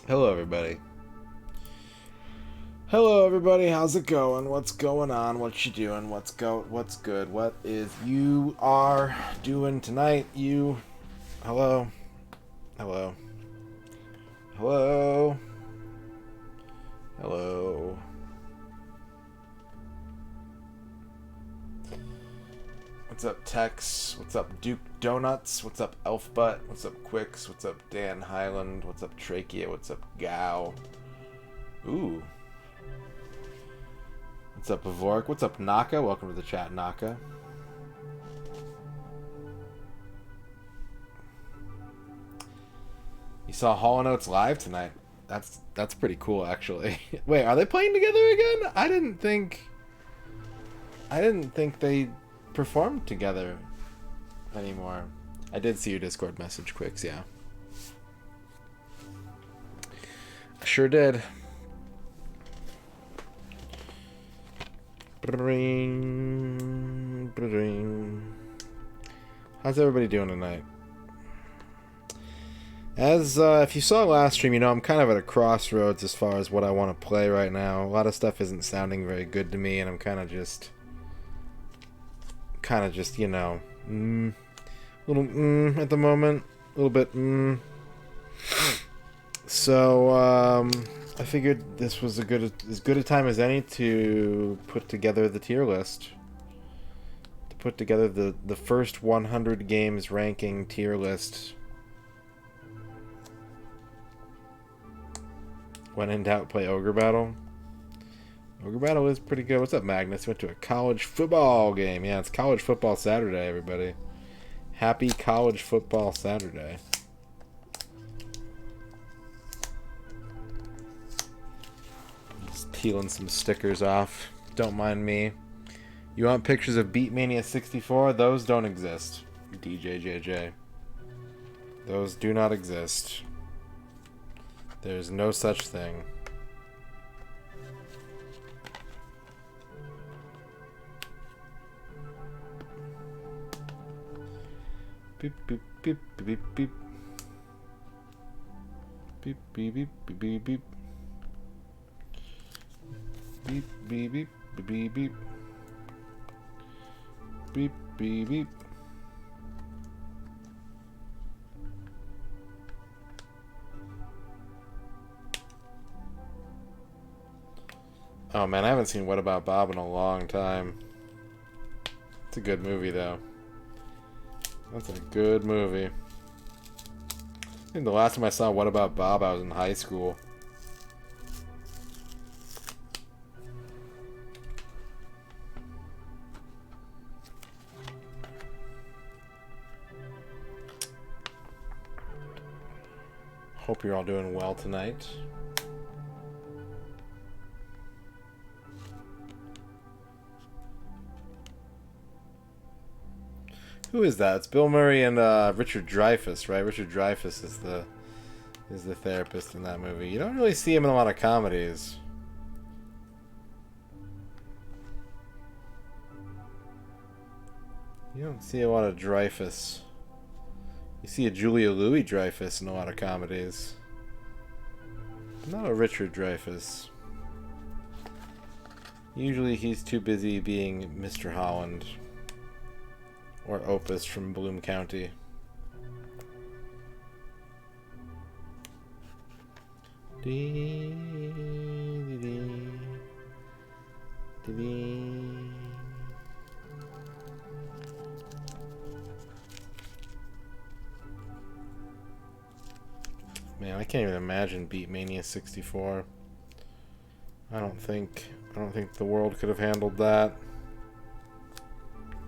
Hello, everybody. Hello, everybody. How's it going? What's going on? What you doing? What's good? What is you are doing tonight? You. Hello. Hello. Hello. Hello. What's up, Tex? What's up, Duke Donuts? What's up, Elfbutt? What's up, Quicks? What's up, Dan Highland? What's up, Trachea? What's up, Gow? Ooh. What's up, Avork? What's up, Naka? Welcome to the chat, Naka. You saw Hall & Oates live tonight. That's pretty cool, actually. Wait, are they playing together again? I didn't think they performed together anymore. I did see your Discord message, Quicks, yeah. I sure did. How's everybody doing tonight? As if you saw last stream, you know I'm kind of at a crossroads as far as what I want to play right now. A lot of stuff isn't sounding very good to me, and I'm kind of just you know, little at the moment, a little bit So I figured this was as good a time as any to put together the tier list. To put together the first 100 games ranking tier list. When in doubt, play Ogre Battle. Ogre Battle is pretty good. What's up, Magnus? Went to a college football game. Yeah, it's college football Saturday, everybody. Happy college football Saturday. Just peeling some stickers off. Don't mind me. You want pictures of Beatmania 64? Those don't exist, DJJJ. Those do not exist. There's no such thing. Beep beep beep beep beep. Beep beep beep beep beep beep. Beep beep beep beep beep. Beep beep beep. Oh man, I haven't seen What About Bob in a long time. It's a good movie though. That's a good movie. I think the last time I saw What About Bob, I was in high school. Hope you're all doing well tonight. Who is that? It's Bill Murray and Richard Dreyfuss, right? Richard Dreyfuss is the therapist in that movie. You don't really see him in a lot of comedies. You don't see a lot of Dreyfuss. You see a Julia Louis-Dreyfus in a lot of comedies. Not a Richard Dreyfuss. Usually he's too busy being Mr. Holland. Or Opus from Bloom County. Man, I can't even imagine Beatmania 64. I don't think the world could have handled that.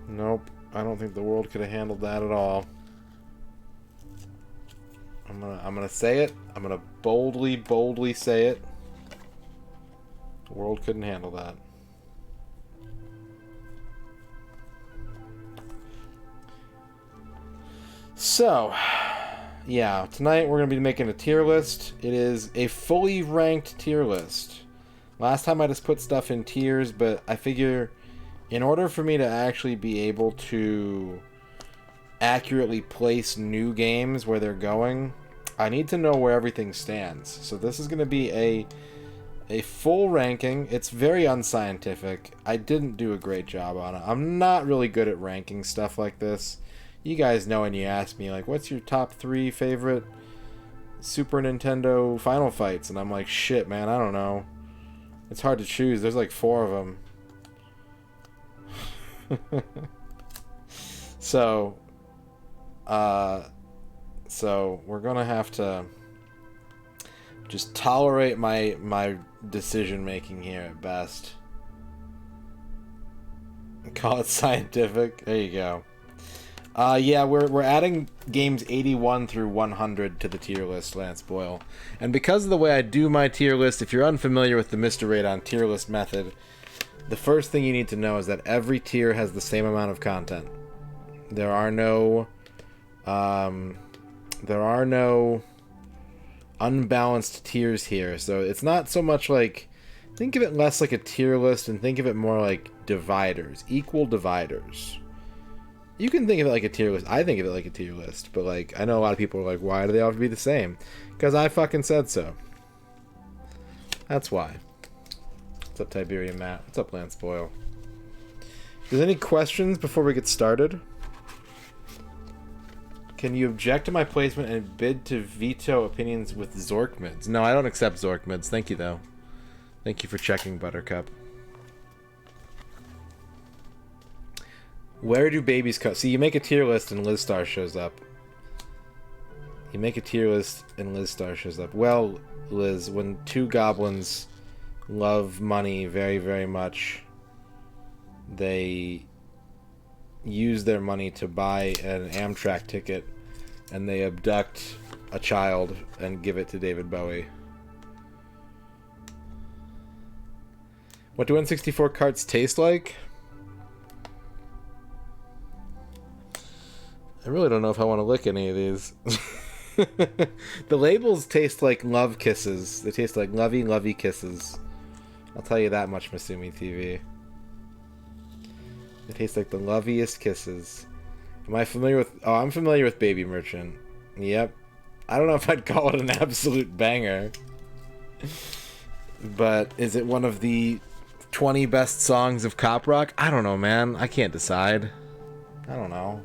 Nope. I don't think the world could have handled that at all. I'm gonna say it. I'm gonna boldly say it. The world couldn't handle that. So, yeah, tonight we're gonna be making a tier list. It is a fully ranked tier list. Last time I just put stuff in tiers, but I figure in order for me to actually be able to accurately place new games where they're going, I need to know where everything stands. So this is going to be a full ranking. It's very unscientific. I didn't do a great job on it. I'm not really good at ranking stuff like this. You guys know when you ask me, like, what's your top 3 favorite Super Nintendo Final Fights? And I'm like, shit, man, I don't know. It's hard to choose. There's like 4 of them. So we're gonna have to just tolerate my decision making here at best. Call it scientific. There you go. Yeah, we're adding games 81 through 100 to the tier list, Lance Boyle. And because of the way I do my tier list, if you're unfamiliar with the MisterRadon tier list method, the first thing you need to know is that every tier has the same amount of content. There are no unbalanced tiers here. So it's not so much like, think of it less like a tier list and think of it more like dividers, equal dividers. You can think of it like a tier list. I think of it like a tier list, but like I know a lot of people are like, why do they all have to be the same? Because I fucking said so. That's why. What's up, Tiberian Matt? What's up, Lance Boyle? There's any questions before we get started? Can you object to my placement and bid to veto opinions with Zork mids? No, I don't accept Zork mids. Thank you, though. Thank you for checking, Buttercup. Where do babies come? See, you make a tier list and Liz Star shows up. You make a tier list and Liz Star shows up. Well, Liz, when 2 goblins love money very, very much, they use their money to buy an Amtrak ticket, and they abduct a child and give it to David Bowie. What do N64 carts taste like? I really don't know if I want to lick any of these. The labels taste like love kisses. They taste like lovey, lovey kisses. I'll tell you that much, Masumi TV. They taste like the loveliest kisses. Am I familiar with... Oh, I'm familiar with Baby Merchant. Yep. I don't know if I'd call it an absolute banger. But is it one of the 20 best songs of cop rock? I don't know, man. I can't decide. I don't know.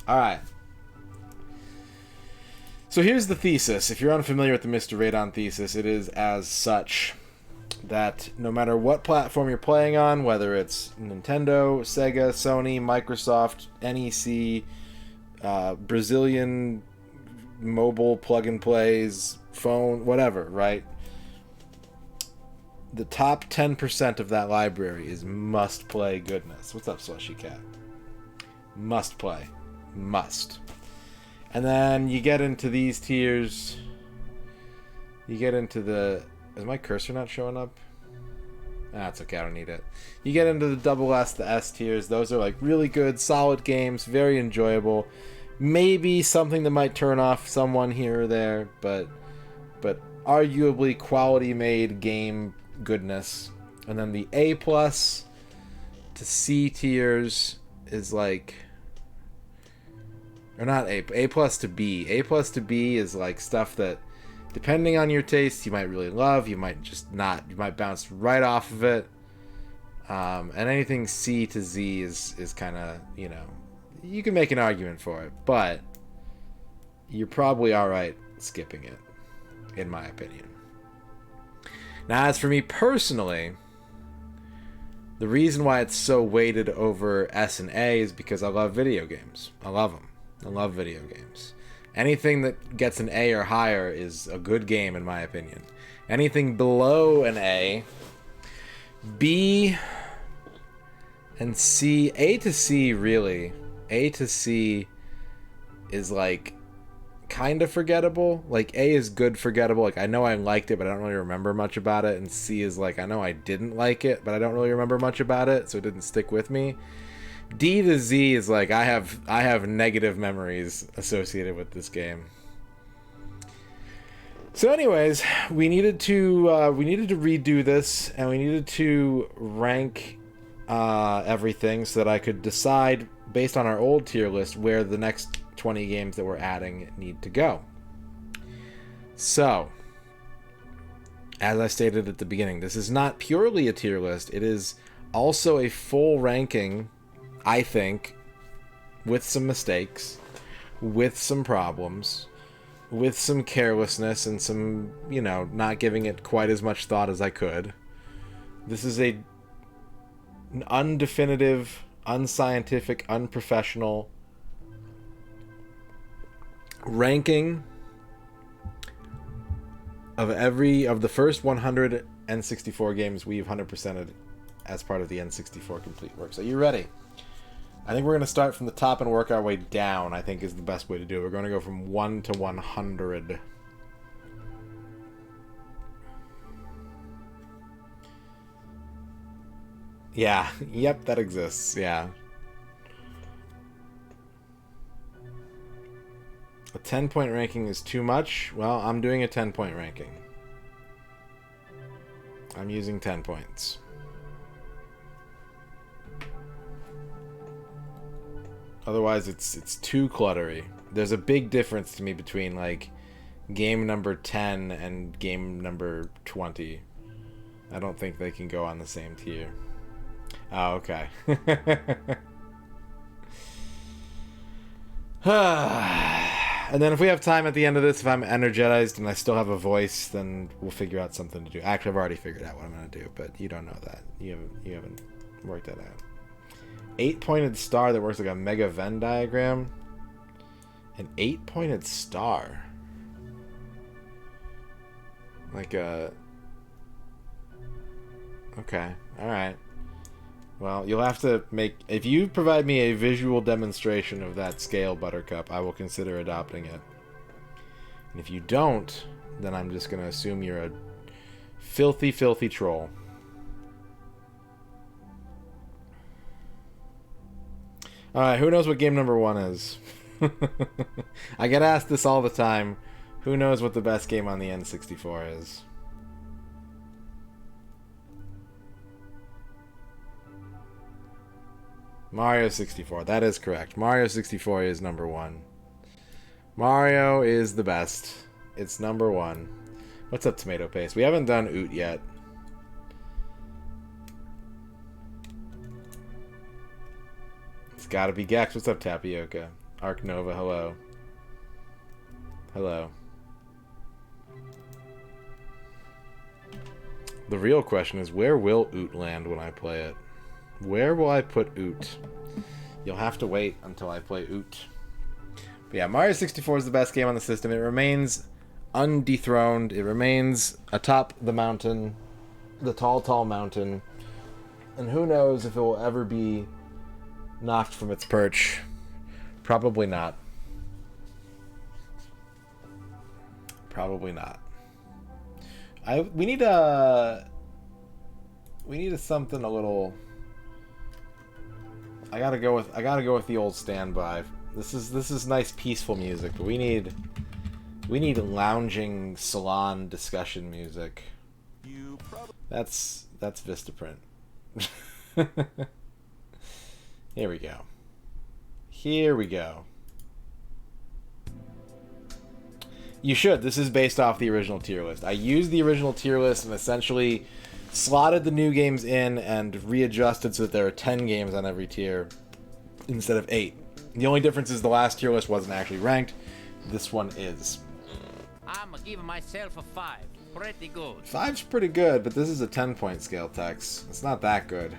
Alright. So here's the thesis. If you're unfamiliar with the MisterRadon thesis, it is as such that no matter what platform you're playing on, whether it's Nintendo, Sega, Sony, Microsoft, NEC, Brazilian mobile plug-and-plays, phone, whatever, right? The top 10% of that library is must-play goodness. What's up, Slushy Cat? Must play. Must. And then you get into these tiers. You get into the... Is my cursor not showing up? That's okay, I don't need it. You get into the double S, the S tiers. Those are like really good, solid games, very enjoyable. Maybe something that might turn off someone here or there, but arguably quality-made game goodness. And then the A+ to C tiers is like... Or not A plus to B. A plus to B is like stuff that, depending on your taste, you might really love. You might just not. You might bounce right off of it. And anything C to Z is kind of, you know, you can make an argument for it, but you're probably alright skipping it, in my opinion. Now, as for me personally, the reason why it's so weighted over S and A is because I love video games. I love them. I love video games. Anything that gets an A or higher is a good game, in my opinion. Anything below an A, B and C, A to C, really. A to C is like kind of forgettable. Like A is good forgettable. Like I know I liked it, but I don't really remember much about it. And C is like I know I didn't like it, but I don't really remember much about it, so it didn't stick with me. D to Z is like I have negative memories associated with this game. So anyways, we needed to redo this, and we needed to rank everything so that I could decide based on our old tier list where the next 20 games that we're adding need to go. So, as I stated at the beginning, this is not purely a tier list. It is also a full ranking, I think, with some mistakes, with some problems, with some carelessness and some, you know, not giving it quite as much thought as I could. This is an undefinitive, unscientific, unprofessional ranking of the first 100 N64 games we've 100%ed as part of the N64 complete work. So you ready? I think we're going to start from the top and work our way down, I think is the best way to do it. We're going to go from 1 to 100. Yeah, yep, that exists, yeah. A 10-point ranking is too much? Well, I'm doing a 10-point ranking. I'm using 10 points. Otherwise, it's too cluttery. There's a big difference to me between, like, game number 10 and game number 20. I don't think they can go on the same tier. Oh, okay. And then if we have time at the end of this, if I'm energized and I still have a voice, then we'll figure out something to do. Actually, I've already figured out what I'm going to do, but you don't know that. You haven't worked that out. 8-pointed star that works like a mega Venn diagram. An 8-pointed star. Like a... Okay, alright. Well, you'll have to make... If you provide me a visual demonstration of that scale, Buttercup, I will consider adopting it. And if you don't, then I'm just going to assume you're a filthy, filthy troll. Alright, who knows what game number 1 is? I get asked this all the time. Who knows what the best game on the N64 is? Mario 64. That is correct. Mario 64 is number 1. Mario is the best. It's number 1. What's up, Tomato Paste? We haven't done Oot yet. It's gotta be Gex. What's up, Tapioca? Arc Nova, hello. Hello. The real question is, where will Oot land when I play it? Where will I put Oot? You'll have to wait until I play Oot. But yeah, Mario 64 is the best game on the system. It remains undethroned. It remains atop the mountain, the tall, tall mountain. And who knows if it will ever be knocked from its perch. Probably not. Probably not. We need something a little... I gotta go with the old standby. This is nice peaceful music, but we need lounging salon discussion music. That's Vistaprint. Here we go. Here we go. You should. This is based off the original tier list. I used the original tier list and essentially slotted the new games in and readjusted so that there are 10 games on every tier instead of 8. The only difference is the last tier list wasn't actually ranked. This one is. I'm giving myself a 5. Pretty good. 5's pretty good, but this is a 10-point scale, Tex. It's not that good.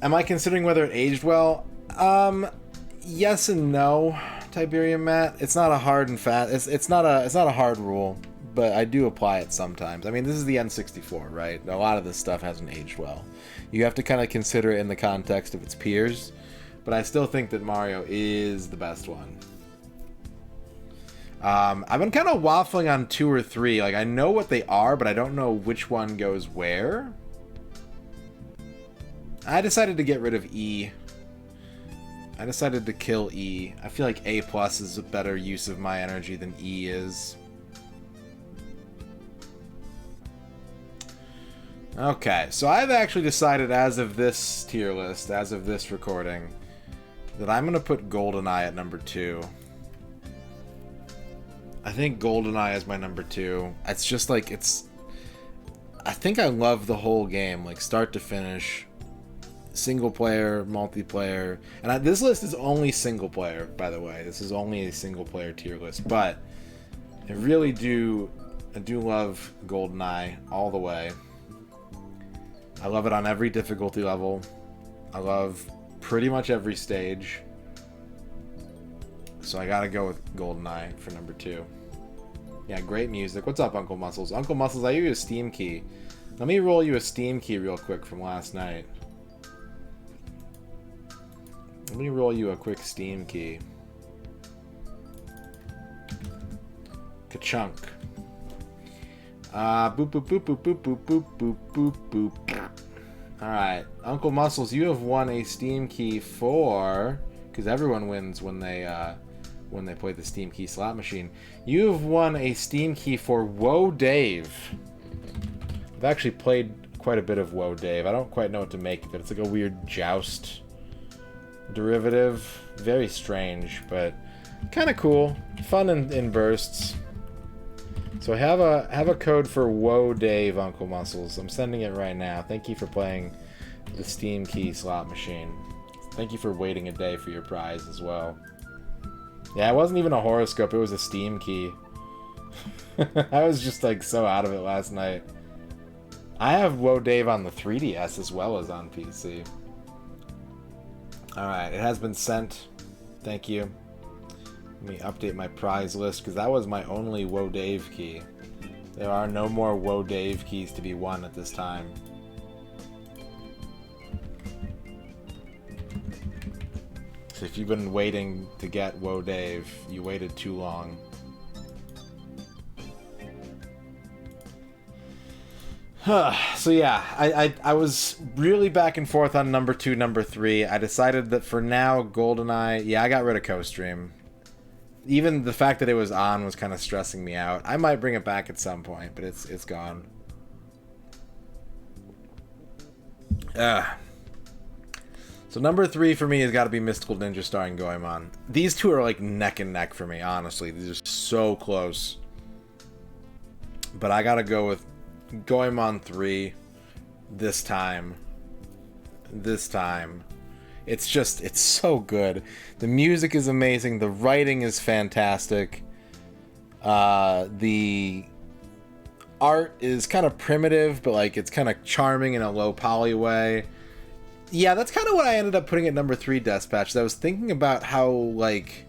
Am I considering whether it aged well? Yes and no, Tiberium Matt. It's not a hard and fast. It's not a hard rule, but I do apply it sometimes. I mean, this is the N64, right? A lot of this stuff hasn't aged well. You have to kind of consider it in the context of its peers, but I still think that Mario is the best one. I've been kind of waffling on 2 or 3. Like, I know what they are, but I don't know which one goes where. I decided to get rid of E. I decided to kill E. I feel like A+ is a better use of my energy than E is. Okay, so I've actually decided as of this tier list, as of this recording, that I'm going to put GoldenEye at number 2. I think GoldenEye is my number 2. It's just like, I think I love the whole game, like start to finish. Single player, multiplayer. And this list is only single player, by the way. This is only a single player tier list. But I do love GoldenEye all the way. I love it on every difficulty level. I love pretty much every stage. So I gotta go with GoldenEye for number 2. Yeah, great music. What's up, Uncle Muscles? Uncle Muscles, I owe you a Steam key. Let me roll you a Steam key real quick from last night. Let me roll you a quick Steam key. Ka-chunk. Boop, boop, boop, boop, boop, boop, boop, boop, boop, boop. Alright. Uncle Muscles, you have won a Steam key for... Because everyone wins when they play the Steam key slot machine. You have won a Steam key for Whoa Dave. I've actually played quite a bit of Whoa Dave. I don't quite know what to make of it. It's like a weird joust derivative. Very strange, but kind of cool. Fun in bursts. So I have a code for Whoa Dave, Uncle Muscles. I'm sending it right now. Thank you for playing the Steam key slot machine. Thank you for waiting a day for your prize as well. Yeah, it wasn't even a horoscope, it was a Steam key. I was just like so out of it last night. I have Whoa Dave on the 3DS as well as on PC. Alright, it has been sent. Thank you. Let me update my prize list, because that was my only Whoa Dave key. There are no more Whoa Dave keys to be won at this time. So if you've been waiting to get Whoa Dave, you waited too long. So yeah, I was really back and forth on number 2, number 3. I decided that for now, GoldenEye... Yeah, I got rid of Co-Stream. Even the fact that it was on was kind of stressing me out. I might bring it back at some point, but it's gone. So number 3 for me has got to be Mystical Ninja starring Goemon. These two are like neck and neck for me, honestly. These are so close. But I gotta go with Goemon 3 this time. It's so good. The music is amazing. The writing is fantastic. The art is kind of primitive, but like it's kind of charming in a low poly way. Yeah, that's kind of what I ended up putting at number 3, Dispatch. I was thinking about how, like,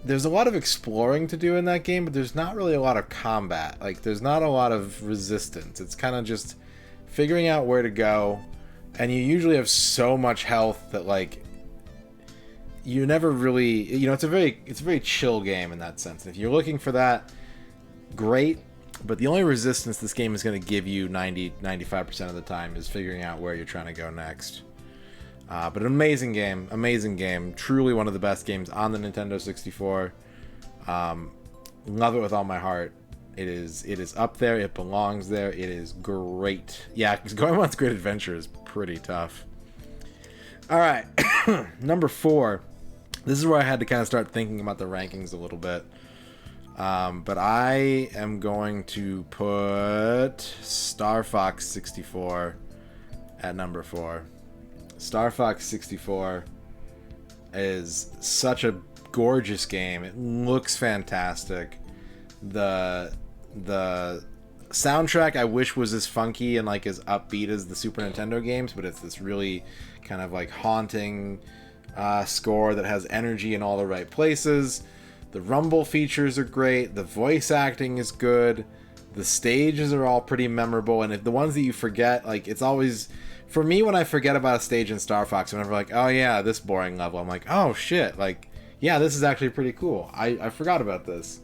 there's a lot of exploring to do in that game, but there's not really a lot of combat. Like, there's not a lot of resistance. It's kind of just figuring out where to go, and you usually have so much health that, like, you never really... You know, it's a very chill game in that sense. And if you're looking for that, great. But the only resistance this game is going to give you 90-95% of the time is figuring out where you're trying to go next. But an amazing game. Truly one of the best games on the Nintendo 64. Love it with all my heart. It is up there. It belongs there. It is great. Yeah, Goemon's Great Adventure is pretty tough. All right, number 4. This is where I had to kind of start thinking about the rankings a little bit. But I am going to put Star Fox 64 at number 4. Star Fox 64 is such a gorgeous game. It looks fantastic. The soundtrack I wish was as funky and like as upbeat as the Super Nintendo games, but it's this really kind of like haunting score that has energy in all the right places. The rumble features are great. The voice acting is good. The stages are all pretty memorable. And if the ones that you forget, like, it's always... For me, when I forget about a stage in Star Fox, I'm never like, oh yeah, this boring level. I'm like, oh shit, like, yeah, this is actually pretty cool. I forgot about this.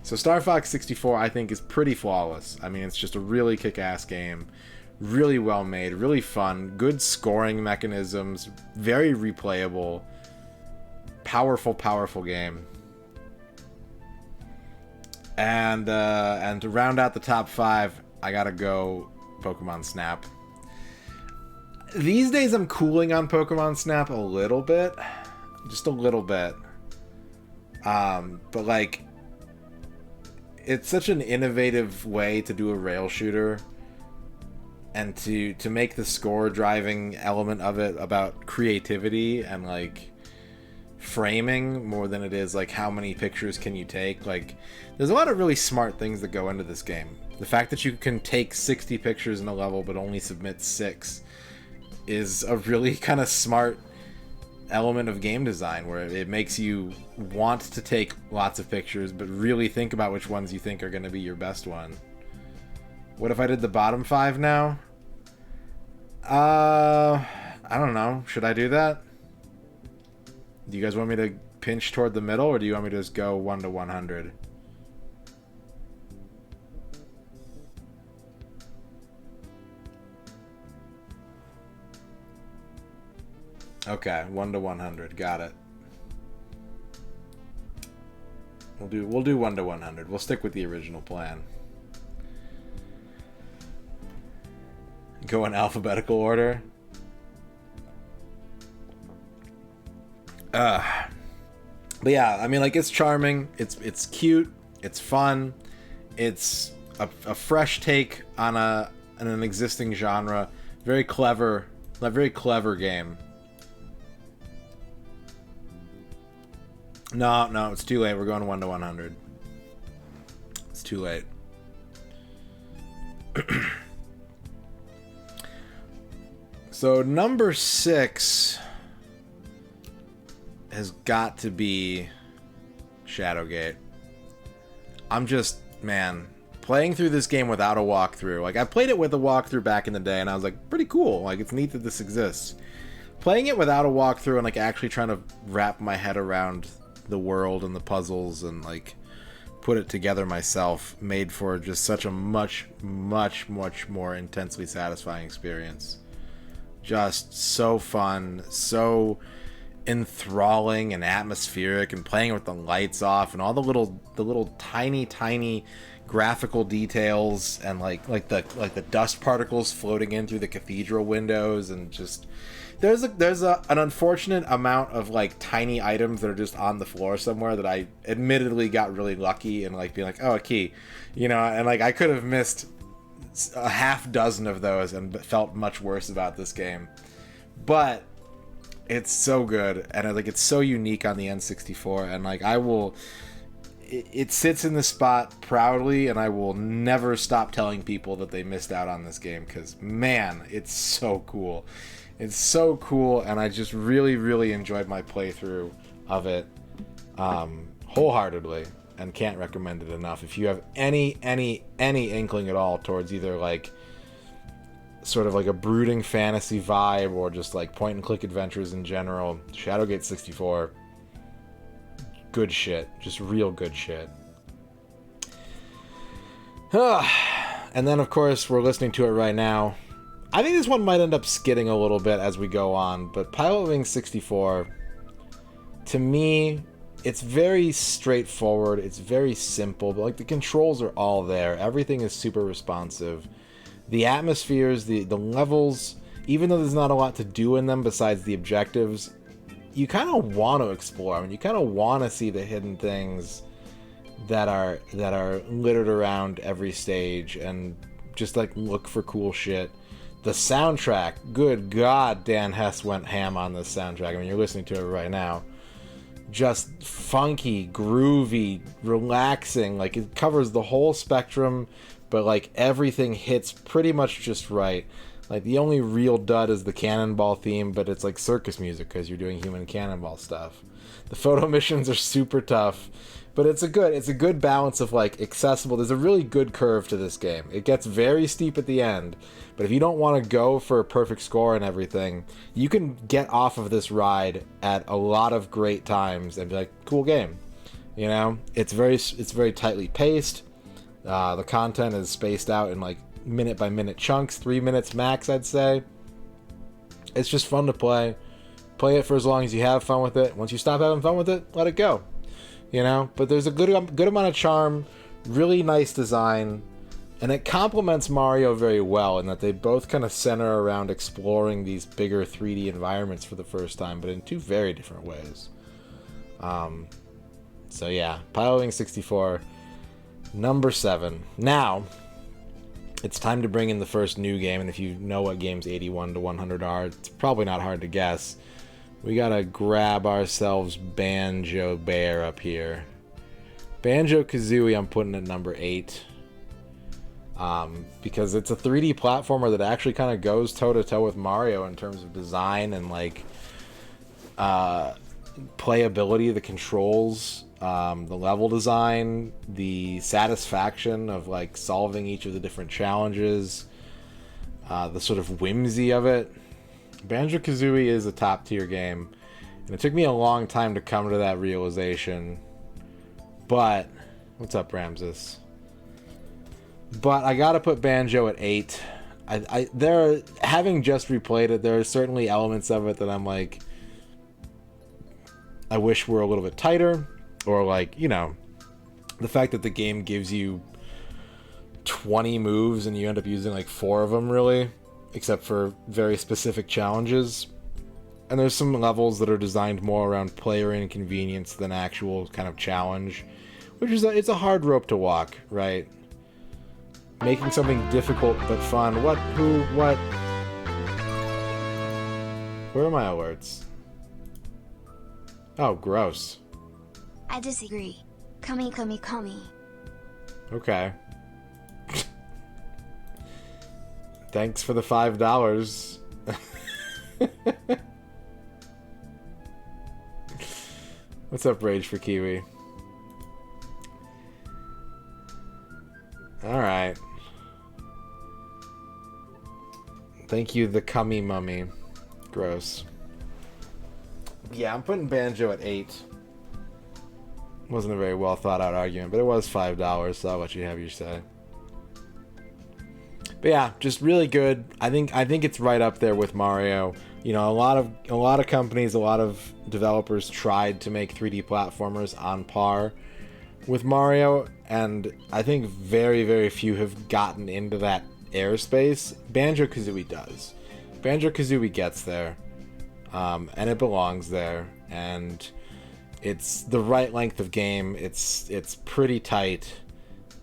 So Star Fox 64, I think, is pretty flawless. I mean, it's just a really kick-ass game. Really well made. Really fun. Good scoring mechanisms. Very replayable. Powerful, powerful game. And to round out the top 5, I gotta go Pokemon Snap. These days I'm cooling on Pokemon Snap a little bit. Just a little bit. But like, it's such an innovative way to do a rail shooter, and to make the score driving element of it about creativity and like framing more than it is like how many pictures can you take. Like, there's a lot of really smart things that go into this game. The fact that you can take 60 pictures in a level but only submit 6 is a really kind of smart element of game design, where it makes you want to take lots of pictures but really think about which ones you think are going to be your best one. What if I did the bottom 5 now? I don't know. Should I do that? Do you guys want me to pinch toward the middle, or do you want me to just go 1 to 100? Okay, 1 to 100. Got it. We'll do 1 to 100. We'll stick with the original plan. Go in alphabetical order. But yeah, I mean, like, it's charming. It's cute. It's fun. It's a fresh take on an existing genre. Very clever game. No, it's too late. We're going 1 to 100. It's too late. So number 6 has got to be Shadowgate. I'm just, man, playing through this game without a walkthrough. Like, I played it with a walkthrough back in the day, and I was like, pretty cool. Like, it's neat that this exists. Playing it without a walkthrough and, like, actually trying to wrap my head around the world and the puzzles and, like, put it together myself made for just such a much more intensely satisfying experience. Just so fun, so enthralling and atmospheric, and playing with the lights off and all the little tiny graphical details, and like the dust particles floating in through the cathedral windows, and just there's an unfortunate amount of like tiny items that are just on the floor somewhere that I admittedly got really lucky and like being like, oh, a key, you know, and like I could have missed a half dozen of those and felt much worse about this game. But it's so good, and like it's so unique on the N64, and like it sits in the spot proudly, and I will never stop telling people that they missed out on this game, because man, it's so cool. It's so cool, and I just really enjoyed my playthrough of it wholeheartedly, and can't recommend it enough. If you have any inkling at all towards either like sort of like a brooding fantasy vibe or just like point and click adventures in general, Shadowgate 64, good shit. Just real good shit. And then of course we're listening to it right now. I think this one might end up skidding a little bit as we go on, but Pilot Wing 64, to me, it's very straightforward, it's very simple, but like the controls are all there, everything is super responsive. The atmospheres, the levels, even though there's not a lot to do in them besides the objectives, you kind of want to explore. I mean, you kind of want to see the hidden things that are littered around every stage, and just like look for cool shit. The soundtrack, good God, Dan Hess went ham on this soundtrack. I mean, you're listening to it right now. Just funky, groovy, relaxing. Like, it covers the whole spectrum, but like everything hits pretty much just right. Like, the only real dud is the cannonball theme, but it's like circus music because you're doing human cannonball stuff. The photo missions are super tough, but it's a good balance of like accessible. There's a really good curve to this game. It gets very steep at the end, but if you don't want to go for a perfect score and everything, you can get off of this ride at a lot of great times and be like, cool game. You know, it's very tightly paced. The content is spaced out in like minute by minute chunks, 3 minutes max, I'd say. It's just fun to play. Play it for as long as you have fun with it. Once you stop having fun with it, let it go. You know, but there's a good amount of charm, really nice design, and it complements Mario very well in that they both kind of center around exploring these bigger 3D environments for the first time, but in two very different ways. So yeah, Pilot Wing 64, Number 7. Now, it's time to bring in the first new game, and if you know what games 81 to 100 are, it's probably not hard to guess. We gotta grab ourselves Banjo Bear up here. BanjoKazooie, I'm putting at number 8. Because it's a 3D platformer that actually kind of goes toe-to-toe with Mario in terms of design and, like, playability, the controls, the level design, the satisfaction of, like, solving each of the different challenges, the sort of whimsy of it. BanjoKazooie is a top-tier game, and it took me a long time to come to that realization. But, what's up, Ramses? But I gotta put Banjo at 8. Having just replayed it, there are certainly elements of it that I'm like, I wish were a little bit tighter, or like, you know, the fact that the game gives you 20 moves and you end up using like 4 of them, really, except for very specific challenges. And there's some levels that are designed more around player inconvenience than actual kind of challenge, which is it's a hard rope to walk, right? Making something difficult but fun. What? Who? What? Where are my alerts? Oh, gross. I disagree. Kami. Okay. Thanks for the $5. What's up, Rage for Kiwi? Alright. Thank you, the Cummy Mummy. Gross. Yeah, I'm putting Banjo at 8. Wasn't a very well thought out argument, but it was $5, so I'll let you have your say. But yeah, just really good. I think it's right up there with Mario. You know, a lot of companies, a lot of developers tried to make 3D platformers on par with Mario, and I think very, very few have gotten into that airspace. BanjoKazooie does. BanjoKazooie gets there, and it belongs there, and it's the right length of game. It's pretty tight.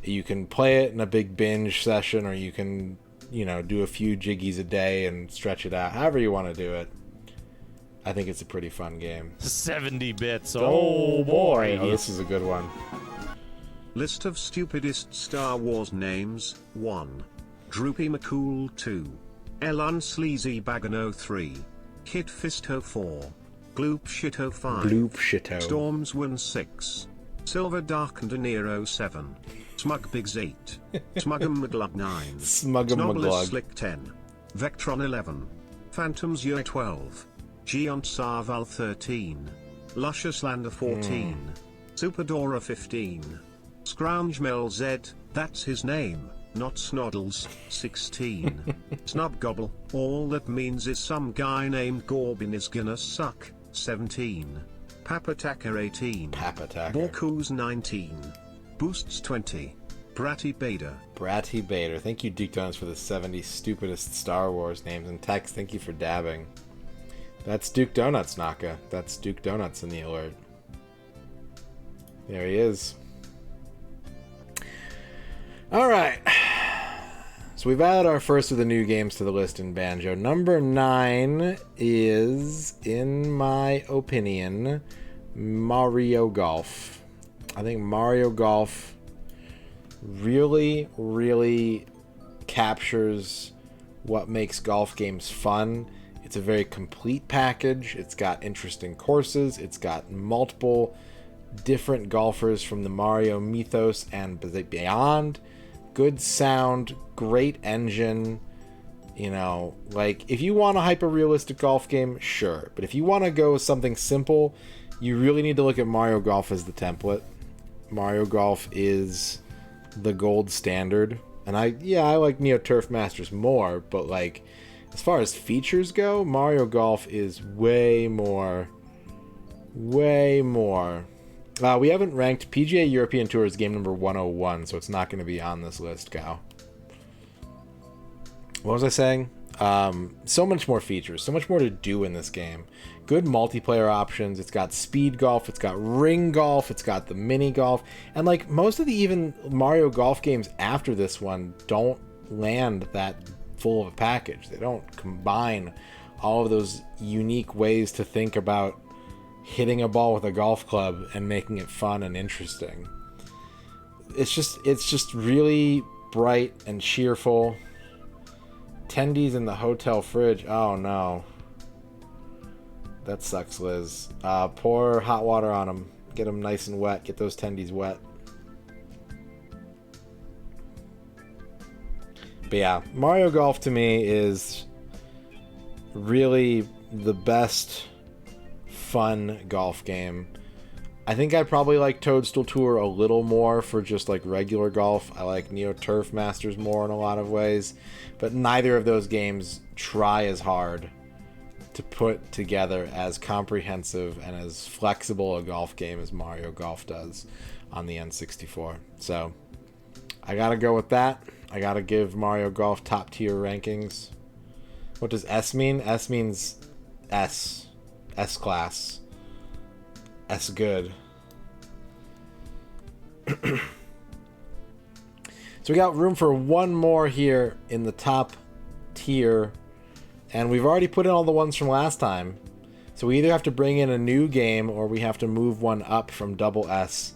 You can play it in a big binge session, or you can, you know, do a few jiggies a day and stretch it out. However you want to do it. I think it's a pretty fun game. 70 bits. Oh boy. Oh, this is a good one. List of stupidest Star Wars names. 1. Droopy McCool 2. Elon Sleazy Bagano 3. Kit Fisto 4. Gloop Shito 5. Gloop Shito. Storms Win 6. Silver Dark and De Niro 7. Smug Bigs 8. Smugum Mudlug 9. Smugum Snobblis Mudlug. Slick 10. Vectron 11. Phantoms Year 12. Giant Sarval 13. Luscious Lander 14. Superdora 15. Scrounge Mel Z, that's his name, not Snoddles, 16. Snub Gobble, all that means is some guy named Gorbin is gonna suck, 17. Papatacker 18. Papatacker. Borkus 19. Boosts 20. Bratty Bader. Bratty Bader. Thank you, Duke Donuts, for the 70 stupidest Star Wars names. And Tex, thank you for dabbing. That's Duke Donuts, Naka. That's Duke Donuts in the alert. There he is. Alright. So we've added our first of the new games to the list in Banjo. Number 9 is, in my opinion, Mario Golf. I think Mario Golf really, really captures what makes golf games fun. It's a very complete package. It's got interesting courses. It's got multiple different golfers from the Mario mythos and beyond. Good sound, great engine. You know, like, if you want a hyper-realistic golf game, sure. But if you want to go with something simple, you really need to look at Mario Golf as the template. Mario Golf is the gold standard. And I like Neo Turf Masters more, but, like, as far as features go, Mario Golf is way more. We haven't ranked PGA European Tour as game number 101, so it's not going to be on this list, Gal. What was I saying? So much more features, so much more to do in this game. Good multiplayer options. It's got speed golf, it's got ring golf, it's got the mini golf, and like most of the even Mario Golf games after this one don't land that full of a package. They don't combine all of those unique ways to think about hitting a ball with a golf club and making it fun and interesting. It's just really bright and cheerful. Tendies in the hotel fridge. Oh no. That sucks, Liz. Pour hot water on them. Get them nice and wet. Get those tendies wet. But yeah, Mario Golf to me is really the best fun golf game. I think I probably like Toadstool Tour a little more for just like regular golf. I like Neo Turf Masters more in a lot of ways, but neither of those games try as hard to put together as comprehensive and as flexible a golf game as Mario Golf does on the N64. So I gotta go with that. I gotta give Mario Golf top tier rankings. What does S mean? S means S. S class. S good. So we got room for one more here in the top tier. And we've already put in all the ones from last time. So we either have to bring in a new game or we have to move one up from double S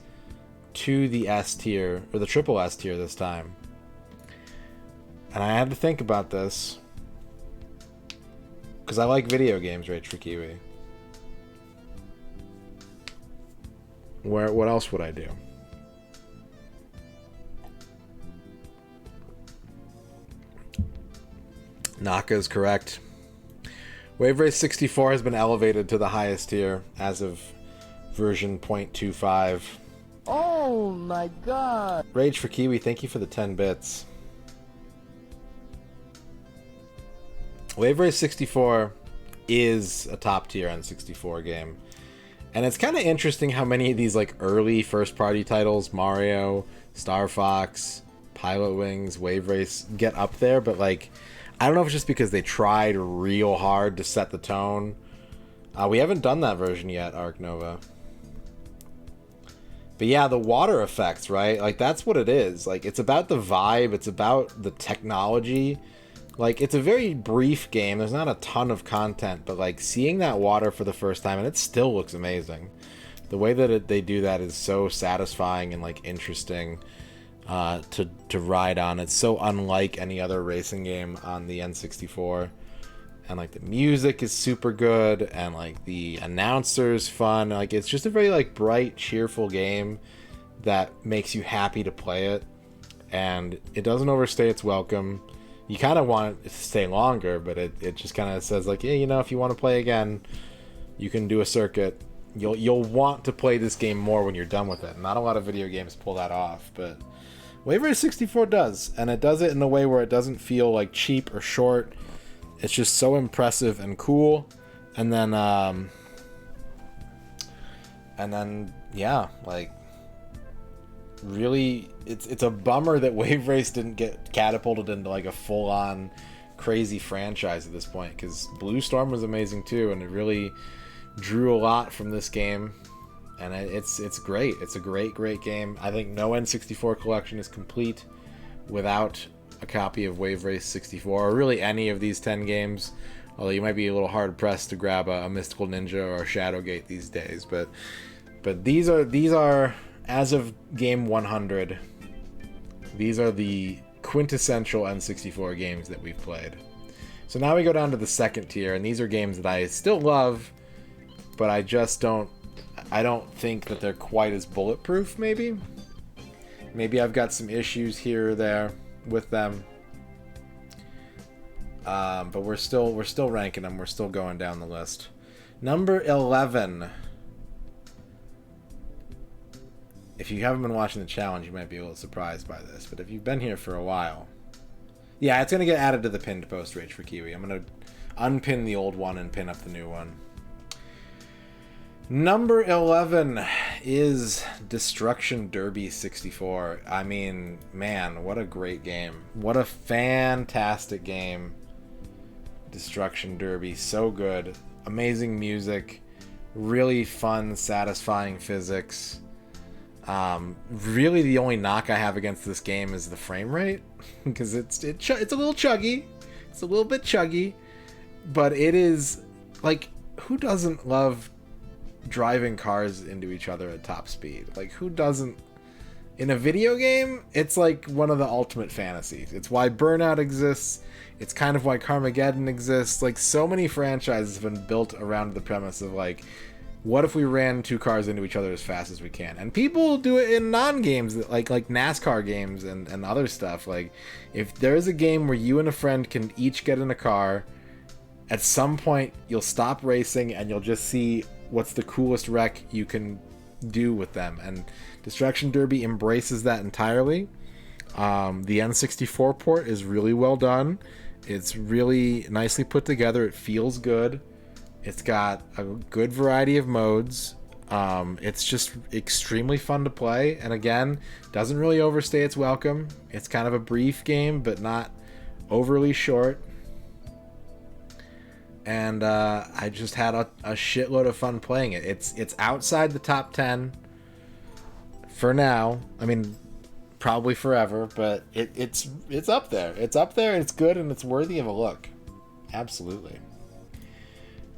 to the S tier, or the triple S tier this time. And I had to think about this because I like video games, Rage for Kiwi. What else would I do? Naka is correct. Wave Race 64 has been elevated to the highest tier as of version 0.25. Oh my god! Rage for Kiwi, thank you for the 10 bits. Wave Race 64 is a top tier N64 game. And it's kind of interesting how many of these like early first party titles, Mario, Star Fox, Pilot Wings, Wave Race, get up there, but like I don't know if it's just because they tried real hard to set the tone. We haven't done that version yet, Arc Nova. But yeah, the water effects, right? Like that's what it is. Like it's about the vibe, it's about the technology. Like it's a very brief game. There's not a ton of content, but like seeing that water for the first time, and it still looks amazing. The way that they do that is so satisfying and like interesting to ride on. It's so unlike any other racing game on the N64. And like the music is super good, and like the announcer's fun. Like it's just a very like bright, cheerful game that makes you happy to play it, and it doesn't overstay its welcome. You kind of want it to stay longer, but it just kind of says like, yeah, you know, if you want to play again, you can do a circuit. You'll want to play this game more when you're done with it. Not a lot of video games pull that off, but Wave Race 64 does, and it does it in a way where it doesn't feel like cheap or short. It's just so impressive and cool. And then yeah, like really it's a bummer that Wave Race didn't get catapulted into like a full-on crazy franchise at this point, because Blue Storm was amazing too, and it really drew a lot from this game, and it's great. It's a great game. I think no N64 collection is complete without a copy of Wave Race 64, or really any of these 10 games, although you might be a little hard pressed to grab a Mystical Ninja or a Shadowgate these days, but these are as of game 100, these are the quintessential N64 games that we've played. So now we go down to the second tier, and these are games that I still love, but I don't think that they're quite as bulletproof. Maybe I've got some issues here or there with them, but we're still ranking them. We're still going down the list. Number 11. If you haven't been watching the challenge, you might be a little surprised by this, but if you've been here for a while, yeah, it's gonna get added to the pinned post, Rage for Kiwi. I'm gonna unpin the old one and pin up the new one. Number 11 is Destruction Derby 64. I mean, man, what a great game. What a fantastic game. Destruction Derby, so good. Amazing music, really fun, satisfying physics. Really the only knock I have against this game is the frame rate, because it's a little chuggy. It's a little bit chuggy, but it is, like, who doesn't love driving cars into each other at top speed? Like, who doesn't? In a video game, it's like one of the ultimate fantasies. It's why Burnout exists. It's kind of why Carmageddon exists. Like, so many franchises have been built around the premise of, like, what if we ran two cars into each other as fast as we can? And people do it in non-games, like NASCAR games and other stuff. Like, if there is a game where you and a friend can each get in a car, at some point you'll stop racing and you'll just see what's the coolest wreck you can do with them. And Destruction Derby embraces that entirely. The N64 port is really well done. It's really nicely put together. It feels good. It's got a good variety of modes. It's just extremely fun to play. And again, doesn't really overstay its welcome. It's kind of a brief game, but not overly short. And I just had a shitload of fun playing it. It's outside the top 10 for now. I mean, probably forever, but it's up there. It's up there, it's good, and it's worthy of a look. Absolutely.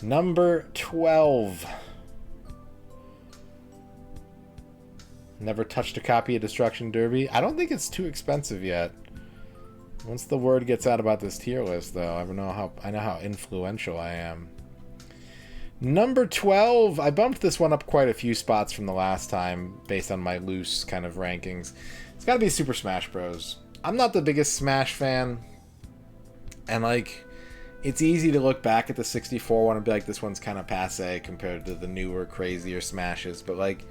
Number 12. Never touched a copy of Destruction Derby. I don't think it's too expensive yet. Once the word gets out about this tier list, though, I know how influential I am. Number 12. I bumped this one up quite a few spots from the last time, based on my loose kind of rankings. It's got to be Super Smash Bros. I'm not the biggest Smash fan, and like, it's easy to look back at the 64 one and be like, this one's kind of passe compared to the newer, crazier Smashes, but like,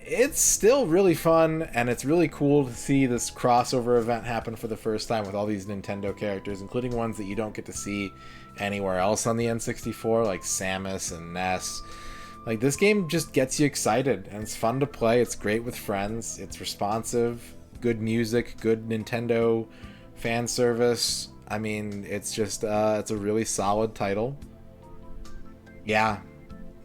it's still really fun, and it's really cool to see this crossover event happen for the first time with all these Nintendo characters, including ones that you don't get to see anywhere else on the N64, like Samus and Ness. Like, this game just gets you excited, and it's fun to play. It's great with friends. It's responsive, good music, good Nintendo fan service. I mean, it's just, it's a really solid title. Yeah,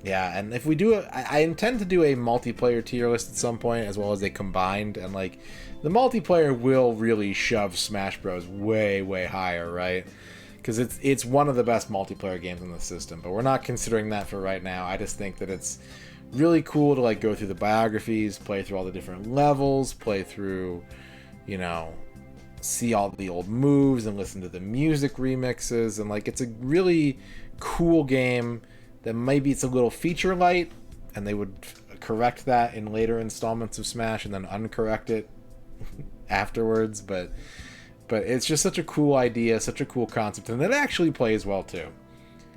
and if we do I intend to do a multiplayer tier list at some point, as well as a combined, and like, the multiplayer will really shove Smash Bros. Way higher, right? Because it's one of the best multiplayer games in the system, but we're not considering that for right now. I just think that it's really cool to like go through the biographies, play through all the different levels, play through, you know, see all the old moves and listen to the music remixes, and like, it's a really cool game that maybe it's a little feature light, and they would correct that in later installments of Smash and then uncorrect it afterwards, but it's just such a cool idea, such a cool concept, and it actually plays well too.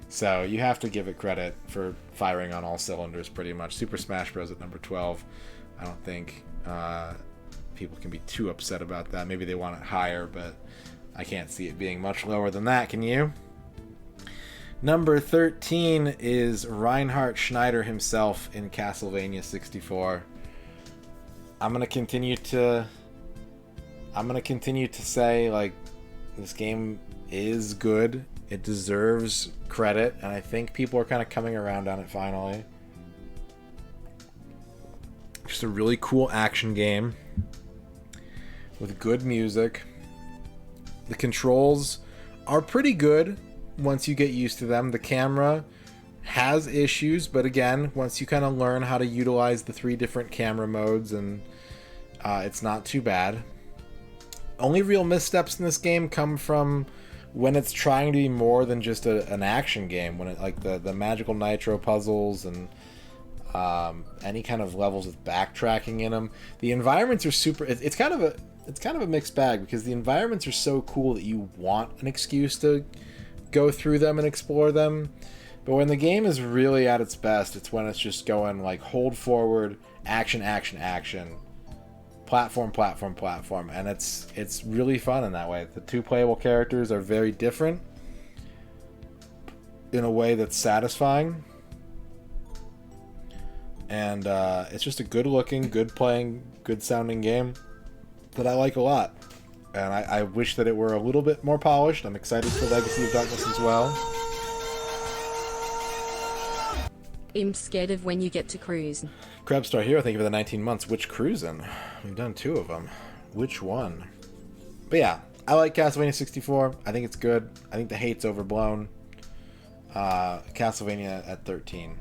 So you have to give it credit for firing on all cylinders pretty much. Super Smash Bros. At number 12. I don't think people can be too upset about that. Maybe they want it higher, but I can't see it being much lower than that, can you? Number 13 is Reinhard Schneider himself in Castlevania 64. I'm gonna continue to say, like, this game is good. It deserves credit, and I think people are kind of coming around on it finally. Just a really cool action game with good music. The controls are pretty good once you get used to them. The camera has issues, but again, once you kind of learn how to utilize the 3 different camera modes, and it's not too bad. Only real missteps in this game come from when it's trying to be more than just an action game, when it, like, the Magical Nitro puzzles and any kind of levels with backtracking in them. The environments are super. It's kind of a mixed bag, because the environments are so cool that you want an excuse to go through them and explore them. But when the game is really at its best, it's when it's just going like hold forward, action, platform, and it's really fun in that way. The 2 playable characters are very different in a way that's satisfying, and it's just a good looking, good playing, good sounding game that I like a lot. And I wish that it were a little bit more polished. I'm excited for Legacy of Darkness as well. I'm scared of when you get to cruise. Krebstar here, thank you for the 19 months. Which cruising? We've done 2 of them. Which one? But yeah, I like Castlevania 64. I think it's good. I think the hate's overblown. Castlevania at 13.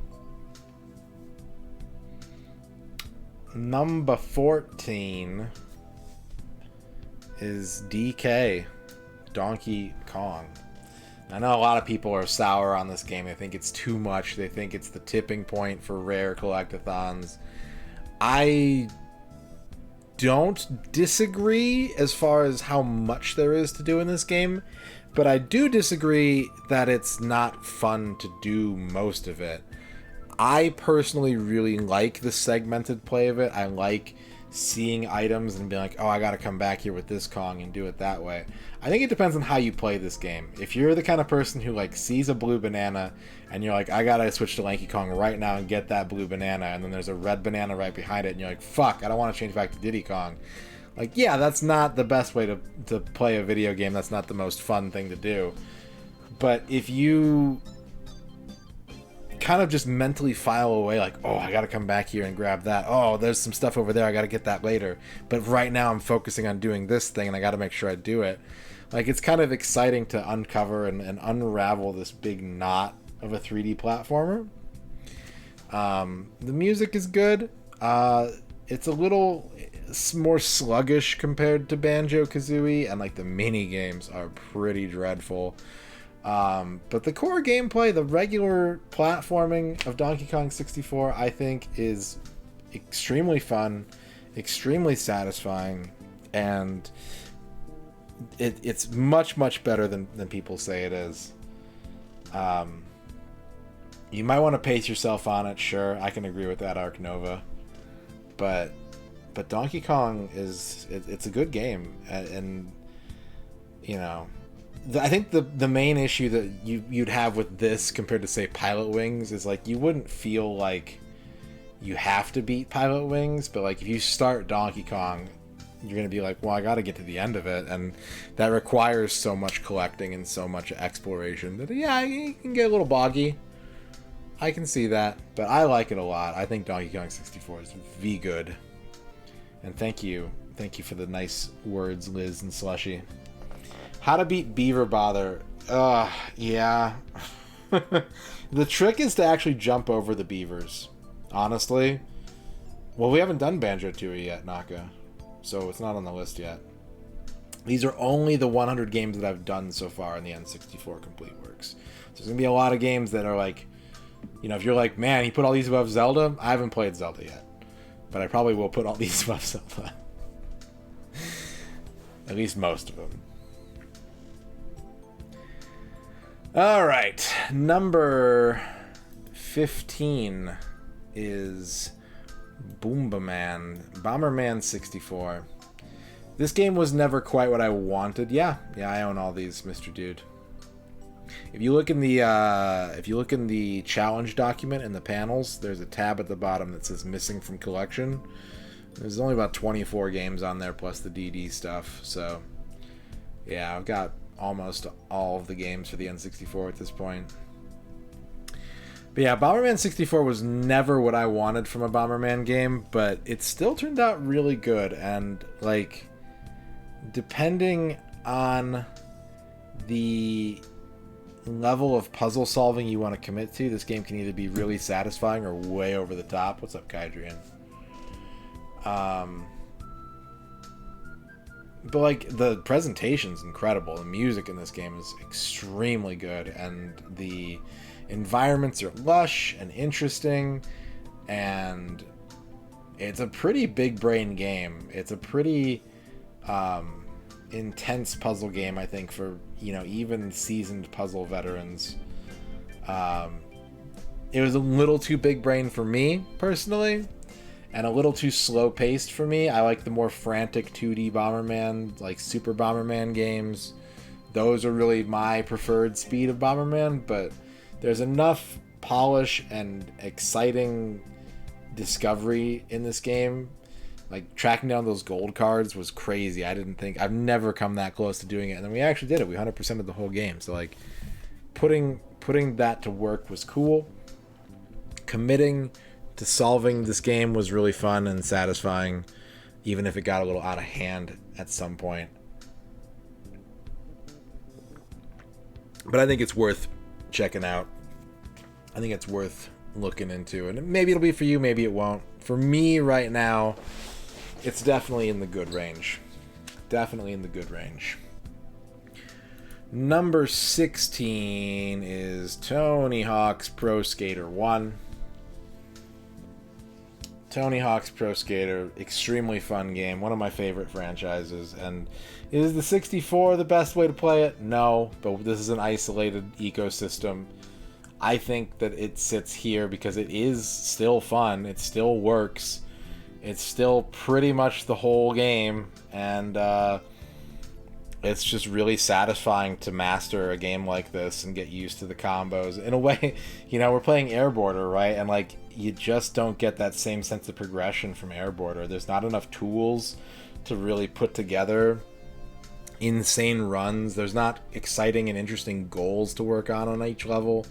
Number 14 is DK, Donkey Kong. I know a lot of people are sour on this game. They think it's too much. They think it's the tipping point for rare collectathons. I don't disagree as far as how much there is to do in this game, but I do disagree that it's not fun to do most of it. I personally really like the segmented play of it. I like seeing items and being like, oh, I gotta come back here with this Kong and do it that way. I think it depends on how you play this game. If you're the kind of person who like sees a blue banana and you're like, I gotta switch to Lanky Kong right now and get that blue banana, and then there's a red banana right behind it and you're like, fuck, I don't want to change back to Diddy Kong. Like, yeah, that's not the best way to play a video game. That's not the most fun thing to do. But if you kind of just mentally file away like, oh, I gotta come back here and grab that, oh, there's some stuff over there, I gotta get that later, but right now I'm focusing on doing this thing and I gotta make sure I do it. Like, it's kind of exciting to uncover and unravel this big knot of a 3D platformer. The music is good. It's a little more sluggish compared to BanjoKazooie, and like the mini games are pretty dreadful. But the core gameplay, the regular platforming of Donkey Kong 64, I think is extremely fun, extremely satisfying, and it's much, much better than people say it is. You might want to pace yourself on it, sure, I can agree with that, Arc Nova. But Donkey Kong it's a good game, and you know, I think the main issue that you'd have with this compared to, say, Pilot Wings is, like, you wouldn't feel like you have to beat Pilot Wings, but, like, if you start Donkey Kong, you're going to be like, well, I got to get to the end of it, and that requires so much collecting and so much exploration that, yeah, it can get a little boggy. I can see that, but I like it a lot. I think Donkey Kong 64 is good. And thank you for the nice words, Liz and Slushy. How to beat Beaver Bother. Yeah. The trick is to actually jump over the beavers. Honestly. Well, we haven't done BanjoKazooie yet, Naka. So it's not on the list yet. These are only the 100 games that I've done so far in the N64 Complete Works. So there's going to be a lot of games that are like, you know, if you're like, man, he put all these above Zelda. I haven't played Zelda yet. But I probably will put all these above Zelda. At least most of them. Alright, number 15 is Bomberman 64. This game was never quite what I wanted. Yeah, I own all these, Mr. Dude. If you look in the challenge document in the panels, there's a tab at the bottom that says missing from collection. There's only about 24 games on there plus the DD stuff, so yeah, I've got almost all of the games for the N64 at this point. But yeah, Bomberman 64 was never what I wanted from a Bomberman game, but it still turned out really good, and like, depending on the level of puzzle solving you want to commit to, this game can either be really satisfying or way over the top. What's up, Kydrian? But like, the presentation's incredible. The music in this game is extremely good, and the environments are lush and interesting, and it's a pretty big brain game. It's a pretty intense puzzle game, I think, for, you know, even seasoned puzzle veterans. It was a little too big brain for me personally, and a little too slow paced for me. I like the more frantic 2D Bomberman, like Super Bomberman games. Those are really my preferred speed of Bomberman, but there's enough polish and exciting discovery in this game Like, tracking down those gold cards was crazy. I've never come that close to doing it. And then we actually did it. We 100%ed the whole game. So, like, putting that to work was cool. Committing to solving this game was really fun and satisfying, even if it got a little out of hand at some point. But I think it's worth checking out. I think it's worth looking into. And maybe it'll be for you, maybe it won't. For me right now, it's definitely in the good range. Definitely in the good range. Number 16 is Tony Hawk's Pro Skater 1. Tony Hawk's Pro Skater, extremely fun game, one of my favorite franchises. And is the 64 the best way to play it? No, but this is an isolated ecosystem. I think that it sits here because it is still fun, it still works, it's still pretty much the whole game, and it's just really satisfying to master a game like this and get used to the combos. In a way, you know, we're playing Airborder, right? And, like, you just don't get that same sense of progression from Airborder. There's not enough tools to really put together insane runs. There's not exciting and interesting goals to work on each level.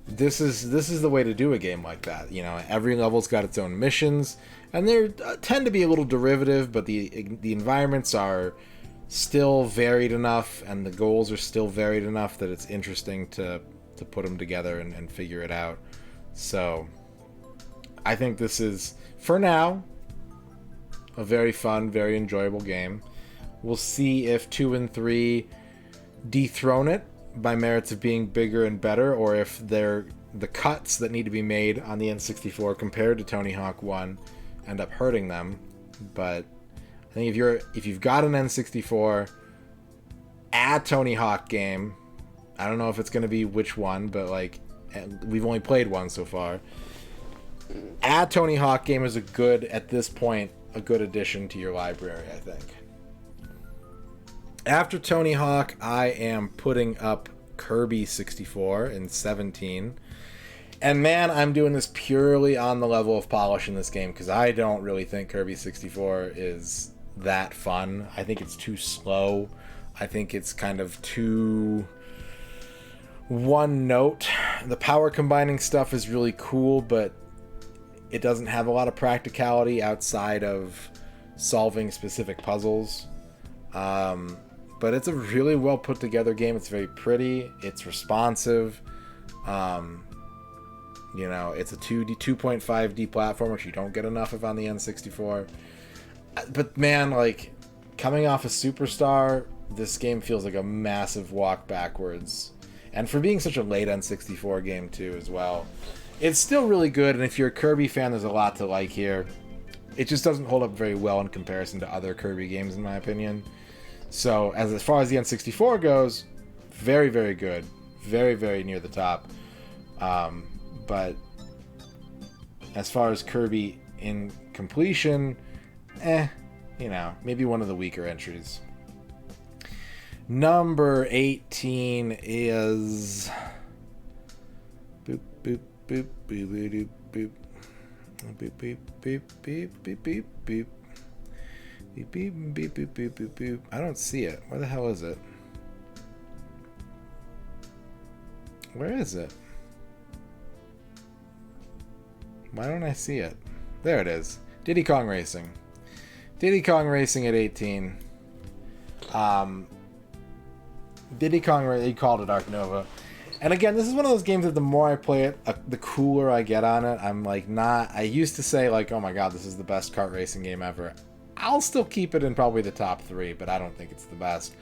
This is the way to do a game like that. You know, every level's got its own missions, and they tend to be a little derivative, but the environments are still varied enough, and the goals are still varied enough that it's interesting to put them together and figure it out. So I think this is, for now, a very fun, very enjoyable game. We'll see if 2 and 3 dethrone it by merits of being bigger and better, or if they're the cuts that need to be made on the N64 compared to Tony Hawk 1 end up hurting them. But I think if you've got an N64, add Tony Hawk game. I don't know if it's going to be which one, but, like, we've only played one so far. Add Tony Hawk game is at this point, a good addition to your library, I think. After Tony Hawk, I am putting up Kirby 64 in 17. And man, I'm doing this purely on the level of polish in this game, because I don't really think Kirby 64 is that fun. I think it's too slow. I think it's kind of too one note. The power combining stuff is really cool, but it doesn't have a lot of practicality outside of solving specific puzzles. But it's a really well put together game. It's very pretty. It's responsive. You know, it's a 2.5D platform, which you don't get enough of on the N64. But man, like, coming off of Superstar, this game feels like a massive walk backwards. And for being such a late N64 game too, as well, it's still really good. And if you're a Kirby fan, there's a lot to like here. It just doesn't hold up very well in comparison to other Kirby games, in my opinion. So as far as the N64 goes, very, very good. Very, very near the top. But as far as Kirby in completion, you know, maybe one of the weaker entries. Number 18 is boop boop boop boop boop boop boop boop boop boop boop boop boop. Beep, beep, beep, beep, beep, beep, beep. I don't see it. Where the hell is it? Where is it? Why don't I see it? There it is. Diddy Kong Racing. Diddy Kong Racing at 18. Diddy Kong, he called it Arc Nova. And again, this is one of those games that the more I play it, the cooler I get on it. I'm like, I used to say, like, oh my god, this is the best kart racing game ever. I'll still keep it in probably the top 3, but I don't think it's the best.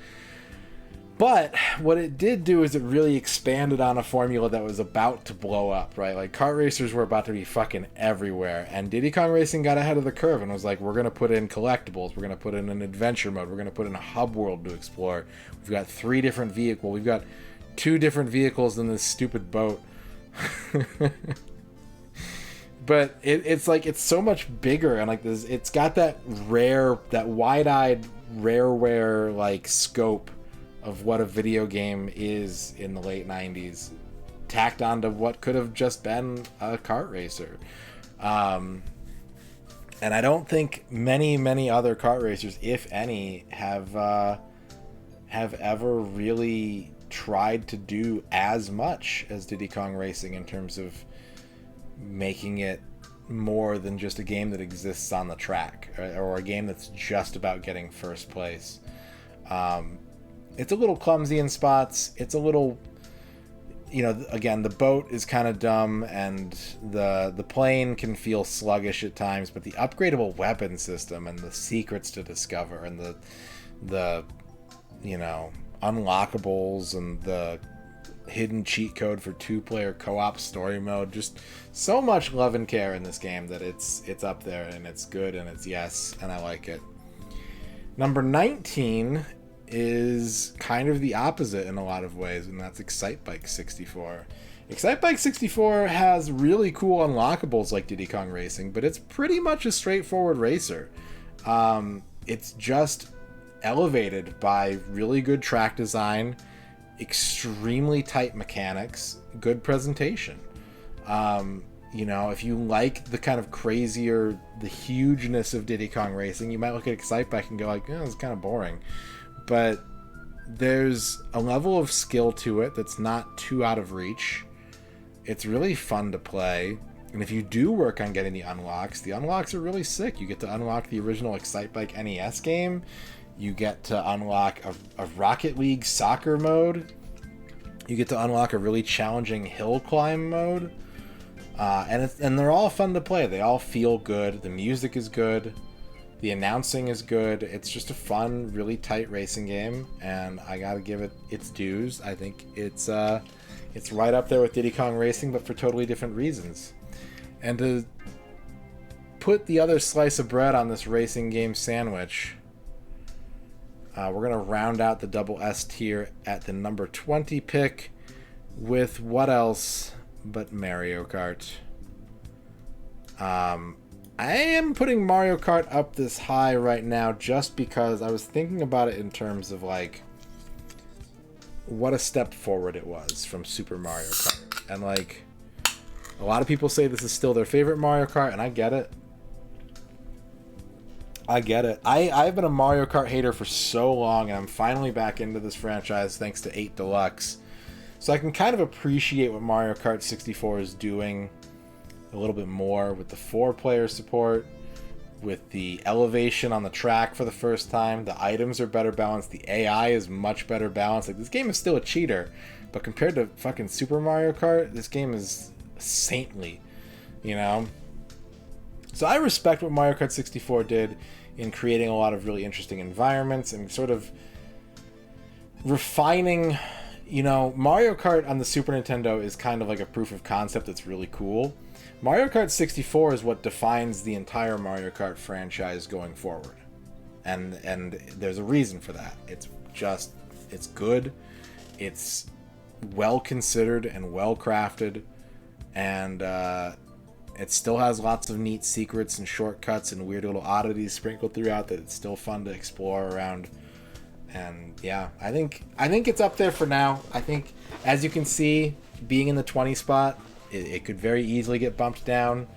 But what it did do is it really expanded on a formula that was about to blow up, right? Like, kart racers were about to be fucking everywhere, and Diddy Kong Racing got ahead of the curve and was like, we're going to put in collectibles, we're going to put in an adventure mode, we're going to put in a hub world to explore. We've got 3 different vehicles. We've got 2 different vehicles in this stupid boat. But it's like, it's so much bigger, and like this, it's got that wide-eyed rareware like scope of what a video game is in the late 90s, tacked onto what could have just been a kart racer. And I don't think many other kart racers, if any, have ever really tried to do as much as Diddy Kong Racing in terms of making it more than just a game that exists on the track, or a game that's just about getting first place. It's a little clumsy in spots. It's a little, again, the boat is kind of dumb, and the plane can feel sluggish at times, but the upgradable weapon system and the secrets to discover and the unlockables and the hidden cheat code for 2-player co-op story mode, just so much love and care in this game that it's up there, and it's good, and it's yes, and I like it. Number 19 is kind of the opposite in a lot of ways, and that's Excitebike 64. Excitebike 64 has really cool unlockables like Diddy Kong Racing, but it's pretty much a straightforward racer. It's just elevated by really good track design, extremely tight mechanics, good presentation. If you like the kind of crazier, the hugeness of Diddy Kong Racing, you might look at Excitebike and go like, it's kind of boring. But there's a level of skill to it that's not too out of reach. It's really fun to play. And if you do work on getting the unlocks are really sick. You get to unlock the original Excitebike NES game. You get to unlock a Rocket League soccer mode. You get to unlock a really challenging hill climb mode. And they're all fun to play. They all feel good. The music is good. The announcing is good. It's just a fun, really tight racing game, and I gotta give it its dues. I think it's right up there with Diddy Kong Racing, but for totally different reasons. And to put the other slice of bread on this racing game sandwich, we're gonna round out the double S tier at the number 20 pick with what else but Mario Kart. I am putting Mario Kart up this high right now just because I was thinking about it in terms of like what a step forward it was from Super Mario Kart. And like a lot of people say this is still their favorite Mario Kart, and I get it. I've been a Mario Kart hater for so long, and I'm finally back into this franchise thanks to 8 Deluxe. So I can kind of appreciate what Mario Kart 64 is doing a little bit more with the 4-player support, with the elevation on the track for the first time. The items are better balanced. The AI is much better balanced. Like, this game is still a cheater, but compared to fucking Super Mario Kart, this game is saintly, So I respect what Mario Kart 64 did in creating a lot of really interesting environments and sort of refining. Mario Kart on the Super Nintendo is kind of like a proof of concept that's really cool. Mario Kart 64 is what defines the entire Mario Kart franchise going forward. And there's a reason for that. It's good. It's well considered and well crafted. And it still has lots of neat secrets and shortcuts and weird little oddities sprinkled throughout that it's still fun to explore around. And yeah, I think it's up there for now. I think, as you can see, being in the 20 spot, it could very easily get bumped down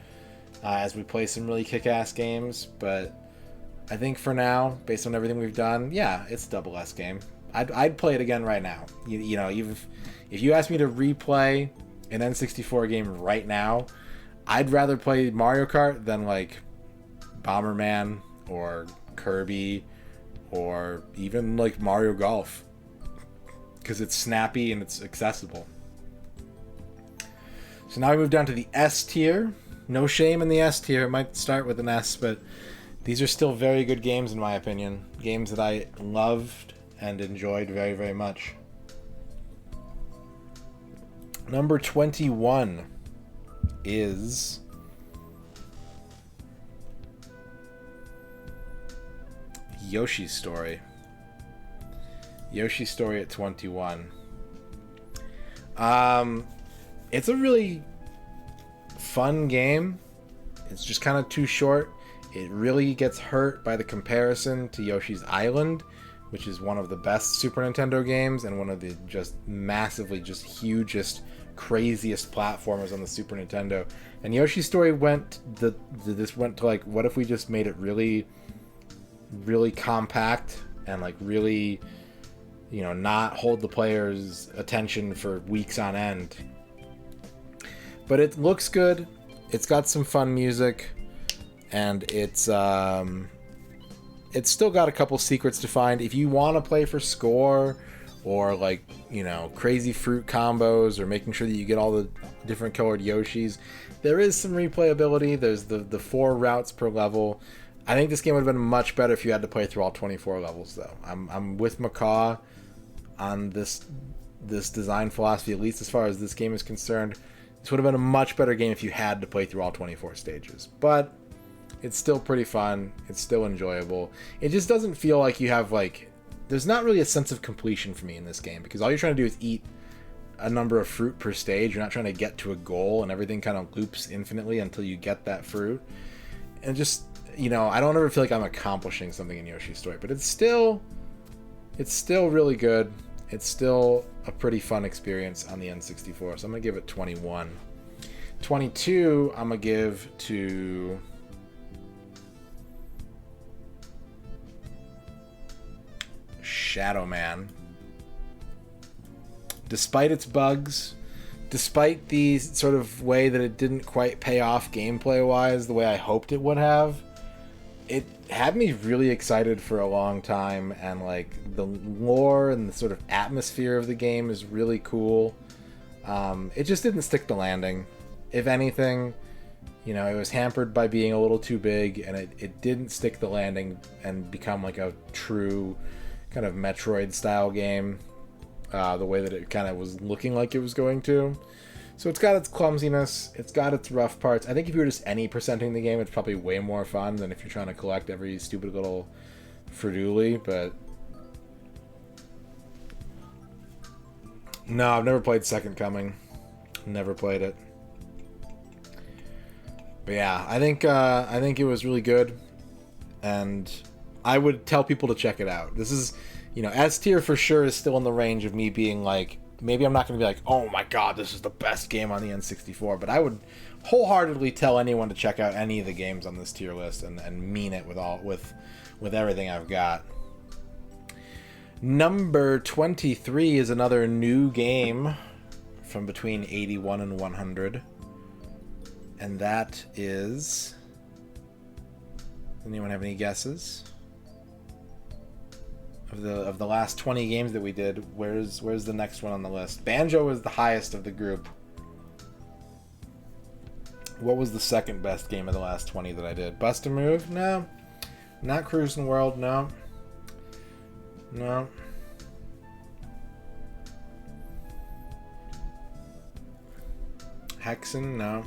as we play some really kick-ass games. But I think for now, based on everything we've done, yeah, it's a double S game. I'd play it again right now. If you ask me to replay an N64 game right now, I'd rather play Mario Kart than like Bomberman or Kirby or even like Mario Golf, because it's snappy and it's accessible. So now we move down to the S tier. No shame in the S tier. It might start with an S, but these are still very good games in my opinion. Games that I loved and enjoyed very, very much. Number 21 is Yoshi's Story. Yoshi's Story at 21. It's a really fun game. It's just kind of too short. It really gets hurt by the comparison to Yoshi's Island, which is one of the best Super Nintendo games and one of the just massively just hugest craziest platformers on the Super Nintendo. And Yoshi's Story went to like, what if we just made it really, really compact and like really, you know, not hold the player's attention for weeks on end. But it looks good. It's got some fun music, and it's still got a couple secrets to find. If you want to play for score, or like, you know, crazy fruit combos, or making sure that you get all the different colored Yoshis, there is some replayability. There's the 4 routes per level. I think this game would have been much better if you had to play through all 24 levels, though. I'm with Macaw on this design philosophy, at least as far as this game is concerned. This would have been a much better game if you had to play through all 24 stages. But it's still pretty fun. It's still enjoyable. It just doesn't feel like you have, like... There's not really a sense of completion for me in this game, because all you're trying to do is eat a number of fruit per stage. You're not trying to get to a goal, and everything kind of loops infinitely until you get that fruit. And just, you know, I don't ever feel like I'm accomplishing something in Yoshi's Story, but it's still really good. It's still a pretty fun experience on the N64, so I'm going to give it 21. 22, I'm going to give to... Shadow Man. Despite its bugs, despite the sort of way that it didn't quite pay off gameplay-wise the way I hoped it would have, it had me really excited for a long time, and like the lore and the sort of atmosphere of the game is really cool. It just didn't stick the landing. If anything, you know, it was hampered by being a little too big, and it didn't stick the landing and become like a true kind of Metroid style game, the way that it kind of was looking like it was going to. So it's got its clumsiness, it's got its rough parts. I think if you were just any percenting the game, it's probably way more fun than if you're trying to collect every stupid little Friduli, but... No, I've never played Second Coming. Never played it. But yeah, I think it was really good, and I would tell people to check it out. This is, you know, S tier for sure is still in the range of me being like, maybe I'm not going to be like, oh my god, this is the best game on the N64, but I would wholeheartedly tell anyone to check out any of the games on this tier list, and mean it with everything I've got. Number 23 is another new game from between 81 and 100, and that is... Anyone have any guesses? Of the last 20 games that we did, where's the next one on the list? Banjo was the highest of the group. What was the second best game of the last 20 that I did? Bust a Move? No. Not Cruising World? No. No. Hexen? No.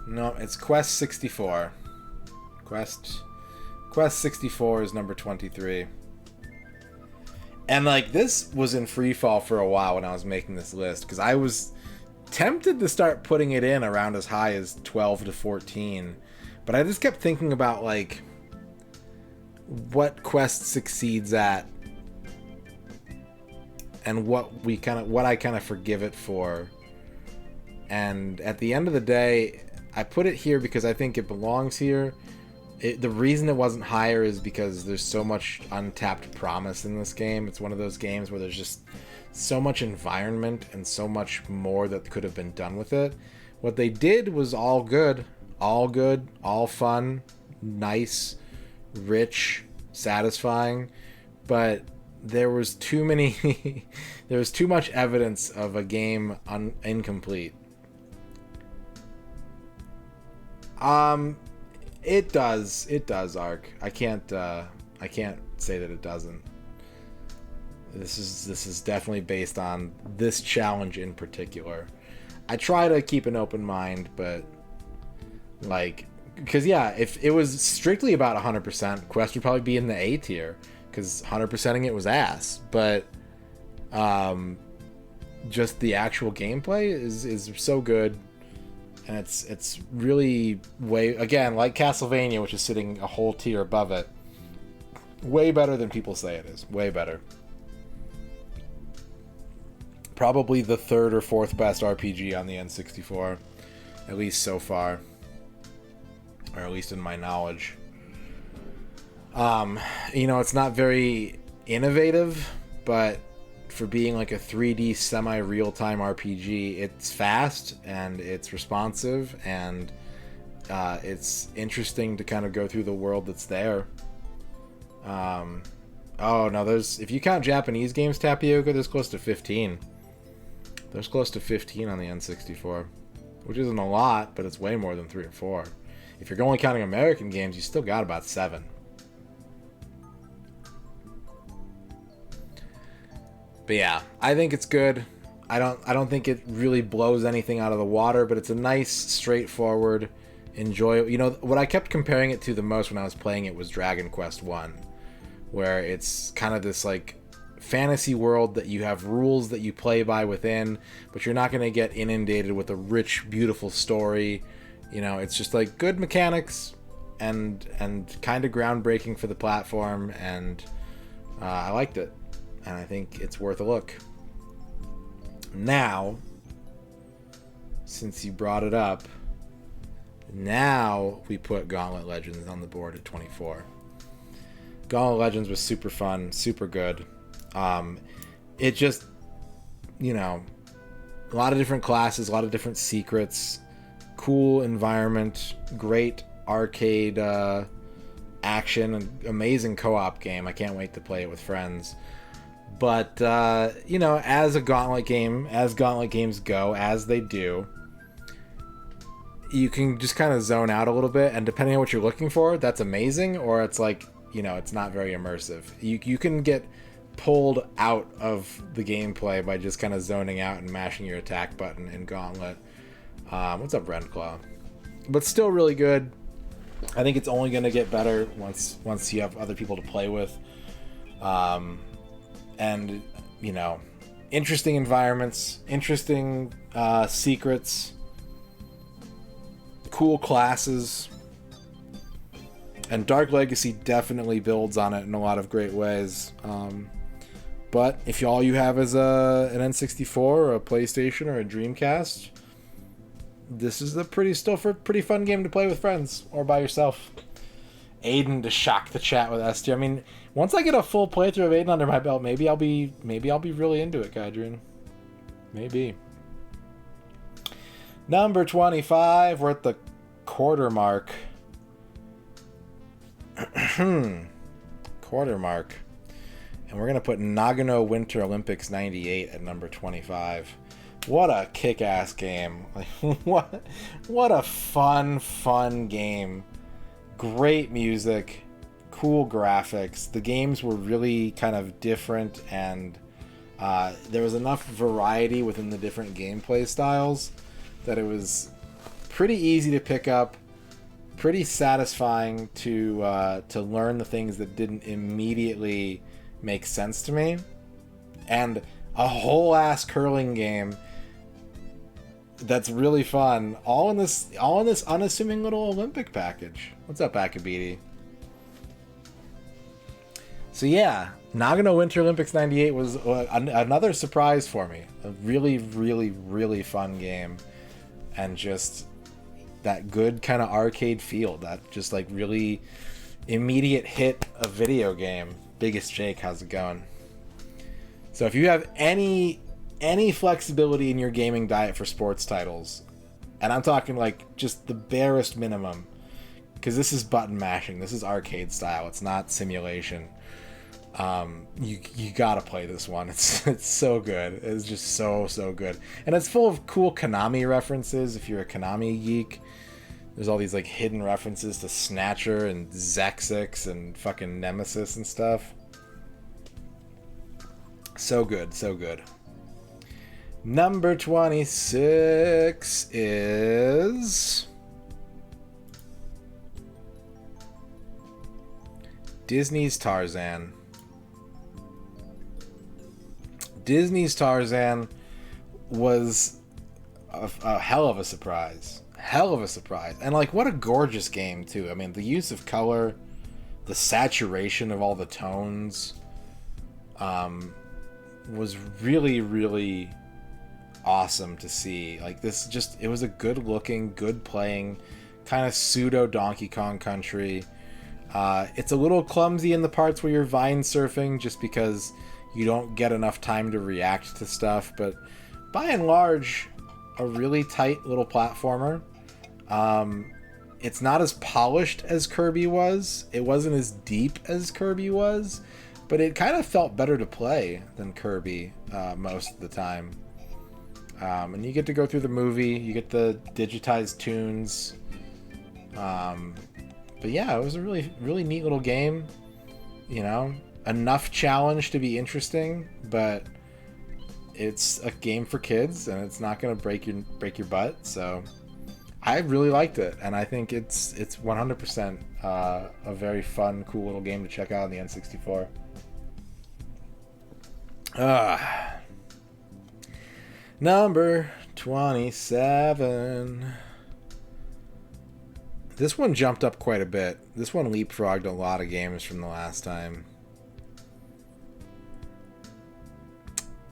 No, it's Quest 64. Quest 64 is number 23. And like, this was in free fall for a while when I was making this list, because I was tempted to start putting it in around as high as 12 to 14, but I just kept thinking about like what Quest succeeds at and what I kind of forgive it for. And at the end of the day, I put it here because I think it belongs here. The reason it wasn't higher is because there's so much untapped promise in this game. It's one of those games where there's just so much environment and so much more that could have been done with it. What they did was all good, all fun, nice, rich, satisfying, but there was too many there was too much evidence of a game incomplete. It does, Ark. I can't say that it doesn't. This is definitely based on this challenge in particular. I try to keep an open mind, but like, because yeah, if it was strictly about 100%, Quest would probably be in the A tier, because 100%ing it was ass. But just the actual gameplay is so good. And it's really way, again, like Castlevania, which is sitting a whole tier above it, way better than people say it is. Way better. Probably the third or fourth best RPG on the N64, at least so far, or at least in my knowledge. It's not very innovative, but for being like a 3D semi-real-time RPG, it's fast and it's responsive and it's interesting to kind of go through the world that's there. Oh no, if you count Japanese games, Tapioca, there's close to 15. There's close to 15 on the N64, which isn't a lot, but it's way more than 3 or 4. If you're only counting American games, you still got about 7. But yeah, I think it's good. I don't think it really blows anything out of the water, but it's a nice, straightforward, enjoyable. What I kept comparing it to the most when I was playing it was Dragon Quest 1, where it's kind of this like fantasy world that you have rules that you play by within, but you're not going to get inundated with a rich, beautiful story. It's just like good mechanics and kind of groundbreaking for the platform, and I liked it. And I think it's worth a look. Now, since you brought it up, now we put Gauntlet Legends on the board at 24. Gauntlet Legends was super fun, super good. It just, a lot of different classes, a lot of different secrets, cool environment, great arcade action, and amazing co-op game. I can't wait to play it with friends. But, as a Gauntlet game, as Gauntlet games go, as they do, you can just kind of zone out a little bit, and depending on what you're looking for, that's amazing, or it's like, it's not very immersive. You can get pulled out of the gameplay by just kind of zoning out and mashing your attack button in Gauntlet. What's up, Renclaw? But still really good. I think it's only going to get better once you have other people to play with. And, interesting environments, interesting secrets, cool classes. And Dark Legacy definitely builds on it in a lot of great ways. But if all you have is an N64 or a PlayStation or a Dreamcast, this is still a pretty fun game to play with friends or by yourself. Aiden to shock the chat with S tier. I mean, once I get a full playthrough of Aiden under my belt, maybe I'll be really into it, Kadrian. Maybe. Number 25, we're at the quarter mark. Quarter mark. And we're going to put Nagano Winter Olympics 98 at number 25. What a kick-ass game. What a fun game. Great music, cool graphics. The games were really kind of different, and there was enough variety within the different gameplay styles that it was pretty easy to pick up, pretty satisfying to learn the things that didn't immediately make sense to me, and a whole ass curling game that's really fun, all in this unassuming little Olympic package. What's up, Akabiti? So yeah, Nagano Winter Olympics 98 was another surprise for me. A really, really, really fun game, and just that good kind of arcade feel, that just like really immediate hit of video game. Biggest Jake, how's it going? So if you have any flexibility in your gaming diet for sports titles, and I'm talking like just the barest minimum, because this is button mashing, this is arcade style, it's not simulation. You gotta play this one. It's so good. It's just so good, and it's full of cool Konami references. If you're a Konami geek, there's all these like hidden references to Snatcher and Zexix and fucking Nemesis and stuff. So good. Number 26 is Disney's Tarzan. Disney's Tarzan was a hell of a surprise. And like, what a gorgeous game too. I mean, the use of color, the saturation of all the tones, was really, really awesome to see. Like, this just, it was a good looking, good playing, kind of pseudo Donkey Kong Country. It's a little clumsy in the parts where you're vine surfing, just because you don't get enough time to react to stuff, but by and large, a really tight little platformer. It's not as polished as Kirby was. It wasn't as deep as Kirby was, but it kind of felt better to play than Kirby most of the time. And you get to go through the movie, you get the digitized tunes. But yeah, it was a really, really neat little game. You know, enough challenge to be interesting, but it's a game for kids, and it's not going to break your butt. So I really liked it, and I think it's 100% a very fun, cool little game to check out on the N64. Number 27. This one jumped up quite a bit. This one leapfrogged a lot of games from the last time.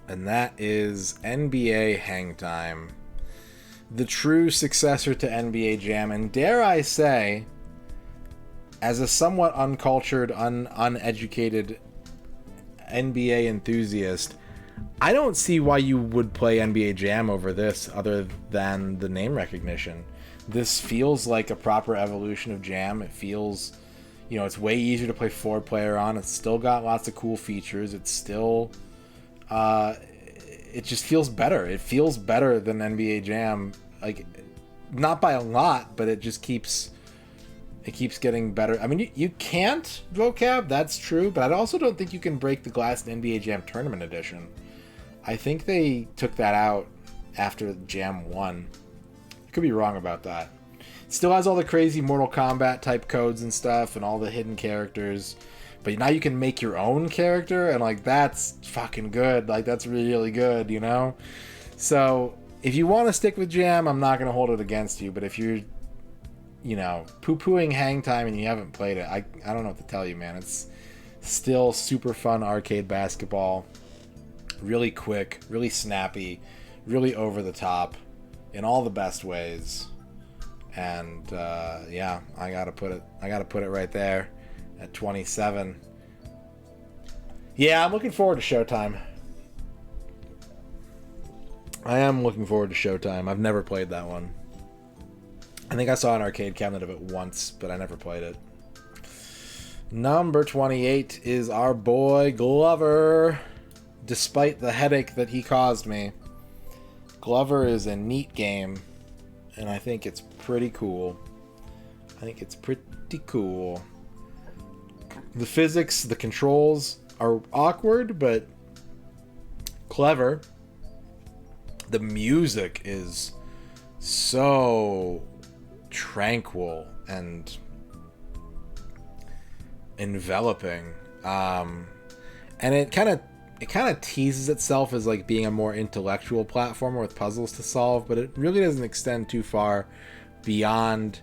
And that is NBA Hang Time. The true successor to NBA Jam. And dare I say, as a somewhat uncultured, uneducated NBA enthusiast, I don't see why you would play NBA Jam over this other than the name recognition. This feels like a proper evolution of Jam. It feels, you know, it's way easier to play 4-player on. It's still got lots of cool features. It's still, it just feels better. It feels better than NBA Jam. Like, not by a lot, but it just keeps getting better. I mean, you can't vocab, that's true, but I also don't think you can break the glass in NBA Jam Tournament Edition. I think they took that out after Jam 1. Could be wrong about that. Still has all the crazy Mortal Kombat type codes and stuff, and all the hidden characters, but now you can make your own character, and like, that's fucking good. Like, that's really good, you know? So if you want to stick with Jam, I'm not going to hold it against you, but if you're, you know, poo-pooing Hang Time and you haven't played it, I don't know what to tell you, man. It's still super fun arcade basketball. Really quick, really snappy, really over the top in all the best ways. And yeah, I gotta put it right there at 27. Yeah, I'm looking forward to Showtime. I am looking forward to Showtime. I've never played that one. I think I saw an arcade cabinet of it once, but I never played it. Number 28 is our boy Glover. Despite the headache that he caused me, Glover is a neat game, and I think it's pretty cool. The physics, the controls are awkward, but clever. The music is so tranquil and enveloping, and it kind of teases itself as like being a more intellectual platformer with puzzles to solve, but it really doesn't extend too far beyond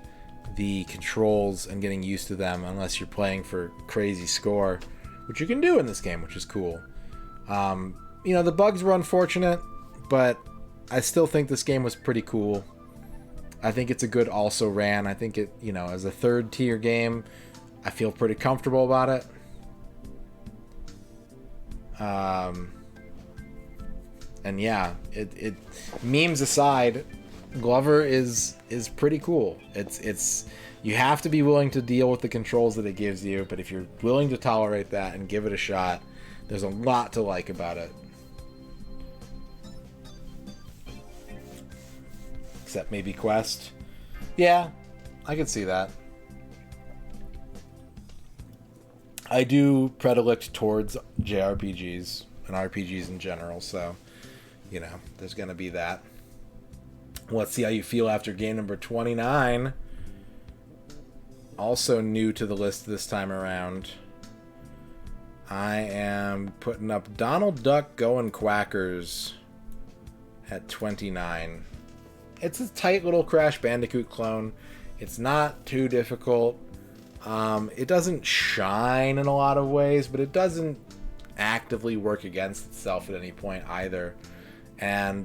the controls and getting used to them unless you're playing for crazy score, which you can do in this game, which is cool. You know, the bugs were unfortunate, but I still think this game was pretty cool. I think it's a good also ran. I think it, you know, as a third tier game, I feel pretty comfortable about it. And yeah, it memes aside, Glover is pretty cool. It's you have to be willing to deal with the controls that it gives you, but if you're willing to tolerate that and give it a shot, there's a lot to like about it. Except maybe Quest. Yeah, I can see that. I do predilect towards JRPGs and RPGs in general, so, you know, there's going to be that. Let's see how you feel after game number 29. Also new to the list this time around. I am putting up Donald Duck Goin' Quackers at 29. It's a tight little Crash Bandicoot clone. It's not too difficult. It doesn't shine in a lot of ways, but it doesn't actively work against itself at any point either. And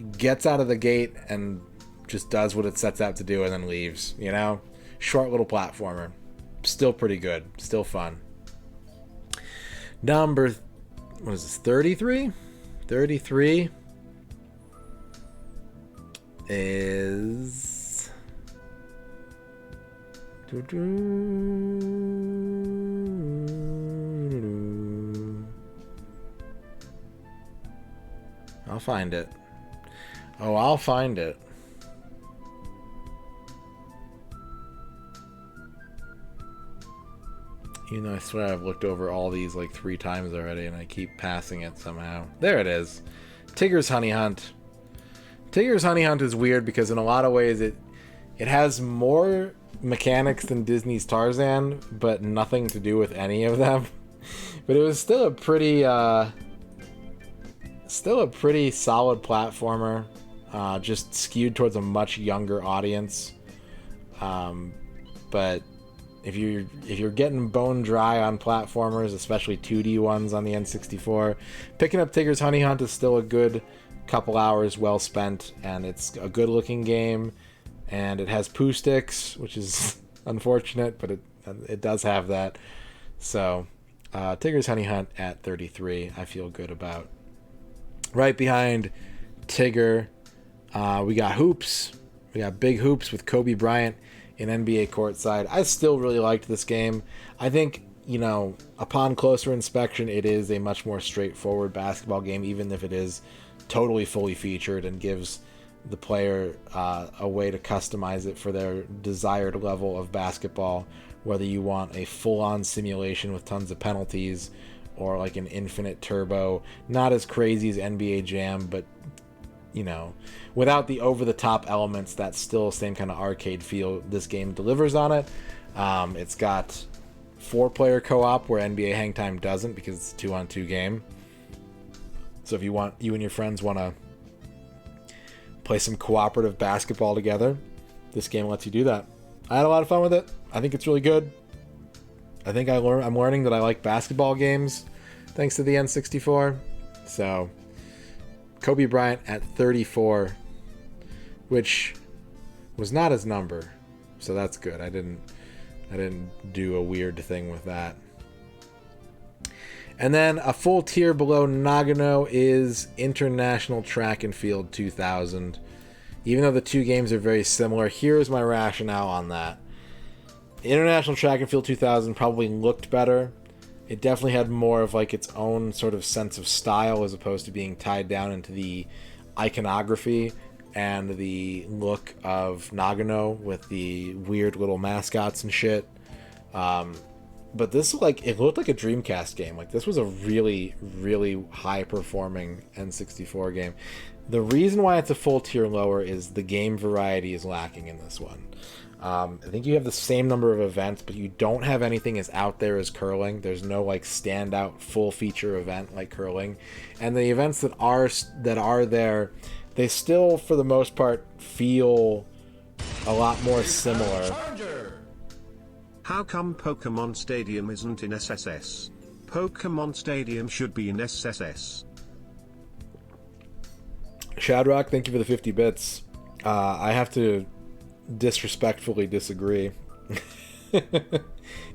gets out of the gate and just does what it sets out to do and then leaves, you know? Short little platformer. Still pretty good. Still fun. Number, what is this, 33? 33 is... I'll find it. Oh, I'll find it. You know, I swear I've looked over all these like 3 times already and I keep passing it somehow. There it is. Tigger's Honey Hunt. Tigger's Honey Hunt is weird because in a lot of ways it has more mechanics than Disney's Tarzan, but nothing to do with any of them. But it was still a pretty solid platformer, just skewed towards a much younger audience. But if you're getting bone dry on platformers, especially 2D ones on the N64, picking up Tigger's Honey Hunt is still a good couple hours well spent, and it's a good looking game, and it has poo sticks, which is unfortunate, but it does have that. So Tigger's Honey Hunt at 33 I feel good about. Right behind Tigger, we got Hoops. We got Big Hoops with Kobe Bryant in NBA Courtside. I still really liked this game. I think, you know, upon closer inspection, it is a much more straightforward basketball game, even if it is totally fully featured and gives the player a way to customize it for their desired level of basketball, whether you want a full-on simulation with tons of penalties or like an infinite turbo. Not as crazy as NBA Jam, but, you know, without the over-the-top elements, that's still same kind of arcade feel this game delivers on it. It's got 4-player co-op where NBA Hang Time doesn't, because it's a 2-on-2 game. So if you and your friends want to play some cooperative basketball together, this game lets you do that. I had a lot of fun with it. I think it's really good. I think I'm learning that I like basketball games thanks to the N64. So Kobe Bryant at 34, which was not his number, so that's good. I didn't do a weird thing with that. And then a full tier below Nagano is International Track and Field 2000. Even though the two games are very similar, here's my rationale on that. International Track and Field 2000 probably looked better. It definitely had more of like its own sort of sense of style as opposed to being tied down into the iconography and the look of Nagano with the weird little mascots and shit. But this, like, it looked like a Dreamcast game. Like, this was a really, really high-performing N64 game. The reason why it's a full tier lower is the game variety is lacking in this one. I think you have the same number of events, but you don't have anything as out there as curling. There's no, like, standout full-feature event like curling. And the events that are there, they still, for the most part, feel a lot more similar. How come Pokemon Stadium isn't in SSS? Pokemon Stadium should be in SSS. Shadrock, thank you for the 50 bits. I have to disrespectfully disagree. If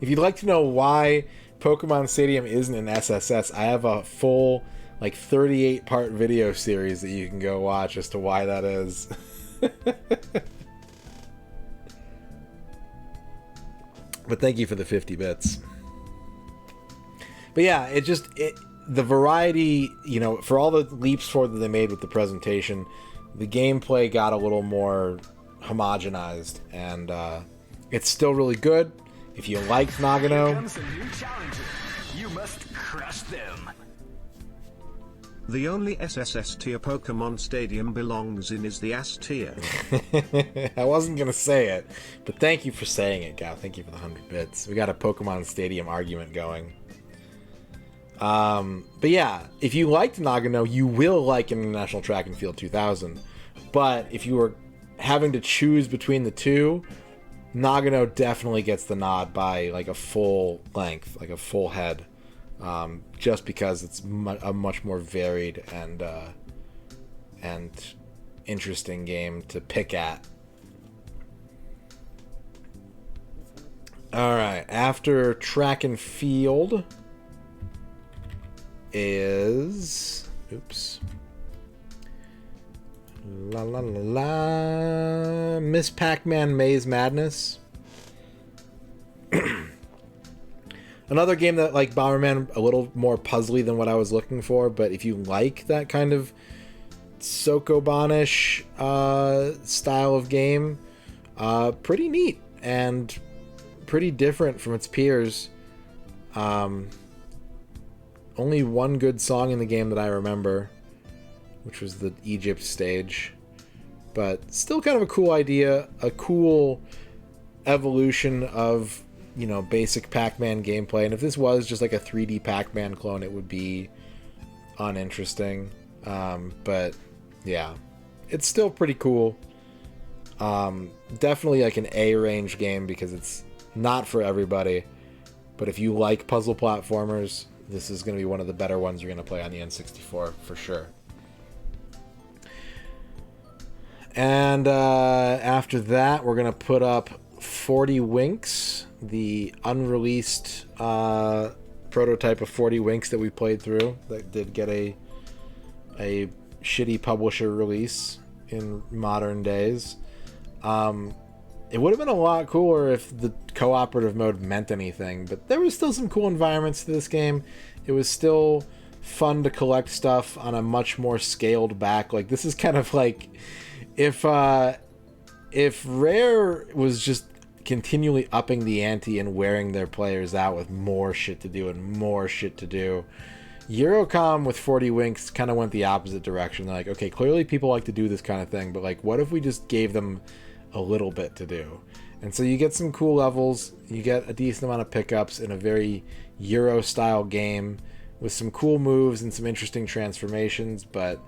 you'd like to know why Pokemon Stadium isn't in SSS, I have a full, like, 38-part video series that you can go watch as to why that is. But thank you for the 50 bits. But yeah, the variety, you know, for all the leaps forward that they made with the presentation, the gameplay got a little more homogenized, and it's still really good. If you liked Nagano, you must crush them. The only SSS tier Pokemon Stadium belongs in is the S tier. I wasn't going to say it, but thank you for saying it, Gal. Thank you for the 100 bits. We got a Pokemon Stadium argument going. But yeah, if you liked Nagano, you will like International Track and Field 2000. But if you were having to choose between the two, Nagano definitely gets the nod by like a full length, like a full head. Just because it's a much more varied and interesting game to pick at. Alright, after track and field is... Oops. La la la la. Miss Pac-Man Maze Madness. Another game that, like Bomberman, a little more puzzly than what I was looking for, but if you like that kind of Sokoban-ish style of game, pretty neat and pretty different from its peers. Only one good song in the game that I remember, which was the Egypt stage, but still kind of a cool idea, a cool evolution of, you know, basic Pac-Man gameplay. And if this was just like a 3D Pac-Man clone, it would be uninteresting. But yeah, it's still pretty cool. Definitely like an A-range game because it's not for everybody. But if you like puzzle platformers, this is going to be one of the better ones you're going to play on the N64 for sure. And after that, we're going to put up 40 Winks, the unreleased prototype of 40 Winks that we played through that did get a shitty publisher release in modern days. It would have been a lot cooler if the cooperative mode meant anything, but there was still some cool environments to this game. It was still fun to collect stuff on a much more scaled back. Like, this is kind of like if Rare was just continually upping the ante and wearing their players out with more shit to do and more shit to do, Eurocom with 40 Winks kind of went the opposite direction. They're like, okay, clearly people like to do this kind of thing, but like, what if we just gave them a little bit to do? And so you get some cool levels, you get a decent amount of pickups in a very Euro style game with some cool moves and some interesting transformations, but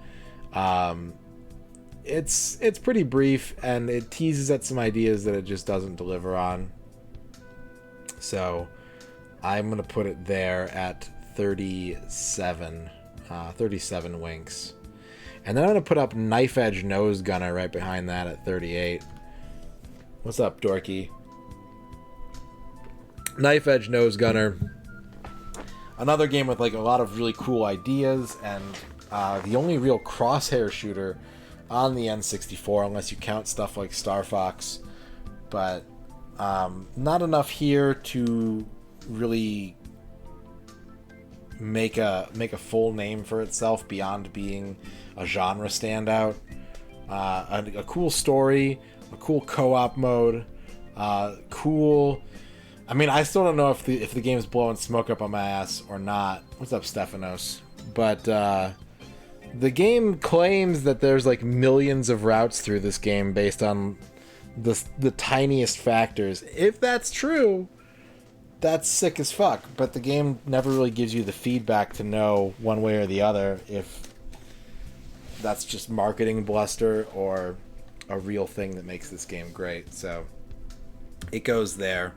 it's pretty brief and it teases at some ideas that it just doesn't deliver on. So I'm gonna put it there at 37 Winks. And then I'm gonna put up Knife Edge Nose Gunner right behind that at 38. What's up, Dorky? Knife Edge Nose Gunner. Another game with like a lot of really cool ideas, and the only real crosshair shooter on the N64, unless you count stuff like Star Fox. But not enough here to really make a full name for itself beyond being a genre standout. A cool story, a cool co-op mode, cool. I mean, I still don't know if the game's blowing smoke up on my ass or not. What's up, Stephanos? But the game claims that there's like millions of routes through this game based on the tiniest factors. If that's true, that's sick as fuck. But the game never really gives you the feedback to know one way or the other if that's just marketing bluster or a real thing that makes this game great. So it goes there.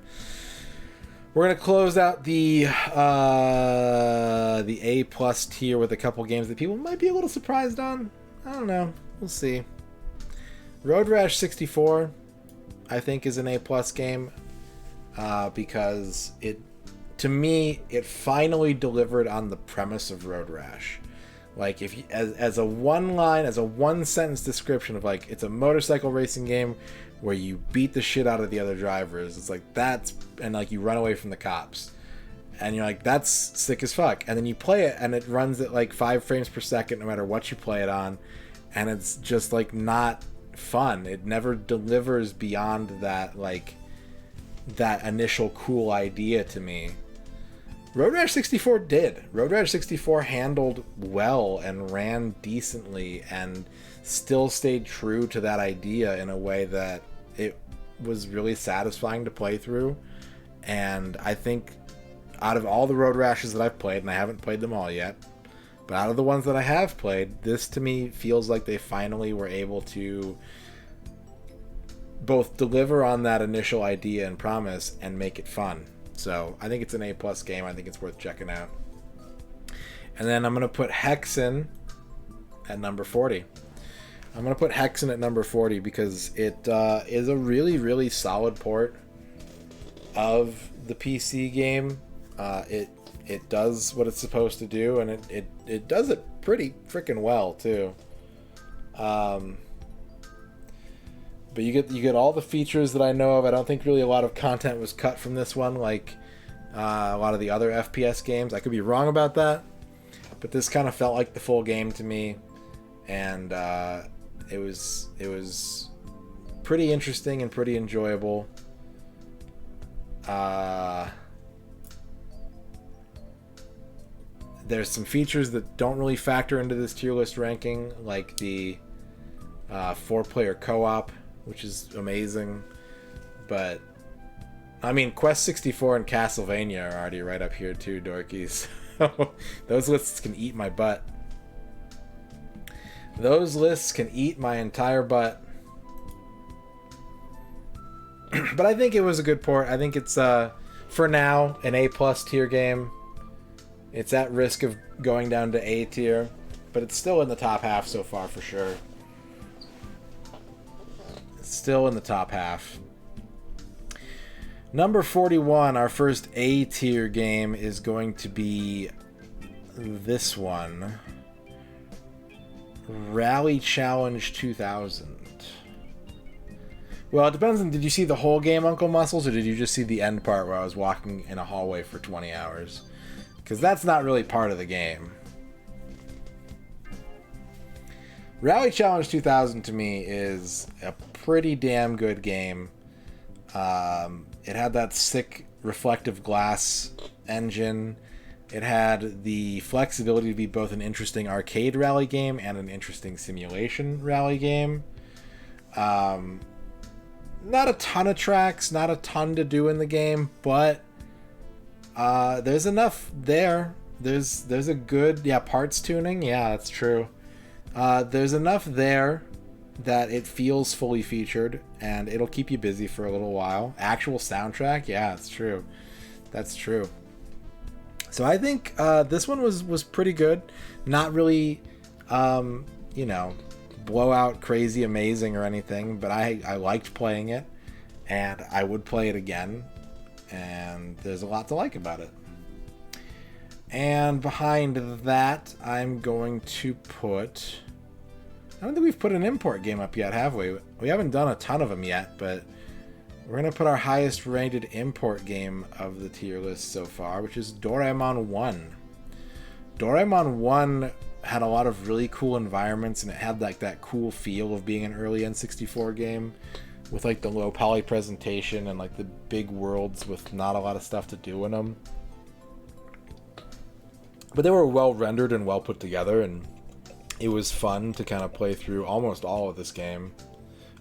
We're gonna close out the A+ tier with a couple games that people might be a little surprised on. I don't know. We'll see. Road Rash 64, I think, is an A+ game because to me, it finally delivered on the premise of Road Rash. Like, if you, as a one sentence description of like, it's a motorcycle racing game where you beat the shit out of the other drivers. It's like and like you run away from the cops, and you're like, that's sick as fuck. And then you play it, and it runs at like 5 frames per second no matter what you play it on, and it's just like not fun. It never delivers beyond that, like that initial cool idea to me. Road Rash 64 did. Road Rash 64 handled well and ran decently and still stayed true to that idea in a way that it was really satisfying to play through. And I think out of all the Road Rashes that I've played, and I haven't played them all yet, but out of the ones that I have played, this to me feels like they finally were able to both deliver on that initial idea and promise and make it fun. So I think it's an A+ game. I think it's worth checking out. And then I'm going to put Hexen at number 40. I'm going to put Hexen at number 40 because it is a really, really solid port of the PC game. It does what it's supposed to do, and it does it pretty freaking well too. But you get all the features that I know of. I don't think really a lot of content was cut from this one, like a lot of the other FPS games. I could be wrong about that, but this kind of felt like the full game to me, and it was pretty interesting and pretty enjoyable. There's some features that don't really factor into this tier list ranking, like the 4-player co-op, which is amazing. But I mean, Quest 64 and Castlevania are already right up here too, dorkies. Those lists can eat my butt. Those lists can eat my entire butt. But I think it was a good port. I think it's for now an A+ tier game. It's at risk of going down to A tier, but it's still in the top half so far for sure. It's still in the top half. Number 41, our first A tier game, is going to be this one. Rally Challenge 2000. Well, it depends on, did you see the whole game, Uncle Muscles, or did you just see the end part where I was walking in a hallway for 20 hours? Because that's not really part of the game. Rally Challenge 2000 to me is a pretty damn good game. It had that sick reflective glass engine. It had the flexibility to be both an interesting arcade rally game and an interesting simulation rally game. Not a ton of tracks, not a ton to do in the game, but there's enough there. There's a good, parts tuning, that's true. There's enough there that it feels fully featured, and it'll keep you busy for a little while. Actual soundtrack, it's true. That's true. So I think this one was pretty good. Not really, blowout crazy amazing or anything, but I liked playing it, and I would play it again, and there's a lot to like about it. And behind that, I'm going to put... I don't think we've put an import game up yet, have we? We haven't done a ton of them yet, but we're going to put our highest rated import game of the tier list so far, which is Doraemon 1. Doraemon 1 had a lot of really cool environments, and it had like that cool feel of being an early N64 game with like the low poly presentation and like the big worlds with not a lot of stuff to do in them. But they were well rendered and well put together, and it was fun to kind of play through almost all of this game.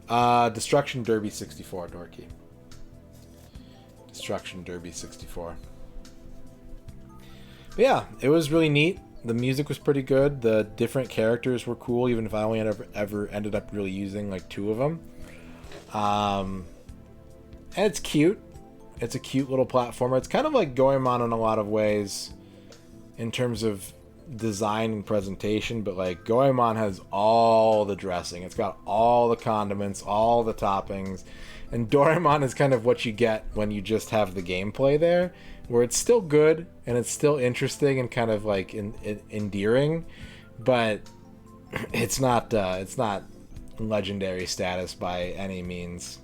Destruction Derby 64, dorky. Destruction Derby 64. But yeah, it was really neat. The music was pretty good. The different characters were cool, even if I only ever ended up really using like 2 of them. And it's cute. It's a cute little platformer. It's kind of like Goemon in a lot of ways in terms of design and presentation, but like Goemon has all the dressing. It's got all the condiments, all the toppings, and Doraemon is kind of what you get when you just have the gameplay there, where it's still good and it's still interesting and kind of like endearing, but it's not legendary status by any means.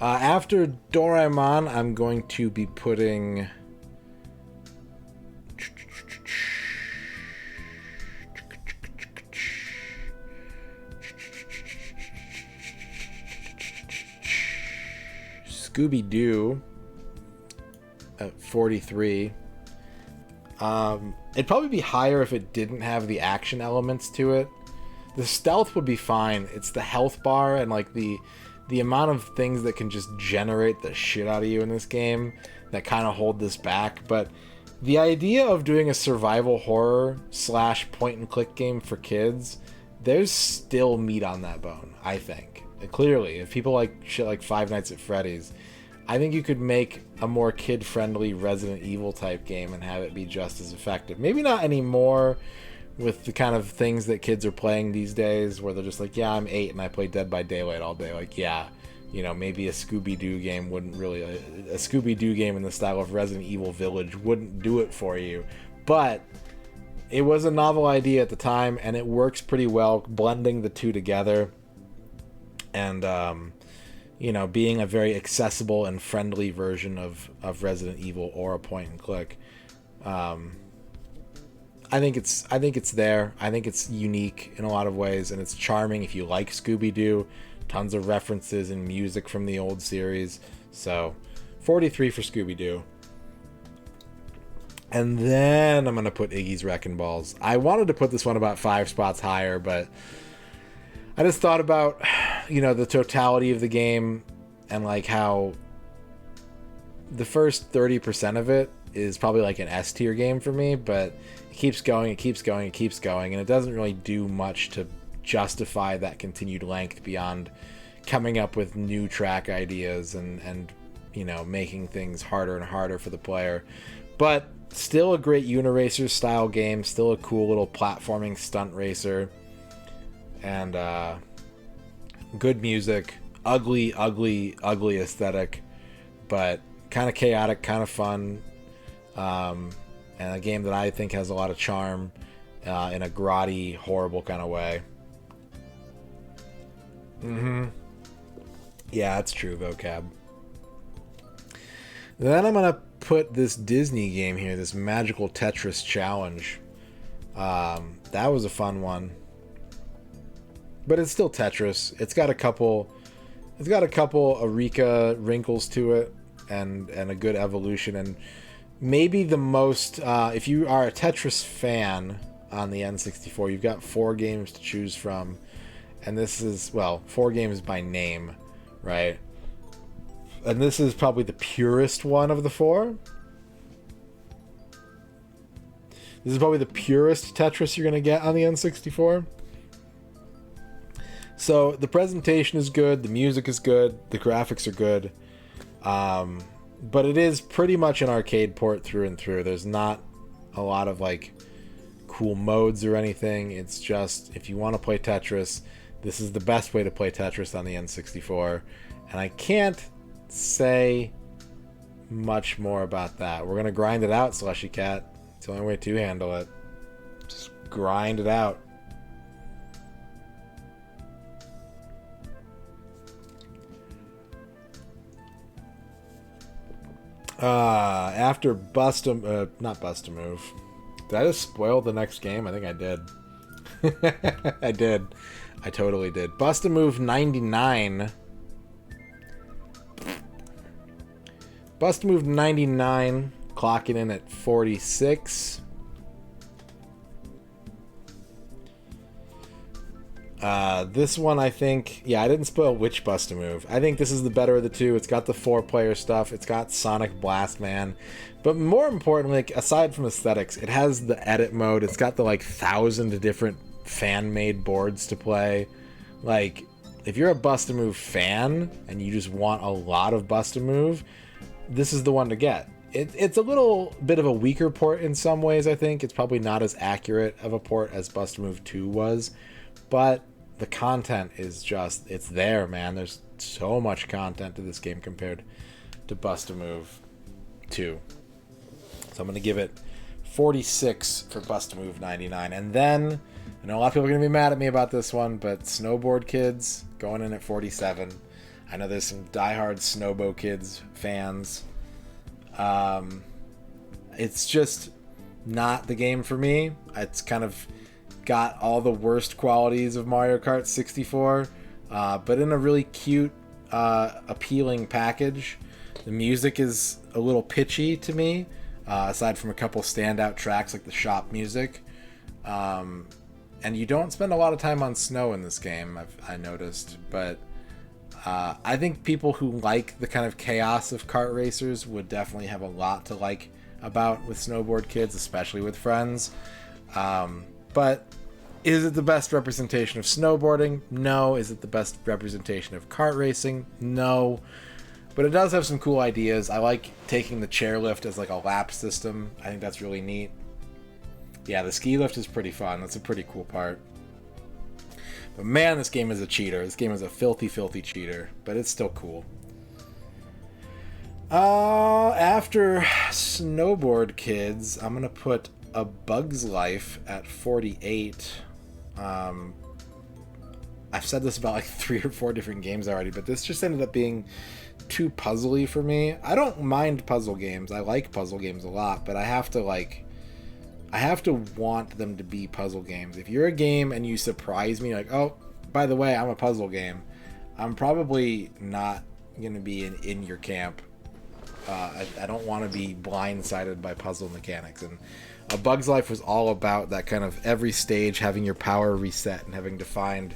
After Doraemon, I'm going to be putting Scooby-Doo at 43. It'd probably be higher if it didn't have the action elements to it. The stealth would be fine. It's the health bar and like the amount of things that can just generate the shit out of you in this game that kind of hold this back. But the idea of doing a survival horror / point and click game for kids, there's still meat on that bone, I think. Clearly, if people like shit like Five Nights at Freddy's, I think you could make a more kid-friendly Resident Evil type game and have it be just as effective. Maybe not any more with the kind of things that kids are playing these days, where they're just like, yeah, I'm 8 and I play Dead by Daylight all day. Like, yeah, you know, maybe a Scooby-Doo game wouldn't really... A Scooby-Doo game in the style of Resident Evil Village wouldn't do it for you. But it was a novel idea at the time, and it works pretty well, blending the two together. And, you know, being a very accessible and friendly version of Resident Evil or a point-and-click. I think it's there. I think it's unique in a lot of ways, and it's charming if you like Scooby-Doo. Tons of references and music from the old series. So, 43 for Scooby-Doo. And then I'm going to put Iggy's Wrecking Balls. I wanted to put this one about 5 spots higher, but I just thought about, you know, the totality of the game and like how the first 30% of it is probably like an S tier game for me, but it keeps going, it keeps going, it keeps going, and it doesn't really do much to justify that continued length beyond coming up with new track ideas and you know, making things harder and harder for the player. But still a great Uniracer style game, still a cool little platforming stunt racer, and good music, ugly aesthetic, but kind of chaotic, kind of fun, and a game that I think has a lot of charm in a grotty, horrible kind of way. Yeah, that's true, vocab. Then I'm gonna put this Disney game here, this Magical Tetris Challenge. That was a fun one, but it's still Tetris. It's got a couple Eureka wrinkles to it, and a good evolution, and maybe the most, if you are a Tetris fan on the N64, you've got 4 games to choose from, and this is, well, 4 games by name, right? And this is probably the purest one of the 4. This is probably the purest Tetris you're going to get on the N64. So the presentation is good, the music is good, the graphics are good, but it is pretty much an arcade port through and through. There's not a lot of like cool modes or anything. It's just, if you want to play Tetris, this is the best way to play Tetris on the N64. And I can't say much more about that. We're going to grind it out, Slushy Cat. It's the only way to handle it. Just grind it out. After not Bust a Move. Did I just spoil the next game? I think I did. I did. I totally did. Bust a Move 99. Bust a Move 99, clocking in at 46. This one, I think, yeah, I didn't spoil which Bust a Move. I think this is the better of the two. It's got the 4-player stuff. It's got Sonic Blast Man. But more importantly, like, aside from aesthetics, it has the edit mode. It's got the, like, 1,000 different fan-made boards to play. Like, if you're a Bust a Move fan and you just want a lot of Bust a Move, this is the one to get. It's a little bit of a weaker port in some ways, I think. It's probably not as accurate of a port as Bust a Move 2 was. But the content is just, it's there, man. There's so much content to this game compared to Bust a Move 2. So I'm going to give it 46 for Bust a Move 99. And then, I know a lot of people are going to be mad at me about this one, but Snowboard Kids going in at 47. I know there's some diehard Snowbo Kids fans. It's just not the game for me. It's kind of got all the worst qualities of Mario Kart 64, but in a really cute, appealing package. The music is a little pitchy to me, aside from a couple standout tracks like the shop music. And you don't spend a lot of time on snow in this game, I noticed, but I think people who like the kind of chaos of kart racers would definitely have a lot to like about with Snowboard Kids, especially with friends. But is it the best representation of snowboarding? No. Is it the best representation of kart racing? No. But it does have some cool ideas. I like taking the chairlift as like a lap system. I think that's really neat. Yeah, the ski lift is pretty fun. That's a pretty cool part. But man, this game is a cheater. This game is a filthy, filthy cheater. But it's still cool. After Snowboard Kids, I'm going to put A Bug's Life at 48. I've said this about like 3 or 4 different games already, but this just ended up being too puzzly for me. I don't mind puzzle games. I like puzzle games a lot, but I have to want them to be puzzle games. If you're a game and you surprise me like, oh, by the way, I'm a puzzle game, I'm probably not going to be in your camp. I don't want to be blindsided by puzzle mechanics. And A Bug's Life was all about that kind of every stage having your power reset and having to find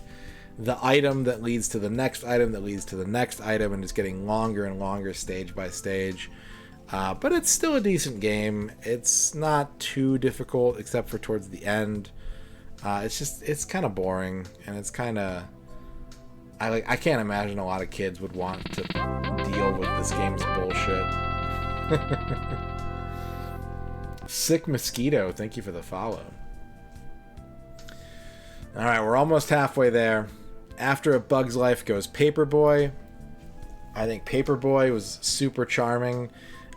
the item that leads to the next item that leads to the next item, and it's getting longer and longer stage by stage. But it's still a decent game. It's not too difficult except for towards the end. It's kind of boring, and it's kind of... I can't imagine a lot of kids would want to deal with this game's bullshit. Sick Mosquito, thank you for the follow. Alright, we're almost halfway there. After A Bug's Life goes Paperboy. I think Paperboy was super charming.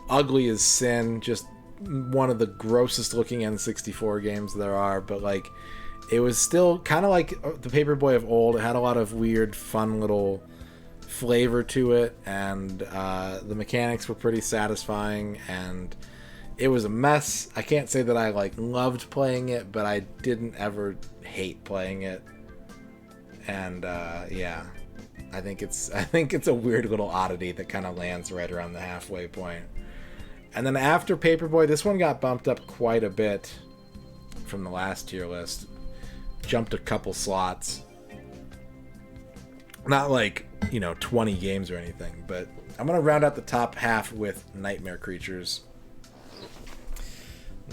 Ugly as sin. Just one of the grossest looking N64 games there are. But, like, it was still kind of like the Paperboy of old. It had a lot of weird, fun little flavor to it. And the mechanics were pretty satisfying. And it was a mess. I can't say that I, like, loved playing it, but I didn't ever hate playing it. And yeah, I think it's a weird little oddity that kind of lands right around the halfway point. And then after Paperboy, this one got bumped up quite a bit from the last tier list. Jumped a couple slots. Not like, 20 games or anything, but I'm gonna round out the top half with Nightmare Creatures.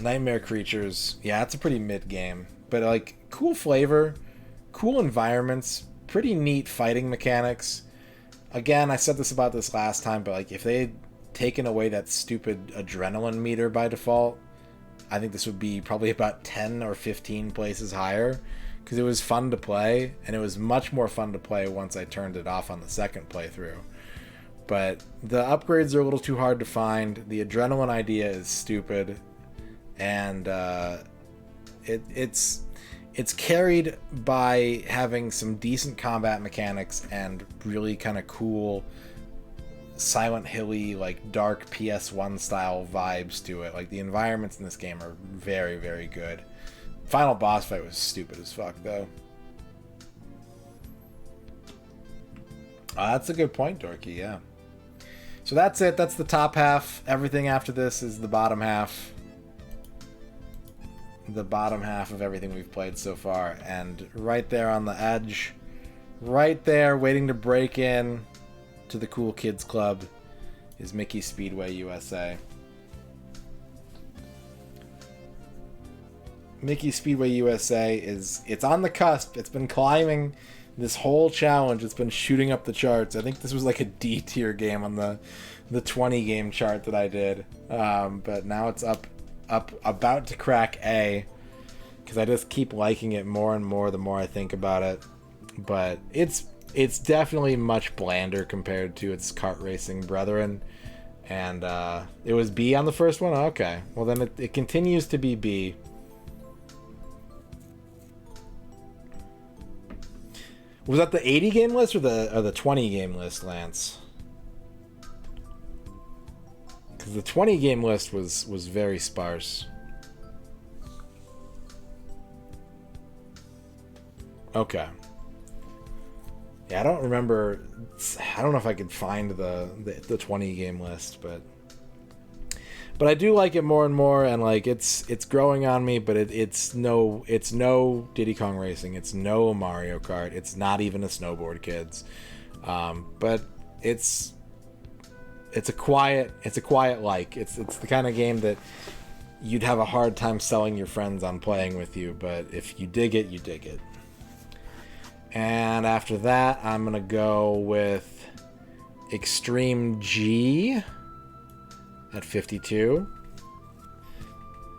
Nightmare Creatures, yeah, it's a pretty mid game, but like cool flavor. Cool environments, pretty neat fighting mechanics. Again, I said this about this last time, but like if they had taken away that stupid adrenaline meter by default, I think this would be probably about 10 or 15 places higher, because it was fun to play, and it was much more fun to play once I turned it off on the second playthrough. But the upgrades are a little too hard to find. The adrenaline idea is stupid, and it's carried by having some decent combat mechanics and really kind of cool Silent Hill-y, like dark PS1 style vibes to it. Like the environments in this game are very, very good. Final boss fight was stupid as fuck though. That's a good point, Dorky, yeah. So that's it. That's the top half. Everything after this is the bottom half. The bottom half of everything we've played so far, and right there on the edge, right there waiting to break in to the Cool Kids Club is Mickey Speedway USA. Mickey Speedway USA it's on the cusp. It's been climbing this whole challenge. It's been shooting up the charts. I think this was like a D tier game on the 20 game chart that I did, but now it's up about to crack A, because I just keep liking it more and more the more I think about it. But it's definitely much blander compared to its kart racing brethren. And it was B on the first one? Okay, well then it continues to be B. Was that the 80 game list or the 20 game list, Lance? Because the 20 game list was very sparse. Okay. Yeah, I don't remember. I don't know if I could find the 20 game list, but I do like it more and more, and like it's growing on me. But it's no Diddy Kong Racing. It's no Mario Kart. It's not even a Snowboard Kids. But it's a quiet like. It's the kind of game that you'd have a hard time selling your friends on playing with you, but if you dig it, you dig it. And after that, I'm gonna go with Extreme G at 52.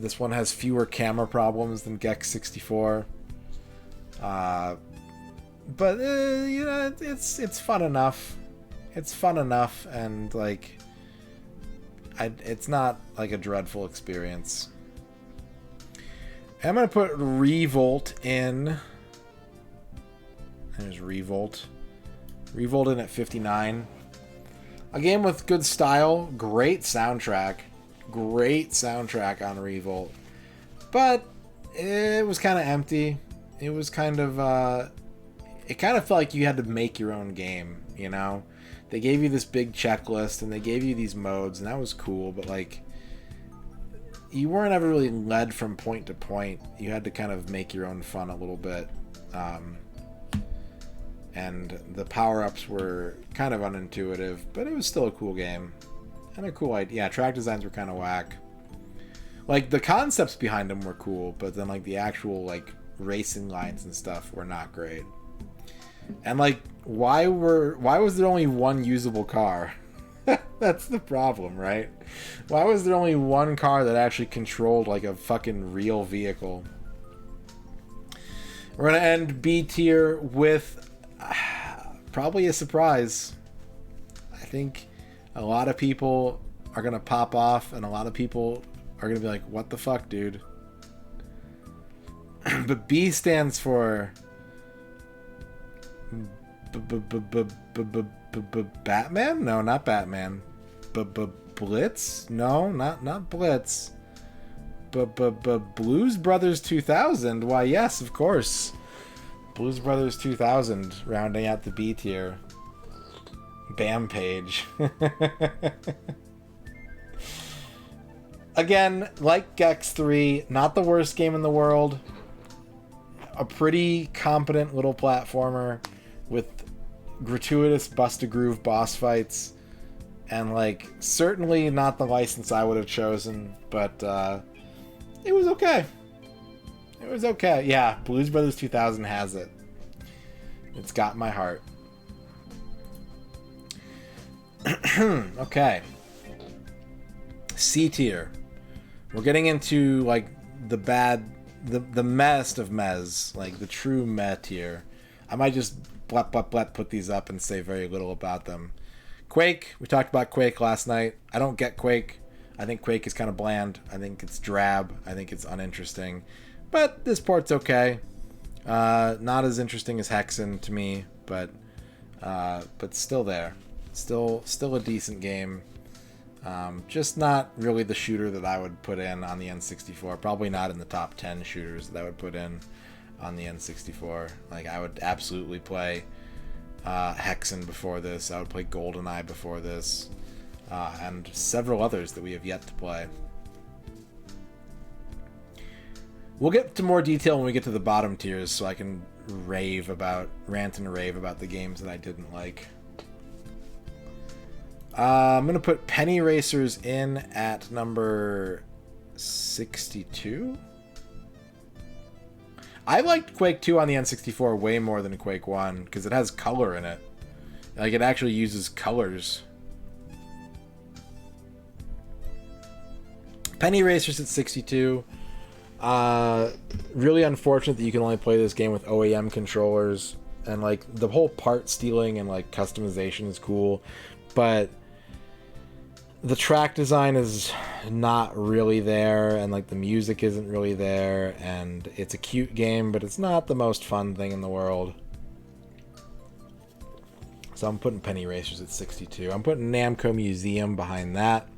This one has fewer camera problems than Gex 64. But you know, it's fun enough. It's fun enough, and like, it's not like a dreadful experience. I'm gonna put Revolt in. There's Revolt. Revolt in at 59. A game with good style, great soundtrack. Great soundtrack on Revolt. But it was kind of empty. It was kind of, it kind of felt like you had to make your own game, you know? They gave you this big checklist, and they gave you these modes, and that was cool, but like, you weren't ever really led from point to point. You had to kind of make your own fun a little bit. And the power-ups were kind of unintuitive, but it was still a cool game. And a cool idea. Yeah, track designs were kind of whack. Like, the concepts behind them were cool, but then, like, the actual, like, racing lines and stuff were not great. And, like, why was there only one usable car? That's the problem, right? Why was there only one car that actually controlled, like, a fucking real vehicle? We're gonna end B tier with probably a surprise. I think a lot of people are gonna pop off, and a lot of people are gonna be like, what the fuck, dude? But B stands for Batman? No, not Batman. Blitz? No, not Blitz. Blues Brothers 2000? Why, yes, of course. Blues Brothers 2000, rounding out the B tier. Bam page. Again, like Gex 3, not the worst game in the world. A pretty competent little platformer with gratuitous bust-a-groove boss fights. And, like, certainly not the license I would have chosen, but it was okay. It was okay. Yeah, Blues Brothers 2000 has it. It's got my heart. Okay. C tier. We're getting into, like, the mess of mez. Like, the true meh tier. I might just put these up and say very little about them. Quake. We talked about Quake last night. I don't get Quake. I think Quake is kind of bland. I think it's drab. I think it's uninteresting. But this port's okay. Not as interesting as Hexen to me, but still there. Still a decent game. Just not really the shooter that I would put in on the N64. Probably not in the top 10 shooters that I would put in on the N64. Like, I would absolutely play Hexen before this. I would play GoldenEye before this. And several others that we have yet to play. We'll get to more detail when we get to the bottom tiers, so I can rant and rave about the games that I didn't like. I'm going to put Penny Racers in at number 62. I liked Quake 2 on the N64 way more than Quake 1, because it has color in it. Like, it actually uses colors. Penny Racers at 62. Really unfortunate that you can only play this game with OEM controllers, and like the whole part stealing and like customization is cool, but the track design is not really there, and like the music isn't really there, and it's a cute game, but it's not the most fun thing in the world. So I'm putting Penny Racers at 62. I'm putting Namco Museum behind that.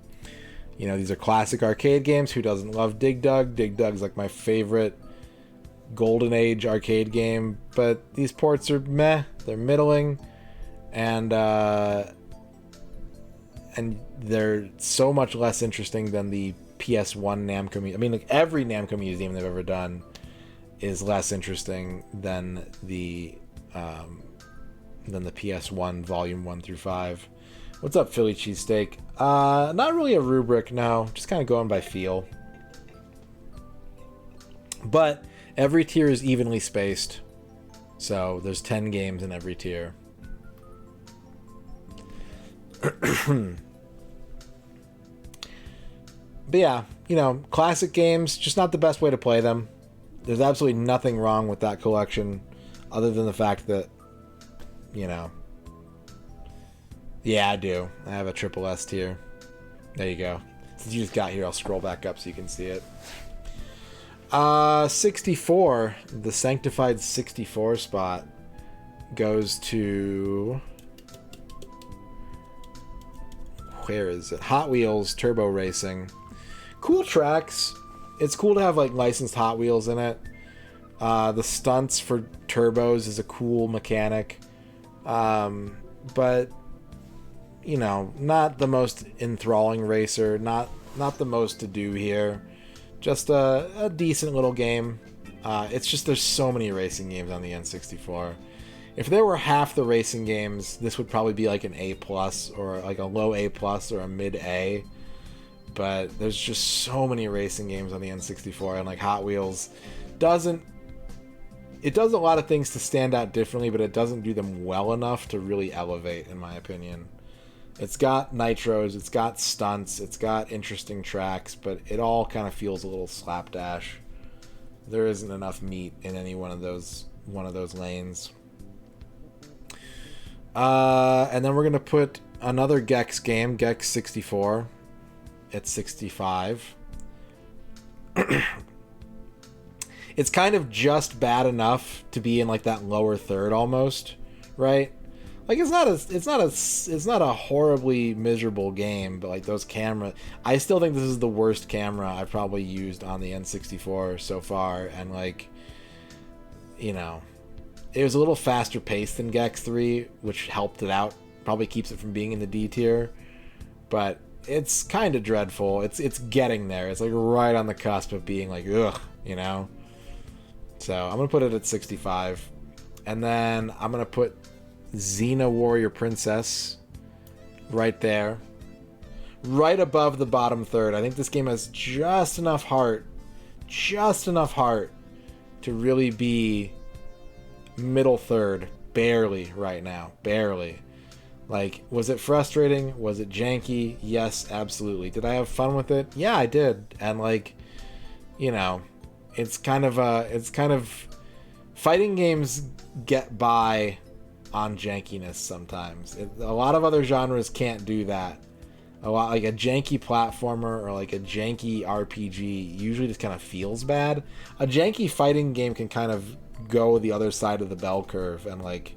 You know, these are classic arcade games. Who doesn't love Dig Dug? Dig Dug's like my favorite Golden Age arcade game, but these ports are meh. They're middling, and they're so much less interesting than the PS1 Namco. I mean, like every Namco Museum they've ever done is less interesting than the PS1 Volume 1 through 5. What's up, Philly Cheesesteak? Not really a rubric, no. Just kind of going by feel. But every tier is evenly spaced. So there's 10 games in every tier. But yeah, you know, classic games, just not the best way to play them. There's absolutely nothing wrong with that collection, other than the fact that, you know... Yeah, I do. I have a triple S tier. There you go. Since you just got here, I'll scroll back up so you can see it. 64, the Sanctified 64 spot goes to... Where is it? Hot Wheels Turbo Racing. Cool tracks. It's cool to have like licensed Hot Wheels in it. The stunts for turbos is a cool mechanic. But you know, not the most enthralling racer, not the most to do here. Just a decent little game. It's just there's so many racing games on the N64. If there were half the racing games, this would probably be like an A+, or like a low A+, or a mid A. But there's just so many racing games on the N64, and like Hot Wheels doesn't... It does a lot of things to stand out differently, but it doesn't do them well enough to really elevate, in my opinion. It's got nitros, it's got stunts, it's got interesting tracks, but it all kind of feels a little slapdash. There isn't enough meat in any one of those lanes. And then we're gonna put another Gex game, Gex 64, at 65. It's kind of just bad enough to be in like that lower third almost, right? Like it's not a horribly miserable game, but like those I still think this is the worst camera I've probably used on the N64 so far, and like, you know, it was a little faster paced than Gex 3, which helped it out. Probably keeps it from being in the D tier, but it's kind of dreadful. It's getting there. It's like right on the cusp of being like ugh, you know. So I'm gonna put it at 65, and then I'm gonna put Xena Warrior Princess right there, right above the bottom third. I think this game has just enough heart to really be middle third, barely right now, barely. Like, was it frustrating? Was it janky? Yes, absolutely. Did I have fun with it? Yeah, I did. And like, you know, it's kind of fighting games get by on jankiness sometimes. A lot of other genres can't do that. A lot, like a janky platformer or like a janky RPG usually just kind of feels bad. A janky fighting game can kind of go the other side of the bell curve and like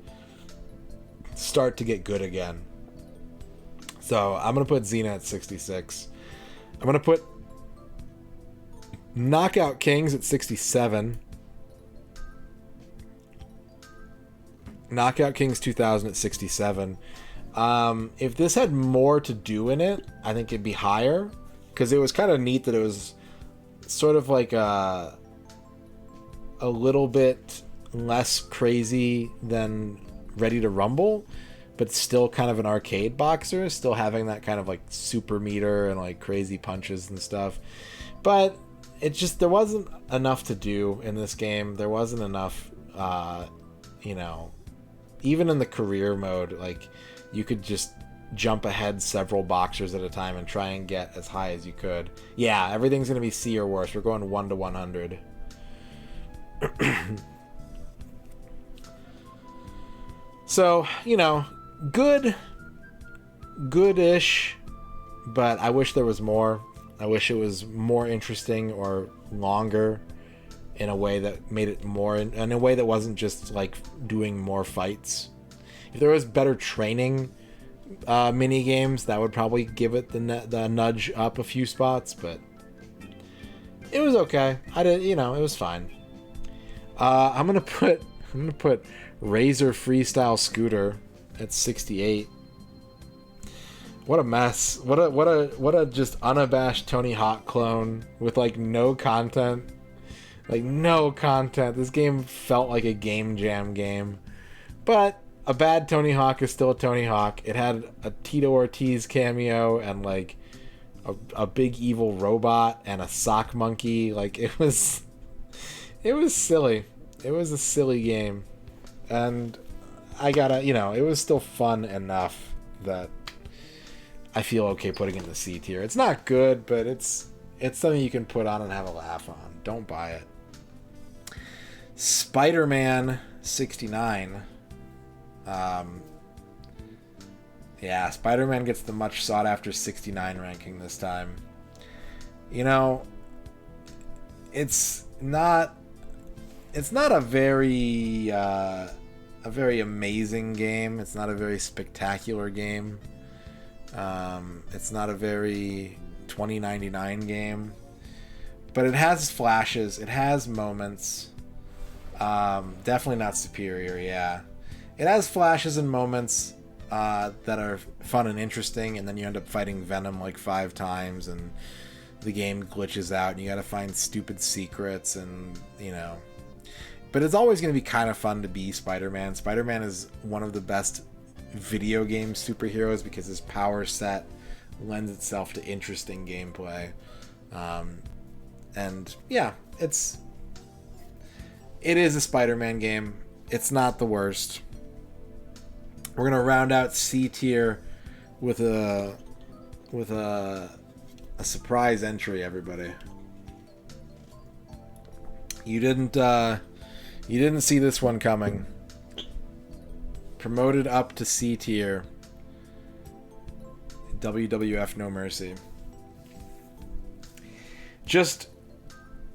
start to get good again. So I'm gonna put Xena at 66. I'm gonna put Knockout Kings at 67. Knockout Kings 2000 at 67. If this had more to do in it, I think it'd be higher, because it was kind of neat that it was sort of like a little bit less crazy than Ready to Rumble, but still kind of an arcade boxer, still having that kind of like super meter and like crazy punches and stuff. But it just, there wasn't enough to do in this game. There wasn't enough, you know, even in the career mode, like you could just jump ahead several boxers at a time and try and get as high as you could. Yeah, everything's going to be C or worse. We're going 1 to 100. So, you know, good-ish, but I wish there was more. I wish it was more interesting or longer in a way that made it more, in a way that wasn't just like doing more fights. If there was better training mini games, that would probably give it the nudge up a few spots, but it was okay. You know, it was fine. I'm gonna put Razor Freestyle Scooter at 68. What a mess. What a just unabashed Tony Hawk clone with like no content. Like no content. This game felt like a game jam game. But a bad Tony Hawk is still a Tony Hawk. It had a Tito Ortiz cameo and like a big evil robot and a sock monkey. Like it was silly. It was a silly game. And I gotta, you know, it was still fun enough that I feel okay putting it in the C tier. It's not good, but it's It's something you can put on and have a laugh on. Don't buy it. Spider-Man 69. Yeah, Spider-Man gets the much sought after 69 ranking this time. You know, it's not a very amazing game. It's not a very spectacular game. It's not a very 2099 game, but it has flashes. It has moments. Definitely not superior. Yeah, it has flashes and moments that are fun and interesting, and then you end up fighting Venom like 5 times, and the game glitches out, and you gotta find stupid secrets, and you know. But it's always going to be kind of fun to be Spider-Man. Spider-Man is one of the best video game superheroes because his power set lends itself to interesting gameplay. And yeah, it is a Spider-Man game. It's not the worst. We're going to round out C tier with a surprise entry, everybody. You didn't see this one coming. Promoted up to C tier. WWF No Mercy.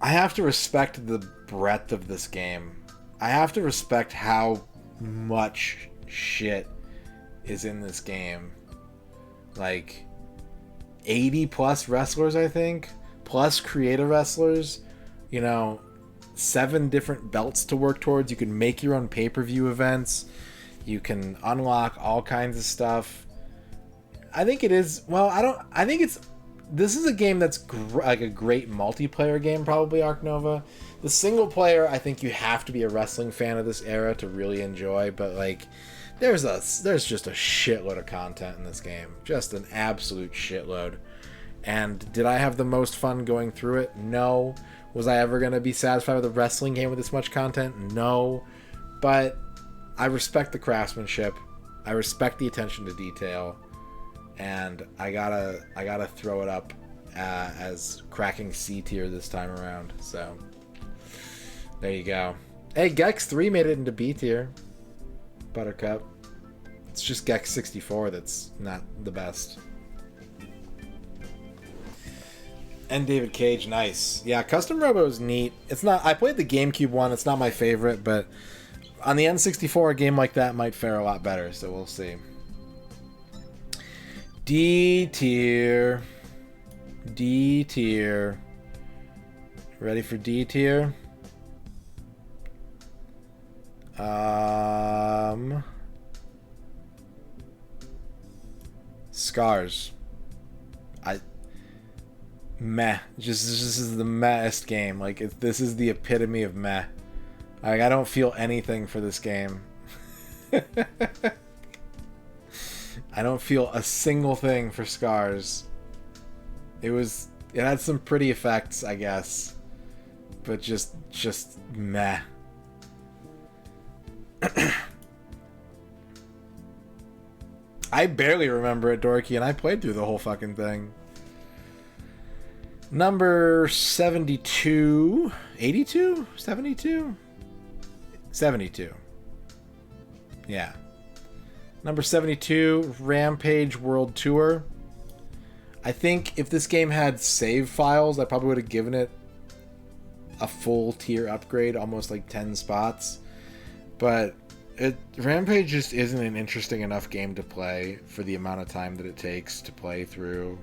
I have to respect the breadth of this game. I have to respect how much shit is in this game. Like 80 plus wrestlers, I think, plus creative wrestlers. You know, 7 different belts to work towards. You can make your own pay-per-view events. You can unlock all kinds of stuff. I think it is. Well, I think it's. This is a game that's like a great multiplayer game, probably, Arc Nova. The single player, I think you have to be a wrestling fan of this era to really enjoy. But like, there's just a shitload of content in this game, just an absolute shitload. And did I have the most fun going through it? No. Was I ever going to be satisfied with a wrestling game with this much content? No. But I respect the craftsmanship. I respect the attention to detail. And I gotta throw it up as cracking C tier this time around. So there you go. Hey, Gex 3 made it into B tier. Buttercup. It's just Gex 64 that's not the best. And David Cage, nice. Yeah, Custom Robo is neat. It's not. I played the GameCube one. It's not my favorite, but on the N64, a game like that might fare a lot better. So we'll see. D tier. D tier. Ready for D tier? Scars. Meh. Just this is the mehest game. Like this is the epitome of meh. Like I don't feel anything for this game. I don't feel a single thing for Scars. It had some pretty effects, I guess, but just meh. I barely remember it, Dorky, and I played through the whole fucking thing. Number 72, 82, 72, 72. Yeah. Number 72, Rampage World Tour. I think if this game had save files, I probably would have given it a full tier upgrade, almost like 10 spots. But Rampage just isn't an interesting enough game to play for the amount of time that it takes to play through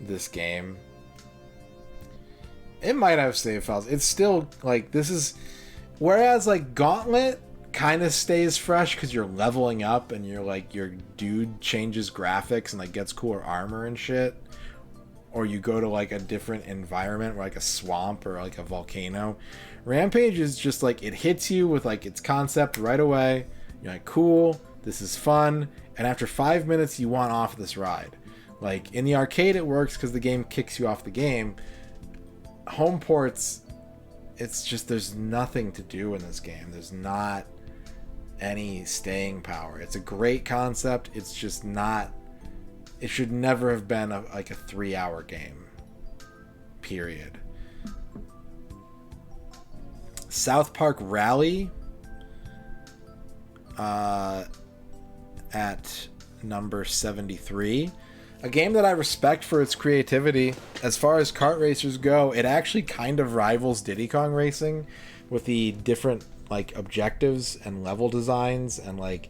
this game. It might have save files. It's still, like, this is... Whereas, like, Gauntlet kind of stays fresh because you're leveling up and you're like your dude changes graphics and like gets cooler armor and shit, or you go to like a different environment like a swamp or like a volcano. Rampage is just like it hits you with like its concept right away. You're like, cool, this is fun, and after 5 minutes you want off this ride. Like in the arcade it works because the game kicks you off the game. Home ports, it's just there's nothing to do in this game. There's not any staying power. It's a great concept. It's just not. It should never have been like a 3-hour game. period. South Park Rally at number 73. A game that I respect for its creativity. As far as kart racers go, it actually kind of rivals Diddy Kong Racing with the different like objectives and level designs, and like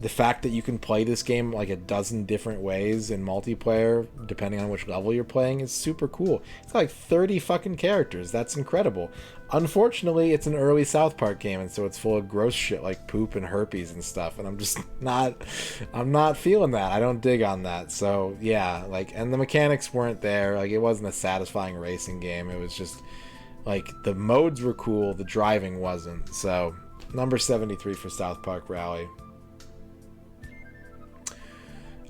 the fact that you can play this game like a dozen different ways in multiplayer depending on which level you're playing is super cool. It's like 30 fucking characters. That's incredible. Unfortunately, it's an early South Park game, and so it's full of gross shit like poop and herpes and stuff, and I'm not feeling that. I don't dig on that. So yeah, like, and the mechanics weren't there. Like, it wasn't a satisfying racing game. It was just like the modes were cool, the driving wasn't. So number 73 for South Park Rally.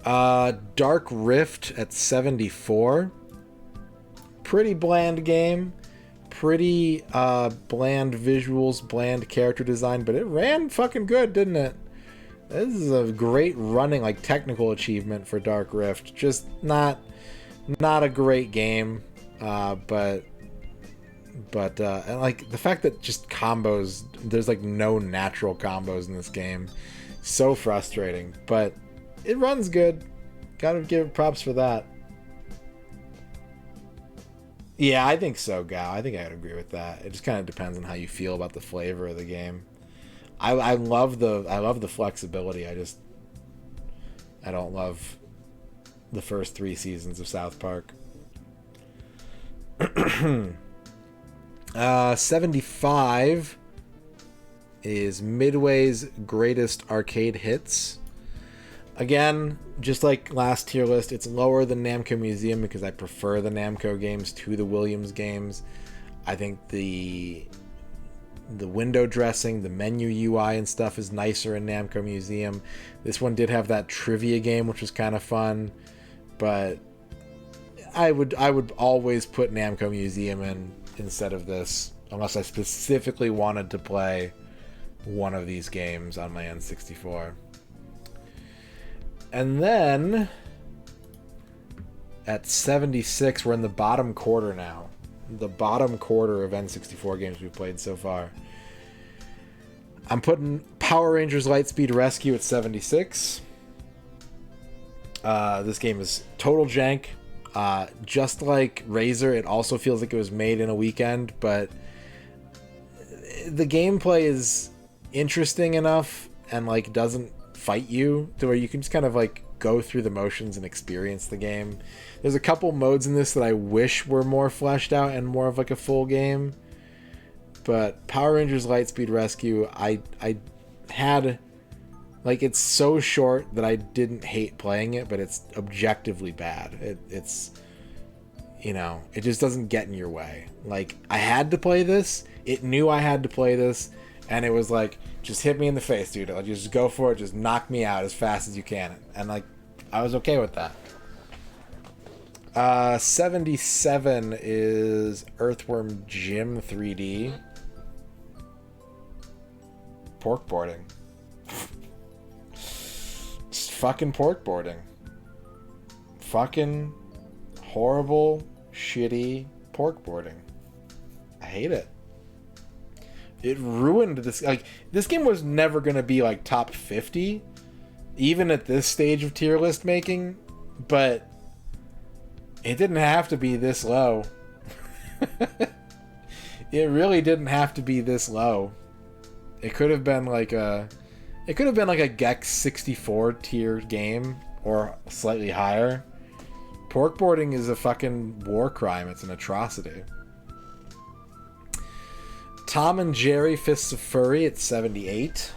Dark Rift at 74. Pretty bland game. Pretty bland visuals, bland character design, but it ran fucking good, didn't it? This is a great running, like, technical achievement for Dark Rift. Just not a great game, but and like the fact that just combos, there's like no natural combos in this game, so frustrating. But it runs good. Gotta give it props for that. Yeah, I think so, Gao. I think I would agree with that. It just kind of depends on how you feel about the flavor of the game. I love the flexibility. I don't love the first 3 seasons of South Park. 75 is Midway's Greatest Arcade Hits. Again, just like last tier list, it's lower than Namco Museum because I prefer the Namco games to the Williams games. I think the window dressing, the menu UI and stuff is nicer in Namco Museum. This one did have that trivia game, which was kind of fun, but I would always put Namco Museum in instead of this, unless I specifically wanted to play one of these games on my N64. And then at 76, we're in the bottom quarter now. The bottom quarter of N64 games we've played so far. I'm putting Power Rangers Lightspeed Rescue at 76. This game is total jank. Just like Razor, it also feels like it was made in a weekend, but the gameplay is interesting enough and like doesn't fight you to where you can just kind of like go through the motions and experience the game. There's a couple modes in this that I wish were more fleshed out and more of like a full game, but Power Rangers Lightspeed Rescue, I had like, it's so short that I didn't hate playing it, but it's objectively bad. It's you know, it just doesn't get in your way. Like, I had to play this, it knew I had to play this, and it was like, just hit me in the face, dude. Like, just go for it. Just knock me out as fast as you can. And, like, I was okay with that. 77 is Earthworm Jim 3D. Pork boarding. Just fucking pork boarding. Fucking horrible, shitty pork boarding. I hate it. It ruined this. Like, this game was never going to be like top 50, even at this stage of tier list making, but it didn't have to be this low. It really didn't have to be this low. It could have been like a Gex 64 tier game or slightly higher. Pork boarding is a fucking war crime. It's an atrocity. Tom and Jerry Fists of Furry at 78.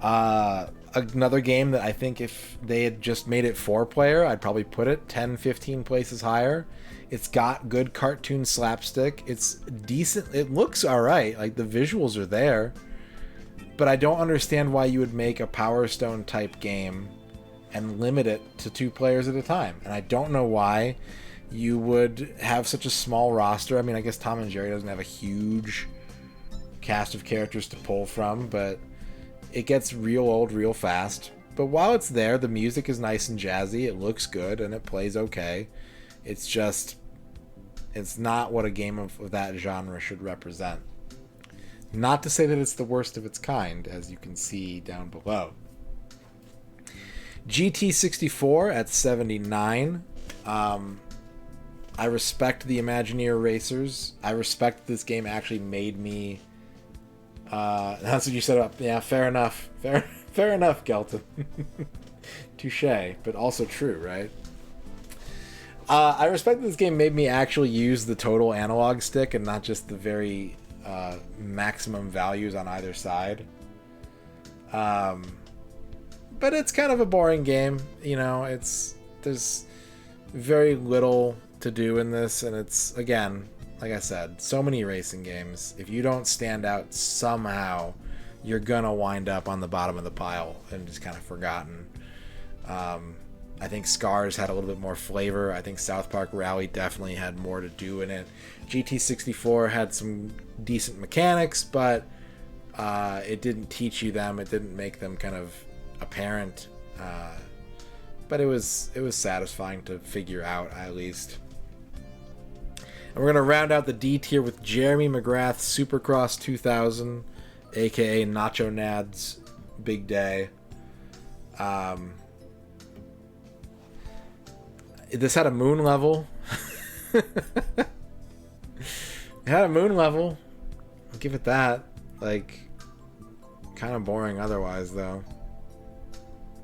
Another game that I think if they had just made it 4-player, I'd probably put it 10, 15 places higher. It's got good cartoon slapstick. It's decent. It looks alright. Like, the visuals are there. But I don't understand why you would make a Power Stone type game and limit it to 2 players at a time. And I don't know why you would have such a small roster. I mean, I guess Tom and Jerry doesn't have a huge cast of characters to pull from, but it gets real old real fast. But while it's there, the music is nice and jazzy, it looks good, and it plays okay. It's just, It's not what a game of that genre should represent. Not to say that it's the worst of its kind, as you can see down below. GT64 at 79. I respect the Imagineer racers. I respect this game actually made me... that's what you set up. Yeah, fair enough. Fair enough, Gelton. Touche, but also true, right? I respect that this game made me actually use the total analog stick and not just the very maximum values on either side. But it's kind of a boring game, you know. There's very little to do in this, and it's, again, like I said, so many racing games. If you don't stand out somehow, you're gonna wind up on the bottom of the pile and just kind of forgotten. I think Scars had a little bit more flavor. I think South Park Rally definitely had more to do in it. GT64 had some decent mechanics, but it didn't teach you them. It didn't make them kind of apparent. But it was satisfying to figure out, at least. And we're going to round out the D tier with Jeremy McGrath's Supercross 2000, aka Nacho Nad's Big Day. This had a moon level. It had a moon level. I'll give it that. Like, kind of boring otherwise, though.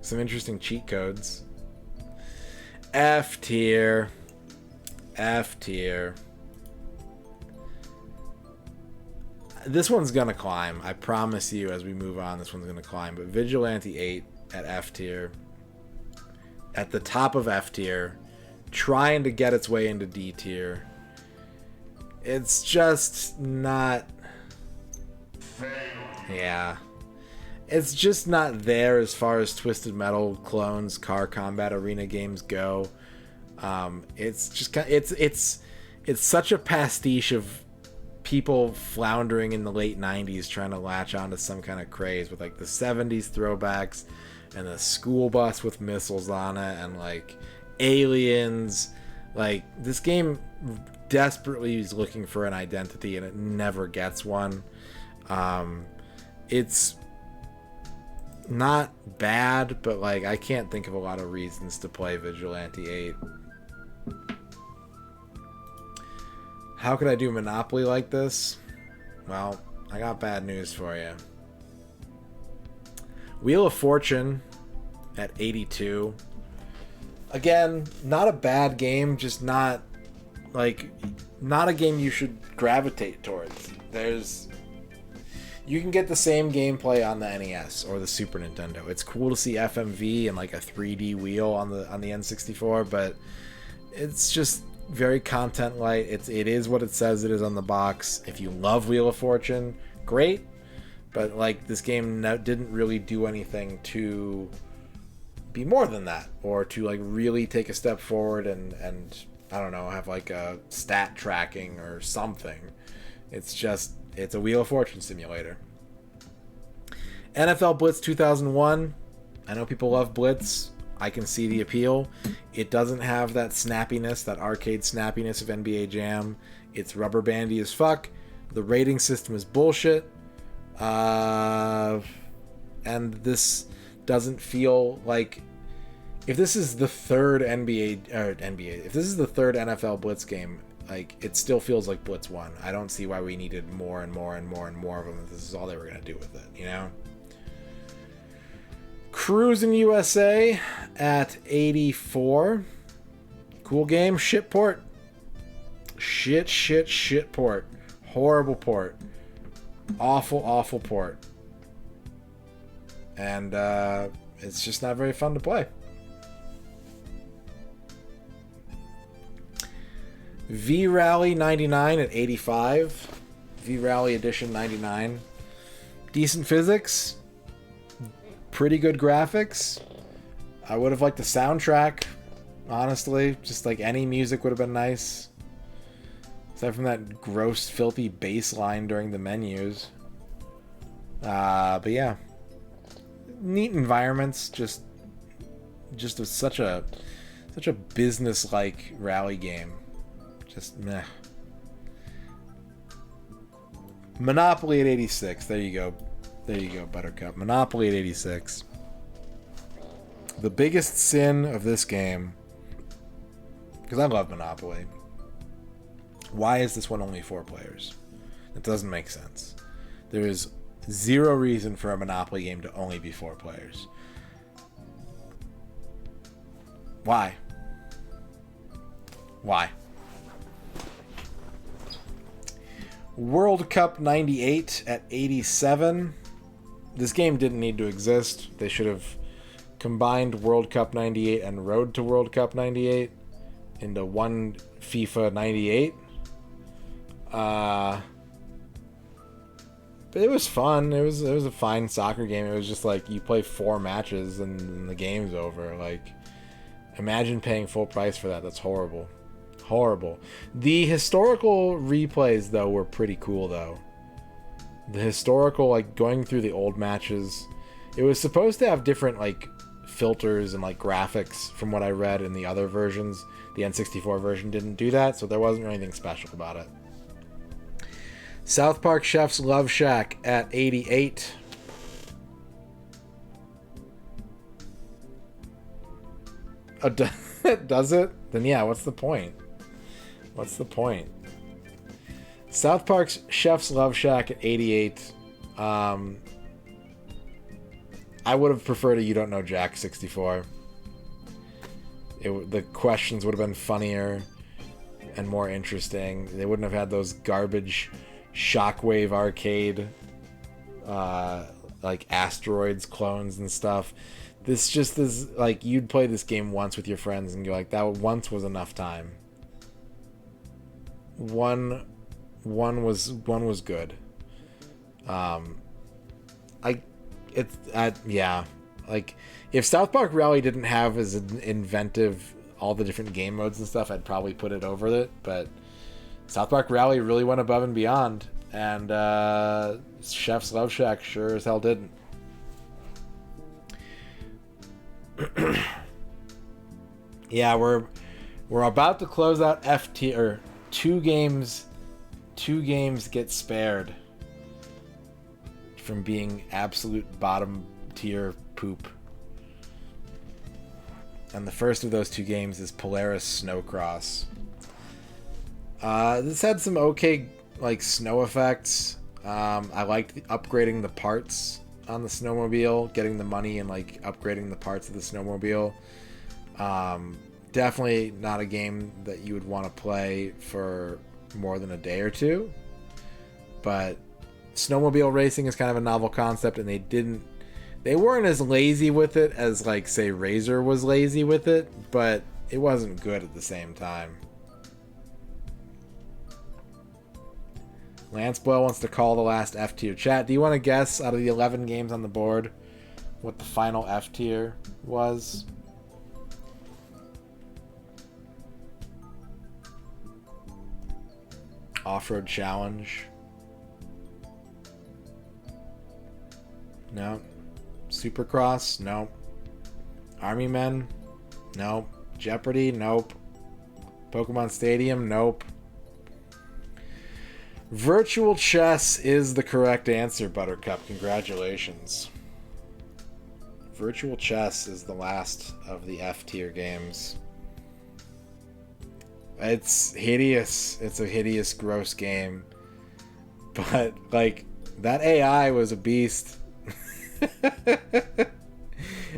Some interesting cheat codes. F tier. F tier. This one's gonna climb. I promise you, as we move on, this one's gonna climb. But Vigilante 8 at F tier. At the top of F tier. Trying to get its way into D tier. It's just not... Yeah. It's just not there as far as Twisted Metal clones, car combat arena games go. It's just it's such a pastiche of people floundering in the late 90s trying to latch onto some kind of craze with like the 70s throwbacks and the school bus with missiles on it and like aliens. Like, this game desperately is looking for an identity and it never gets one. It's not bad, but like I can't think of a lot of reasons to play Vigilante 8. How could I do Monopoly like this? Well, I got bad news for you. Wheel of Fortune at 82. Again, not a bad game, just not a game you should gravitate towards. You can get the same gameplay on the NES or the Super Nintendo. It's cool to see FMV and like a 3D wheel on the N64, but it's just very content light. It is what it says it is on the box. If you love Wheel of Fortune, great, but like this game didn't really do anything to be more than that, or to like really take a step forward and I don't know, have like a stat tracking or something. It's a Wheel of Fortune simulator. NFL Blitz 2001. I know people love Blitz. I can see the appeal. It doesn't have that snappiness, that arcade snappiness of NBA Jam. It's rubber bandy as fuck. The rating system is bullshit. And this doesn't feel like... If this is the third if this is the third NFL Blitz game, like, it still feels like Blitz 1. I don't see why we needed more and more and more and more of them if this is all they were going to do with it, you know? Cruising USA at 84. Cool game. Shit port. Shit port. Horrible port. Awful port. And it's just not very fun to play. V-Rally 99 at 85. V-Rally Edition 99. Decent physics. Pretty good graphics. I would have liked the soundtrack, honestly. Just like any music would have been nice. Aside from that gross, filthy bass line during the menus. But yeah. Neat environments. Just such a business-like rally game. Just meh. Monopoly at 86. There you go. There you go, Buttercup. Monopoly at 86. The biggest sin of this game, because I love Monopoly. Why is this one only 4 players? It doesn't make sense. There is zero reason for a Monopoly game to only be 4 players. Why? Why? World Cup 98 at 87. This game didn't need to exist. They should have combined World Cup 98 and Road to World Cup 98 into one FIFA 98. But it was fun. It was a fine soccer game. It was just like you play 4 matches and the game's over. Like, imagine paying full price for that. That's horrible. Horrible. The historical replays though were pretty cool though. The historical, like, going through the old matches, it was supposed to have different like filters and like graphics from what I read in the other versions. The N64 version didn't do that, so there wasn't really anything special about it. South Park Chef's Love Shack at 88. Oh, does it? Then yeah, what's the point? What's the point? South Park's Chef's Love Shack at 88. I would have preferred a You Don't Know Jack 64. The questions would have been funnier and more interesting. They wouldn't have had those garbage Shockwave arcade like asteroids clones and stuff. This just is like, you'd play this game once with your friends and go like, that once was enough time. One was good. Yeah, like if South Park Rally didn't have as inventive all the different game modes and stuff, I'd probably put it over it. But South Park Rally really went above and beyond, and Chef's Love Shack sure as hell didn't. Yeah, we're about to close out F tier. Two games get spared from being absolute bottom tier poop. And the first of those 2 games is Polaris Snowcross. This had some okay like snow effects. I liked upgrading the parts on the snowmobile, getting the money and like upgrading the parts of the snowmobile. Definitely not a game that you would want to play for more than a day or 2. But snowmobile racing is kind of a novel concept, and they weren't as lazy with it as like say Razor was lazy with it, but it wasn't good at the same time. Lance Boyle wants to call the last F tier. Chat, do you want to guess out of the 11 games on the board what the final F tier was? Off-Road Challenge. No. Supercross? Nope. Army Men? Nope. Jeopardy? Nope. Pokemon Stadium? Nope. Virtual Chess is the correct answer, Buttercup. Congratulations. Virtual Chess is the last of the F tier games. It's hideous. It's a hideous, gross game. But, like, that AI was a beast.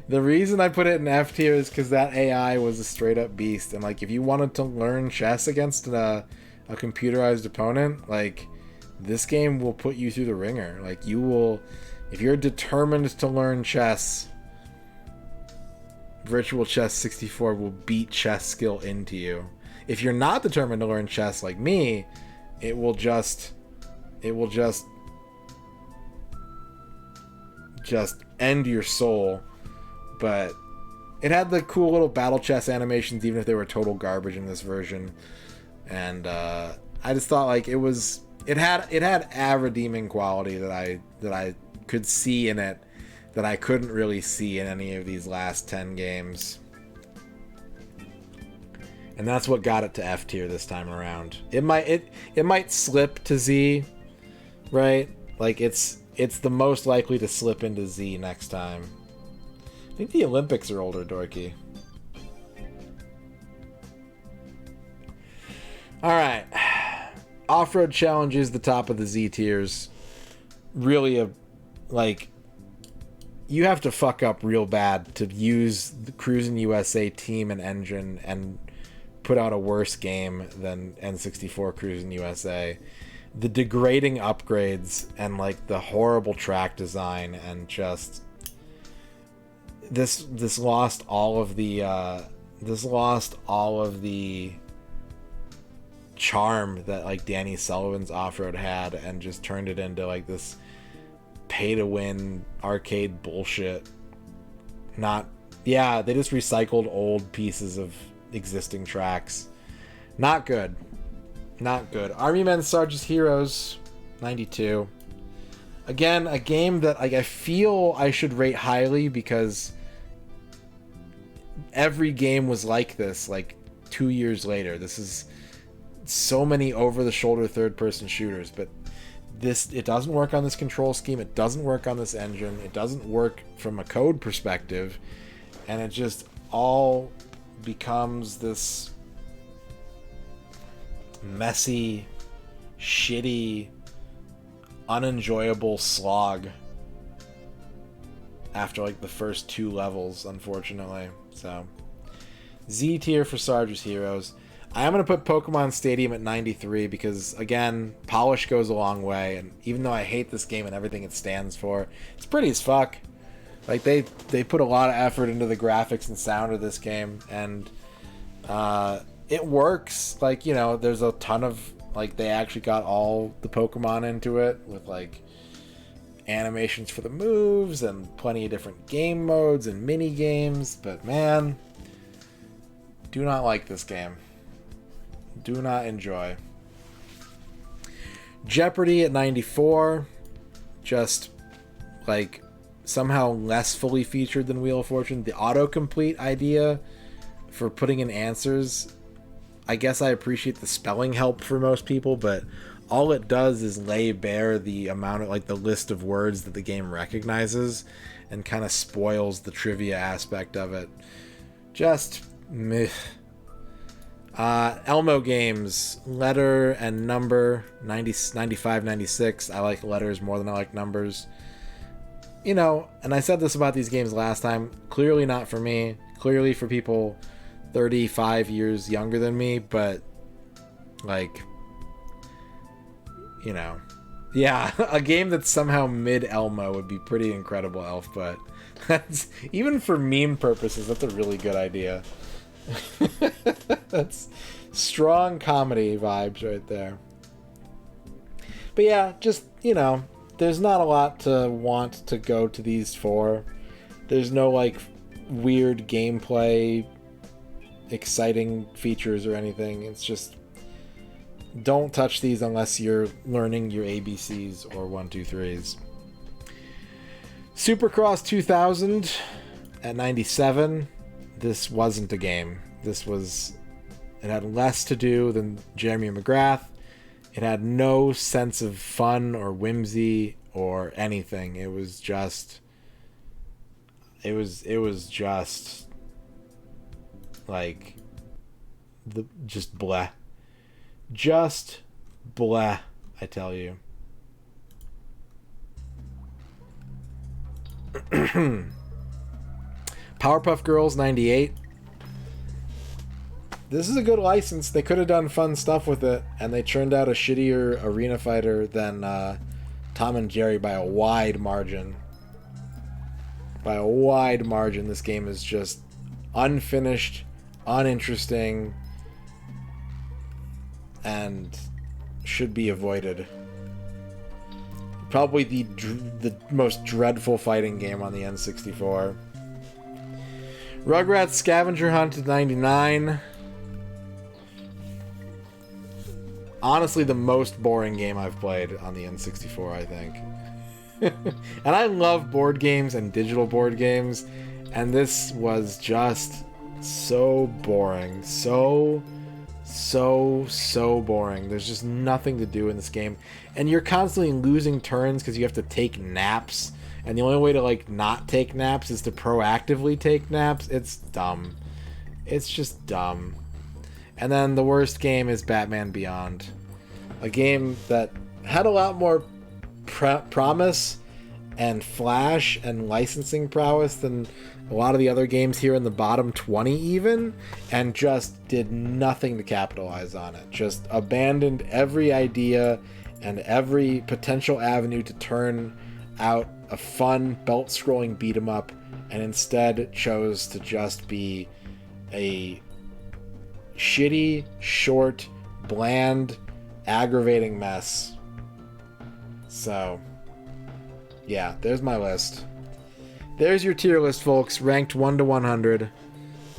The reason I put it in F tier is because that AI was a straight up beast. And, like, if you wanted to learn chess against a computerized opponent, like, this game will put you through the ringer. Like, you will, if you're determined to learn chess, Virtual Chess 64 will beat chess skill into you. If you're not determined to learn chess like me, it will just end your soul. But it had the cool little battle chess animations, even if they were total garbage in this version. And I just thought like it had a redeeming quality that I could see in it that I couldn't really see in any of these last 10 games. And that's what got it to F tier this time around. It might slip to Z, right? Like it's the most likely to slip into Z next time. I think the Olympics are older, Dorky. Alright. Off-road challenge is the top of the Z tiers. Really you have to fuck up real bad to use the Cruisin' USA team and engine and put out a worse game than N64 Cruisin' USA. The degrading upgrades and like the horrible track design and just this lost all of the charm that like Danny Sullivan's off-road had, and just turned it into like this pay-to-win arcade bullshit. They just recycled old pieces of existing tracks. Not good. Army Men Sarge's Heroes 92. Again, a game that I feel I should rate highly because every game was like this like 2 years later. This is so many over-the-shoulder third-person shooters, but it doesn't work on this control scheme, it doesn't work on this engine, it doesn't work from a code perspective, and it just all becomes this messy, shitty, unenjoyable slog after like the first 2 levels, unfortunately. So Z tier for Sarge's Heroes. I am going to put Pokemon Stadium at 93 because, again, polish goes a long way, and even though I hate this game and everything it stands for, it's pretty as fuck. Like, they put a lot of effort into the graphics and sound of this game, and it works. Like, you know, there's a ton of, like, they actually got all the Pokemon into it with, like, animations for the moves and plenty of different game modes and mini games, but man, do not like this game. Do not enjoy. Jeopardy at 94. Just, like, somehow less fully featured than Wheel of Fortune. The autocomplete idea for putting in answers, I guess I appreciate the spelling help for most people, but all it does is lay bare the amount of, like, the list of words that the game recognizes and kind of spoils the trivia aspect of it. Just meh. Elmo games, letter and number, 95, 96. I like letters more than I like numbers. You know, and I said this about these games last time, clearly not for me, clearly for people 35 years younger than me, but, like, you know, yeah, a game that's somehow mid-Elmo would be pretty incredible, Elf, but that's, even for meme purposes, that's a really good idea. That's strong comedy vibes right there. But yeah, just, you know, there's not a lot to want to go to these for. There's no, like, weird gameplay, exciting features or anything. It's just, don't touch these unless you're learning your ABCs or 1, 2, 3s. Supercross 2000 at 97. This wasn't a game. It had less to do than Jeremy McGrath. It had no sense of fun or whimsy or anything. It was just like just bleh. Just bleh, I tell you. Powerpuff Girls 98. This is a good license. They could have done fun stuff with it, and they churned out a shittier arena fighter than Tom and Jerry by a wide margin. By a wide margin, this game is just unfinished, uninteresting, and should be avoided. Probably the most dreadful fighting game on the N64. Rugrats Scavenger Hunt at 99. Honestly, the most boring game I've played on the N64, I think. And I love board games and digital board games, and this was just So boring. So boring. There's just nothing to do in this game. And you're constantly losing turns because you have to take naps. And the only way to, like, not take naps is to proactively take naps. It's dumb. It's just dumb. And then the worst game is Batman Beyond. A game that had a lot more promise and flash and licensing prowess than a lot of the other games here in the bottom 20 even, and just did nothing to capitalize on it. Just abandoned every idea and every potential avenue to turn out a fun belt-scrolling beat-em-up, and instead chose to just be a shitty, short, bland, aggravating mess. So, yeah, there's my list. There's your tier list, folks, ranked 1 to 100.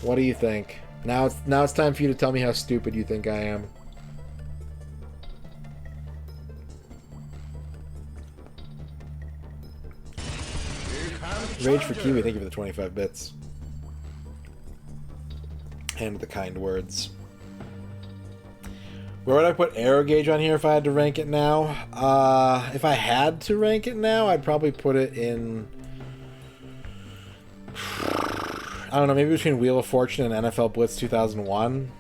What do you think? Now it's time for you to tell me how stupid you think I am. Rage for Kiwi, thank you for the 25 bits. And the kind words. Where would I put Aero Gauge on here if I had to rank it now? If I had to rank it now, I'd probably put it in... I don't know, maybe between Wheel of Fortune and NFL Blitz 2001.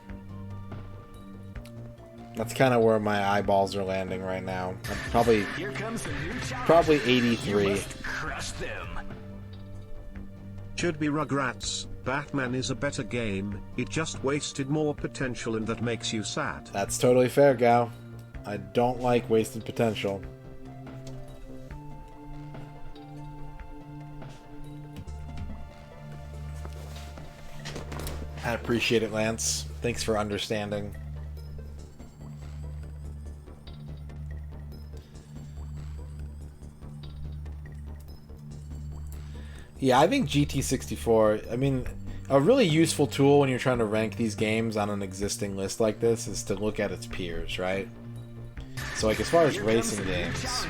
That's kind of where my eyeballs are landing right now. I'm probably 83. Crush them. Should be Rugrats. Batman is a better game, it just wasted more potential and that makes you sad. That's totally fair, Gal. I don't like wasted potential. I appreciate it, Lance. Thanks for understanding. Yeah, I think GT64, I mean, a really useful tool when you're trying to rank these games on an existing list like this is to look at its peers, right? So, like, as far as racing games...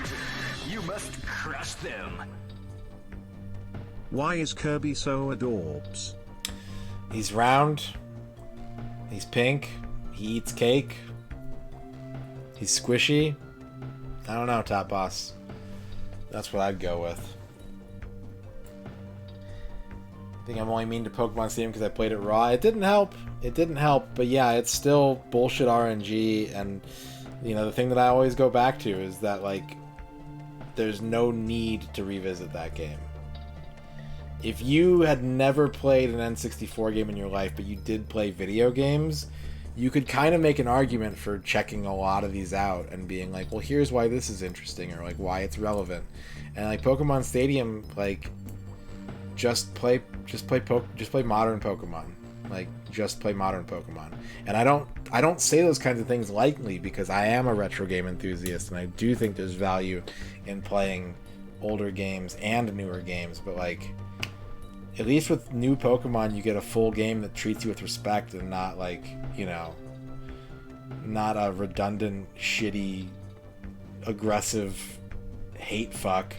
You must crush them. Why is Kirby so adorbs? He's round. He's pink. He eats cake. He's squishy. I don't know, Top Boss. That's what I'd go with. I think I'm only mean to Pokemon Stadium because I played it raw. It didn't help. It didn't help, but yeah, it's still bullshit RNG, and, you know, the thing that I always go back to is that, like, there's no need to revisit that game. If you had never played an N64 game in your life, but you did play video games, you could kind of make an argument for checking a lot of these out and being like, well, here's why this is interesting, or, like, why it's relevant. And, like, Pokemon Stadium, like... Just play modern Pokemon. Like, just play modern Pokemon. And I don't say those kinds of things lightly because I am a retro game enthusiast and I do think there's value in playing older games and newer games, but, like, at least with new Pokemon you get a full game that treats you with respect and not, like, you know, not a redundant, shitty, aggressive hate fuck.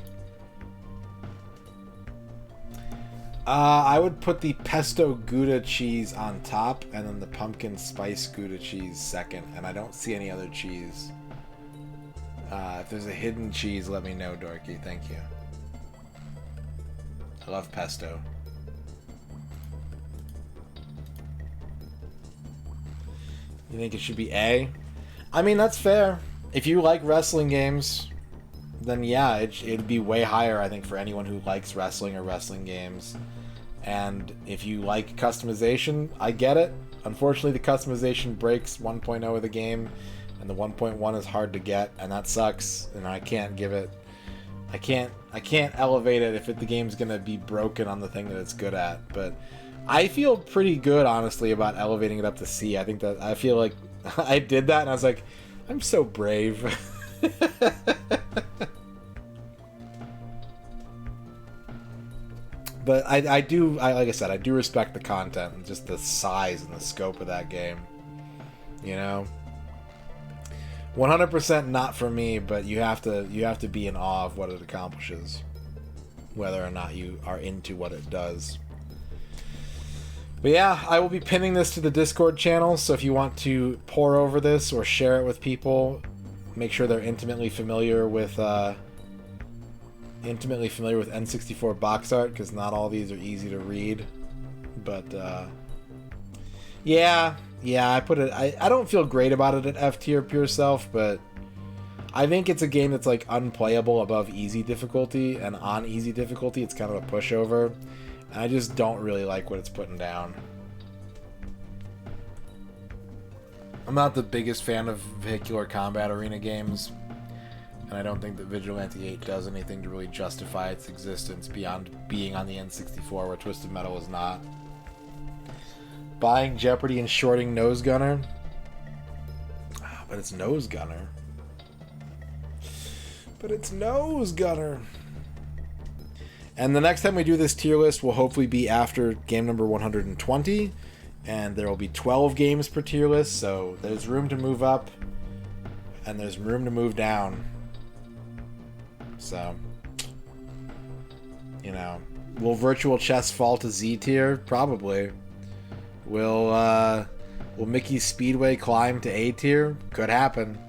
I would put the pesto Gouda cheese on top, and then the pumpkin spice Gouda cheese second, and I don't see any other cheese. If there's a hidden cheese, let me know, Dorky. Thank you. I love pesto. You think it should be A? I mean, that's fair. If you like wrestling games, then yeah, it'd be way higher, I think, for anyone who likes wrestling or wrestling games. And if you like customization, I get it. Unfortunately, the customization breaks 1.0 of the game, and the 1.1 is hard to get, and that sucks. And I can't give it... I can't elevate it if the game's gonna be broken on the thing that it's good at. But I feel pretty good, honestly, about elevating it up to C. I think that... I feel like I did that, and I was like, I'm so brave. But I do, like I said, I do respect the content and just the size and the scope of that game. You know? 100% not for me, but you have to be in awe of what it accomplishes. Whether or not you are into what it does. But yeah, I will be pinning this to the Discord channel, so if you want to pore over this or share it with people, make sure they're intimately familiar with N64 box art, because not all these are easy to read. But yeah, I put it. I don't feel great about it at F tier pure self, but I think it's a game that's like unplayable above easy difficulty, and on easy difficulty it's kind of a pushover. And I just don't really like what it's putting down. I'm not the biggest fan of vehicular combat arena games, and I don't think that Vigilante 8 does anything to really justify its existence beyond being on the N64, where Twisted Metal is not. Buying Jeopardy and shorting Nose Gunner. But it's Nose Gunner. And the next time we do this tier list will hopefully be after game number 120, and there will be 12 games per tier list, so there's room to move up, and there's room to move down. So, you know, will Virtual Chess fall to Z tier? Probably. Will Mickey's Speedway climb to A tier? Could happen.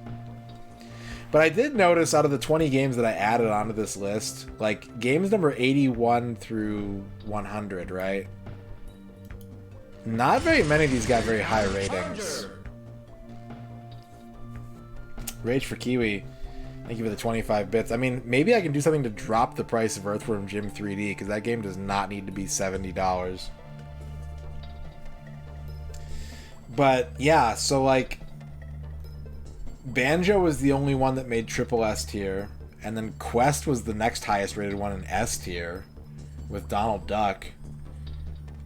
But I did notice out of the 20 games that I added onto this list, like games number 81 through 100, right? Not very many of these got very high ratings. Rage for Kiwi. Thank you for the 25 bits. I mean, maybe I can do something to drop the price of Earthworm Jim 3D, because that game does not need to be $70. But yeah, so like Banjo was the only one that made triple S tier, and then Quest was the next highest rated one in S tier with Donald Duck,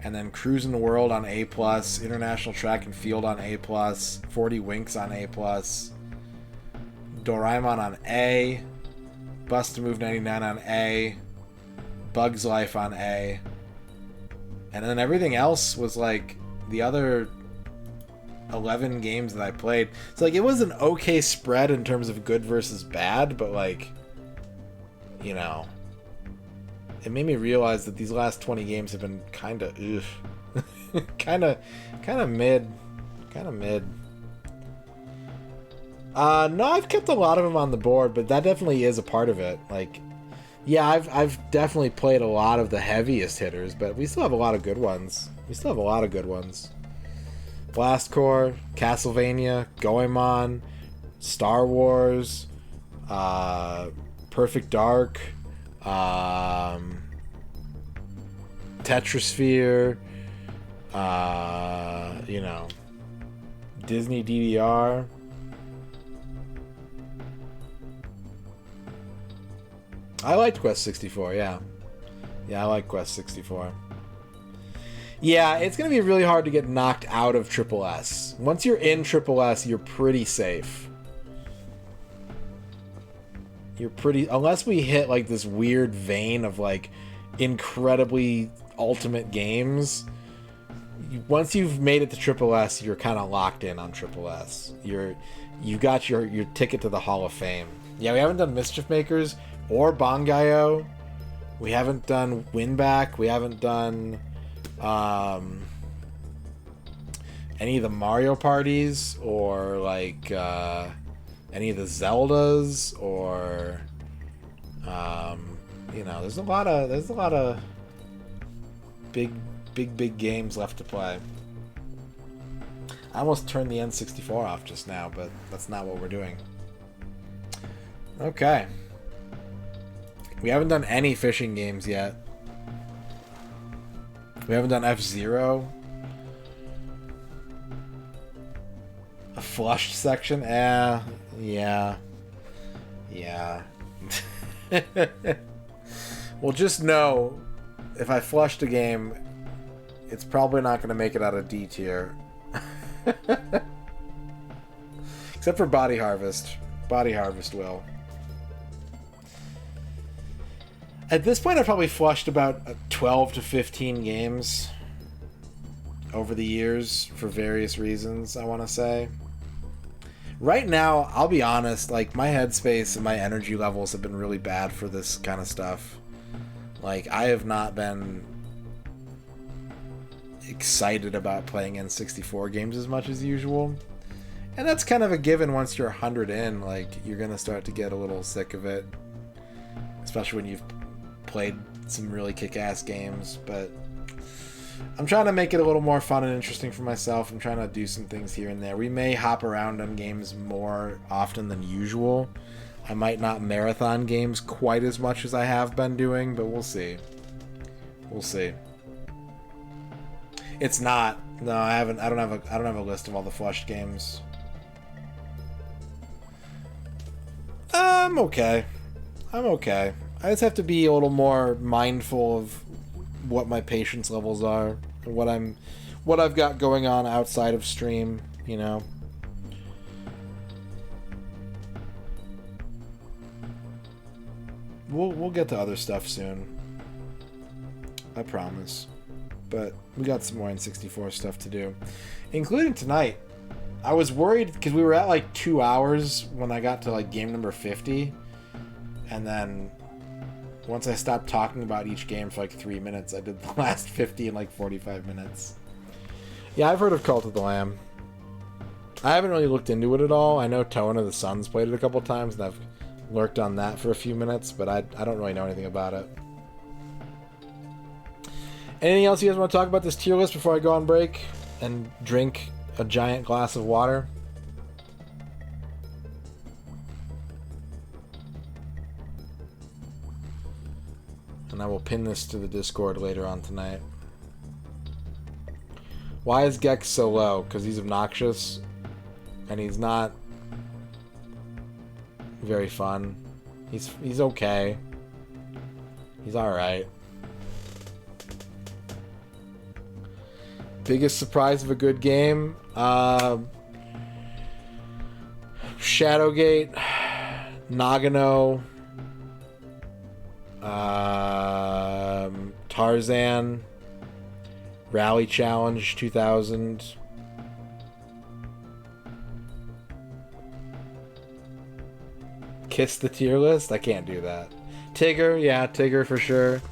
and then Cruising the World on A+, International Track and Field on A+, 40 Winks on A+, Doraemon on A, Bust a Move 99 on A, Bug's Life on A, and then everything else was like the other 11 games that I played. So like it was an okay spread in terms of good versus bad, but like, you know, it made me realize that these last 20 games have been kind of kind of mid. No, I've kept a lot of them on the board, but that definitely is a part of it. Like, yeah, I've definitely played a lot of the heaviest hitters, but we still have a lot of good ones. Blast Corps, Castlevania, Goemon, Star Wars, Perfect Dark, Tetrasphere, you know, Disney DDR. I liked Quest 64, yeah. Yeah, I like Quest 64. Yeah, it's going to be really hard to get knocked out of Triple S. Once you're in Triple S, you're pretty safe. Unless we hit like this weird vein of like incredibly ultimate games, once you've made it to Triple S, you're kind of locked in on Triple S. You got your ticket to the Hall of Fame. Yeah, we haven't done Mischief Makers or Bangayo. We haven't done Winback. We haven't done any of the Mario parties, or like any of the Zeldas, or you know, there's a lot of big games left to play. I almost turned the N64 off just now, but that's not what we're doing. Okay. We haven't done any fishing games yet. We haven't done F-Zero. A flushed section? Yeah. Well, just know, if I flushed a game, it's probably not going to make it out of D tier. Except for Body Harvest. Body Harvest will. At this point, I've probably flushed about 12 to 15 games over the years for various reasons, I want to say. Right now, I'll be honest, like, my headspace and my energy levels have been really bad for this kind of stuff. Like, I have not been excited about playing N64 games as much as usual. And that's kind of a given once you're 100 in. Like, you're going to start to get a little sick of it. Especially when you've played some really kick-ass games. But I'm trying to make it a little more fun and interesting for myself. I'm trying to do some things here and there. We may hop around on games more often than usual. I might not marathon games quite as much as I have been doing, but we'll see. We'll see. It's not. No, I don't have a list of all the flushed games. I'm okay. I'm okay. I just have to be a little more mindful of what my patience levels are and what I've got going on outside of stream, you know. We'll get to other stuff soon. I promise. But we got some more N64 stuff to do, including tonight. I was worried because we were at like 2 hours when I got to like game number 50, and then once I stopped talking about each game for like 3 minutes, I did the last 50 in like 45 minutes. Yeah, I've heard of Cult of the Lamb. I haven't really looked into it at all. I know Tone of the Suns played it a couple times, and I've lurked on that for a few minutes, but I don't really know anything about it. Anything else you guys want to talk about this tier list before I go on break and drink a giant glass of water? And I will pin this to the Discord later on tonight. Why is Gex so low? Because he's obnoxious and he's not very fun. He's okay. He's alright. Biggest surprise of a good game? Shadowgate, Nagano, Tarzan, Rally Challenge 2000. Kiss the tier list? I can't do that. Tigger, yeah, Tigger for sure.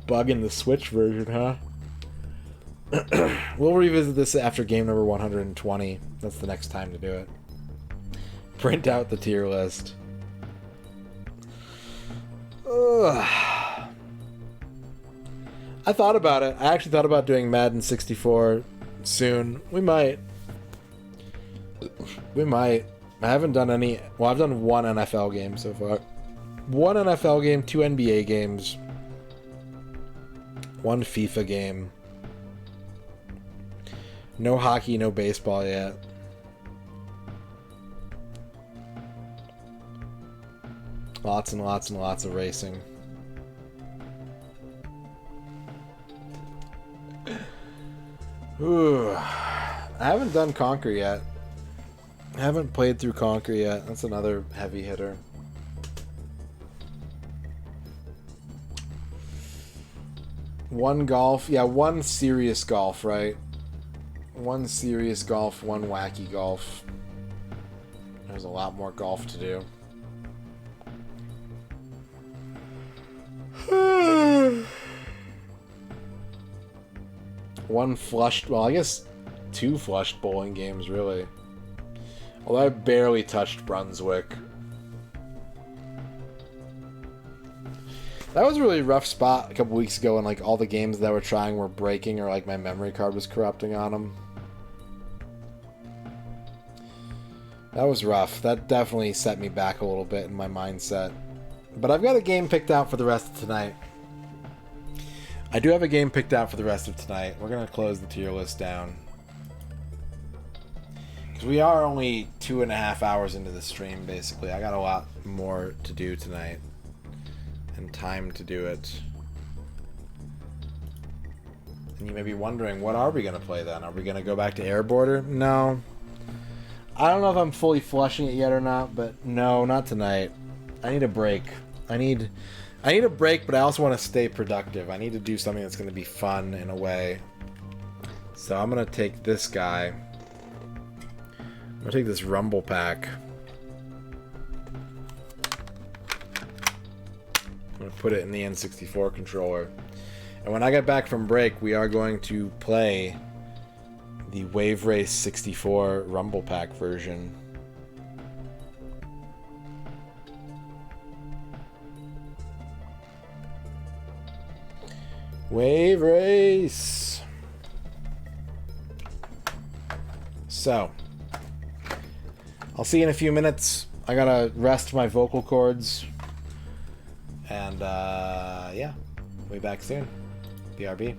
Bug in the Switch version, huh? We'll revisit this after game number 120. That's the next time to do it. Print out the tier list. Ugh. I thought about it. I actually thought about doing Madden 64 soon. We might. We might. I haven't done any... Well, I've done one NFL game so far. One NFL game, 2 NBA games. One FIFA game. No hockey, no baseball yet. Lots and lots and lots of racing. Ooh. I haven't done Conquer yet. I haven't played through Conquer yet. That's another heavy hitter. One golf. Yeah, one serious golf, right? One serious golf, one wacky golf. There's a lot more golf to do. One flushed, well, I guess 2 flushed bowling games, really. Although I barely touched Brunswick. That was a really rough spot a couple weeks ago when like all the games that I were trying were breaking or like my memory card was corrupting on them. That was rough. That definitely set me back a little bit in my mindset. But I've got a game picked out for the rest of tonight. I do have a game picked out for the rest of tonight. We're going to close the tier list down. Because we are only 2.5 hours into the stream, basically. I got a lot more to do tonight. And time to do it. And you may be wondering, what are we going to play then? Are we going to go back to Air Border? No. I don't know if I'm fully flushing it yet or not, but no, not tonight. I need a break. I need a break, but I also want to stay productive. I need to do something that's going to be fun in a way. So I'm going to take this guy. I'm going to take this Rumble Pack. I'm going to put it in the N64 controller. And when I get back from break, we are going to play the Wave Race 64 Rumble Pack version. Wave Race! So, I'll see you in a few minutes. I gotta rest my vocal cords. And, yeah. We'll be back soon. BRB.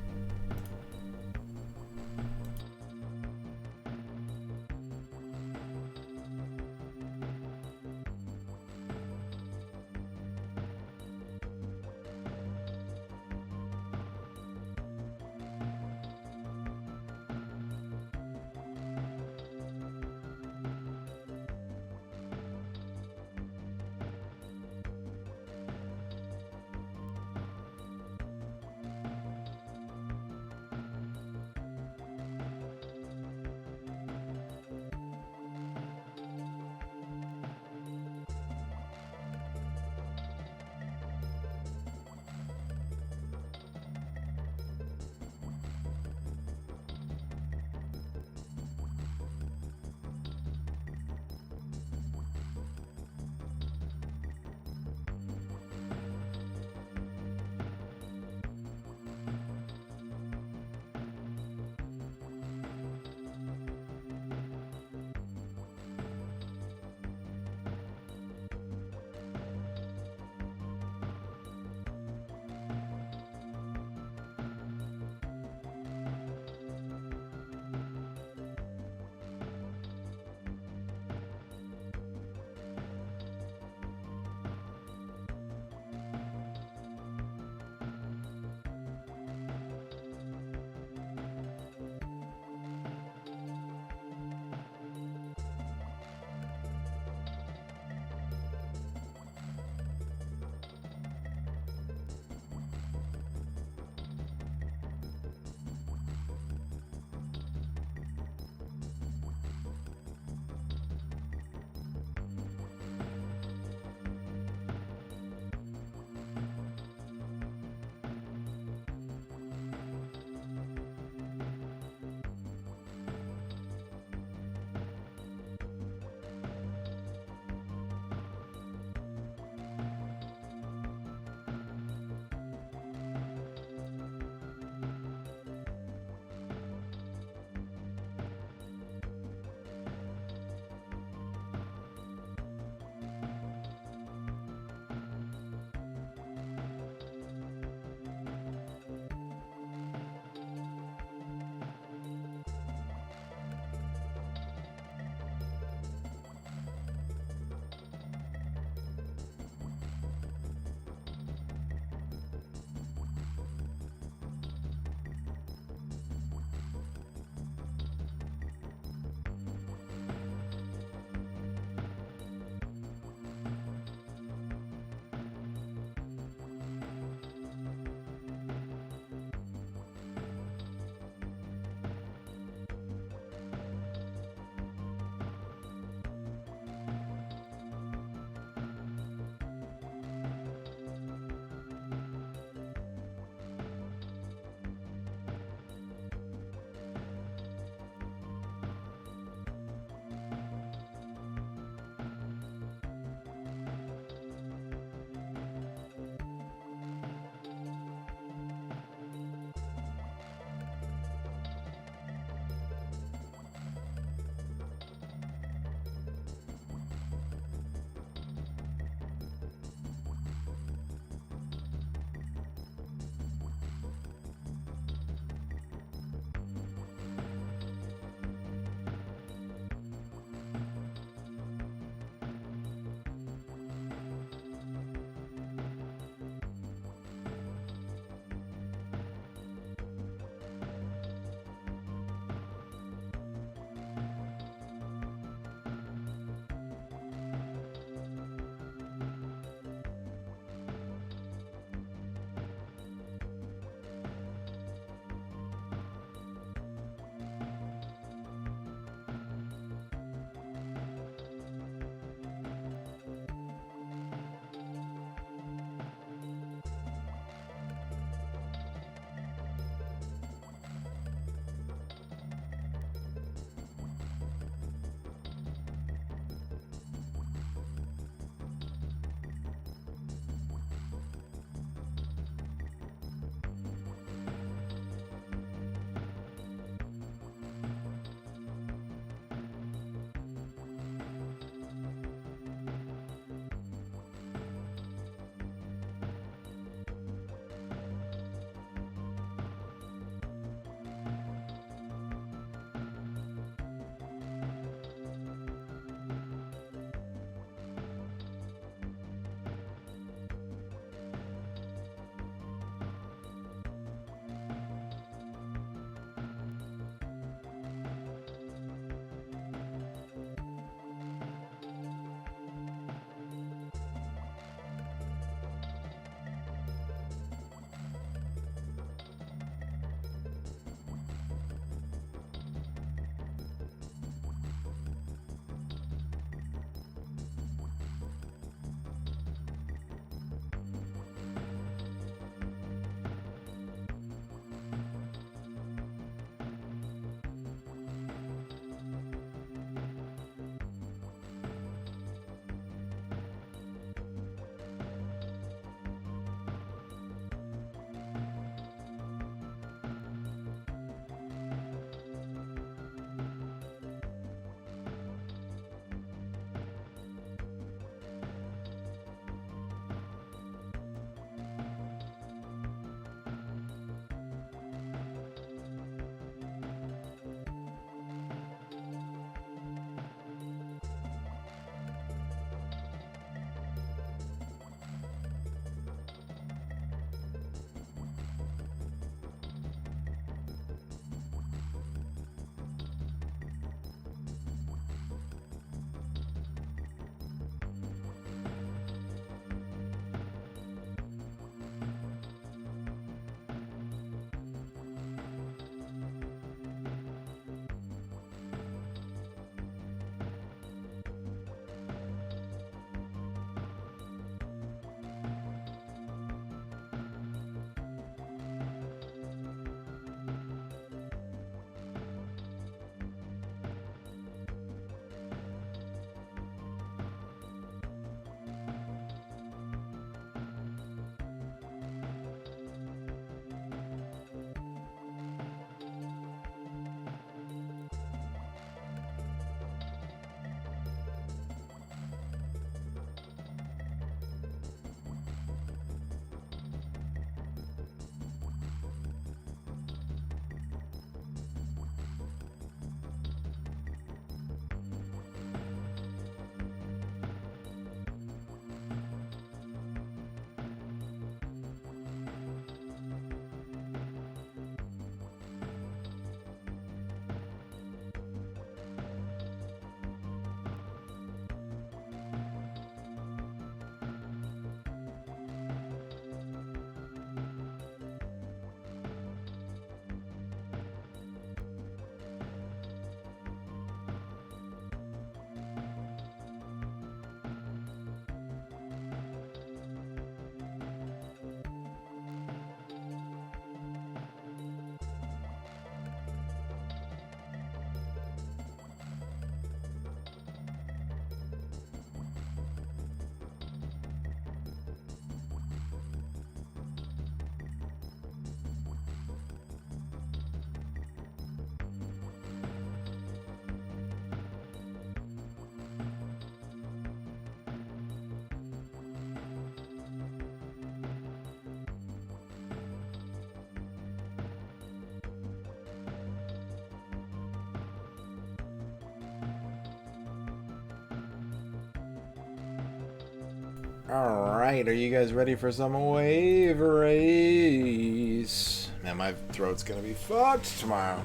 Alright, are you guys ready for some wave race? Man, my throat's gonna be fucked tomorrow.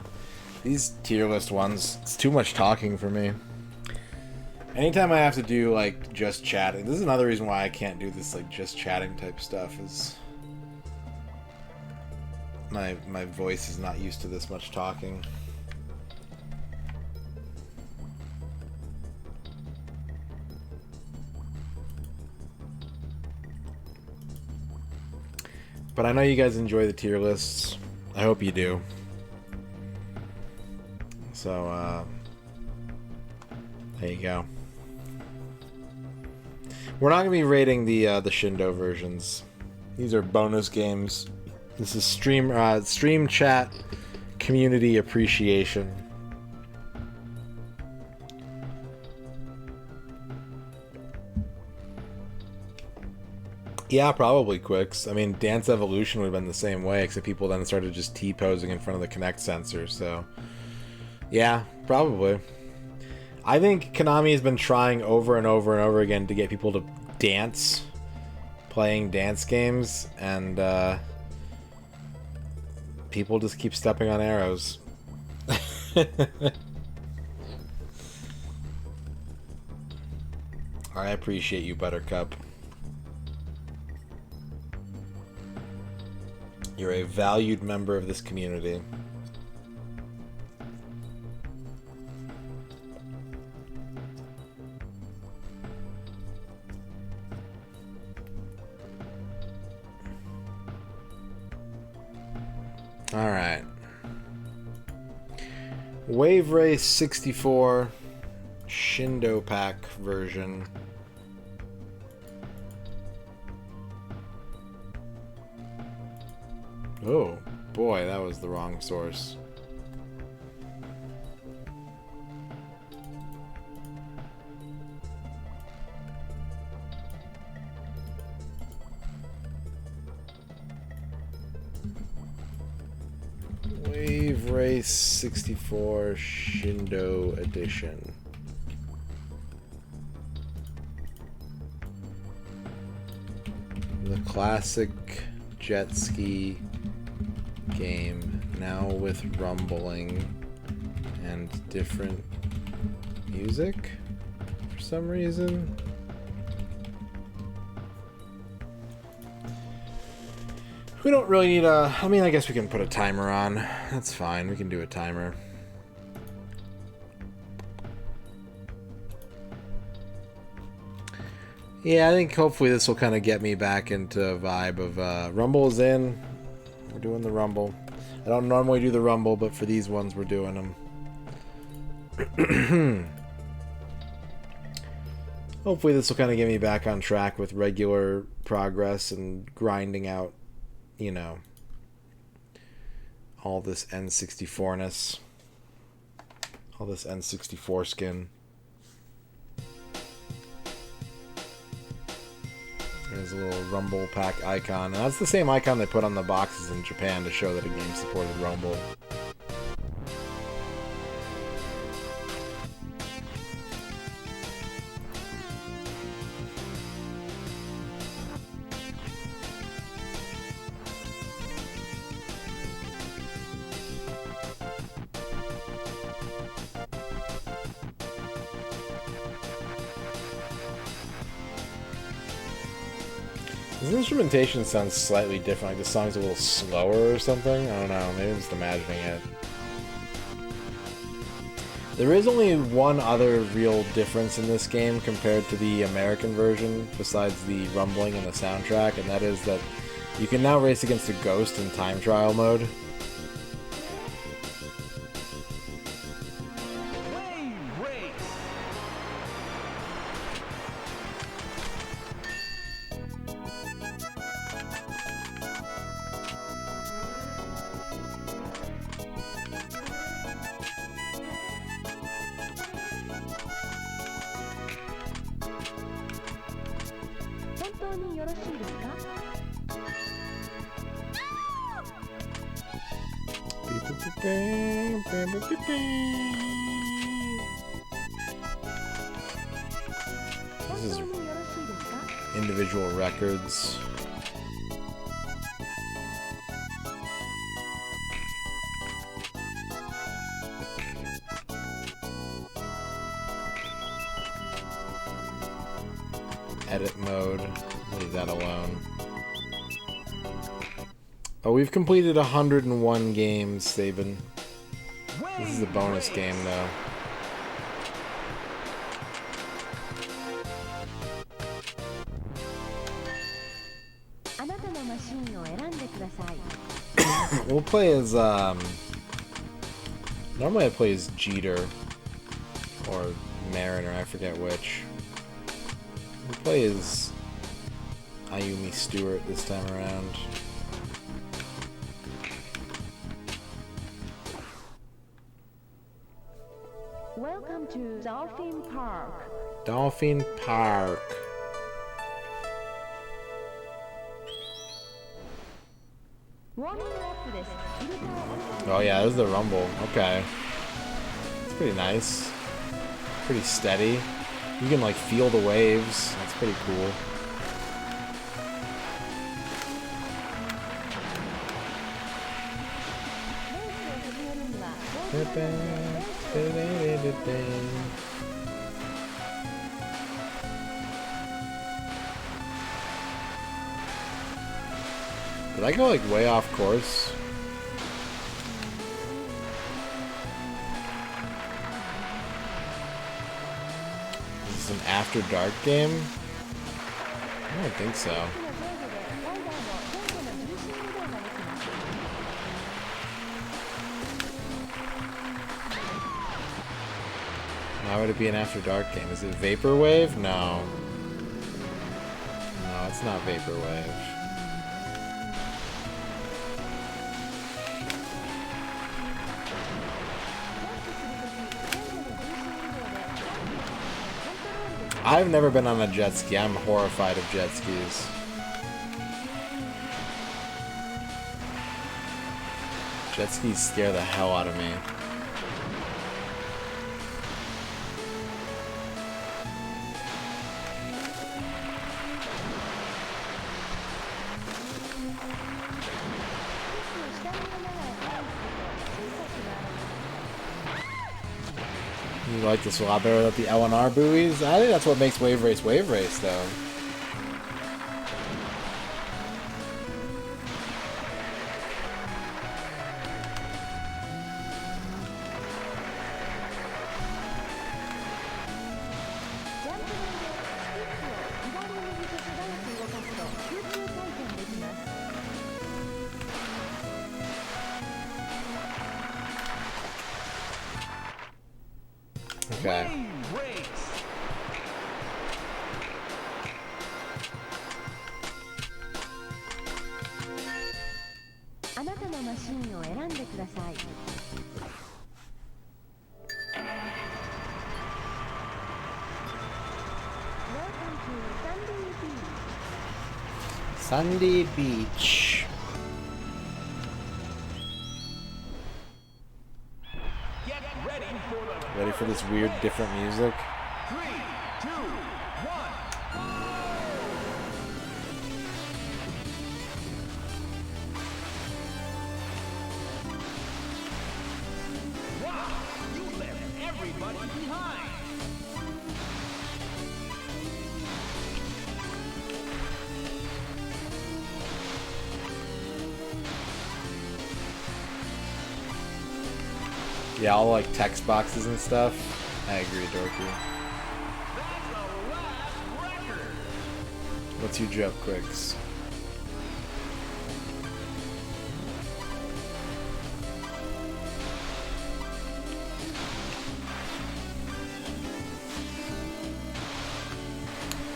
These tier list ones, it's too much talking for me. Anytime I have to do, like, just chatting, this is another reason why I can't do this, like, just chatting type stuff, is my voice is not used to this much talking. But I know you guys enjoy the tier lists. I hope you do. So, there you go. We're not going to be rating the Shindo versions. These are bonus games. This is stream chat community appreciation. Yeah, probably Quicks. I mean, Dance Evolution would have been the same way, except people then started just T-posing in front of the Kinect sensor, so... Yeah, probably. I think Konami has been trying over and over and over again to get people to dance, playing dance games, and, people just keep stepping on arrows. I appreciate you, Buttercup. You're a valued member of this community. Alright. Wave Race 64 Shindo Pack version. Oh, boy, that was the wrong source. Wave Race 64 Shindo Edition. The classic jet ski game, now with rumbling and different music for some reason. We don't really need a... I mean, I guess we can put a timer on. That's fine, we can do a timer. Yeah, I think hopefully this will kind of get me back into a vibe of Rumble is in. We're doing the Rumble. I don't normally do the Rumble, but for these ones we're doing them. Hopefully this will kind of get me back on track with regular progress and grinding out, you know, all this N64-ness. All this N64 skin. There's a little Rumble Pack icon. And that's the same icon they put on the boxes in Japan to show that a game supported Rumble. His instrumentation sounds slightly different, like the song's a little slower or something. I don't know, maybe I'm just imagining it. There is only one other real difference in this game compared to the American version, besides the rumbling and the soundtrack, and that is that you can now race against a ghost in time trial mode. visual records. Edit mode. Leave that alone. Oh, we've completed 101 games, Saban. This is a bonus game, though. We'll play as, normally I play as Jeter. Or Mariner, I forget which. We'll play as Ayumi Stewart this time around. Welcome to Dolphin Park. Dolphin Park. Oh yeah, this is the rumble. Okay. It's pretty nice. Pretty steady. You can like feel the waves. That's pretty cool. Did I go like way off course? Is this an After Dark game? I don't think so. Why would it be an After Dark game? Is it Vaporwave? No. No, it's not Vaporwave. I've never been on a jet ski. I'm horrified of jet skis. Jet skis scare the hell out of me. You like this a lot better without the LNR buoys? I think that's what makes Wave Race, though. Okay. Sandy Beach. Ready for this weird, different music? 3, 2, 1. Wow, you left everybody behind. Yeah, all like text boxes and stuff. I agree, Dorky. That's the last record. What's your joke, Quicks?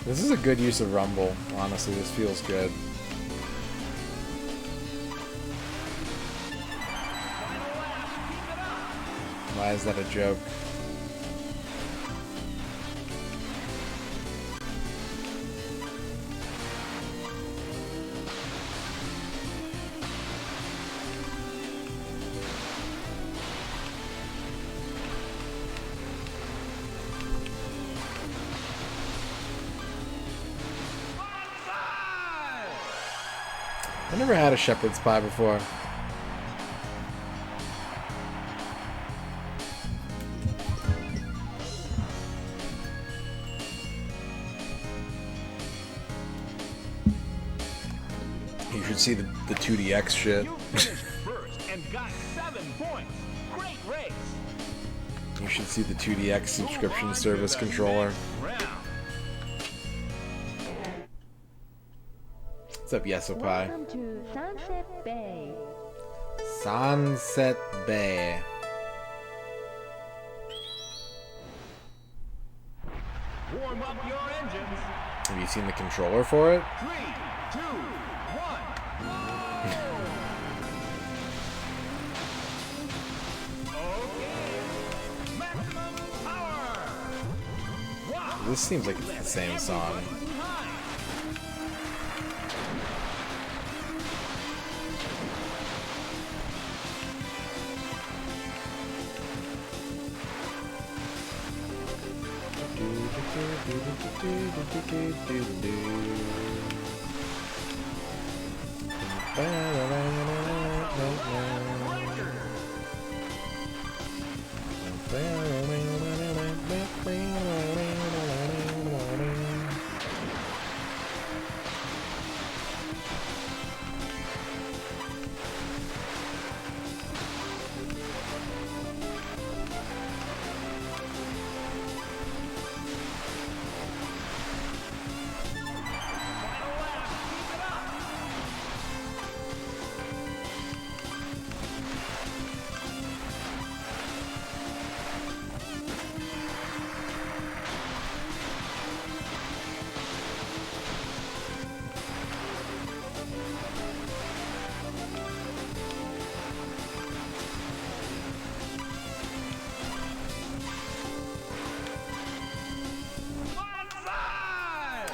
This is a good use of Rumble. Honestly, this feels good. Why is that a joke? I never had a shepherd's pie before. You should see the 2DX shit. You finished first and got 7 points. Great race. You should see the 2DX subscription service controller. Round. What's up, Yeso Pie? Welcome to Sunset Bay. Sunset Bay. Warm up your engines. Have you seen the controller for it? 3, 2, 1. Okay. Maximum power. Wow. This seems like it's the same song.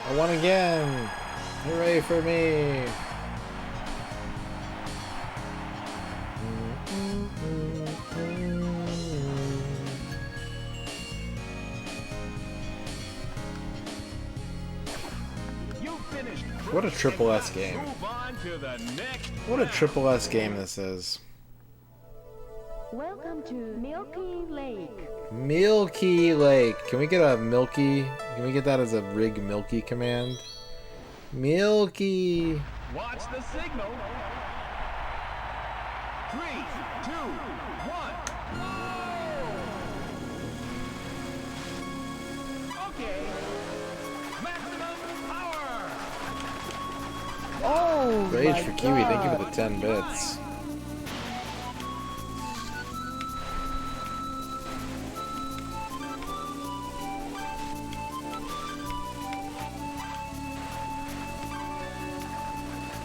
I won again! Hooray for me! What a triple S game. What a triple S game this is. Welcome to Milky Lake. Milky Lake. Can we get a Milky? Can we get that as a rig Milky command? Milky. Watch the signal. 3, 2, 1. Okay. Maximum power. Oh, Rage for Kiwi. Thank you for the 10 bits.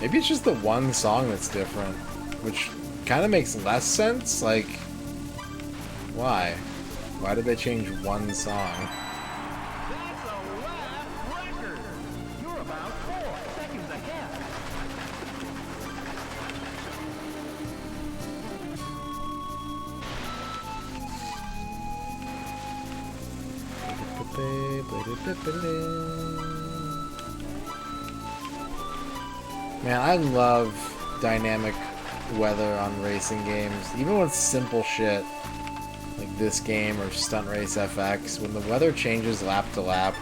Maybe it's just the one song that's different, which kind of makes less sense. Like, why? Why did they change one song? That's a lap record. You're about 4 seconds ahead. Man, I love dynamic weather on racing games. Even with simple shit like this game or Stunt Race FX, when the weather changes lap to lap,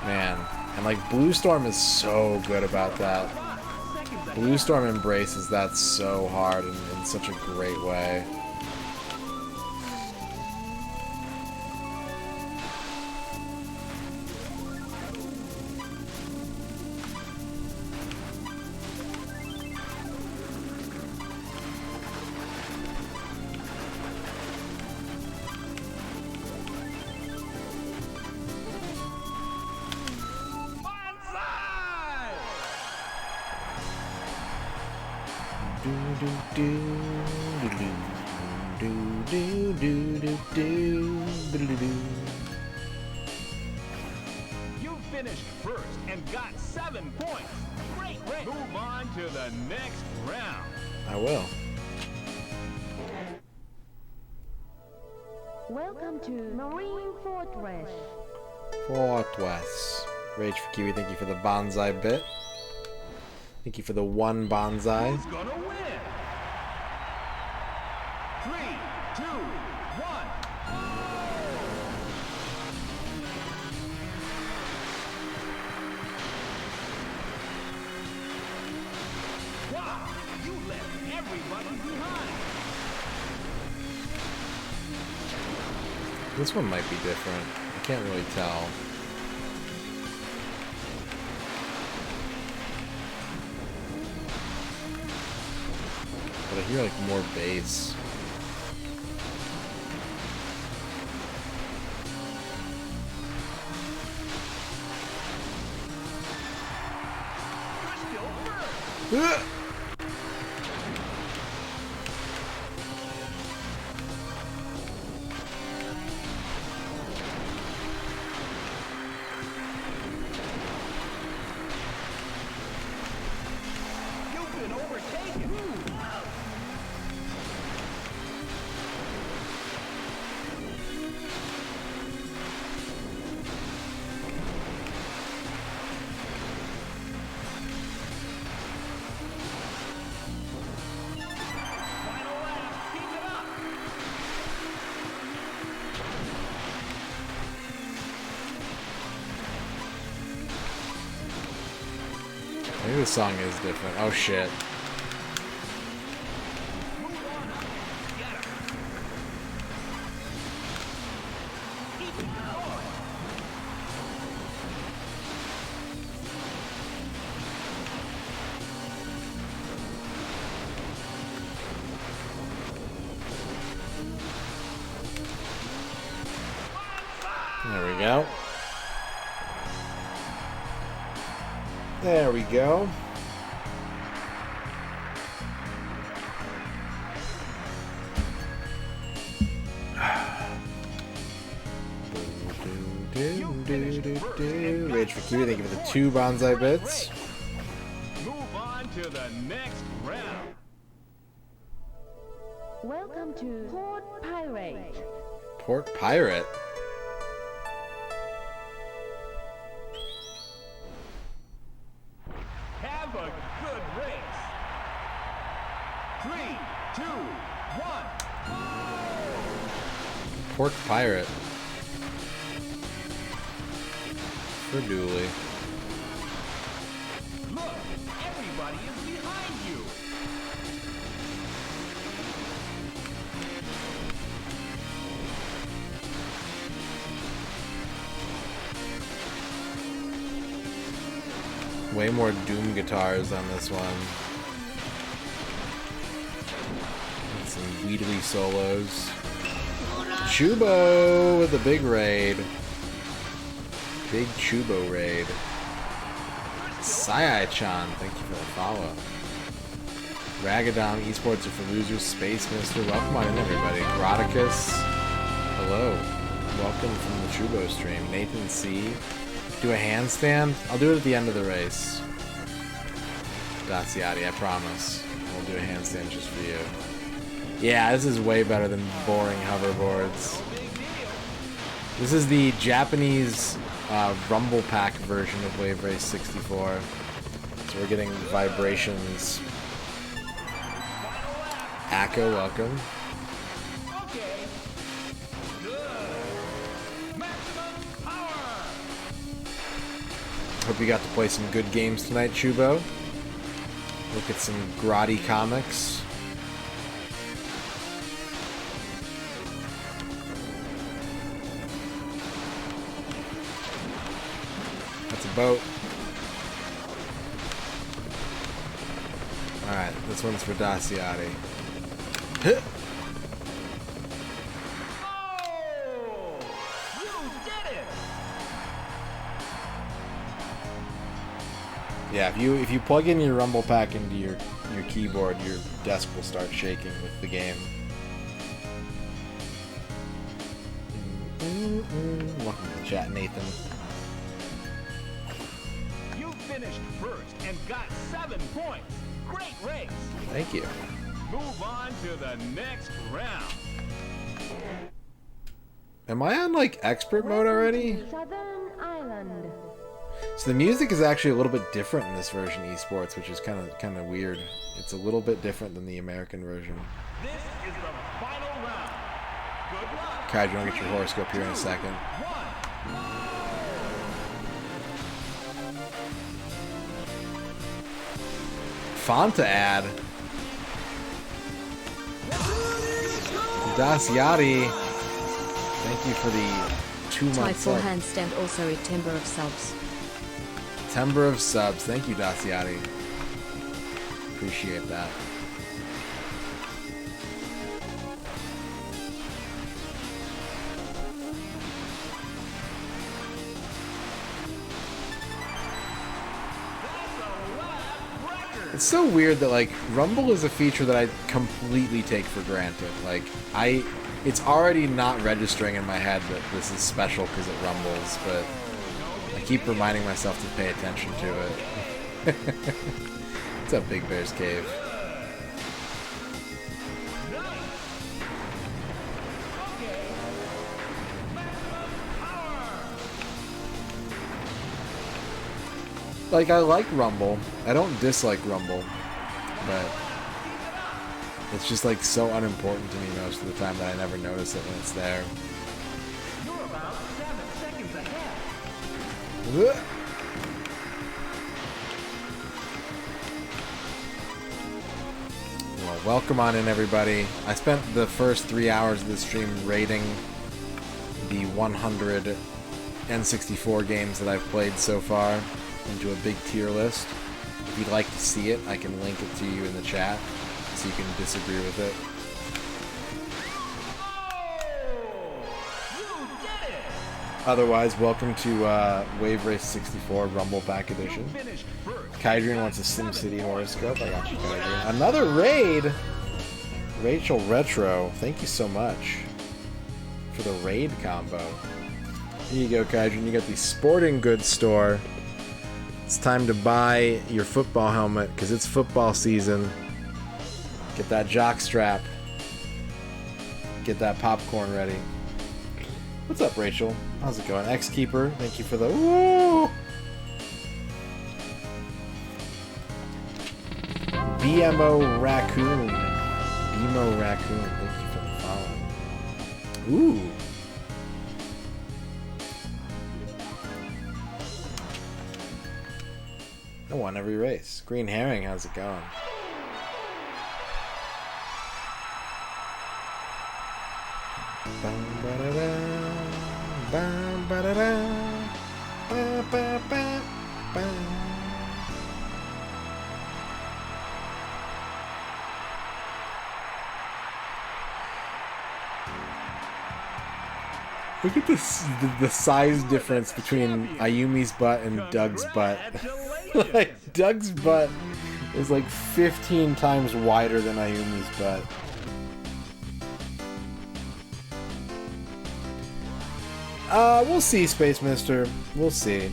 man. And like Blue Storm is so good about that. Blue Storm embraces that so hard and in such a great way. You finished first and got 7 points. Great race. Move on to the next round. I will. Welcome to Marine Fortress. Fortress. Rage for Kiwi, thank you for the bonsai bit. Thank you for the one bonsai. Who's gonna win? 3, 2, 1. Wow, you left everybody behind. This one might be different. I can't really tell. But I hear like more bass. You're still first. You've been overtaken. Final lap. Keep it up. Maybe the song is different. Oh shit. Move on up. Get him. Keep it going. There we go. There we go. Rage for Kiwi, thank you for the 2 bonsai bits. Move on to the next round. Welcome to Port Pirate. Port Pirate. Have a good race. 3, 2, 1. Port Pirate. For Dooley. Look, everybody is behind you. Way more Doom guitars on this one. And some Weedly solos. Chubo with a big raid. Big Chubo raid. Sai-chan, thank you for the follow. Ragadom, esports are for losers. Space Mister, welcome on in everybody. Groticus, hello. Welcome from the Chubo stream. Nathan C. Do a handstand? I'll do it at the end of the race. Daciati, I promise. We'll do a handstand just for you. Yeah, this is way better than boring hoverboards. This is the Japanese Rumble Pack version of Wave Race 64. So we're getting vibrations. Akko, welcome. Okay. Good. Maximum power. Hope you got to play some good games tonight, Chubo. Look at some grotty comics. That's a boat. Alright, this one's for Daciati. Oh! You did it! Yeah, if you plug in your Rumble Pack into your keyboard, your desk will start shaking with the game. Welcome to the chat, Nathan. You finished first and got 7 points. Great race. Thank you. Move on to the next round. Am I on like expert mode already? Southern Island. So the music is actually a little bit different in this version of esports, which is kind of weird. It's a little bit different than the American version. This is the final round. Good luck. Kai, you want to get your horoscope here in a second? Fanta ad. Daciati. Thank you for the 2 months. Typhoon handstand also a timber of subs. Timber of subs. Thank you, Daciati. Appreciate that. It's so weird that, like, Rumble is a feature that I completely take for granted. Like, it's already not registering in my head that this is special because it rumbles, but I keep reminding myself to pay attention to it. What's up, Big Bear's Cave? Like, I like Rumble. I don't dislike Rumble, but it's just, like, so unimportant to me most of the time that I never notice it when it's there. You're about 7 seconds ahead. Well, welcome on in, everybody. I spent the first 3 hours of the stream rating the 100 N64 games that I've played so far into a big tier list. If you'd like to see it, I can link it to you in the chat so you can disagree with it. Otherwise, welcome to Wave Race 64 Rumble Pack Edition. Kydrian wants a SimCity horoscope. I got you, Kydrian. Another raid! Rachel Retro, thank you so much for the raid combo. Here you go, Kydrian. You got the sporting goods store. It's time to buy your football helmet because it's football season. Get that jock strap. Get that popcorn ready. What's up, Rachel? How's it going? X-Keeper, thank you for the woo! BMO Raccoon. BMO Raccoon, thank you for the follow. Ooh. I won every race. Green Herring, how's it going? Look at this, the size difference between Ayumi's butt and Doug's butt. Like, Doug's butt is like 15 times wider than Ayumi's butt. We'll see, Space Mister. We'll see.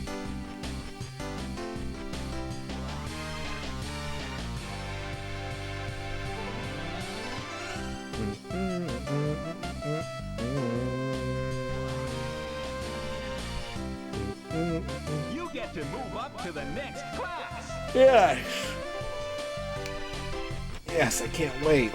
You get to move up to the next class. Yeah. Yes, I can't wait.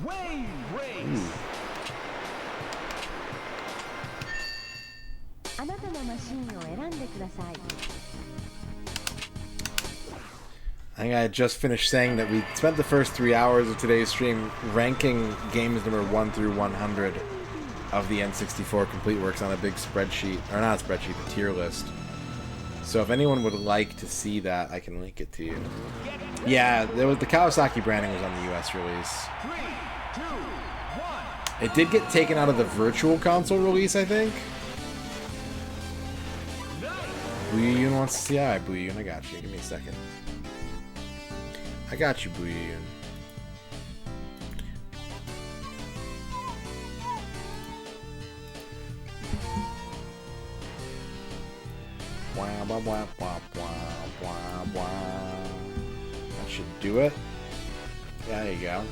Wave race. あなたのマシンを選んでください。 I think I just finished saying that we spent the first 3 hours of today's stream ranking games number 1 through 100 of the N64 Complete Works on a big spreadsheet, or not a spreadsheet, a tier list. So if anyone would like to see that, I can link it to you. Yeah, there was, the Kawasaki branding was on the US release. 3, 2, 1. It did get taken out of the Virtual Console release, I think. Booyun wants to see. Alright, Booyun, I got you. Give me a second. I got you, Booyun. That should do it. Yeah, there you go.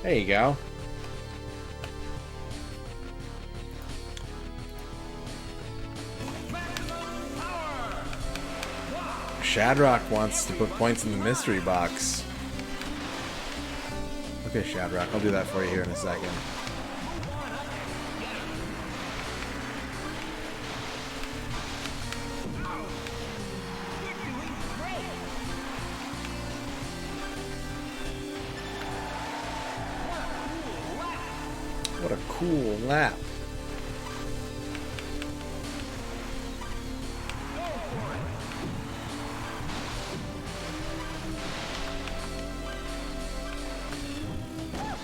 There you go. Shadrock wants to put points in the mystery box. Okay, Shadrock, I'll do that for you here in a second. What a cool lap.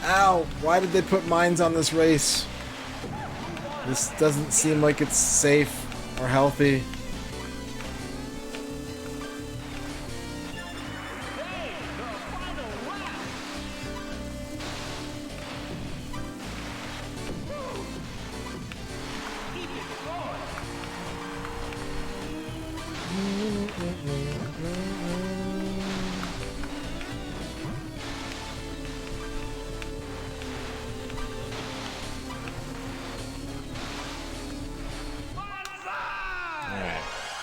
Ow! Why did they put mines on this race? This doesn't seem like it's safe or healthy.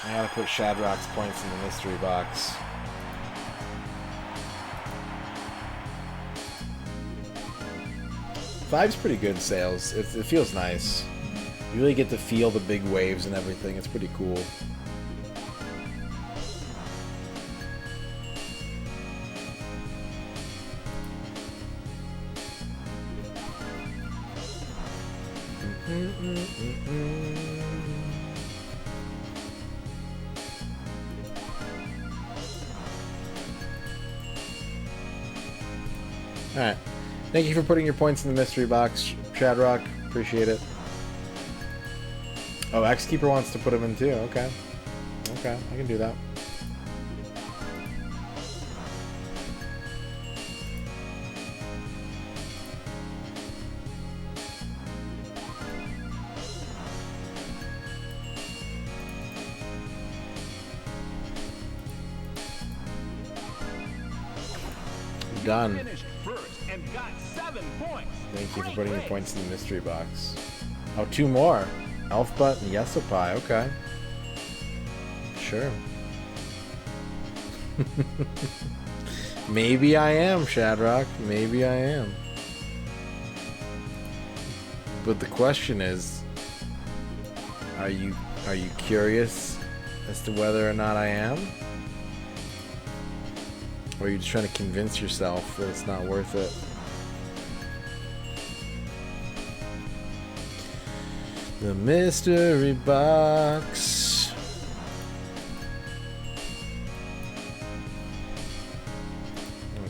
I gotta put Shadrock's points in the mystery box. Five's pretty good sales. It feels nice. You really get to feel the big waves and everything. It's pretty cool. Alright. Thank you for putting your points in the mystery box, Shadrock. Appreciate it. Oh, X-Keeper wants to put them in too. Okay. Okay, I can do that. Done. Finished first and got 7 points. Thank you for putting your points in the mystery box. Oh, 2 more. Elfbutt and Yesopai. Okay. Sure. Maybe I am, Shadrock. Maybe I am. But the question is, are you curious as to whether or not I am? Or are you just trying to convince yourself that it's not worth it? The mystery box.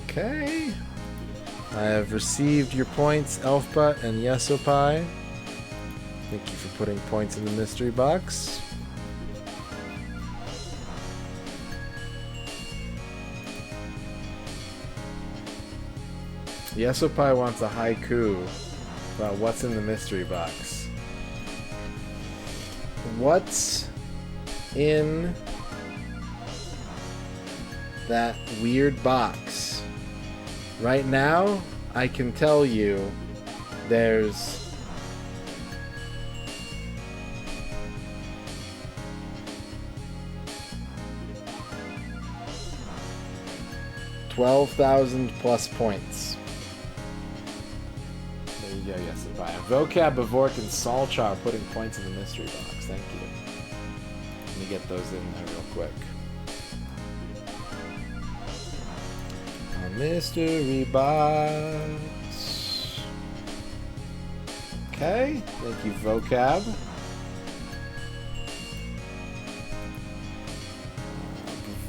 Okay. I have received your points, Elfbutt and Yesopai. Thank you for putting points in the mystery box. Yesopai wants a haiku about what's in the mystery box. What's in that weird box? Right now, I can tell you there's $12,000 plus points. There you go, Yesopai. Vocab, Bavork, and Salchar putting points in the mystery box. Thank you. Let me get those in there real quick. A mystery box. Okay. Thank you, Vocab.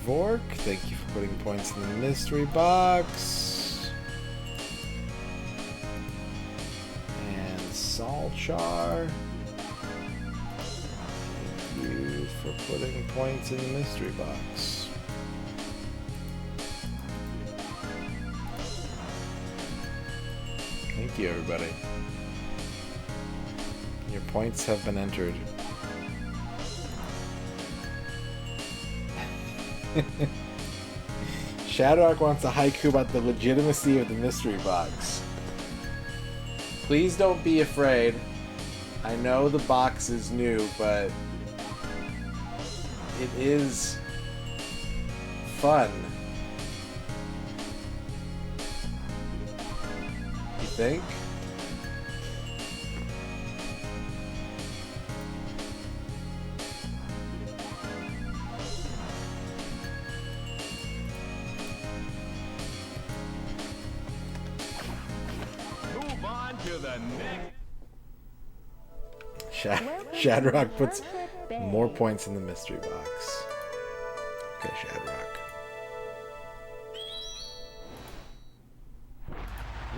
Bavork, thank you for putting points in the mystery box. And Salchar, thank you for putting points in the mystery box. Thank you, everybody. Your points have been entered. Shadowgate wants a haiku about the legitimacy of the mystery box. Please don't be afraid. I know the box is new, but it is fun. You think? Move on to the next. Shadowgate puts more points in the mystery box. Okay, Shadowgate.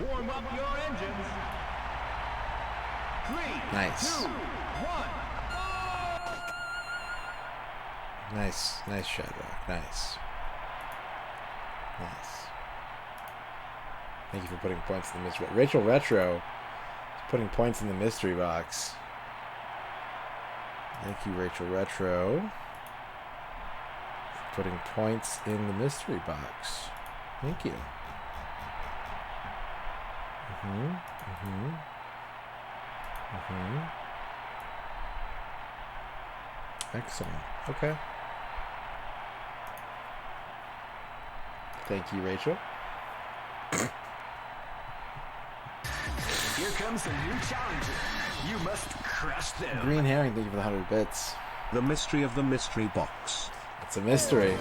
Warm up your engines. 3, Nice. 2, 1. Nice, nice Shadowgate. Nice. Nice. Thank you for putting points in the mystery box. Rachel Retro is putting points in the mystery box. Thank you, Rachel Retro, for putting points in the mystery box. Thank you. Excellent. Okay. Thank you, Rachel. Here comes a new challenger. You must crush them. Green Herring, thank you for the 100 bits. The mystery of the mystery box. It's a mystery.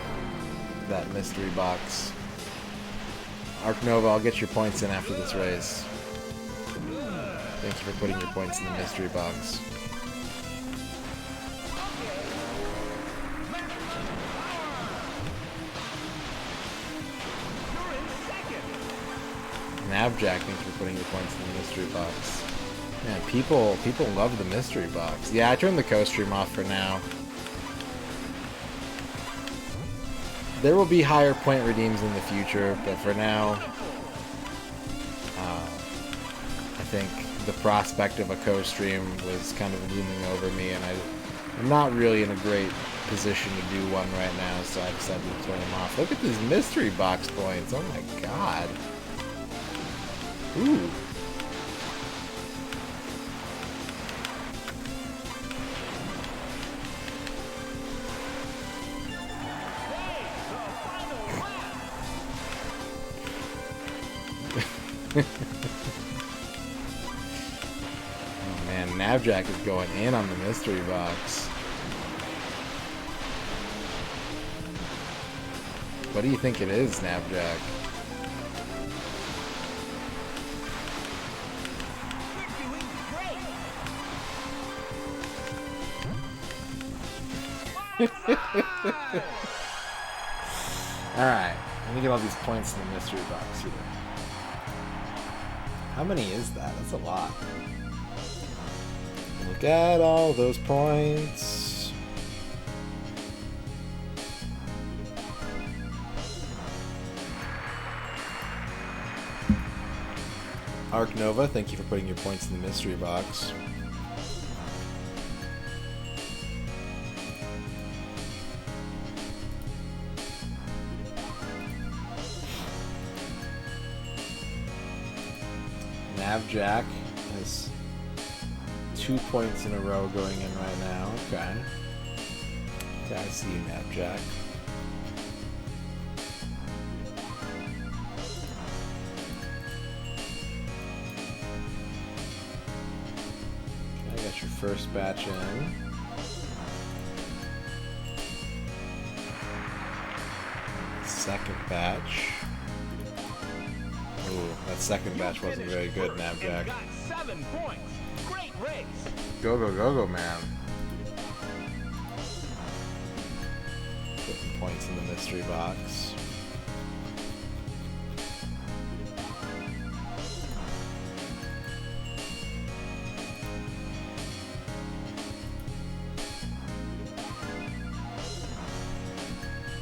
That mystery box. Arc Nova, I'll get your points in after this race. Thank you for putting your points in the mystery box. Navjack, thank you for putting your points in the mystery box. Man, people love the mystery box. Yeah, I turned the co-stream off for now. There will be higher point redeems in the future, but for now, I think the prospect of a co-stream was kind of looming over me, and I'm not really in a great position to do one right now, so I decided to turn them off. Look at these mystery box points. Oh my god. Ooh. Oh man, Navjack is going in on the mystery box. What do you think it is, Navjack? Alright, let me get all these points in the mystery box here. How many is that? That's a lot. Look at all those points. Arc Nova, thank you for putting your points in the mystery box. Navjack has 2 points in a row going in right now. Okay. Okay, I see you, Navjack. Okay, I got your first batch in. Second batch. Ooh, that second batch wasn't very good, Navjack. Got 7 points. Great race. Go, go, go, go, man. Putting points in the mystery box.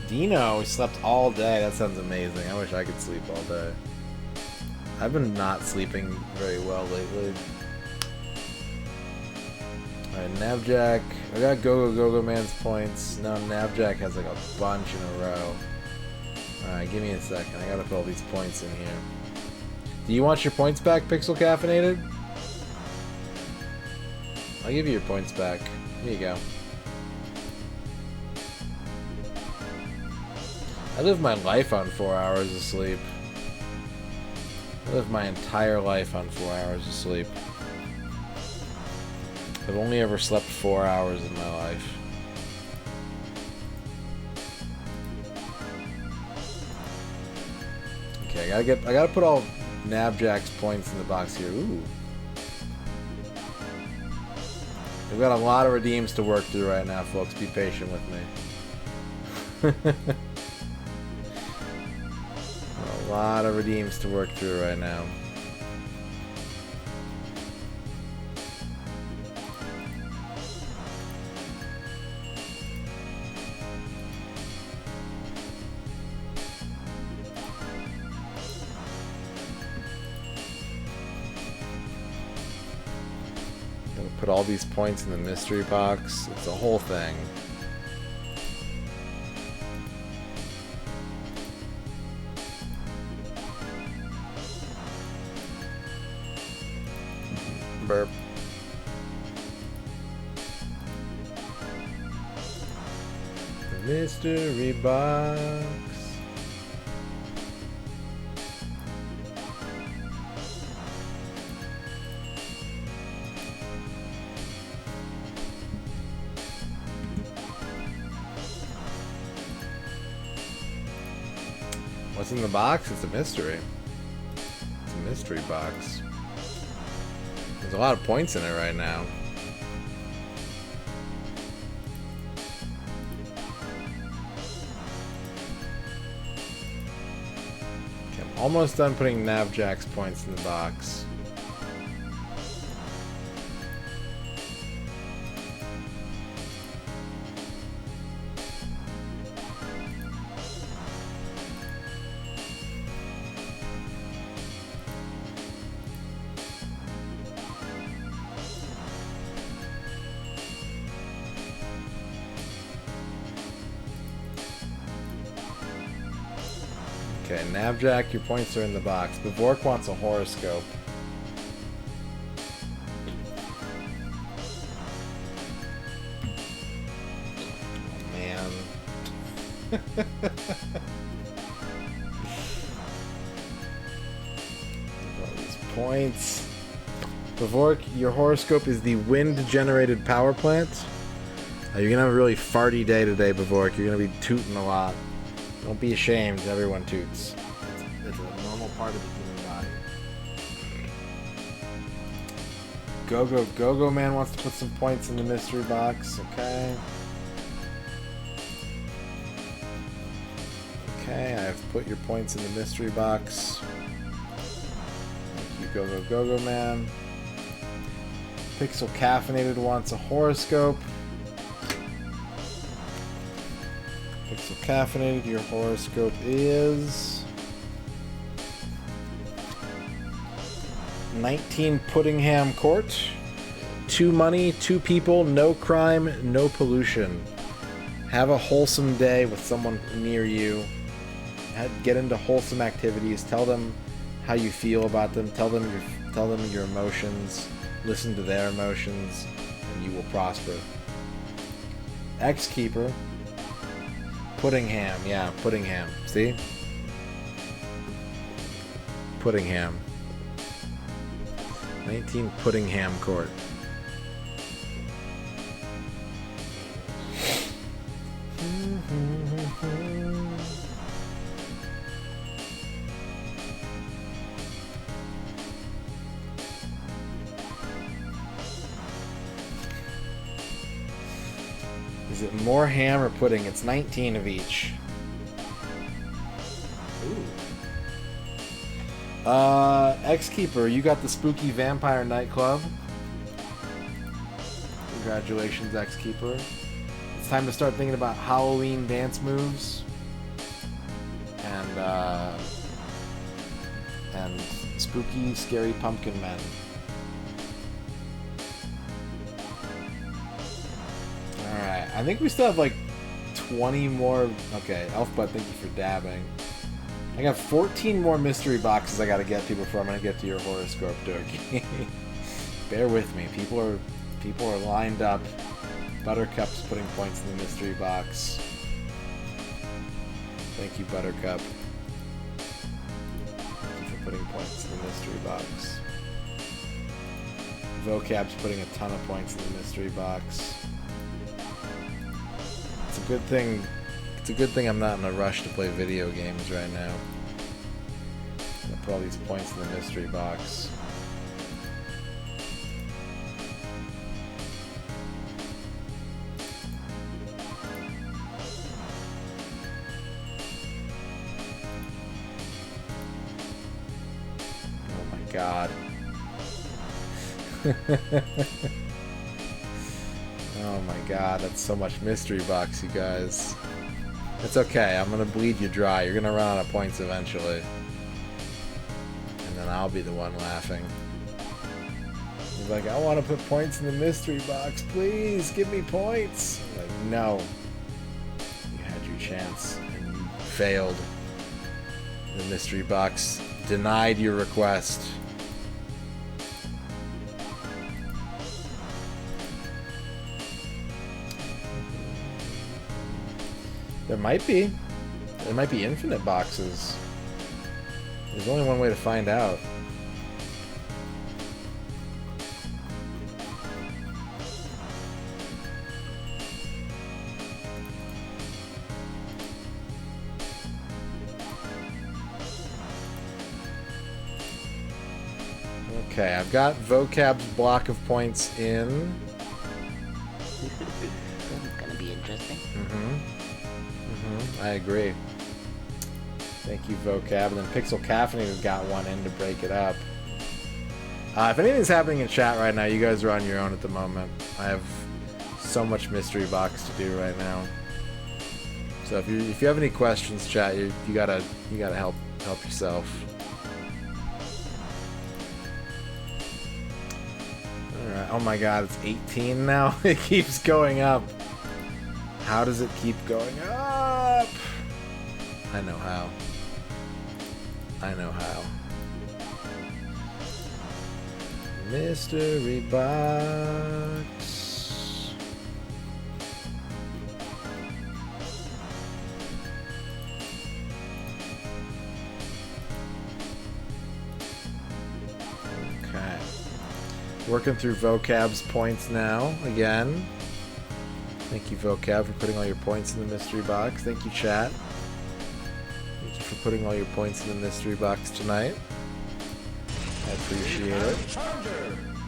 Dino slept all day. That sounds amazing. I wish I could sleep all day. I've been not sleeping very well lately. Alright, Navjack. I got Go Man's points. No, Navjack has like a bunch in a row. Alright, give me a second. I gotta put all these points in here. Do you want your points back, Pixel Caffeinated? I'll give you your points back. Here you go. I live my life on 4 hours of sleep. I live my entire life on 4 hours of sleep. I've only ever slept 4 hours in my life. Okay, I gotta put all Navjack's points in the box here. Ooh. We've got a lot of redeems to work through right now, folks. Be patient with me. A lot of redeems to work through right now. Put all these points in the mystery box. It's a whole thing. Burp. The mystery box. What's in the box? It's a mystery. It's a mystery box. There's a lot of points in it right now. Okay, I'm almost done putting Navjack's points in the box. Okay, Navjack, your points are in the box. Bevork wants a horoscope. Oh, man. All these points. Bevork, your horoscope is the wind-generated power plant. You're gonna have a really farty day today, Bevork. You're gonna be tooting a lot. Don't be ashamed, everyone toots. It's a normal part of the human body. Go Man wants to put some points in the mystery box, okay. Okay, I have put your points in the mystery box. Thank you, Go Man. Pixel Caffeinated wants a horoscope. Pixel Caffeinated, your horoscope is 19 Puddingham Court. 2 money, 2 people, no crime, no pollution. Have a wholesome day with someone near you. Get into wholesome activities. Tell them how you feel about them. Tell them your emotions. Listen to their emotions, and you will prosper. X-Keeper. Puddingham, yeah, Puddingham. See? Puddingham. 19 Puddingham Court. Is it more ham or pudding? It's 19 of each. Ooh. X-Keeper, you got the Spooky Vampire Nightclub. Congratulations, X-Keeper. It's time to start thinking about Halloween dance moves. And spooky, scary pumpkin men. I think we still have like 20 more. Okay, Elfbud, thank you for dabbing. I got 14 more mystery boxes I gotta get to before I'm gonna get to your horoscope, Dorky. Bear with me. People are lined up. Buttercup's putting points in the mystery box. Thank you, Buttercup. Thank you for putting points in the mystery box. Vocab's putting a ton of points in the mystery box. It's a good thing. It's a good thing I'm not in a rush to play video games right now. I'm gonna put all these points in the mystery box. Oh my god. Oh my god, that's so much mystery box, you guys. It's okay, I'm gonna bleed you dry. You're gonna run out of points eventually. And then I'll be the one laughing. He's like, I want to put points in the mystery box. Please, give me points. I'm like, no. You had your chance, and you failed. The mystery box denied your request. There might be. There might be infinite boxes. There's only one way to find out. Okay, I've got Vocab's block of points in. This is gonna be interesting. I agree. Thank you, Vocab. And then Pixel Caffeinated got one in to break it up. If anything's happening in chat right now, you guys are on your own at the moment. I have so much mystery box to do right now. So if you have any questions, chat, you gotta help yourself. All right. Oh my God, it's 18 now. It keeps going up. How does it keep going up? I know how. I know how. Mystery box. Okay. Working through Vocab's points now, again. Thank you, Vocab, for putting all your points in the mystery box. Thank you, chat. Thank you for putting all your points in the mystery box tonight. I appreciate it.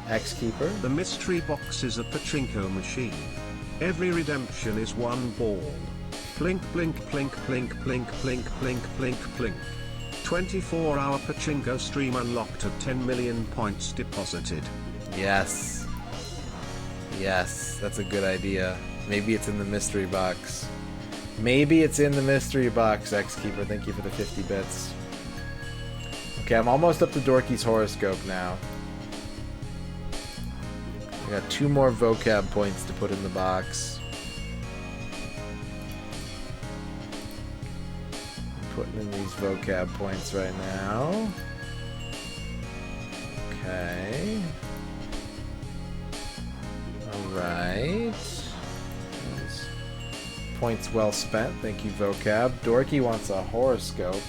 X-Keeper. The mystery box is a pachinko machine. Every redemption is one ball. Plink, blink, plink, plink, plink, plink, plink, plink, plink. 24-hour pachinko stream unlocked at 10 million points deposited. Yes. Yes, that's a good idea. Maybe it's in the mystery box. Maybe it's in the mystery box, X-Keeper. Thank you for the 50 bits. Okay, I'm almost up to Dorky's horoscope now. I got 2 more Vocab points to put in the box. I'm putting in these Vocab points right now. Okay. Alright. Points well spent. Thank you, Vocab. Dorky wants a horoscope.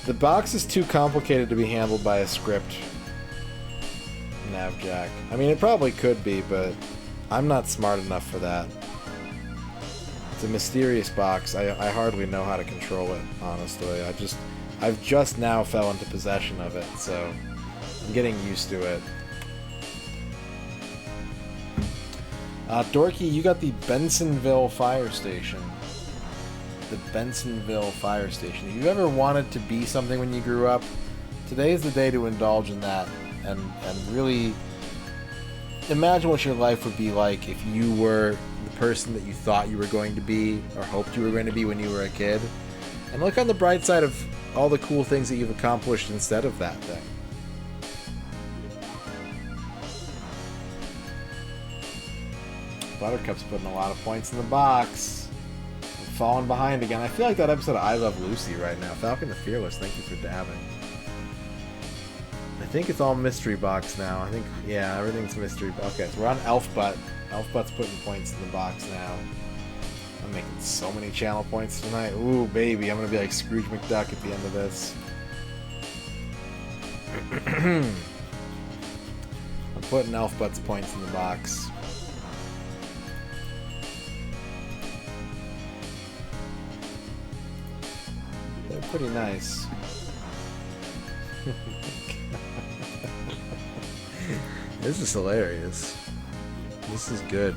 The box is too complicated to be handled by a script, Navjack. I mean, it probably could be, but I'm not smart enough for that. It's a mysterious box. I hardly know how to control it, honestly. I've just now fell into possession of it, so I'm getting used to it. Dorky, you got the Bensonville Fire Station. The Bensonville Fire Station. If you ever wanted to be something when you grew up, today is the day to indulge in that and really imagine what your life would be like if you were the person that you thought you were going to be or hoped you were going to be when you were a kid. And look on the bright side of all the cool things that you've accomplished instead of that thing. Buttercup's putting a lot of points in the box. I'm falling behind again. I feel like that episode of I Love Lucy right now. Falcon the Fearless, thank you for dabbing. I think it's all mystery box now. I think, yeah, everything's mystery. Okay, so we're on Elfbutt. Elfbutt's putting points in the box now. I'm making so many channel points tonight. Ooh, baby, I'm gonna be like Scrooge McDuck at the end of this. I'm putting Elfbutt's points in the box. They're pretty nice. This is hilarious. This is good.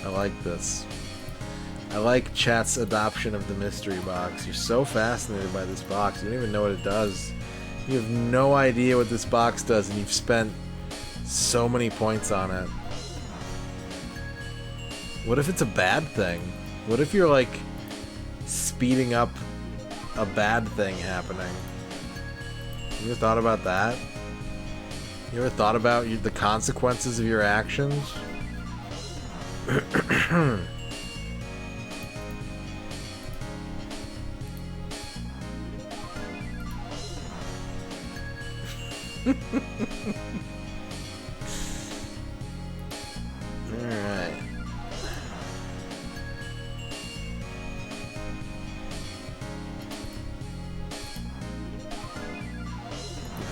I like this. I like chat's adoption of the mystery box. You're so fascinated by this box. You don't even know what it does. You have no idea what this box does, and you've spent so many points on it. What if it's a bad thing? What if you're like speeding up a bad thing happening? You ever thought about that? You ever thought about the consequences of your actions? Alright.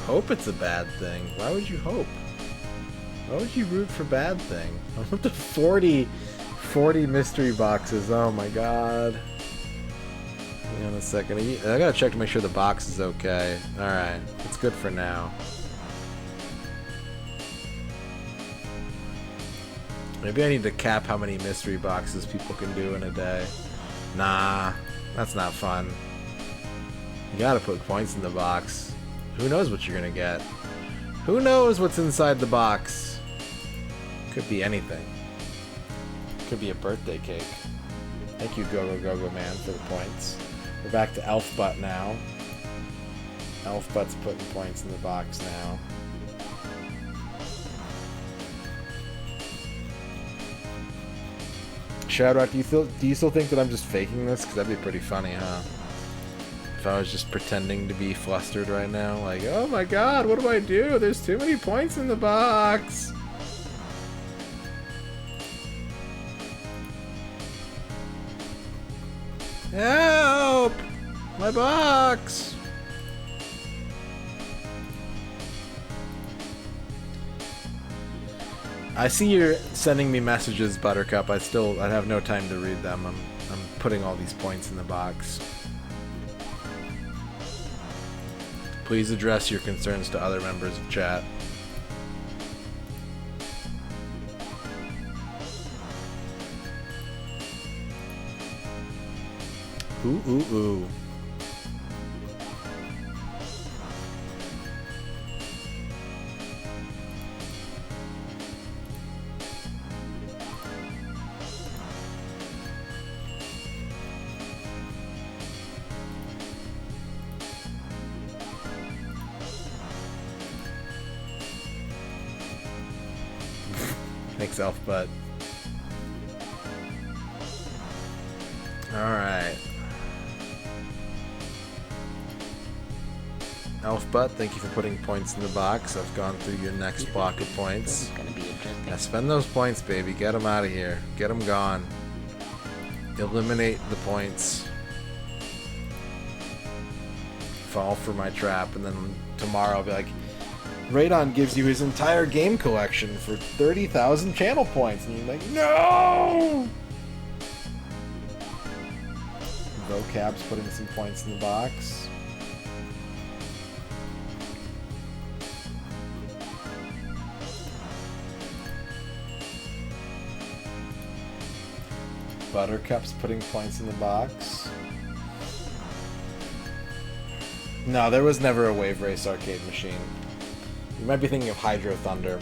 Hope it's a bad thing. Why would you hope? Why would you root for bad thing? I'm up to 40 mystery boxes. Oh my god. Hang on a second. I gotta check to make sure the box is okay. Alright. It's good for now. Maybe I need to cap how many mystery boxes people can do in a day. Nah. That's not fun. You gotta put points in the box. Who knows what you're gonna get? Who knows what's inside the box? Could be anything. Could be a birthday cake. Thank you, Go Man, for the points. We're back to Elfbutt now. Elfbutt's putting points in the box now. Shadowgate, do you still think that I'm just faking this? Because that'd be pretty funny, huh? If I was just pretending to be flustered right now, like, oh my god, what do I do? There's too many points in the box! Help! My box! I see you're sending me messages, Buttercup. I have no time to read them. I'm putting all these points in the box. Please address your concerns to other members of chat. Ooh, ooh, ooh. Thanks, Elfbutt. Alright. Elfbutt, thank you for putting points in the box. I've gone through your next block of points. Gonna be interesting. Now spend those points, baby. Get them out of here. Get them gone. Eliminate the points. Fall for my trap, and then tomorrow I'll be like, Radon gives you his entire game collection for 30,000 channel points, and you're like, no! Vocab's putting some points in the box. Buttercup's putting points in the box. No, there was never a Wave Race arcade machine. You might be thinking of Hydro Thunder.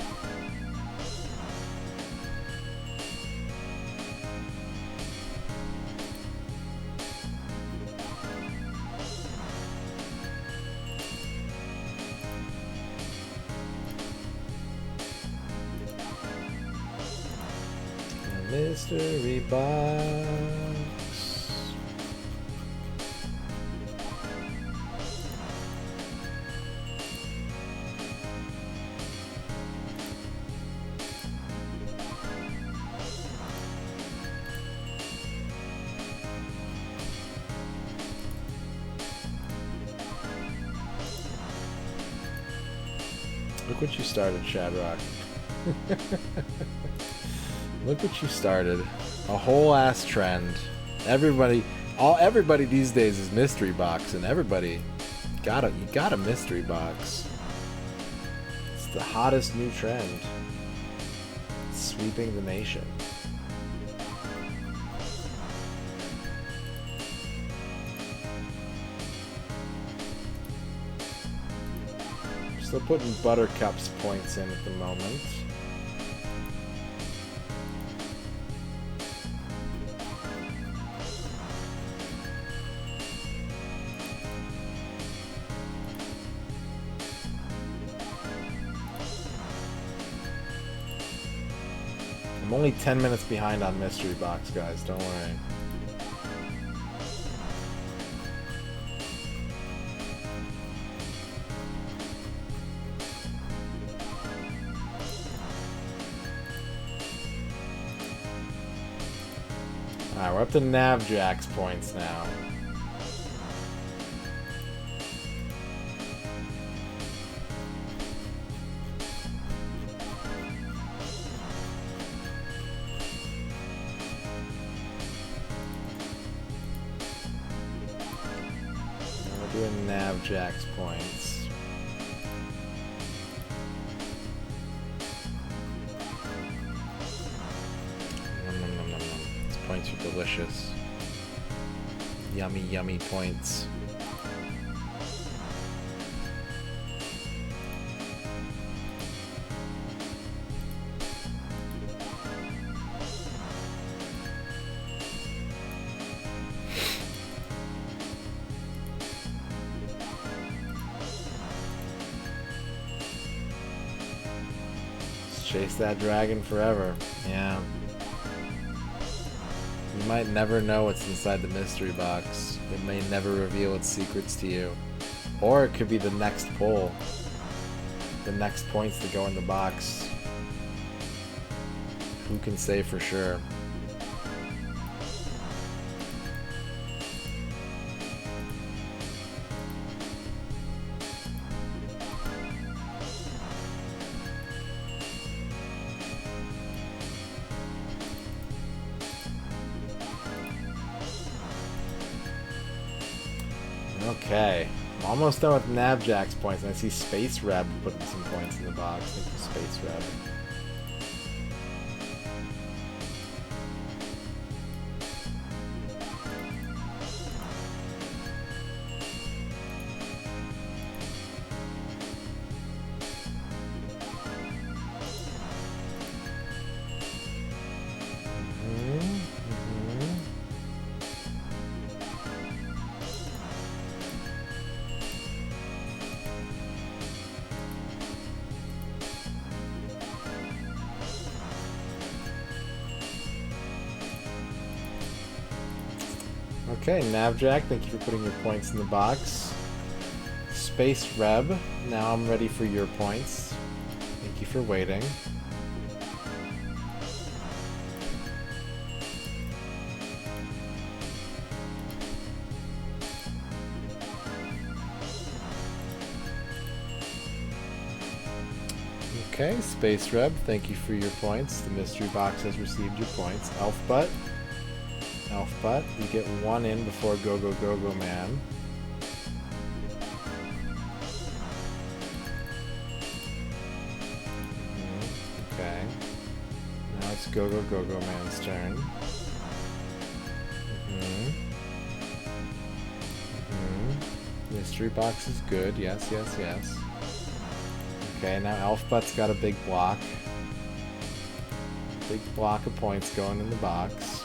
Mystery box. Look what you started, Shadrock. Look what you started. A whole ass trend. Everybody these days is mystery box, and everybody you got a mystery box. It's the hottest new trend. It's sweeping the nation. Still putting Buttercup's points in at the moment. I'm only 10 minutes behind on Mystery Box, guys, don't worry. Alright, we're up to Navjack's points now. We're doing Navjack's points. Points are delicious. Yummy, yummy points. Let's chase that dragon forever. Yeah. You might never know what's inside the mystery box. It may never reveal its secrets to you. Or it could be the next pull. The next points to go in the box. Who can say for sure? Okay, I'm almost done with Navjack's points, and I see Space Reb putting some points in the box. Thank you, Space Reb. Okay, Navjack, thank you for putting your points in the box. Space Reb, now I'm ready for your points. Thank you for waiting. Okay, Space Reb, thank you for your points. The mystery box has received your points. Elfbutt, you get one in before Go Go Go Go Man. Okay. Now it's Go Go Go Go Man's turn. Mystery box is good. Yes, yes, yes. Okay, now Elfbutt's got a big block. Big block of points going in the box.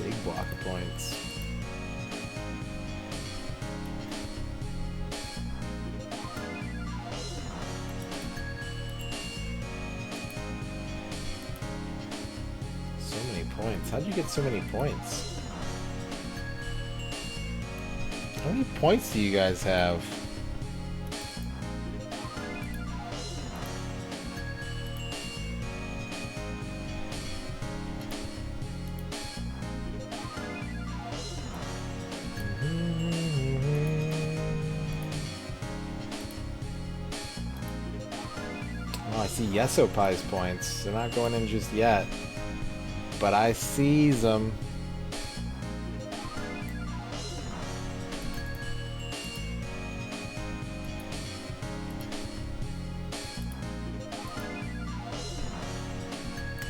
Big block of points. points. How'd you get so many points? How many points do you guys have? Oh, I see Yesopai's points. They're not going in just yet. But I sees them.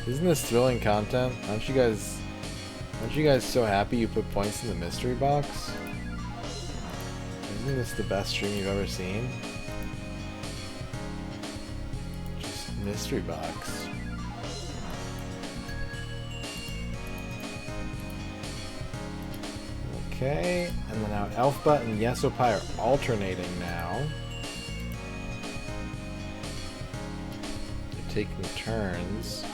Isn't this thrilling content? Aren't you guys so happy you put points in the mystery box? Isn't this the best stream you've ever seen? Just mystery box. Okay, and then now Elfbutt and Yesopai are alternating now. They're taking turns.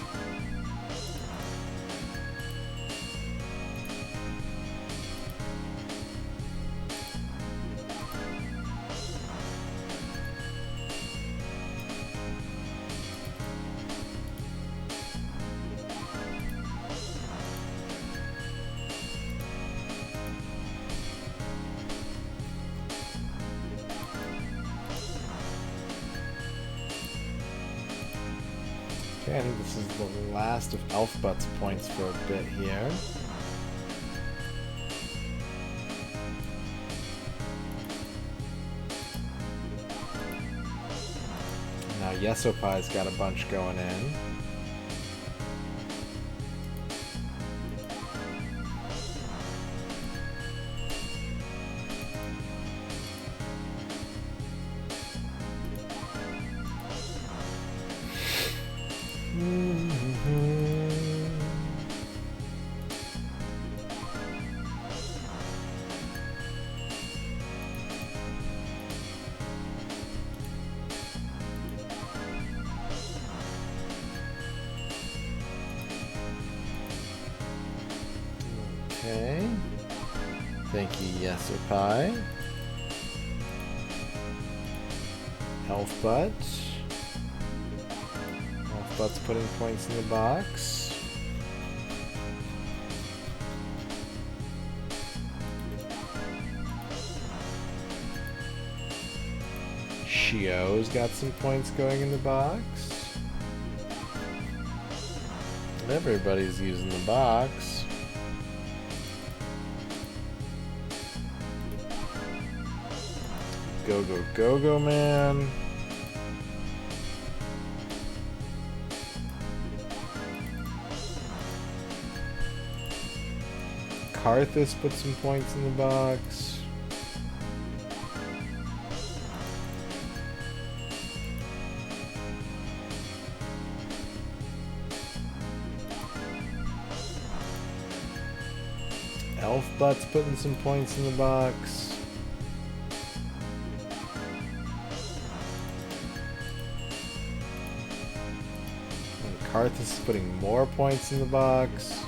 Okay, I think this is the last of Elfbutt's points for a bit here. Now Yesopai's got a bunch going in. Okay. Thank you, Yesopai. Elfbutt. Elfbutt's putting points in the box. Shio's got some points going in the box. Everybody's using the box. Go, go, go, go, man. Karthus put some points in the box. Elfbutt's putting some points in the box. Karthus is putting more points in the box.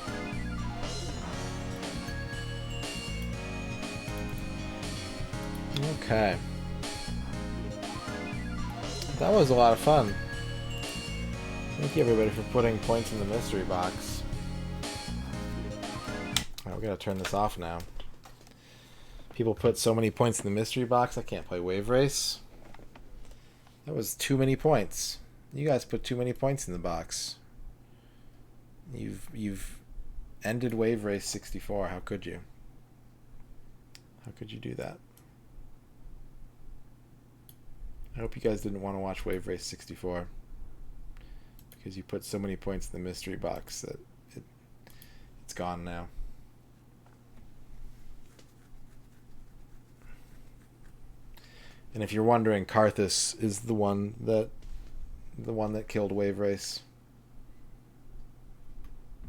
Okay. That was a lot of fun. Thank you everybody for putting points in the mystery box. Oh, we gotta turn this off now. People put so many points in the mystery box, I can't play Wave Race. That was too many points. You guys put too many points in the box. You've ended Wave Race 64. How could you? How could you do that? I hope you guys didn't want to watch Wave Race 64 because you put so many points in the mystery box that it's gone now. And if you're wondering, Karthus is the one that killed Wave Race.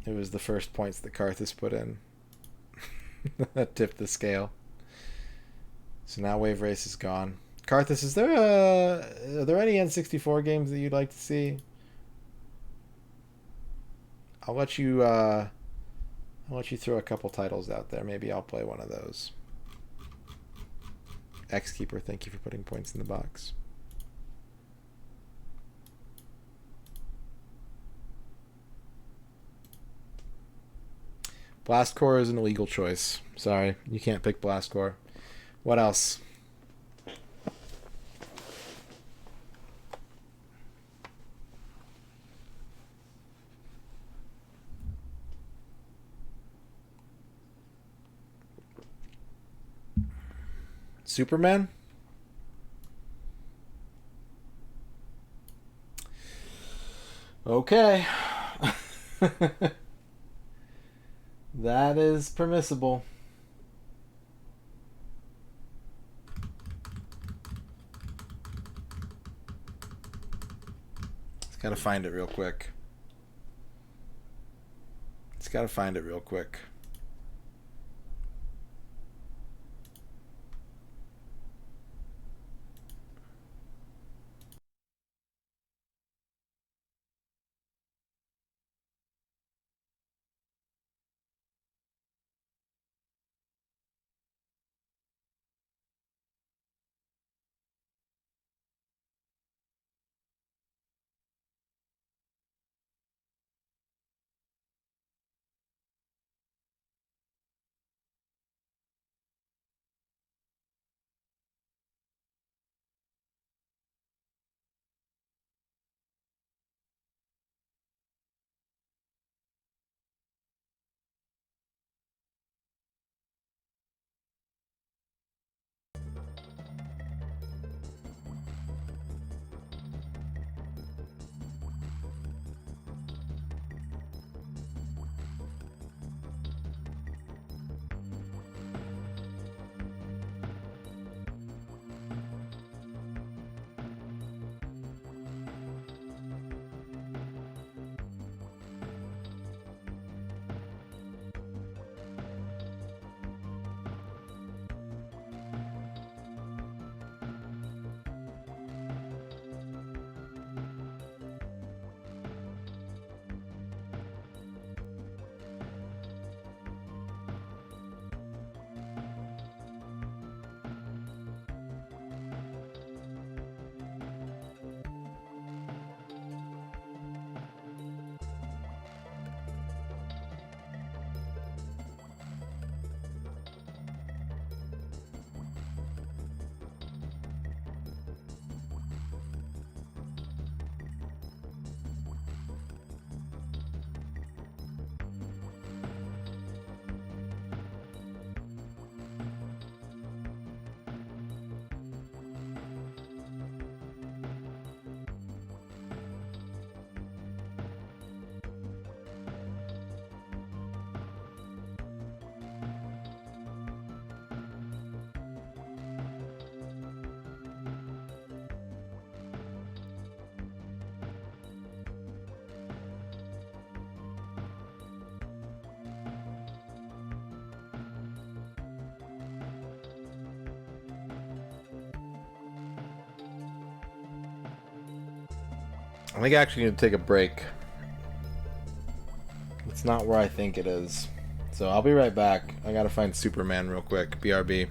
It was the first points that Karthus put in that tipped the scale. So now Wave Race is gone. Karthus, are there any N64 games that you'd like to see? I'll let you I'll let you throw a couple titles out there. Maybe I'll play one of those. Xkeeper, thank you for putting points in the box. Blast Core is an illegal choice. Sorry, you can't pick Blast Core. What else? Superman? Okay. That is permissible. Just gotta find it real quick. Just gotta find it real quick. I think I actually need to take a break. It's not where I think it is. So I'll be right back. I gotta find Superman real quick. BRB.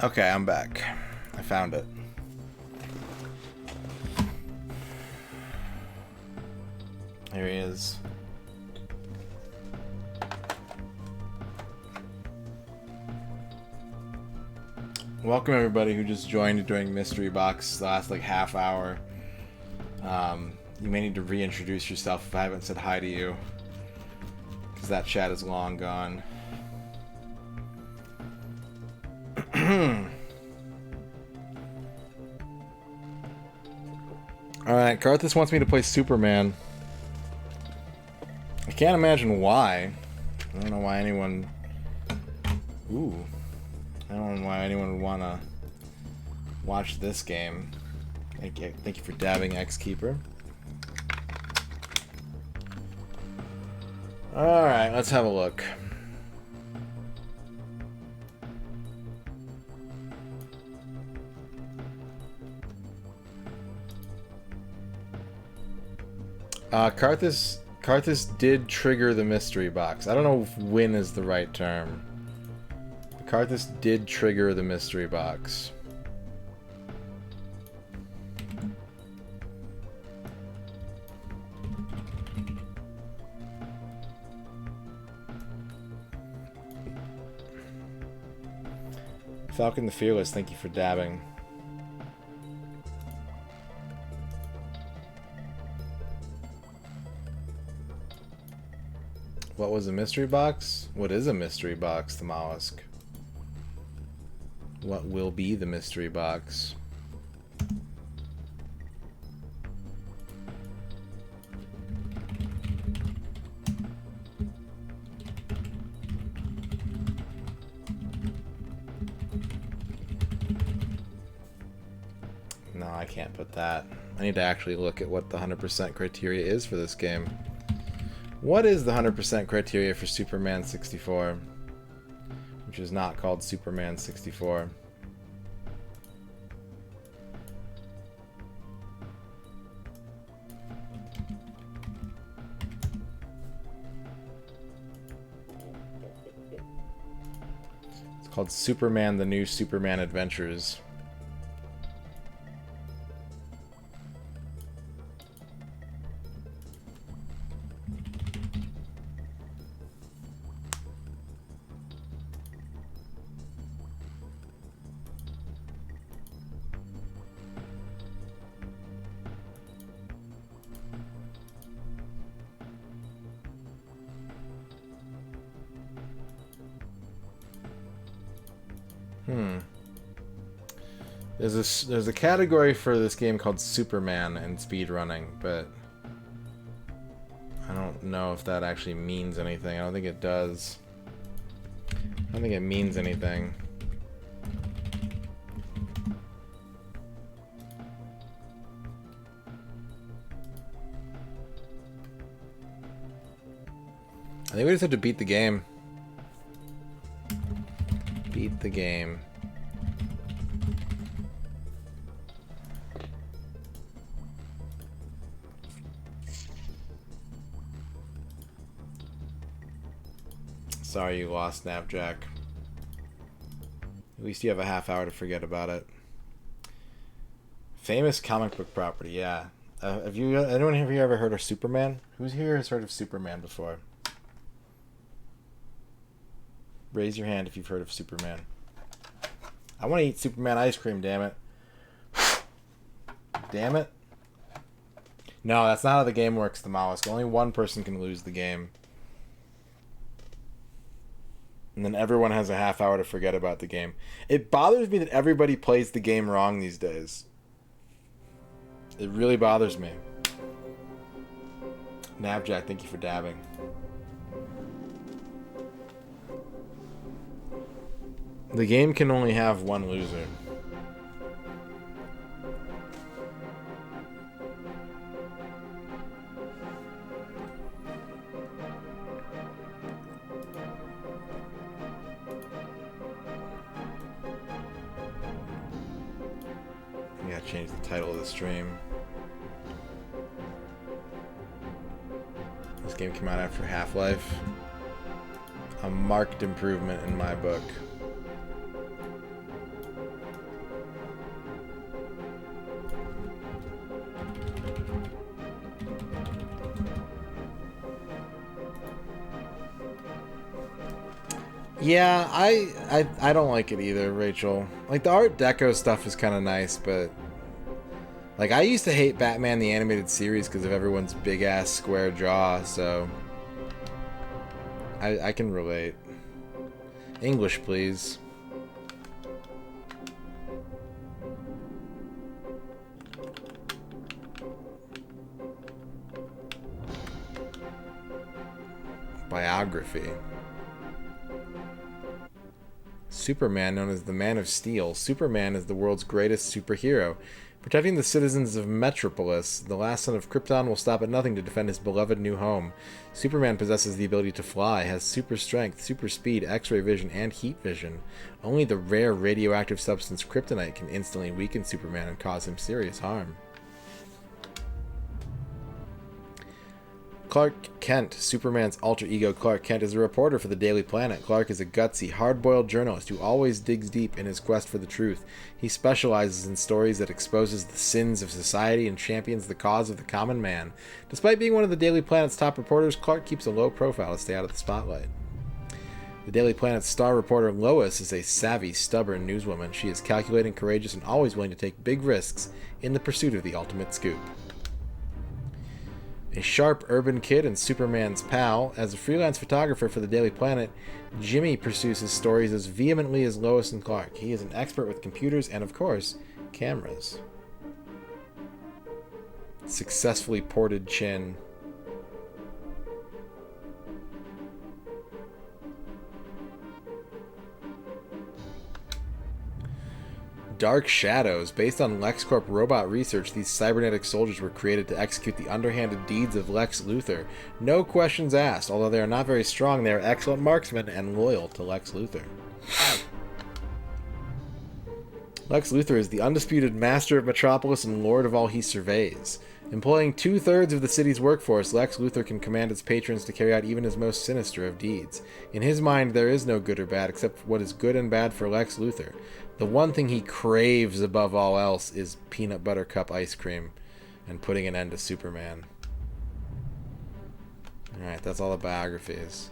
Okay, I'm back. I found it. Here he is. Welcome everybody who just joined during Mystery Box the last like half hour. You may need to reintroduce yourself if I haven't said hi to you, because that chat is long gone. Alright, Karthus wants me to play Superman. I can't imagine why. I don't know why anyone... Ooh. I don't know why anyone would want to watch this game. Thank you for dabbing, Xkeeper. Alright, let's have a look. Karthus did trigger the mystery box. I don't know if win is the right term. Karthus did trigger the mystery box. Falcon the Fearless, thank you for dabbing. What was a mystery box? What is a mystery box, the mollusk? What will be the mystery box? No, I can't put that. I need to actually look at what the 100% criteria is for this game. What is the 100% criteria for Superman 64? Which is not called Superman 64. It's called Superman: The New Superman Adventures. There's a category for this game called Superman and speedrunning, but I don't know if that actually means anything. I don't think it does. I don't think it means anything. I think we just have to beat the game. Beat the game. Sorry you lost, Snapjack. At least you have a half hour to forget about it. Famous comic book property, yeah. Anyone here ever heard of Superman? Who's here has heard of Superman before? Raise your hand if you've heard of Superman. I want to eat Superman ice cream, damn it. Damn it. No, that's not how the game works, the mollusk. Only one person can lose the game. And then everyone has a half hour to forget about the game. It bothers me that everybody plays the game wrong these days. It really bothers me. Nabjack, thank you for dabbing. The game can only have one loser. I gotta change the title of the stream. This game came out after Half-Life. A marked improvement in my book. Yeah, I don't like it either, Rachel. Like, the Art Deco stuff is kind of nice, but... Like, I used to hate Batman the Animated Series because of everyone's big-ass square jaw, so... I can relate. English, please. Biography. Superman, known as the Man of Steel. Superman is the world's greatest superhero. Protecting the citizens of Metropolis, the last son of Krypton will stop at nothing to defend his beloved new home. Superman possesses the ability to fly, has super strength, super speed, X-ray vision, and heat vision. Only the rare radioactive substance kryptonite can instantly weaken Superman and cause him serious harm. Clark Kent, Superman's alter ego Clark Kent, is a reporter for the Daily Planet. Clark is a gutsy, hard-boiled journalist who always digs deep in his quest for the truth. He specializes in stories that exposes the sins of society and champions the cause of the common man. Despite being one of the Daily Planet's top reporters, Clark keeps a low profile to stay out of the spotlight. The Daily Planet's star reporter Lois is a savvy, stubborn newswoman. She is calculating, courageous, and always willing to take big risks in the pursuit of the ultimate scoop. A sharp urban kid and Superman's pal, as a freelance photographer for the Daily Planet, Jimmy pursues his stories as vehemently as Lois and Clark. He is an expert with computers and, of course, cameras. Successfully ported chin. Dark Shadows. Based on LexCorp robot research, these cybernetic soldiers were created to execute the underhanded deeds of Lex Luthor. No questions asked. Although they are not very strong, they are excellent marksmen and loyal to Lex Luthor. Lex Luthor is the undisputed master of Metropolis and lord of all he surveys. Employing 2/3 of the city's workforce, Lex Luthor can command its patrons to carry out even his most sinister of deeds. In his mind, there is no good or bad except what is good and bad for Lex Luthor. The one thing he craves above all else is peanut butter cup ice cream and putting an end to Superman. Alright, that's all the biographies.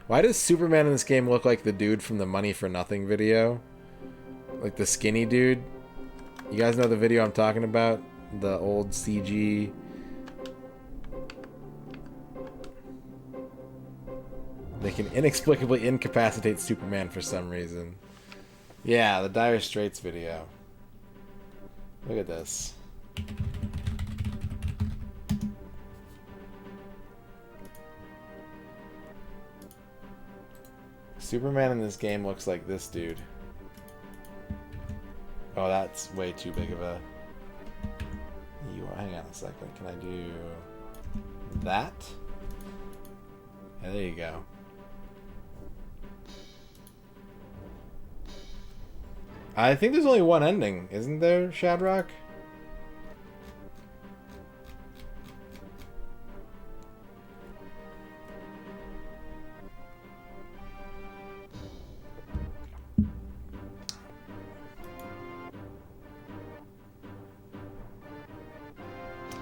Why does Superman in this game look like the dude from the Money for Nothing video? Like the skinny dude? You guys know the video I'm talking about? The old CG. They can inexplicably incapacitate Superman for some reason. Yeah, the Dire Straits video. Look at this. Superman in this game looks like this dude. Oh, that's way too big of a... Hang on a second. Can I do that? Yeah, there you go. I think there's only one ending, isn't there, Shadrock?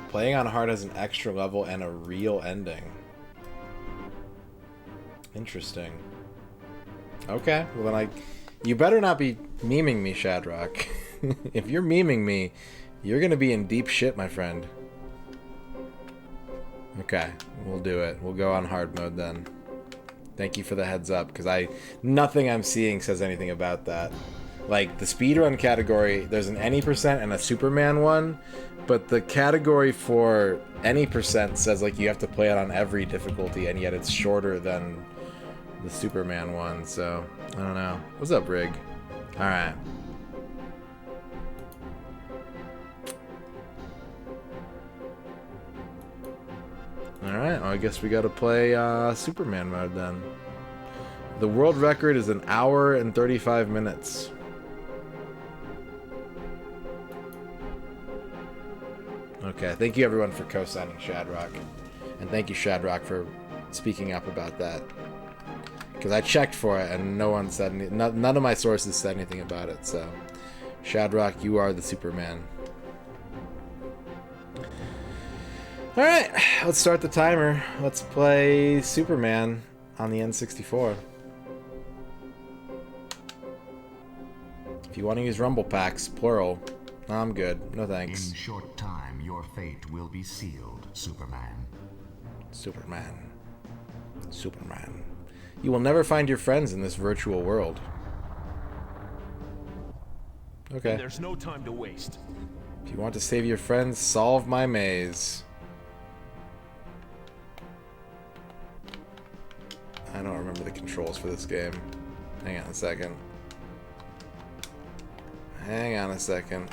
Playing on hard has an extra level and a real ending. Interesting. Okay, well then you better not be memeing me, Shadrock. If you're memeing me, you're gonna be in deep shit, my friend. Okay, we'll do it. We'll go on hard mode then. Thank you for the heads up, because nothing I'm seeing says anything about that. Like, the speedrun category, there's an any percent and a Superman one, but the category for any percent says, like, you have to play it on every difficulty, and yet it's shorter than the Superman one, so I don't know. What's up, Rig? Alright. Alright, well, I guess we gotta play Superman mode then. The world record is 1 hour and 35 minutes. Okay, thank you everyone for co-signing Shadrock. And thank you, Shadrock, for speaking up about that. Because I checked for it and no one said none of my sources said anything about it, so Shadrock, you are the Superman. Alright, let's start the timer. Let's play Superman on the N64. you want to use rumble packs, plural, no, I'm good. No thanks. In short time, your fate will be sealed, Superman. Superman. Superman. You will never find your friends in this virtual world. Okay. There's no time to waste. If you want to save your friends, solve my maze. I don't remember the controls for this game. Hang on a second. Hang on a second.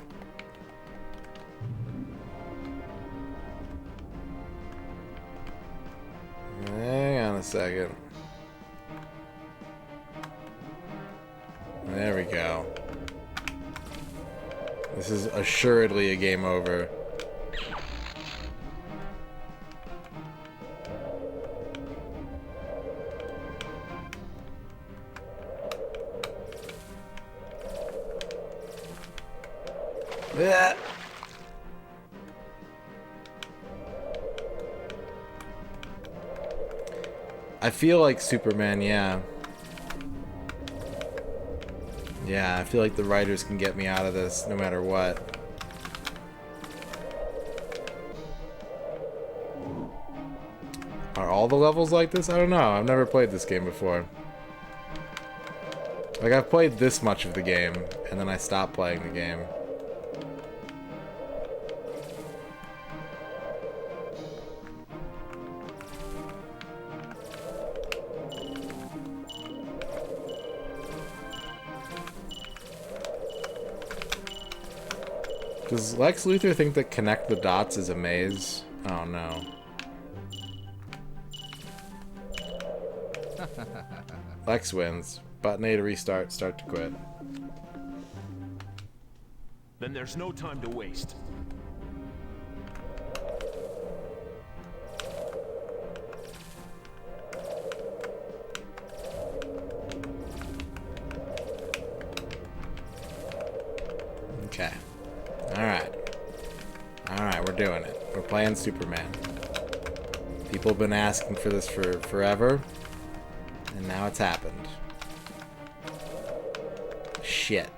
Hang on a second. There we go. This is assuredly a game over. Yeah. I feel like Superman, yeah. Yeah, I feel like the writers can get me out of this no matter what. Are all the levels like this? I don't know. I've never played this game before. Like, I've played this much of the game, and then I stopped playing the game. Does Lex Luthor think that connect the dots is a maze? Oh no. Lex wins. Button A to restart, start to quit. Then there's no time to waste. Okay. Alright. Alright, we're doing it. We're playing Superman. People have been asking for this for forever. And now it's happened. Shit.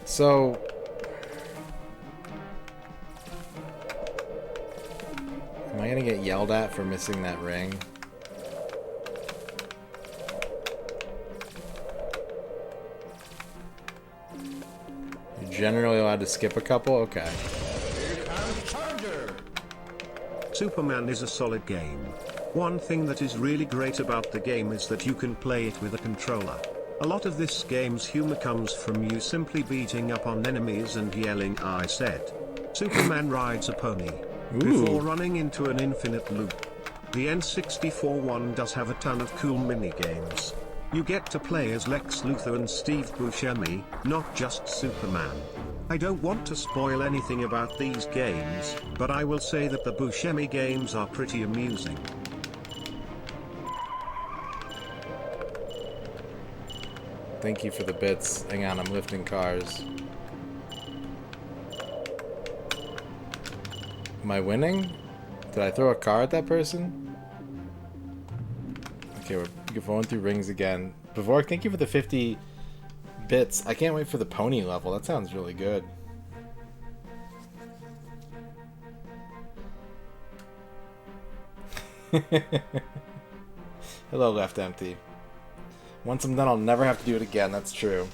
So... am I gonna get yelled at for missing that ring? You're generally allowed to skip a couple? Okay. Superman is a solid game. One thing that is really great about the game is that you can play it with a controller. A lot of this game's humor comes from you simply beating up on enemies and yelling "I said." Superman rides a pony before running into an infinite loop. The N64 one does have a ton of cool mini-games. You get to play as Lex Luthor and Steve Buscemi, not just Superman. I don't want to spoil anything about these games, but I will say that the Buscemi games are pretty amusing. Thank you for the bits. Hang on, I'm lifting cars. Am I winning? Did I throw a car at that person? Okay, we're going through rings again. Bavork, thank you for the 50 bits. I can't wait for the pony level. That sounds really good. Hello, Left Empty. Once I'm done, I'll never have to do it again. That's true.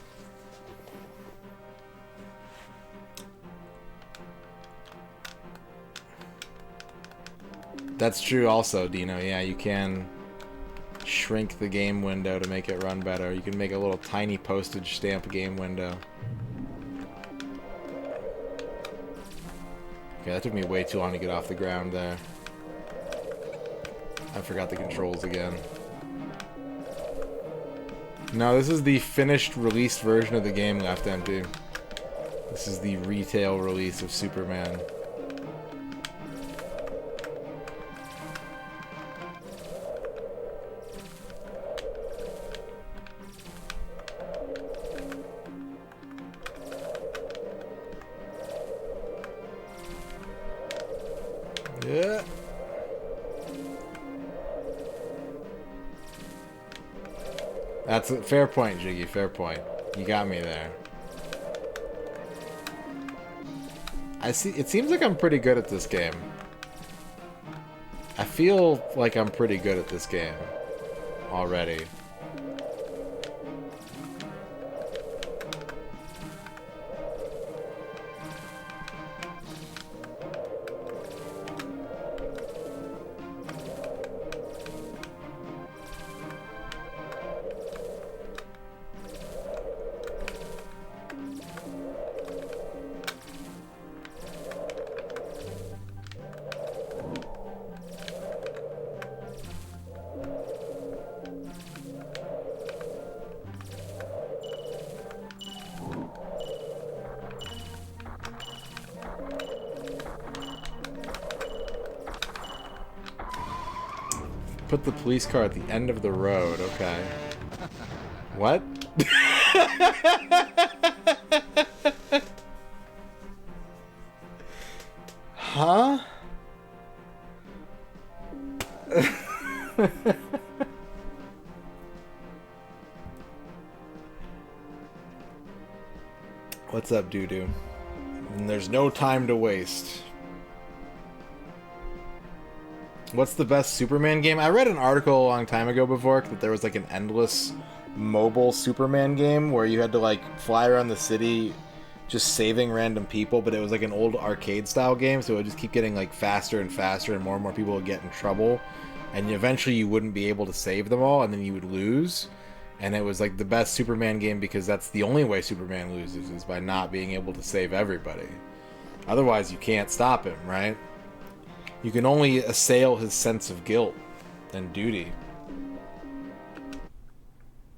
That's true also, Dino. Yeah, you can shrink the game window to make it run better. You can make a little tiny postage stamp game window. Okay, that took me way too long to get off the ground there. I forgot the controls again. No, this is the finished released version of the game, Left Empty. This is the retail release of Superman. Yeah. That's a fair point, Jiggy. Fair point. You got me there. I see. It seems like I'm pretty good at this game. I feel like I'm pretty good at this game already. Put the police car at the end of the road. Okay. What? Huh? What's up, doo-doo? And there's no time to waste. What's the best Superman game? I read an article a long time ago before that there was like an endless mobile Superman game where you had to like fly around the city just saving random people, but it was like an old arcade style game, so it would just keep getting like faster and faster and more people would get in trouble, and eventually you wouldn't be able to save them all and then you would lose. And it was like the best Superman game because that's the only way Superman loses, is by not being able to save everybody. Otherwise you can't stop him, right? You can only assail his sense of guilt and duty.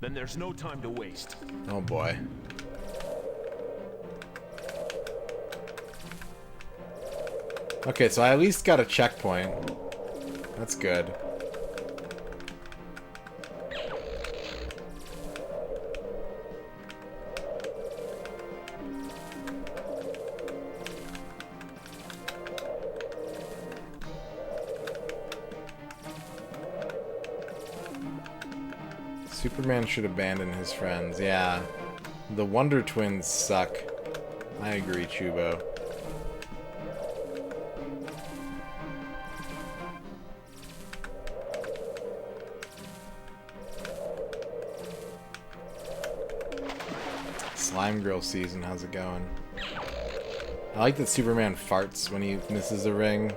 Then there's no time to waste. Oh boy. Okay, so I at least got a checkpoint. That's good. Superman should abandon his friends. Yeah. The Wonder Twins suck. I agree, Chubo. Slime Girl season, how's it going? I like that Superman farts when he misses a ring.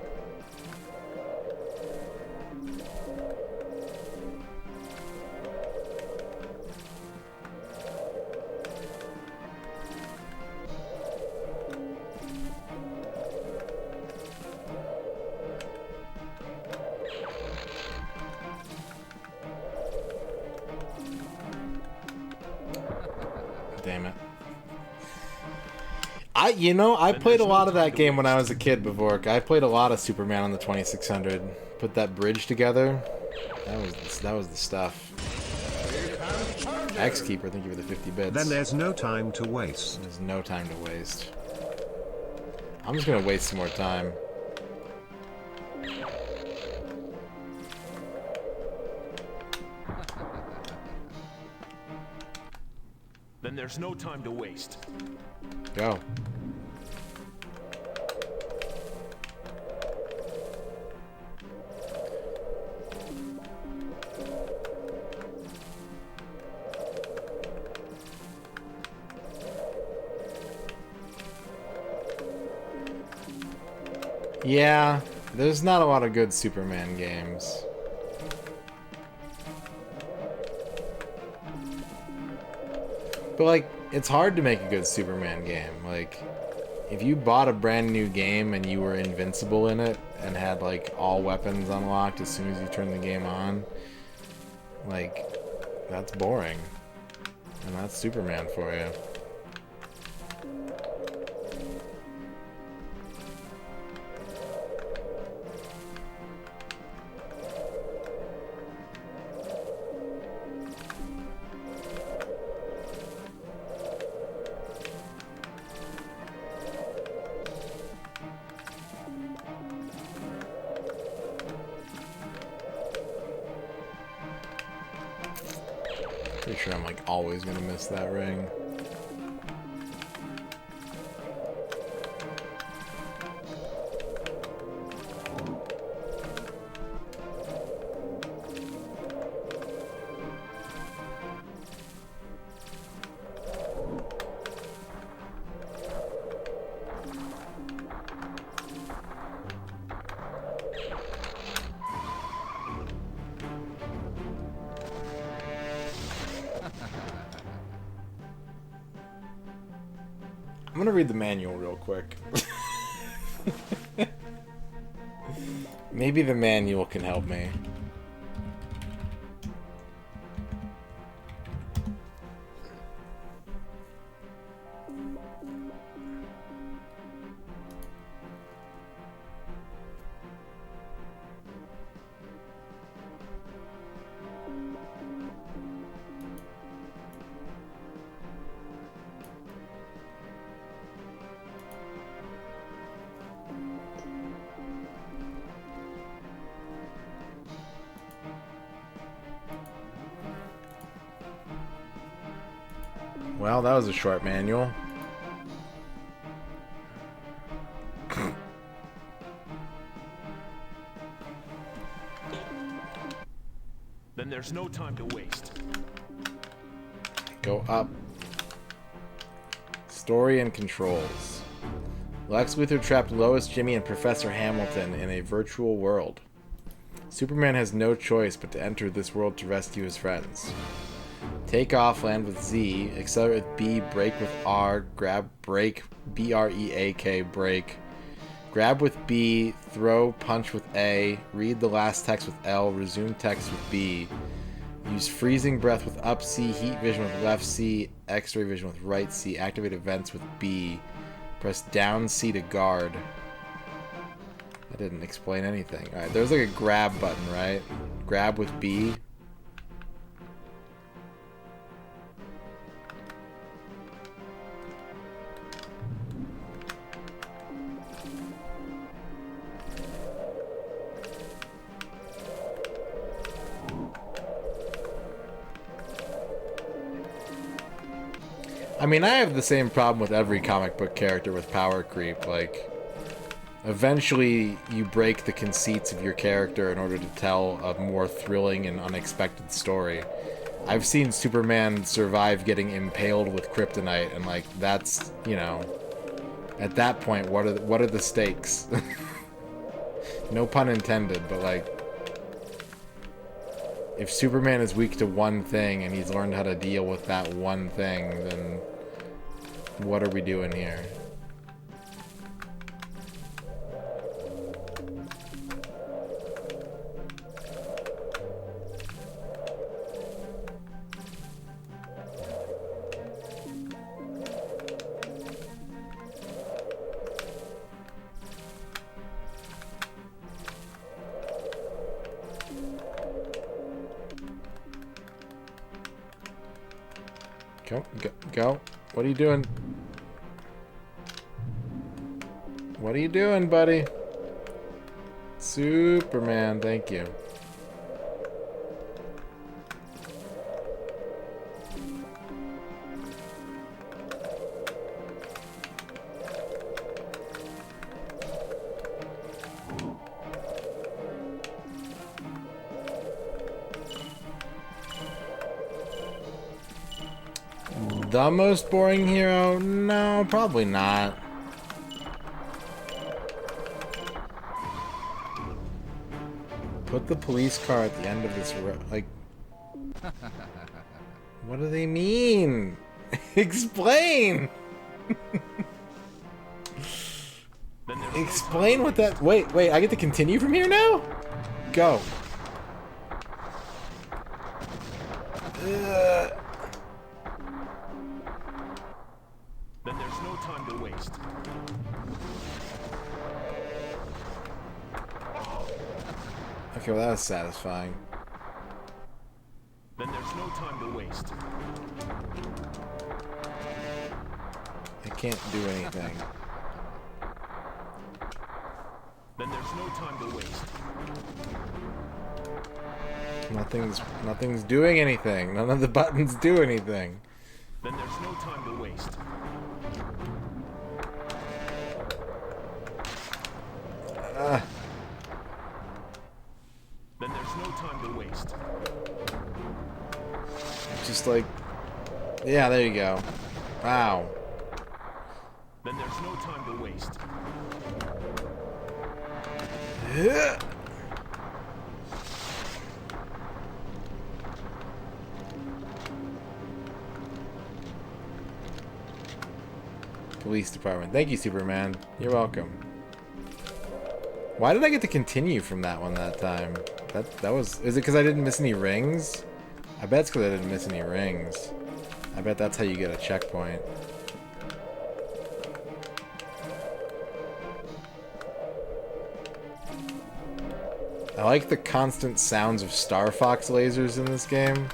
Damn it. I played a lot of that game when I was a kid before. I played a lot of Superman on the 2600. Put that bridge together. That was the stuff. X-Keeper, thank you for the 50 bits. Then there's no time to waste. There's no time to waste. I'm just gonna waste some more time. Then there's no time to waste. Go. Yeah, there's not a lot of good Superman games. But, like, it's hard to make a good Superman game. Like, if you bought a brand new game and you were invincible in it and had, like, all weapons unlocked as soon as you turn the game on, like, that's boring. And that's Superman for you. Pretty sure I'm like always gonna miss that ring. I'm gonna read the manual real quick. Maybe the manual can help me. Well, that was a short manual. Then there's no time to waste. Go up. Story and controls. Lex Luthor trapped Lois, Jimmy, and Professor Hamilton in a virtual world. Superman has no choice but to enter this world to rescue his friends. Take off, land with Z, accelerate with B, brake with R, grab, brake, B-R-E-A-K, brake. Grab with B, throw, punch with A, read the last text with L, resume text with B. Use freezing breath with up C, heat vision with left C, X-ray vision with right C, activate events with B. Press down C to guard. That didn't explain anything. Alright, there's like a grab button, right? Grab with B. I mean, I have the same problem with every comic book character with power creep. Like, eventually you break the conceits of your character in order to tell a more thrilling and unexpected story. I've seen Superman survive getting impaled with kryptonite, and like, that's, you know, at that point, what are the stakes? No pun intended, but like, if Superman is weak to one thing and he's learned how to deal with that one thing, then what are we doing here? Go. What are you doing? What are you doing, buddy? Superman, thank you. The most boring hero? No, probably not. Put the police car at the end of this road. Like, what do they mean? Explain! Explain what that... Wait, I get to continue from here now? Go. Then there's no time to waste. Okay, well that was satisfying. Then there's no time to waste. I can't do anything. Then there's no time to waste. Nothing's doing anything. None of the buttons do anything. Then there's no time to waste. Then there's no time to waste. Just like, yeah, there you go. Wow. Then there's no time to waste. Police department. Thank you, Superman. You're welcome. Why did I get to continue from that one that time? That was... Is it because I didn't miss any rings? I bet it's because I didn't miss any rings. I bet that's how you get a checkpoint. I like the constant sounds of Star Fox lasers in this game.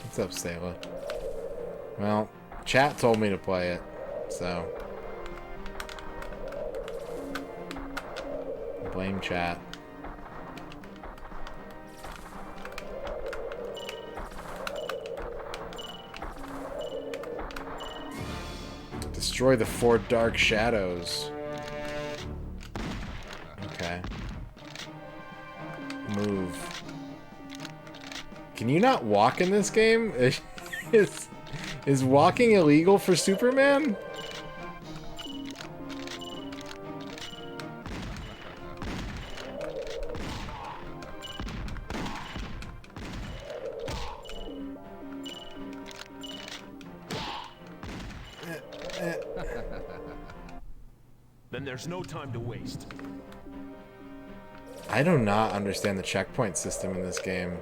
What's up, Sayla? Well, chat told me to play it, so... Blame chat. Destroy the 4 dark shadows. Okay. Move. Can you not walk in this game? Is walking illegal for Superman? Then there's no time to waste. I do not understand the checkpoint system in this game.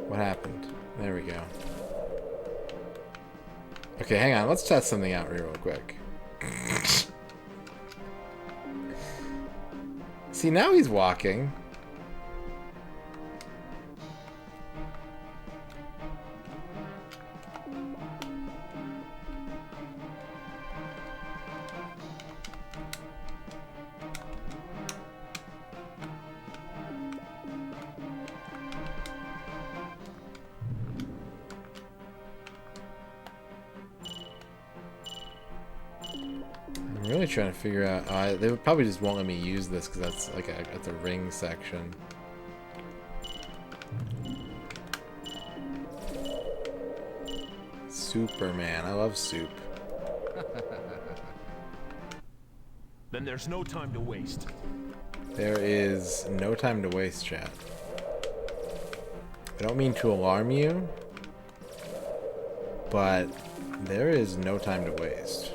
What happened? There we go. Okay, hang on. Let's test something out real quick. See, now he's walking. I'm really trying to figure out. They would probably just won't let me use this because that's like that's a ring section. Superman, I love soup. Then there's no time to waste. There is no time to waste, chat. I don't mean to alarm you, but there is no time to waste.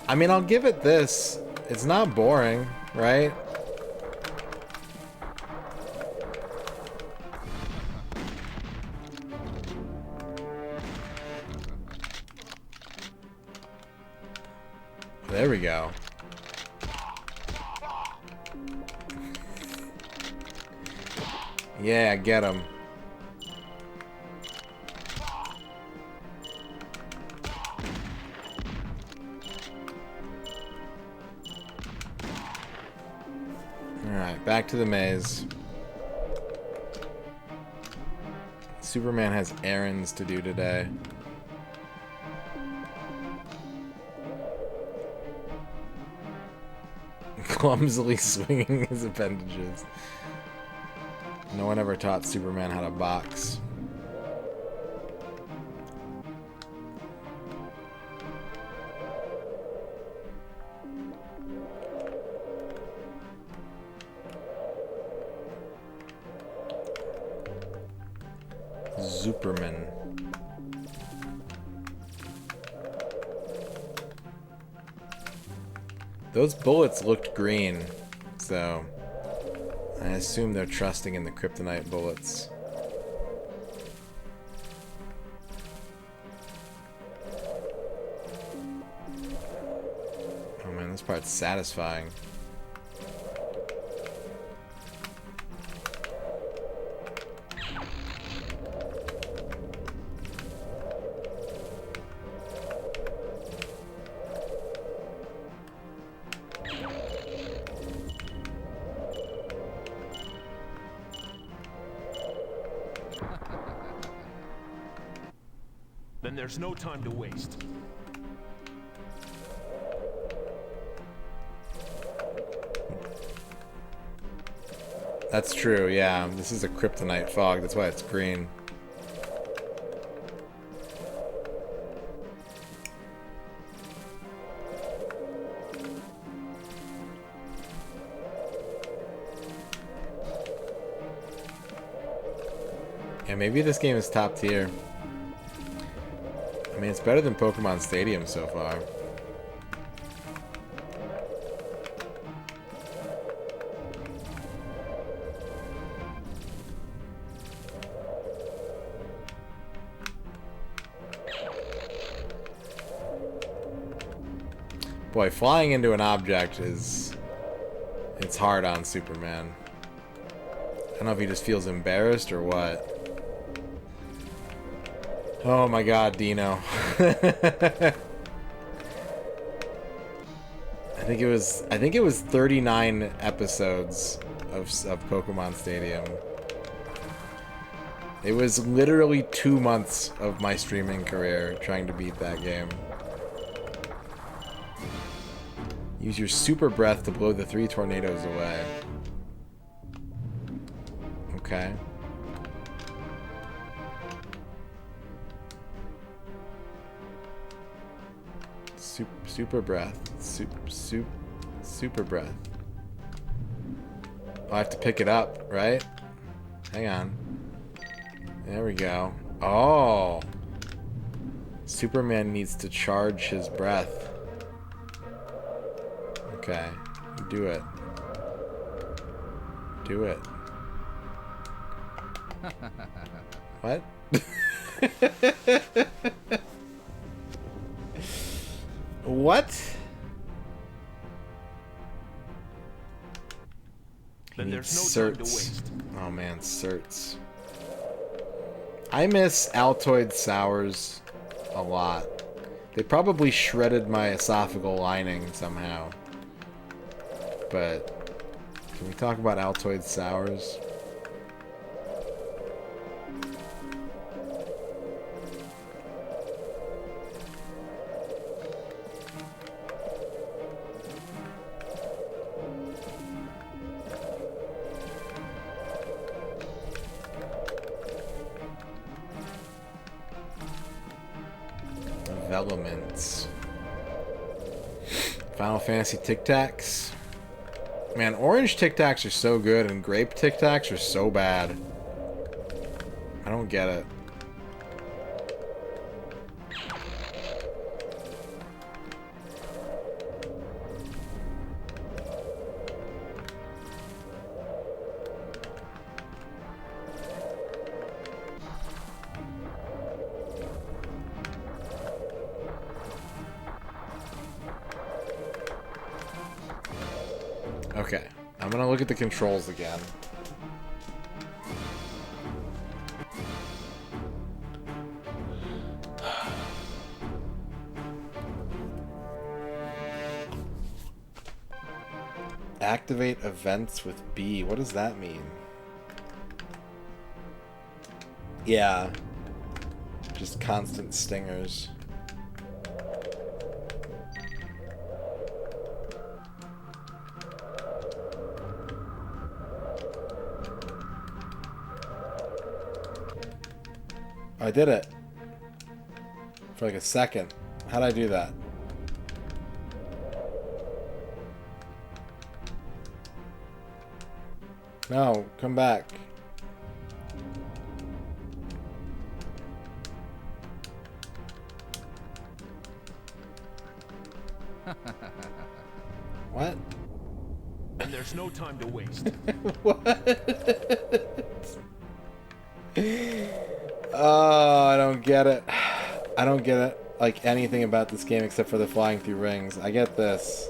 I mean, I'll give it this. It's not boring, right? There we go. Yeah, get him. Alright, back to the maze. Superman has errands to do today. Clumsily swinging his appendages. No one ever taught Superman how to box. Superman. Those bullets looked green, so I assume they're trusting in the kryptonite bullets. part's satisfying. Then there's no time to waste. That's true, yeah. This is a kryptonite fog, that's why it's green. Yeah, maybe this game is top tier. I mean, it's better than Pokemon Stadium so far. Boy, flying into an object is... it's hard on Superman. I don't know if he just feels embarrassed or what. Oh my god, Dino. I think it was 39 episodes of Pokemon Stadium. It was literally 2 months of my streaming career trying to beat that game. Use your super breath to blow the 3 tornadoes away. Okay. Super breath. Super breath. Oh, I have to pick it up, right? Hang on. There we go. Oh! Superman needs to charge his breath. Okay. Do it. Do it. What? What? Then there's no time to waste. Oh man, certs. I miss Altoid Sours a lot. They probably shredded my esophageal lining somehow. But can we talk about Altoid Sours? Elements. Final Fantasy Tic Tacs. Man, orange Tic Tacs are so good and grape Tic Tacs are so bad. I don't get it. Okay, I'm gonna look at the controls again. Activate events with B. What does that mean? Yeah. Just constant stingers. I did it. For like a second. How'd I do that? No, come back. What? And there's no time to waste. What? Oh, I don't get it. I don't get it, like anything about this game except for the flying through rings. I get this.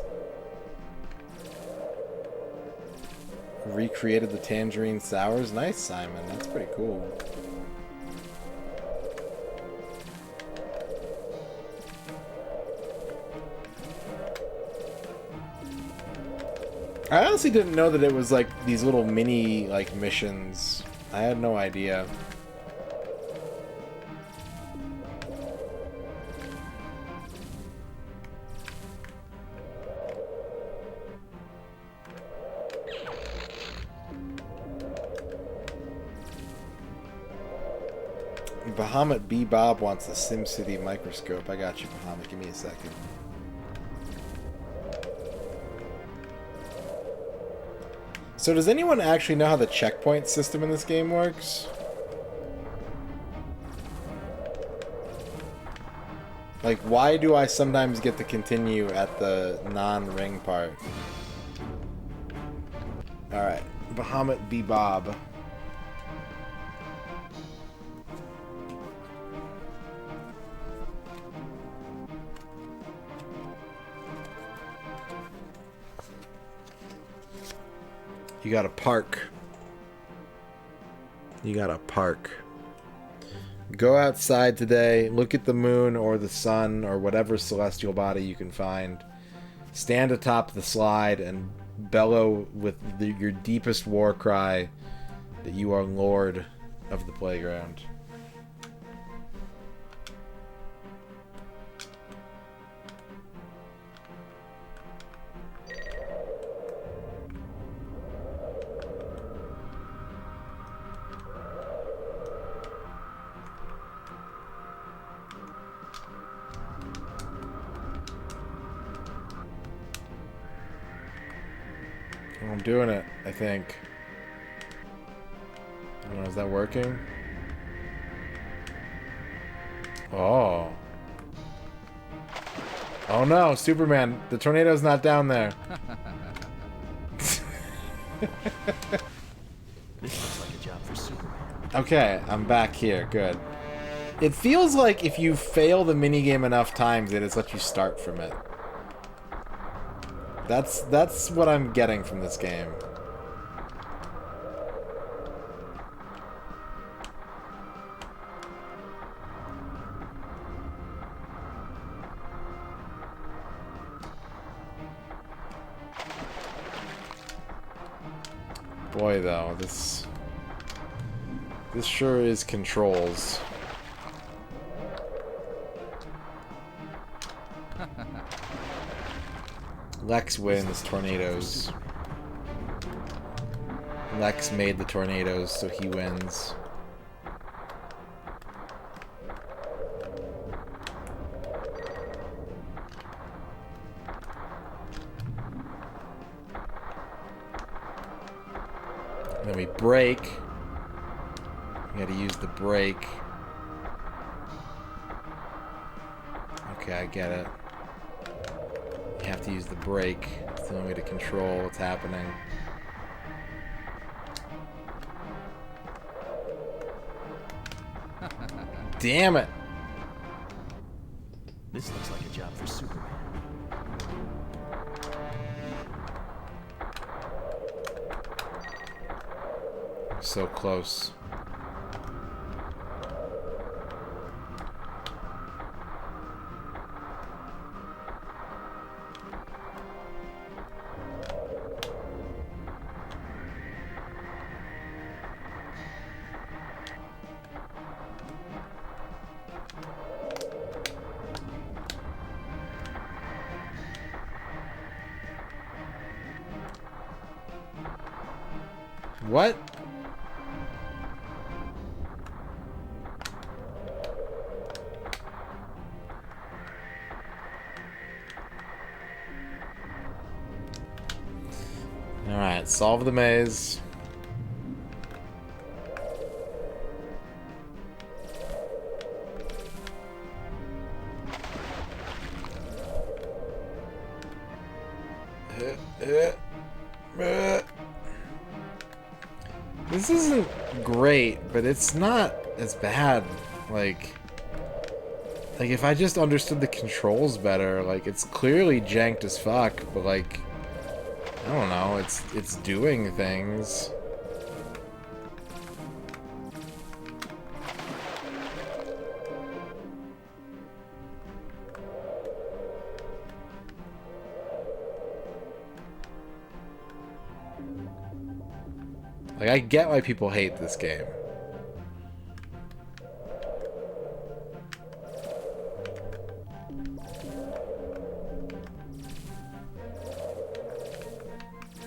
recreated the tangerine sours. Nice, Simon. That's pretty cool. I honestly didn't know that it was like these little mini like missions. I had no idea. Bahamut B. Bob wants a SimCity microscope. I got you, Bahamut. Give me a second. So does anyone actually know how the checkpoint system in this game works? Like, why do I sometimes get to continue at the non-ring part? Alright, Bahamut B. Bob. You gotta park. You gotta park. Go outside today, look at the moon or the sun or whatever celestial body you can find. Stand atop the slide and bellow with your deepest war cry that you are Lord of the playground. I'm doing it, I think. I don't know, is that working? Oh. Oh no, Superman, the tornado's not down there. This looks like a job for Superman. Okay, I'm back here, good. It feels like if you fail the minigame enough times, it is let you start from it. That's what I'm getting from this game. Boy, though, this sure is controls. Lex wins tornadoes. Lex made the tornadoes, so he wins. And then we brake. We gotta use the brake. Okay, I get it. You have to use the brake. It's the only way to control what's happening. Damn it! This looks like a job for Superman. So close. What? Alright, solve the maze. This isn't great, but it's not as bad. Like if I just understood the controls better, like, it's clearly janked as fuck, but, like, I don't know, it's doing things. Like, I get why people hate this game.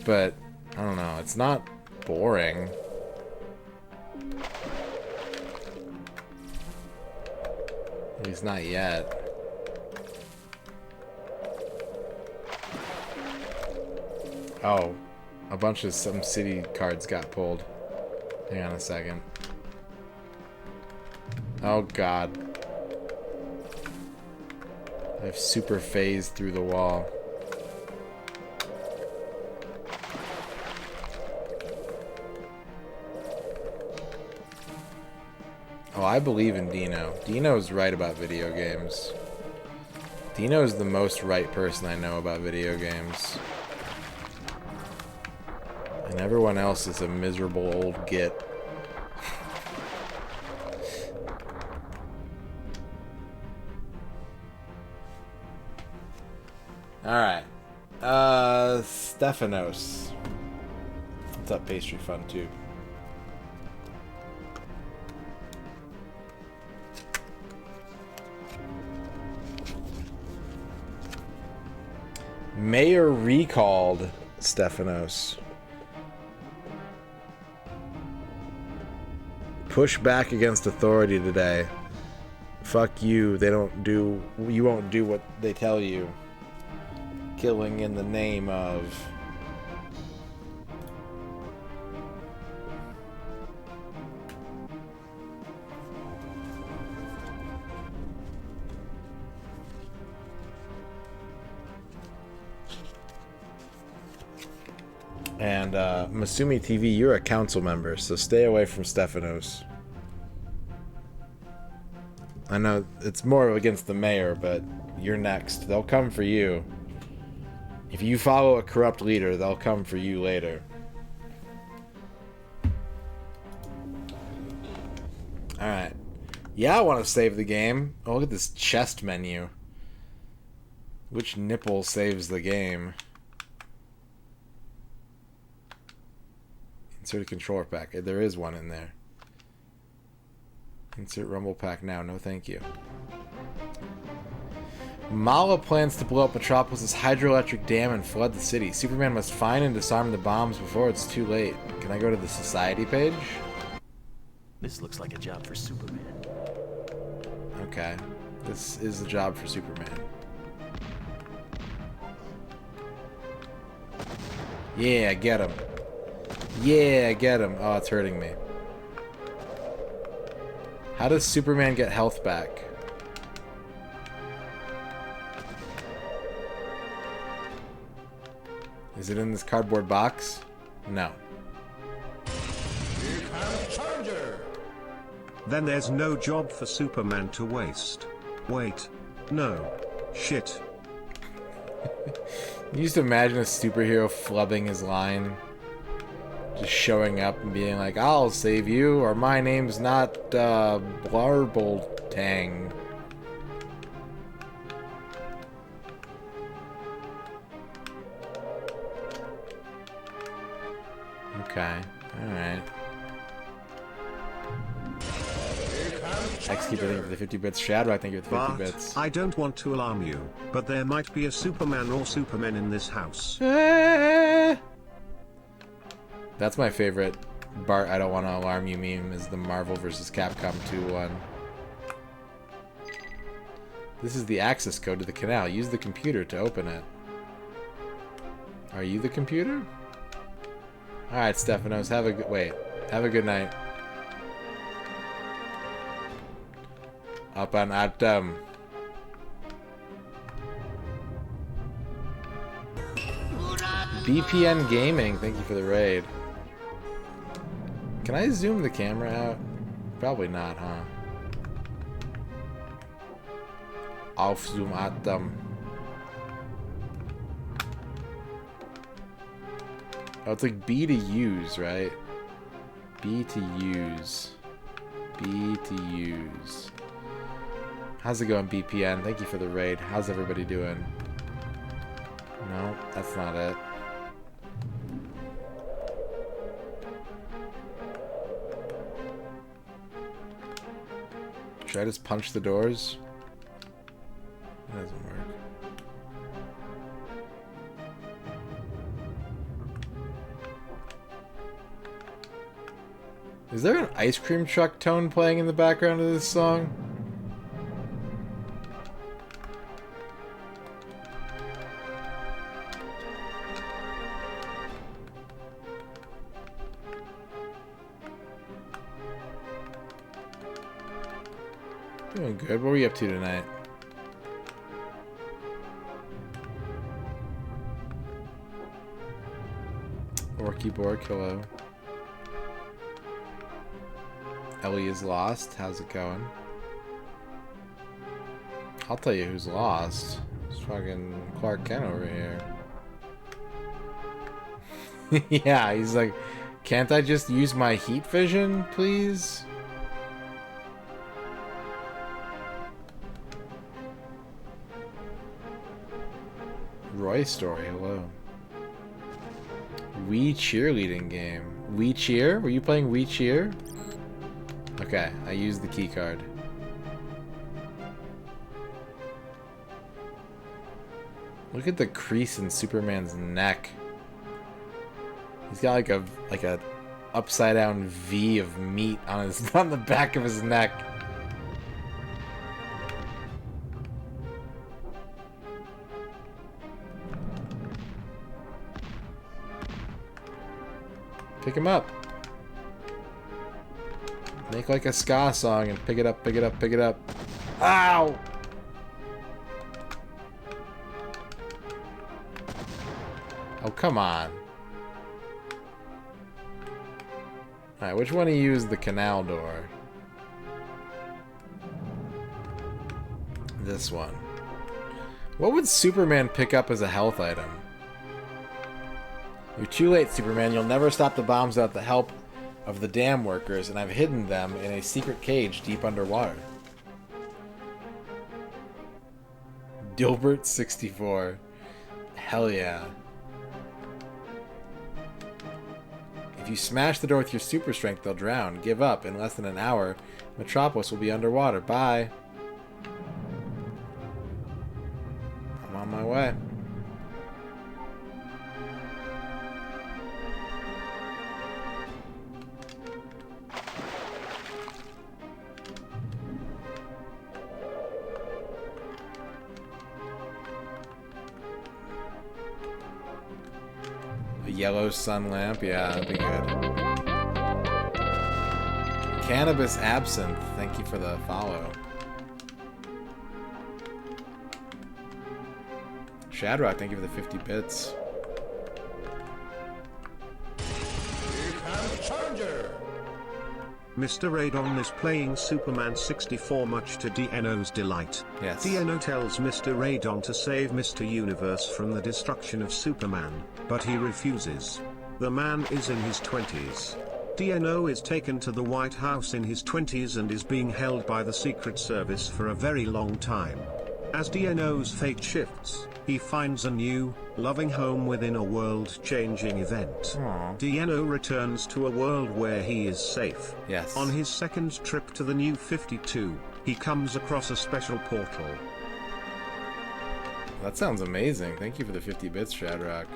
But, I don't know, it's not boring. At least not yet. Oh, a bunch of some city cards got pulled. Hang on a second. Oh god. I've super phased through the wall. Oh, I believe in Dino. Dino's right about video games. Dino's the most right person I know about video games. And everyone else is a miserable old git. Alright. Stephanos. What's up, Pastry Fun Tube? Mayor recalled Stephanos. Push back against authority today. Fuck you. They don't do. You won't do what they tell you. Killing in the name of. And Masumi TV, you're a council member, so stay away from Stephanos. I know it's more against the mayor, but you're next. They'll come for you. If you follow a corrupt leader, they'll come for you later. Alright. Yeah, I want to save the game. Oh, look at this chest menu. Which nipple saves the game? Insert a controller pack. There is one in there. Insert rumble pack now. No thank you. Mala plans to blow up Metropolis' hydroelectric dam and flood the city. Superman must find and disarm the bombs before it's too late. Can I go to the society page? This looks like a job for Superman. Okay. This is the job for Superman. Yeah, get him. Yeah, get him. Oh, it's hurting me. How does Superman get health back? Is it in this cardboard box? No. Then there's no job for Superman to waste. Wait. No. Shit. You used to imagine a superhero flubbing his line. Just showing up and being like, I'll save you, or my name's not, Blarboltang. Okay, alright. X keep it for the 50 bits. Shadow, I think it for the 50 bits. I don't want to alarm you, but there might be a Superman or Supermen in this house. That's my favorite Bart I don't want to alarm you meme, is the Marvel vs. Capcom 2 one. This is the access code to the canal. Use the computer to open it. Are you the computer? Alright, Stephanos, have a good have a good night. Up on Atom. BPN Gaming, thank you for the raid. Can I zoom the camera out? Probably not, huh? Auf Zoom Atom. Oh, it's like B to use, right? B to use. B to use. How's it going, BPN? Thank you for the raid. How's everybody doing? No, that's not it. Should I just punch the doors? That doesn't work. Is there an ice cream truck tone playing in the background of this song? Doing good. What were you up to tonight? Orky Bork, hello. Ellie is lost. How's it going? I'll tell you who's lost. It's fucking Clark Kent over here. Yeah, he's like, can't I just use my heat vision, please? Roy Story, hello. Wii cheerleading game. Wii Cheer? Were you playing Wii Cheer? Okay, I used the key card. Look at the crease in Superman's neck. He's got like a upside down V of meat on his on the back of his neck. Pick him up. Make like a ska song and pick it up, pick it up, pick it up. Ow! Oh, come on. Alright, which one of you is the canal door? This one. What would Superman pick up as a health item? You're too late, Superman. You'll never stop the bombs without the help of the dam workers, and I've hidden them in a secret cage deep underwater. Dilbert 64. Hell yeah. If you smash the door with your super strength, they'll drown. Give up. In less than an hour, Metropolis will be underwater. Bye. I'm on my way. Yellow sun lamp, yeah, that'd be good. Cannabis Absinthe, thank you for the follow. Shadrock, thank you for the 50 bits. MisterRadon is playing Superman 64 much to DNO's delight. Yes. DNO tells MisterRadon to save Mr. Universe from the destruction of Superman, but he refuses. The man is in his 20s. DNO is taken to the White House in his 20s and is being held by the Secret Service for a very long time. As DNO's fate shifts, he finds a new, loving home within a world-changing event. Aww. DNO returns to a world where he is safe. Yes. On his second trip to the New 52, he comes across a special portal. That sounds amazing. Thank you for the 50 bits, Shadrock.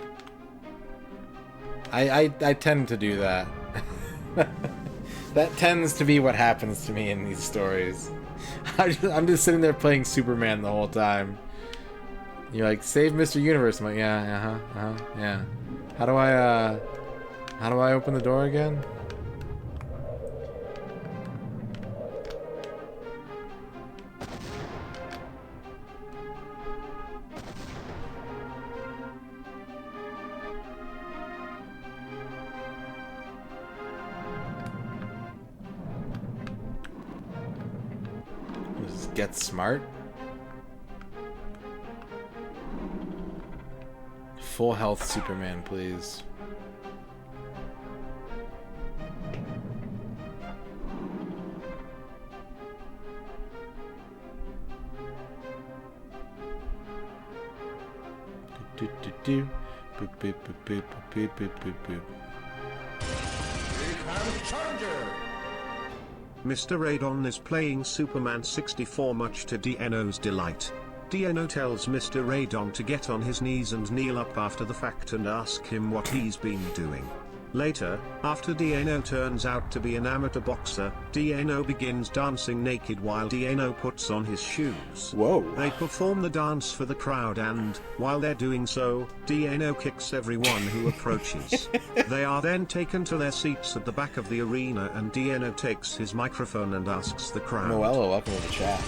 I tend to do that. That tends to be what happens to me in these stories. I'm just sitting there playing Superman the whole time. You're like, save Mr. Universe. I'm like, yeah, yeah. How do I open the door again? Just get smart. Full health Superman, please. Do, do, do. Boop, boop, boop, boop, boop, boop, boop, boop. MisterRadon is playing Superman 64 much to DNO's delight. DNO tells MisterRadon to get on his knees and kneel up after the fact and ask him what he's been doing. Later, after DNO turns out to be an amateur boxer, DNO begins dancing naked while DNO puts on his shoes. Whoa. They perform the dance for the crowd and, while they're doing so, DNO kicks everyone who approaches. They are then taken to their seats at the back of the arena and DNO takes his microphone and asks the crowd, Moello, welcome to the chat.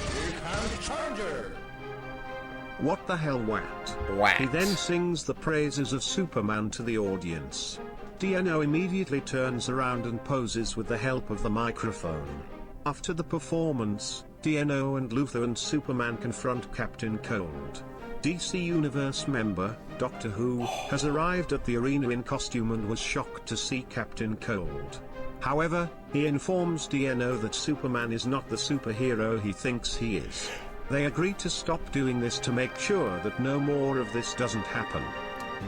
"What the hell, Wat?" Wat. He then sings the praises of Superman to the audience. DNO immediately turns around and poses with the help of the microphone. After the performance, DNO and Luthor and Superman confront Captain Cold. DC Universe member, Doctor Who, has arrived at the arena in costume and was shocked to see Captain Cold. However, he informs DNO that Superman is not the superhero he thinks he is. They agree to stop doing this to make sure that no more of this doesn't happen.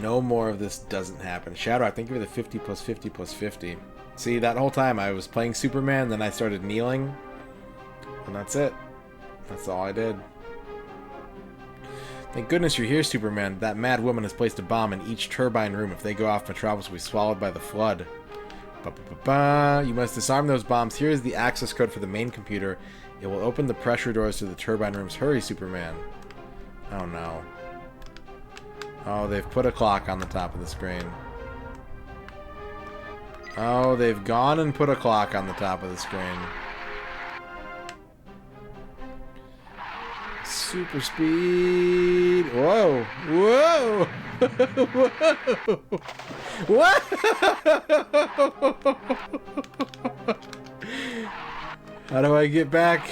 No more of this doesn't happen. Shadow, I think you're the 50 plus 50 plus 50. See, that whole time I was playing Superman, then I started kneeling. And that's it. That's all I did. Thank goodness you're here, Superman. That mad woman has placed a bomb in each turbine room. If they go off, Metropolis will be swallowed by the flood. Ba-ba-ba-ba. You must disarm those bombs. Here is the access code for the main computer. It will open the pressure doors to the turbine rooms. Hurry, Superman. Oh no. Oh, they've put a clock on the top of the screen. Oh, they've gone and put a clock on the top of the screen. Super speed. Whoa. Whoa. Whoa. Whoa. How do I get back?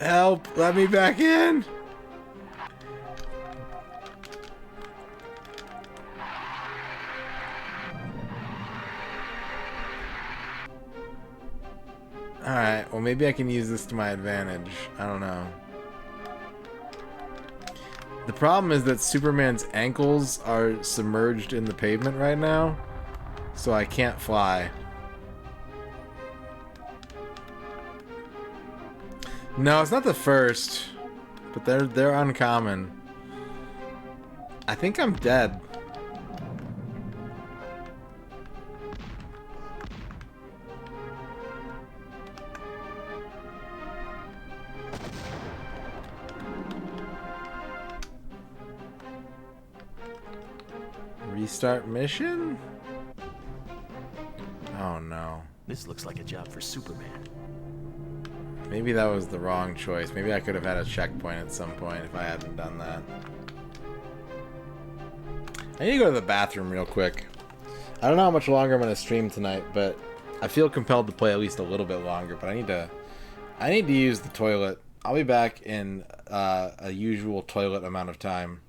Help! Let me back in! Alright, well maybe I can use this to my advantage. I don't know. The problem is that Superman's ankles are submerged in the pavement right now, so I can't fly. No, it's not the first, but they're uncommon. I think I'm dead. Restart mission? Oh no. This looks like a job for Superman. Maybe that was the wrong choice. Maybe I could have had a checkpoint at some point if I hadn't done that. I need to go to the bathroom real quick. I don't know how much longer I'm going to stream tonight, but I feel compelled to play at least a little bit longer. But I need to use the toilet. I'll be back in a usual toilet amount of time.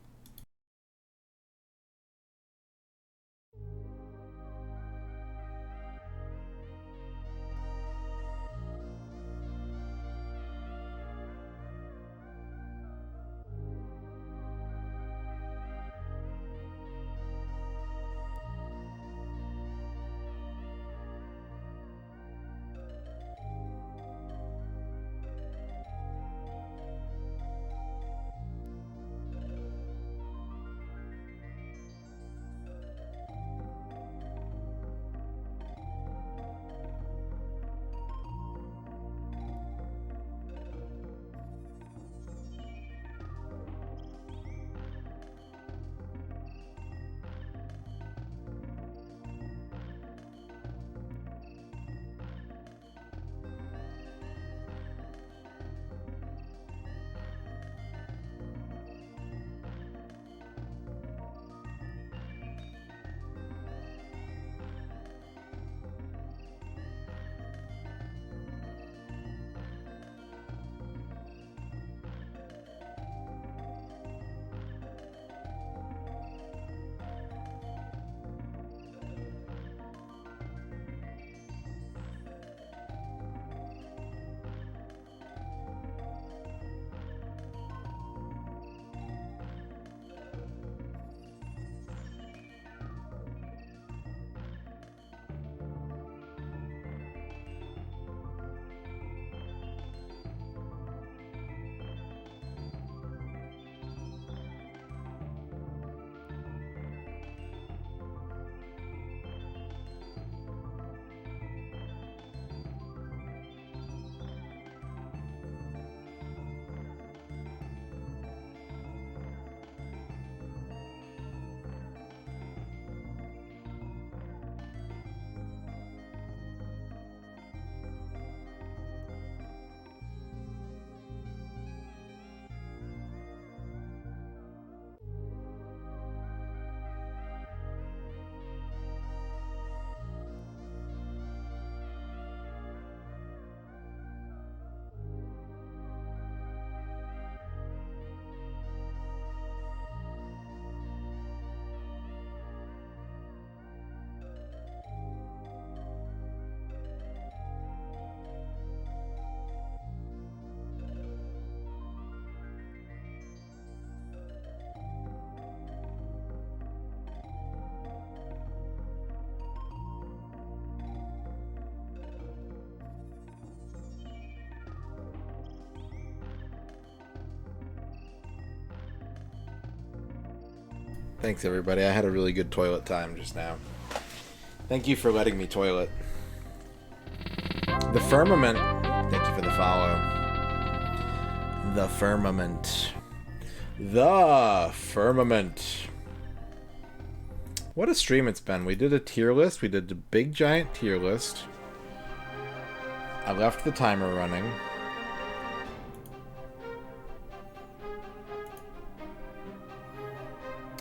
Thanks, everybody. I had a really good toilet time just now. Thank you for letting me toilet. The Firmament. Thank you for the follow. The Firmament. The Firmament. What a stream it's been. We did a tier list. We did the big giant tier list. I left the timer running.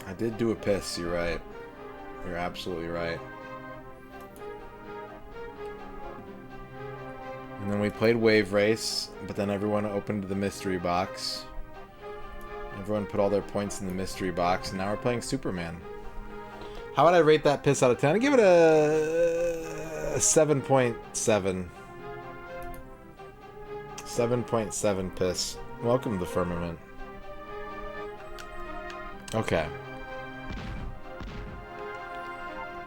I did do a piss, you're right. You're absolutely right. And then we played Wave Race, but then everyone opened the mystery box. Everyone put all their points in the mystery box, and now we're playing Superman. How would I rate that piss out of 10? I'd give it a 7.7. 7.7 piss. Welcome to the Firmament. Okay.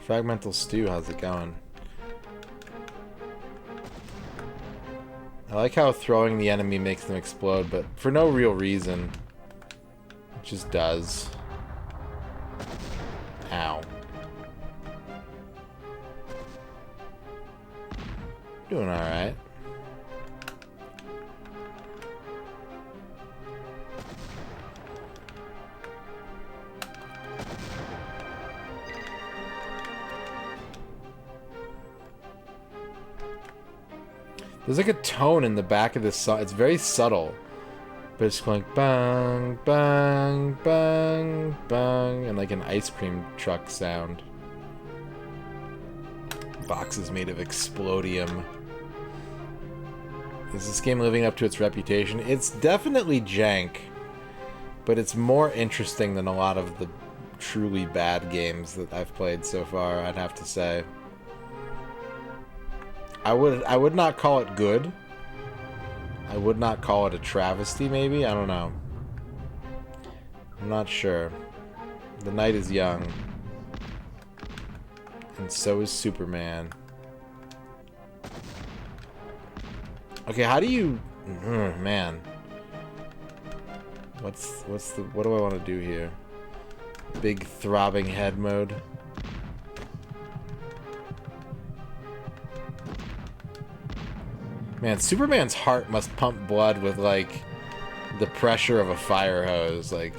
Fragmental Stew, how's it going? I like how throwing the enemy makes them explode, but for no real reason. It just does. Ow. Doing alright. There's like a tone in the back of this song. It's very subtle. But it's going bang, bang, bang, bang, and like an ice cream truck sound. Boxes made of explodium. Is this game living up to its reputation? It's definitely jank, but it's more interesting than a lot of the truly bad games that I've played so far, I'd have to say. I would not call it good. I would not call it a travesty, maybe? I don't know. I'm not sure. The night is young. And so is Superman. Okay, how do you... man. What do I want to do here? Big throbbing head mode. Man, Superman's heart must pump blood with, like, the pressure of a fire hose, like...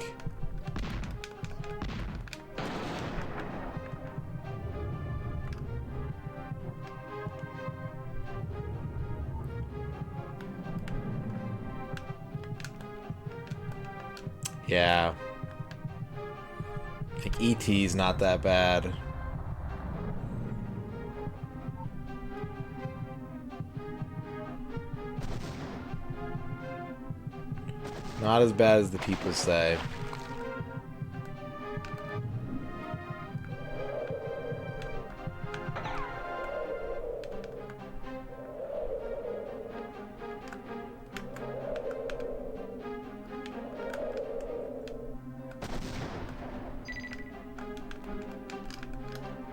Yeah. Like, E.T.'s not that bad. Not as bad as the people say.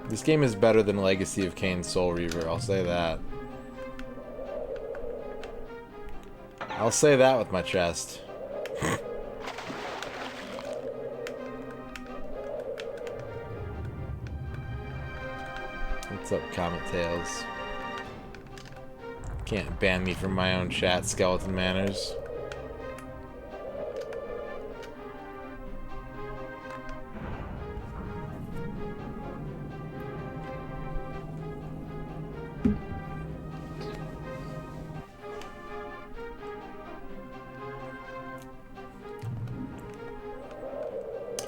This game is better than Legacy of Kain Soul Reaver, I'll say that. I'll say that with my chest. What's up, Comet Tails? Can't ban me from my own chat, Skeleton Manners.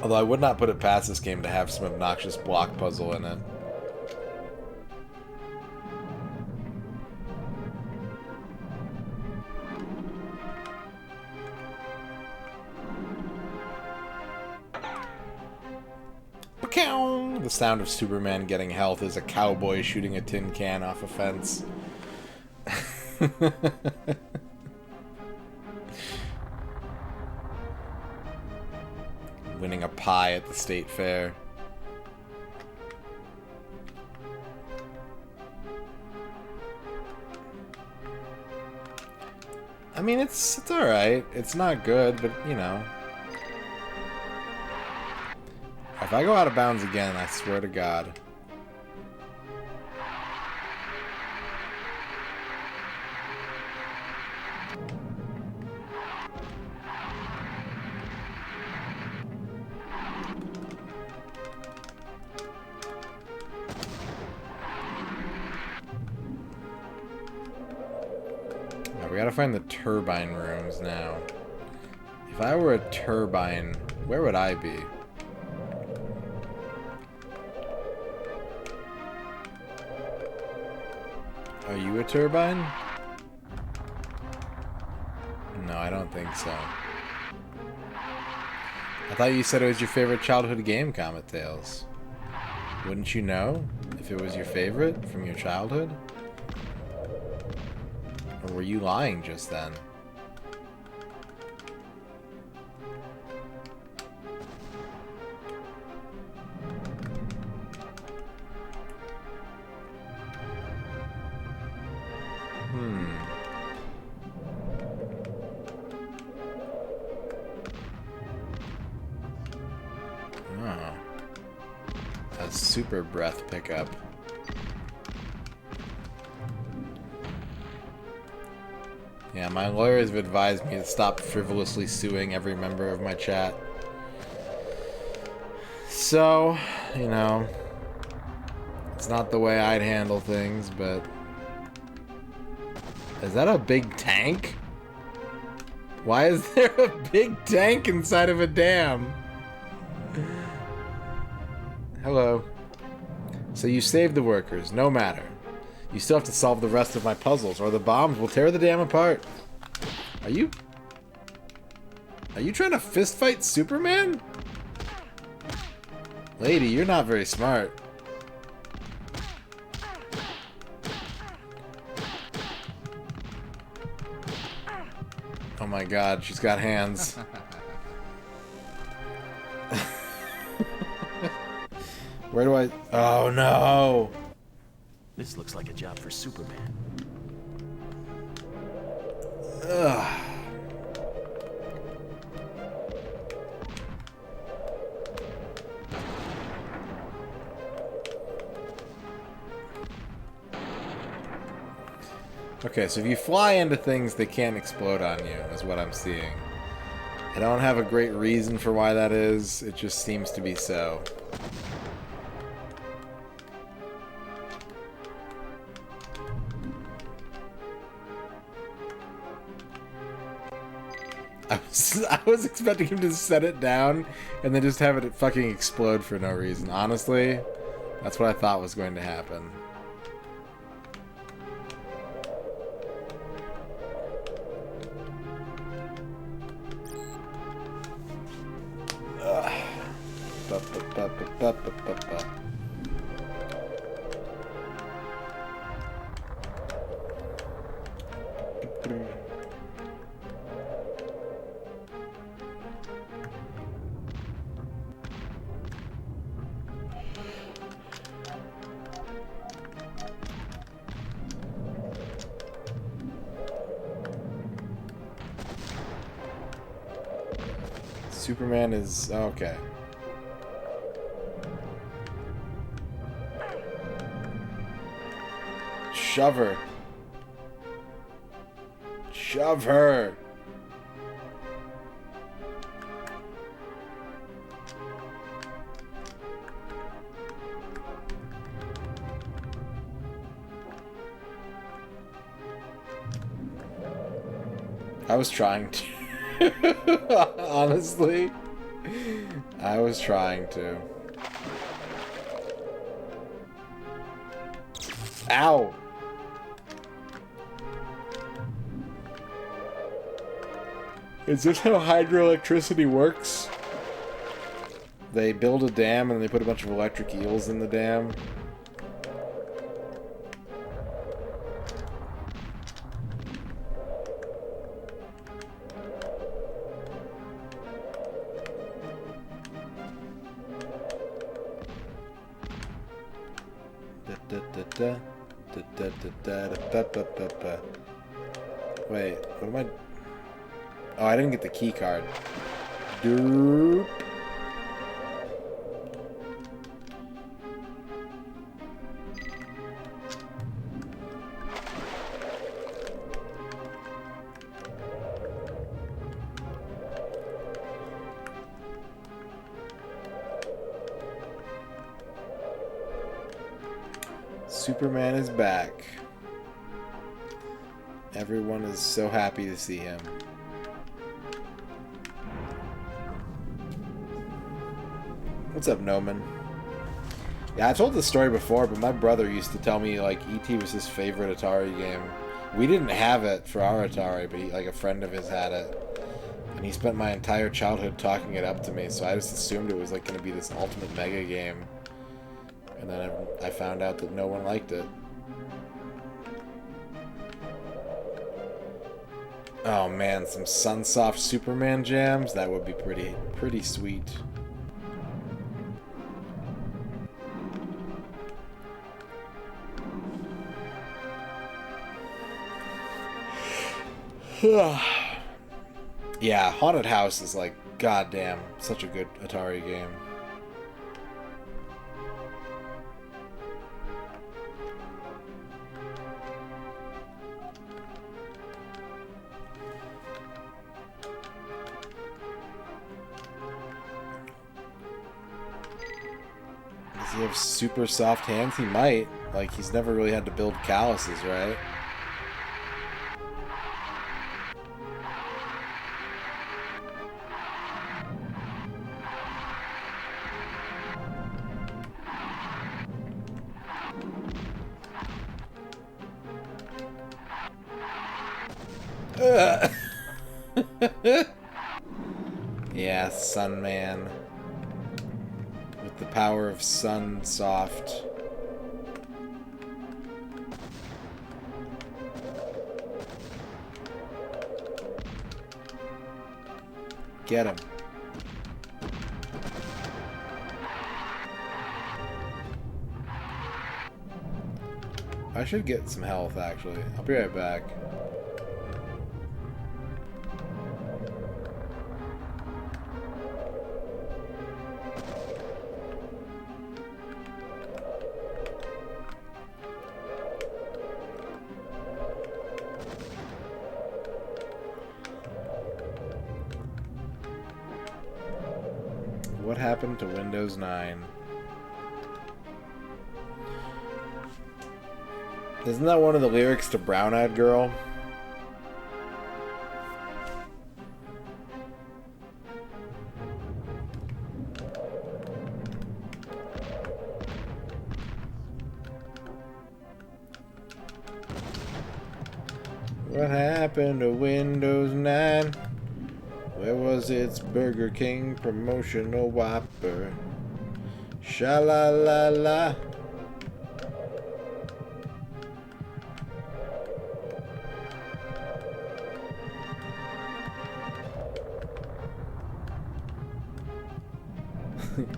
Although I would not put it past this game to have some obnoxious block puzzle in it. The sound of Superman getting health is a cowboy shooting a tin can off a fence. Winning a pie at the state fair. I mean, it's alright. It's not good, but, you know. If I go out of bounds again, I swear to God. We gotta find the turbine rooms now. If I were a turbine, where would I be? Are you a turbine? No, I don't think so. I thought you said it was your favorite childhood game, Comet Tales. Wouldn't you know if it was your favorite from your childhood? Or were you lying just then? Oh. A super breath pickup. Yeah, my lawyers have advised me to stop frivolously suing every member of my chat. So, you know, it's not the way I'd handle things, but... Is that a big tank? Why is there a big tank inside of a dam? Hello. So you saved the workers, no matter. You still have to solve the rest of my puzzles, or the bombs will tear the dam apart. Are you trying to fist fight Superman? Lady, you're not very smart. Oh my god, she's got hands. Where do I... Oh no! This looks like a job for Superman. Ugh. Okay, so if you fly into things, they can't explode on you, is what I'm seeing. I don't have a great reason for why that is, it just seems to be so. I was expecting him to set it down and then just have it fucking explode for no reason. Honestly, that's what I thought was going to happen. Superman is... okay. Shove her. Shove her. I was trying to. Honestly, I was trying to. Ow! Is this how hydroelectricity works? They build a dam and they put a bunch of electric eels in the dam. Wait, what am I... Oh, I didn't get the key card. Doop. Superman is back. Everyone is so happy to see him. What's up, Noman? Yeah, I told this story before, but my brother used to tell me, like, E.T. was his favorite Atari game. We didn't have it for our Atari, but like, a friend of his had it. And he spent my entire childhood talking it up to me, so I just assumed it was, like, going to be this ultimate mega game. And then I found out that no one liked it. Oh man, some Sunsoft Superman jams? That would be pretty sweet. Yeah, Haunted House is like, goddamn, such a good Atari game. Does he have super soft hands? He might. Like, he's never really had to build calluses, right? Yeah, Sunman. With the power of Sunsoft. Get him. I should get some health, actually. I'll be right back. What happened to Windows 9? Isn't that one of the lyrics to Brown Eyed Girl? What happened to Windows 9? Where was its Burger King promotional Whopper? Sha-la-la-la.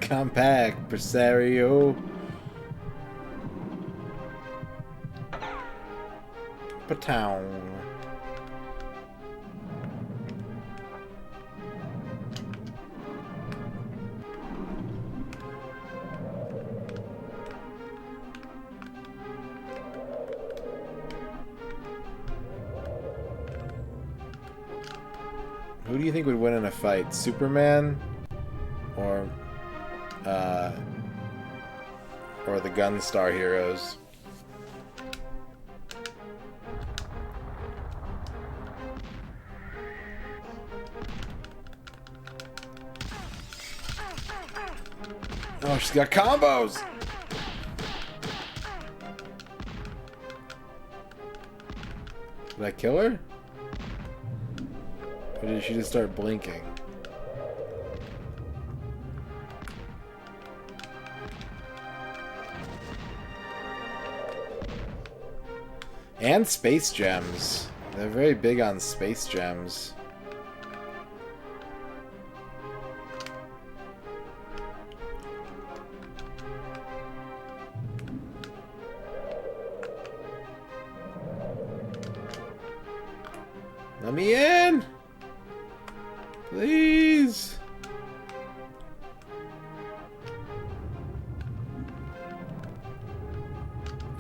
Compact Presario. Patown. Who do you think would win in a fight? Superman or the Gunstar Heroes? Oh, she's got combos! Did I kill her? Or did she just start blinking? And space gems. They're very big on space gems. Let me in! Please!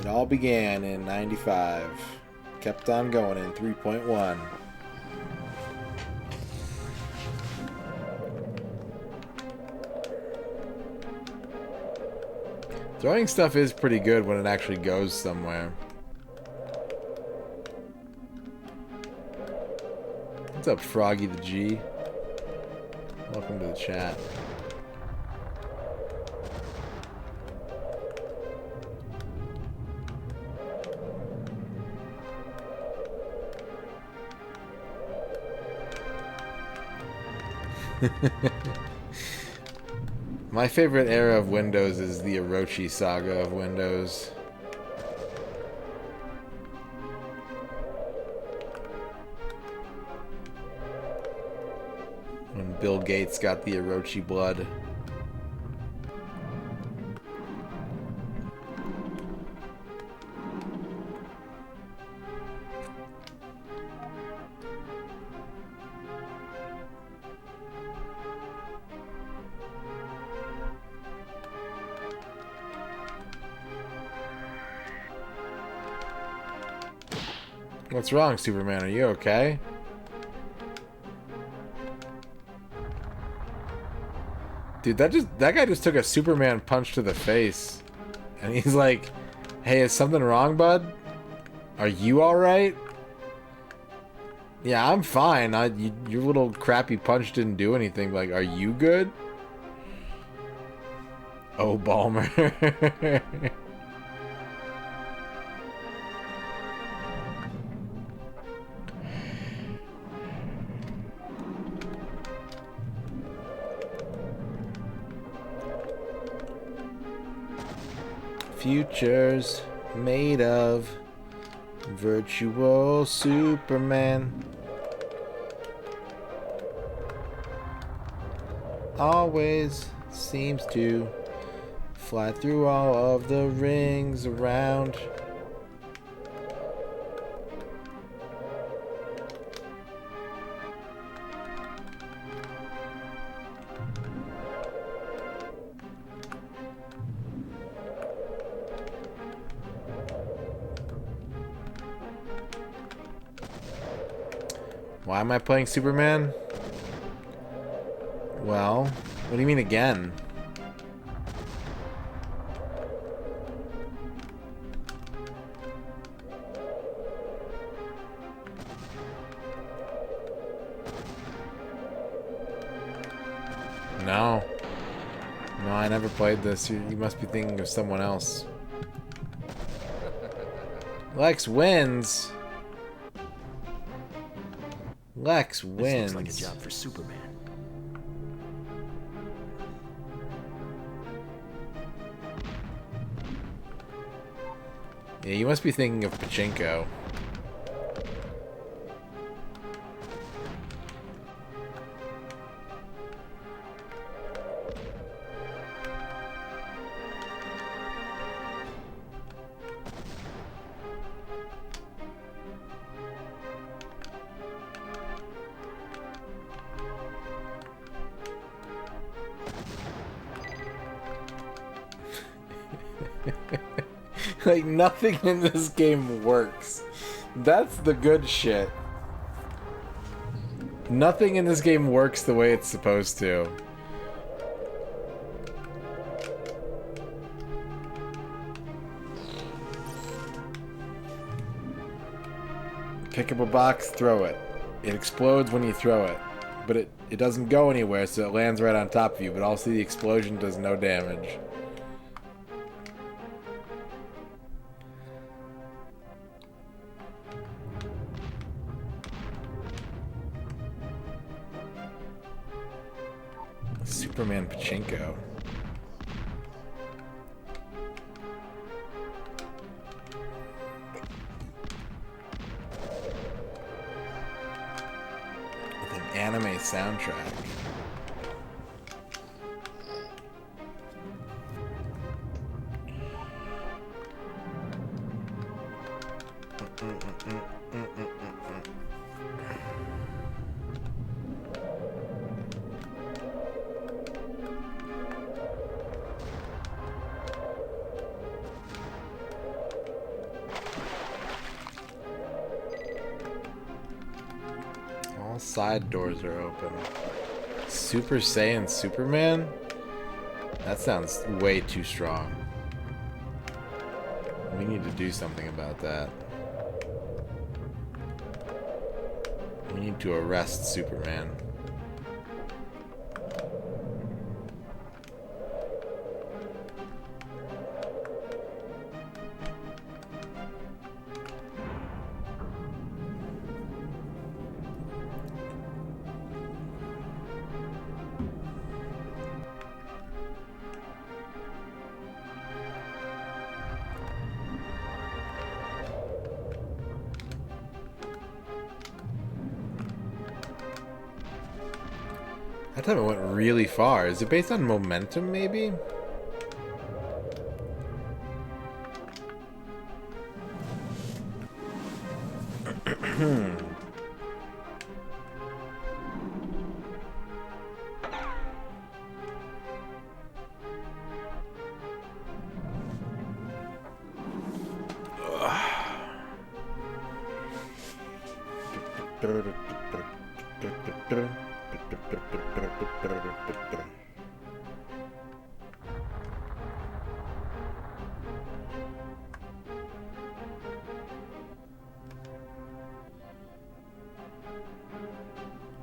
It all began in 95. Kept on going in 3.1. Throwing stuff is pretty good when it actually goes somewhere. What's up, Froggy the G? Welcome to the chat. My favorite era of Windows is the Orochi saga of Windows. When Bill Gates got the Orochi blood. What's wrong, Superman? Are you okay? Dude, that guy just took a Superman punch to the face. And he's like, "Hey, is something wrong, bud? Are you alright?" Yeah, I'm fine. Your little crappy punch didn't do anything. Like, are you good? Oh, Balmer. Futures made of virtual Superman. Always seems to fly through all of the rings around. Why am I playing Superman? Well, what do you mean again? No. No, I never played this. You must be thinking of someone else. Lex wins. Lex wins. This looks like a job for Superman. Yeah, you must be thinking of Pachinko. Like, nothing in this game works. That's the good shit. Nothing in this game works the way it's supposed to. Pick up a box, throw it. It explodes when you throw it. But it doesn't go anywhere, so it lands right on top of you, but also the explosion does no damage. Superman Pachinko. With an anime soundtrack. Side doors are open. Super Saiyan Superman? That sounds way too strong. need to do something about that. We need to arrest Superman. That time it went really far. Is it based on momentum, maybe?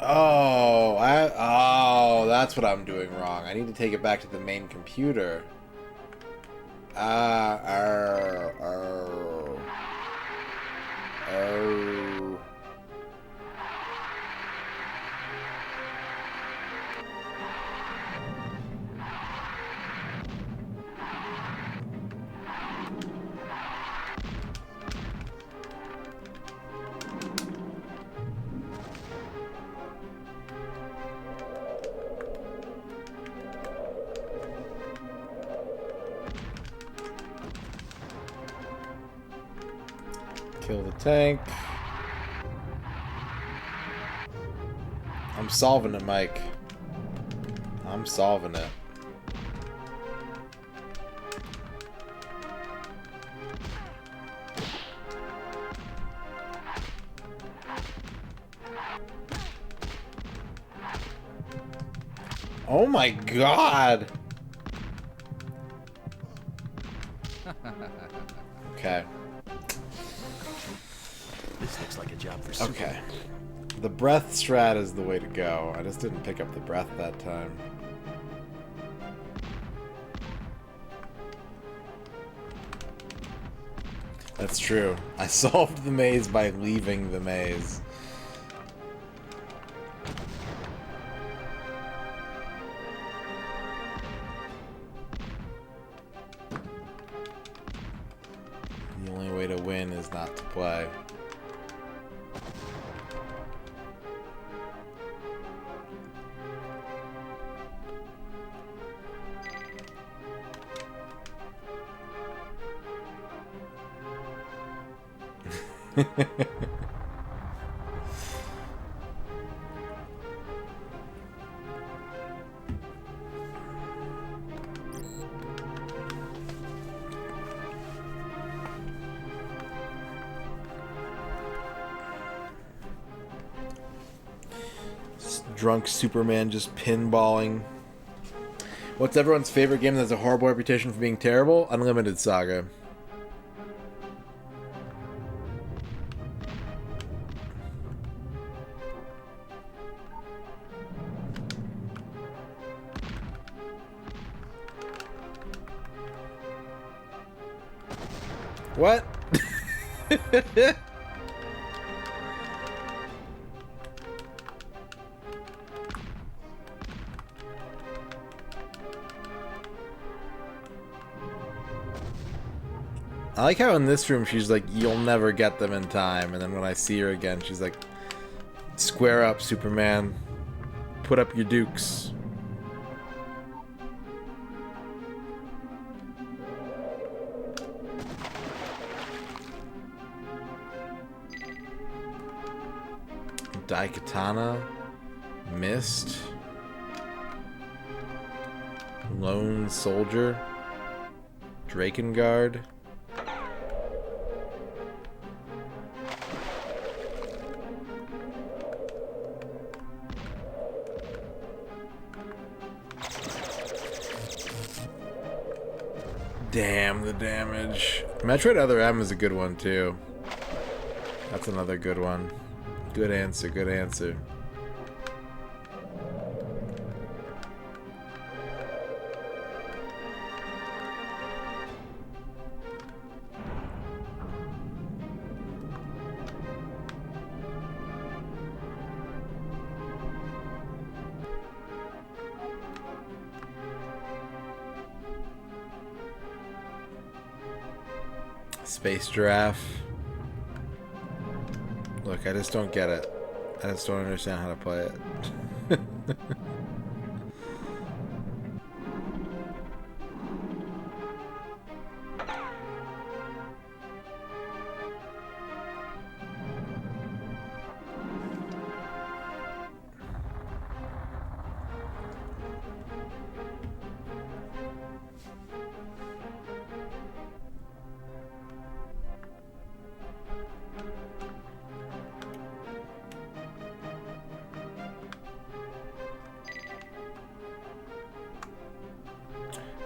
Oh, that's what I'm doing wrong. I need to take it back to the main computer. Kill the tank. I'm solving it, Mike. I'm solving it. Oh my god! Okay. This looks like a job for Super. Okay. The breath strat is the way to go. I just didn't pick up the breath that time. That's true. I solved the maze by leaving the maze. The only way to win is not to play. Drunk Superman just pinballing. What's everyone's favorite game that has a horrible reputation for being terrible? Unlimited Saga. What? I like how in this room she's like, you'll never get them in time, and then when I see her again, she's like, square up, Superman. Put up your dukes. Daikatana, Mist, Lone Soldier, Drakengard. Damn the damage. Metroid Other M is a good one too. That's another good one. Good answer, good answer. Space Giraffe. Look, I just don't get it. I just don't understand how to play it.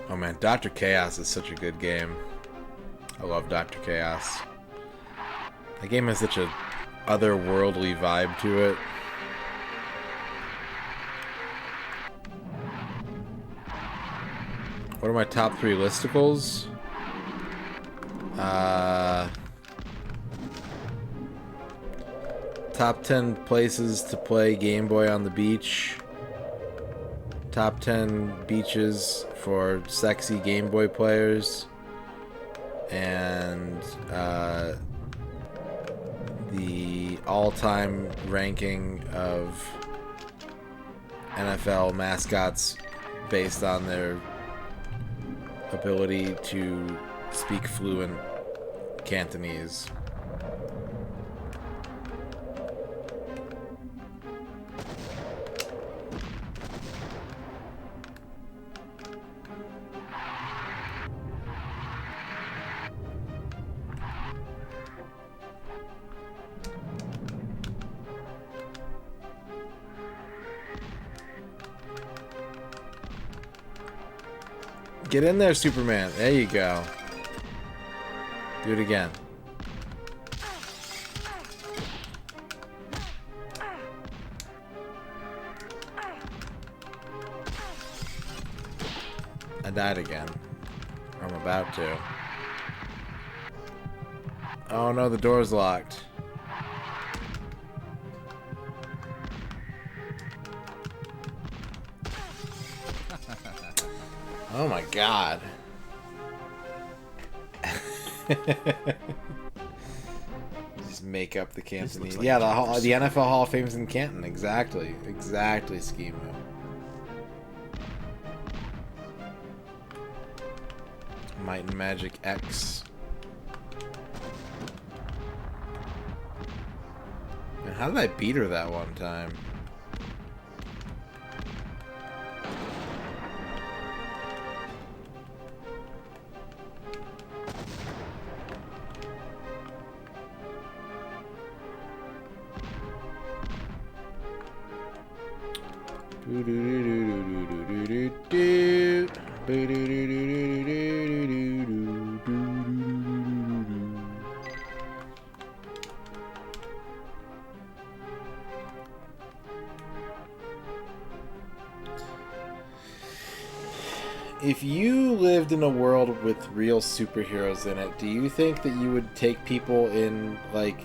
Oh man, Dr. Chaos is such a good game. I love Dr. Chaos. That game has such a otherworldly vibe to it. What are my top 3 listicles? Top 10 places to play Game Boy on the beach. Top 10 beaches for sexy Game Boy players. And the all-time ranking of NFL mascots based on their ability to speak fluent Cantonese. Get in there, Superman. There you go. Do it again. I died again. I'm about to. Oh no, the door's locked. Oh my god. Just make up the Cantonese. Like yeah, the NFL Hall of Fame's in Canton. Exactly. Exactly, Schemo. Might and Magic X. Man, how did I beat her that one time? If you lived in a world with real superheroes in it, do you think that you would take people in, like,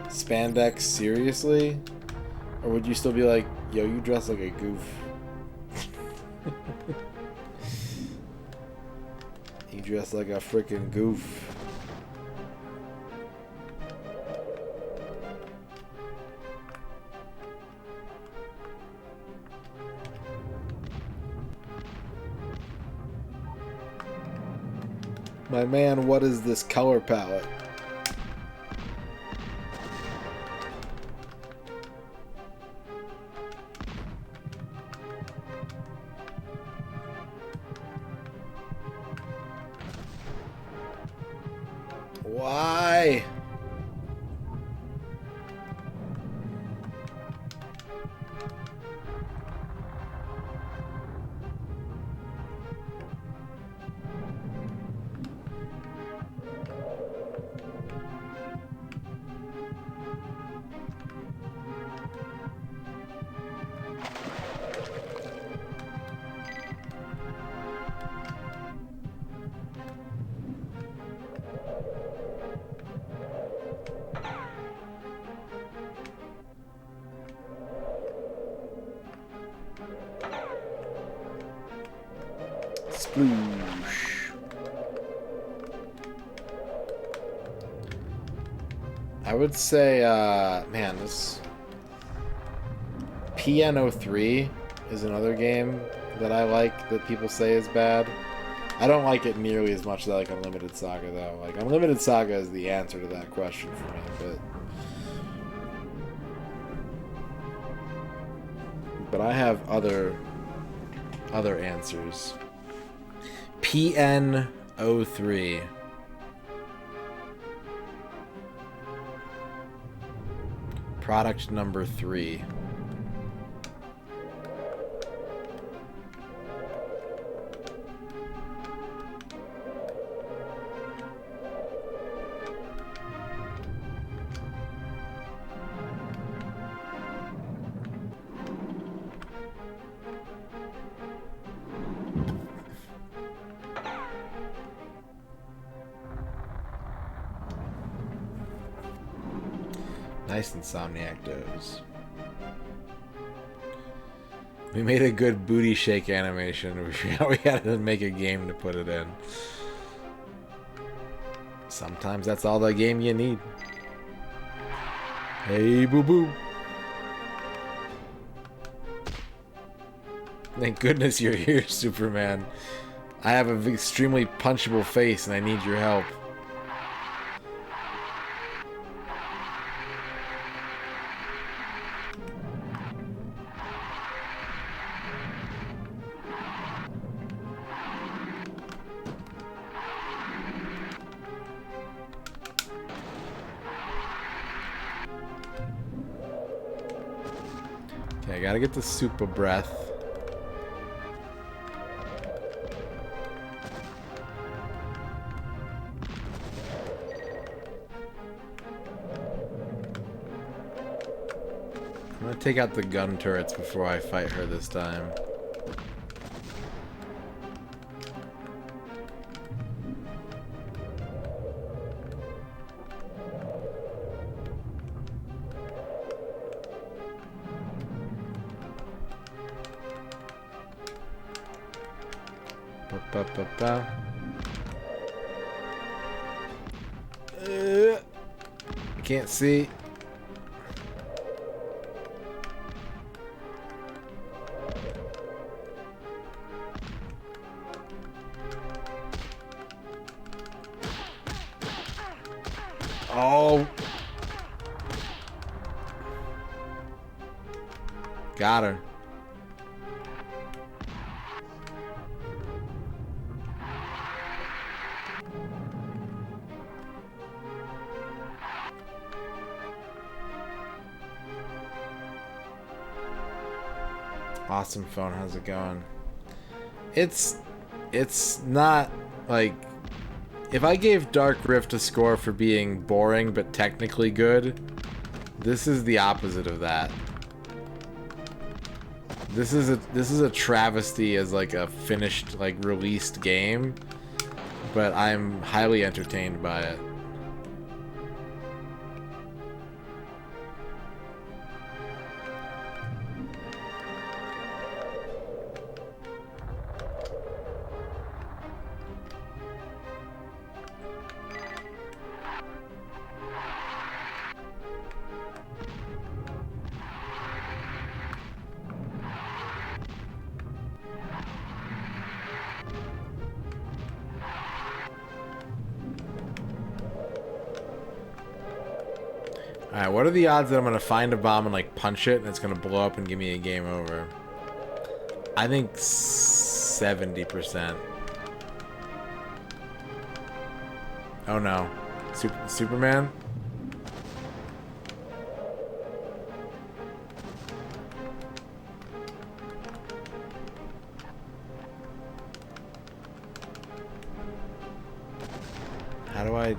spandex seriously? Or would you still be like, yo, you dress like a goof? You dress like a freaking goof. My man, what is this color palette? Why? Sploosh. I would say, man, this PN03 is another game that I like that people say is bad. I don't like it nearly as much as I like Unlimited Saga, though. Like, Unlimited Saga is the answer to that question for me, but I have other answers. PN03. Product number 3. Nice Insomniac does. We made a good booty shake animation. We had to make a game to put it in. Sometimes that's all the game you need. Hey, boo boo. Thank goodness you're here, Superman. I have an extremely punchable face and I need your help. Okay, I gotta get the super breath. I'm gonna take out the gun turrets before I fight her this time. I can't see. Oh. Got her. Awesome phone, how's it going? It's not like, if I gave Dark Rift a score for being boring but technically good, this is the opposite of that. This is a travesty as like a finished, like, released game, but I'm highly entertained by it. Alright, what are the odds that I'm going to find a bomb and, like, punch it and it's going to blow up and give me a game over? I think 70%. Oh no. Superman? How do I...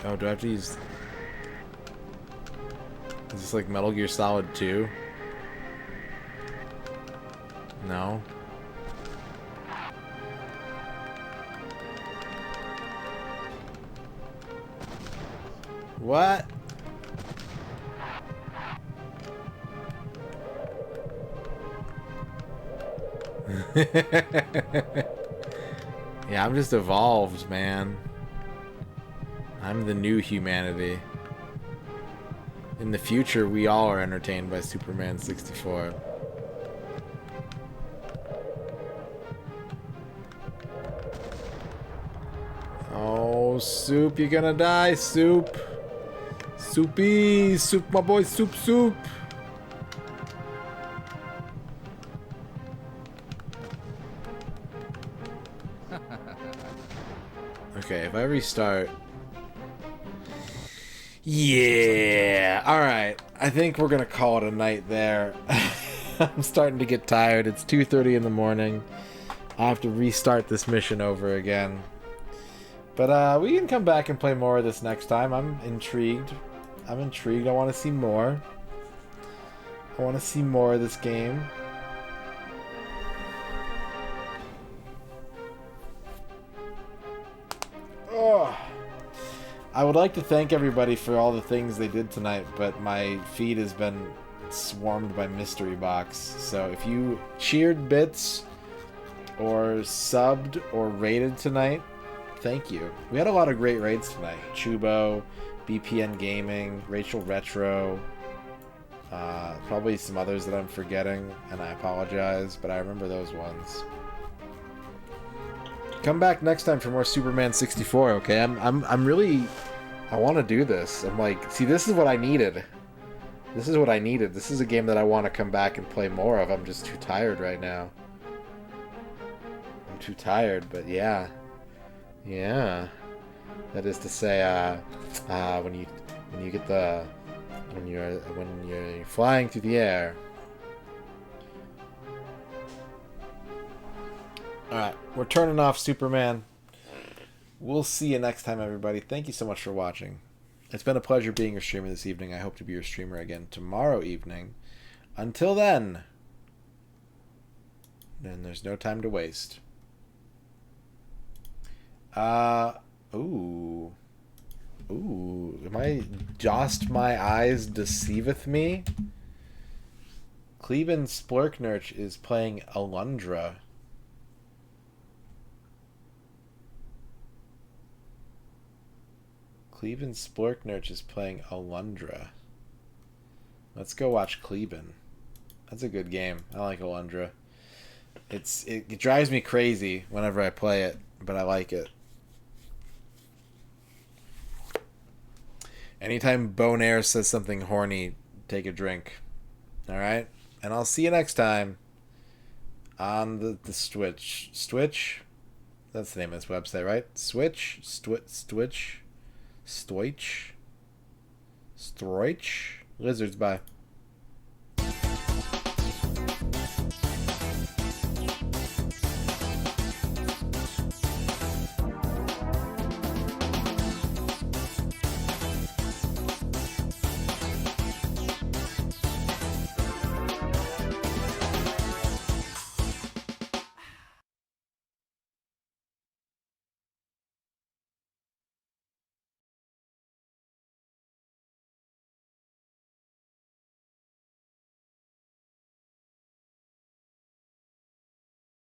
Oh, do I have to use... Is this like Metal Gear Solid 2? No. What? Yeah, I'm just evolved, man. I'm the new humanity. In the future, we all are entertained by Superman 64. Oh, Soup, you're gonna die, Soup. Soupy, Soup, my boy, Soup, Soup. Okay, if I restart... Yeah! Alright, I think we're gonna call it a night there. I'm starting to get tired. It's 2:30 in the morning. I have to restart this mission over again. But we can come back and play more of this next time. I'm intrigued. I want to see more. I want to see more of this game. Oh. I would like to thank everybody for all the things they did tonight, but my feed has been swarmed by mystery box. So if you cheered bits or subbed or rated tonight, thank you. We had a lot of great raids tonight. Chubo, BPN Gaming, Rachel Retro, probably some others that I'm forgetting, and I apologize, but I remember those ones. Come back next time for more Superman 64, okay? I'm really... I want to do this. I'm like, see, this is what I needed. This is what I needed. This is a game that I want to come back and play more of. I'm just too tired right now. I'm too tired, but yeah. Yeah. That is to say, when you're flying through the air. Alright, we're turning off Superman. We'll see you next time, everybody. Thank you so much for watching. It's been a pleasure being your streamer this evening. I hope to be your streamer again tomorrow evening. Until then, there's no time to waste. Ooh, am I dost my eyes deceiveth me? Cleven Splurknurch is playing Alundra. Cleven Splurknurch is playing Alundra. Let's go watch Cleven. That's a good game. I like Alundra. It drives me crazy whenever I play it, but I like it. Anytime Bonaire says something horny, take a drink. Alright? And I'll see you next time on the Switch. Switch? That's the name of this website, right? Switch? Stoich? Lizards, bye.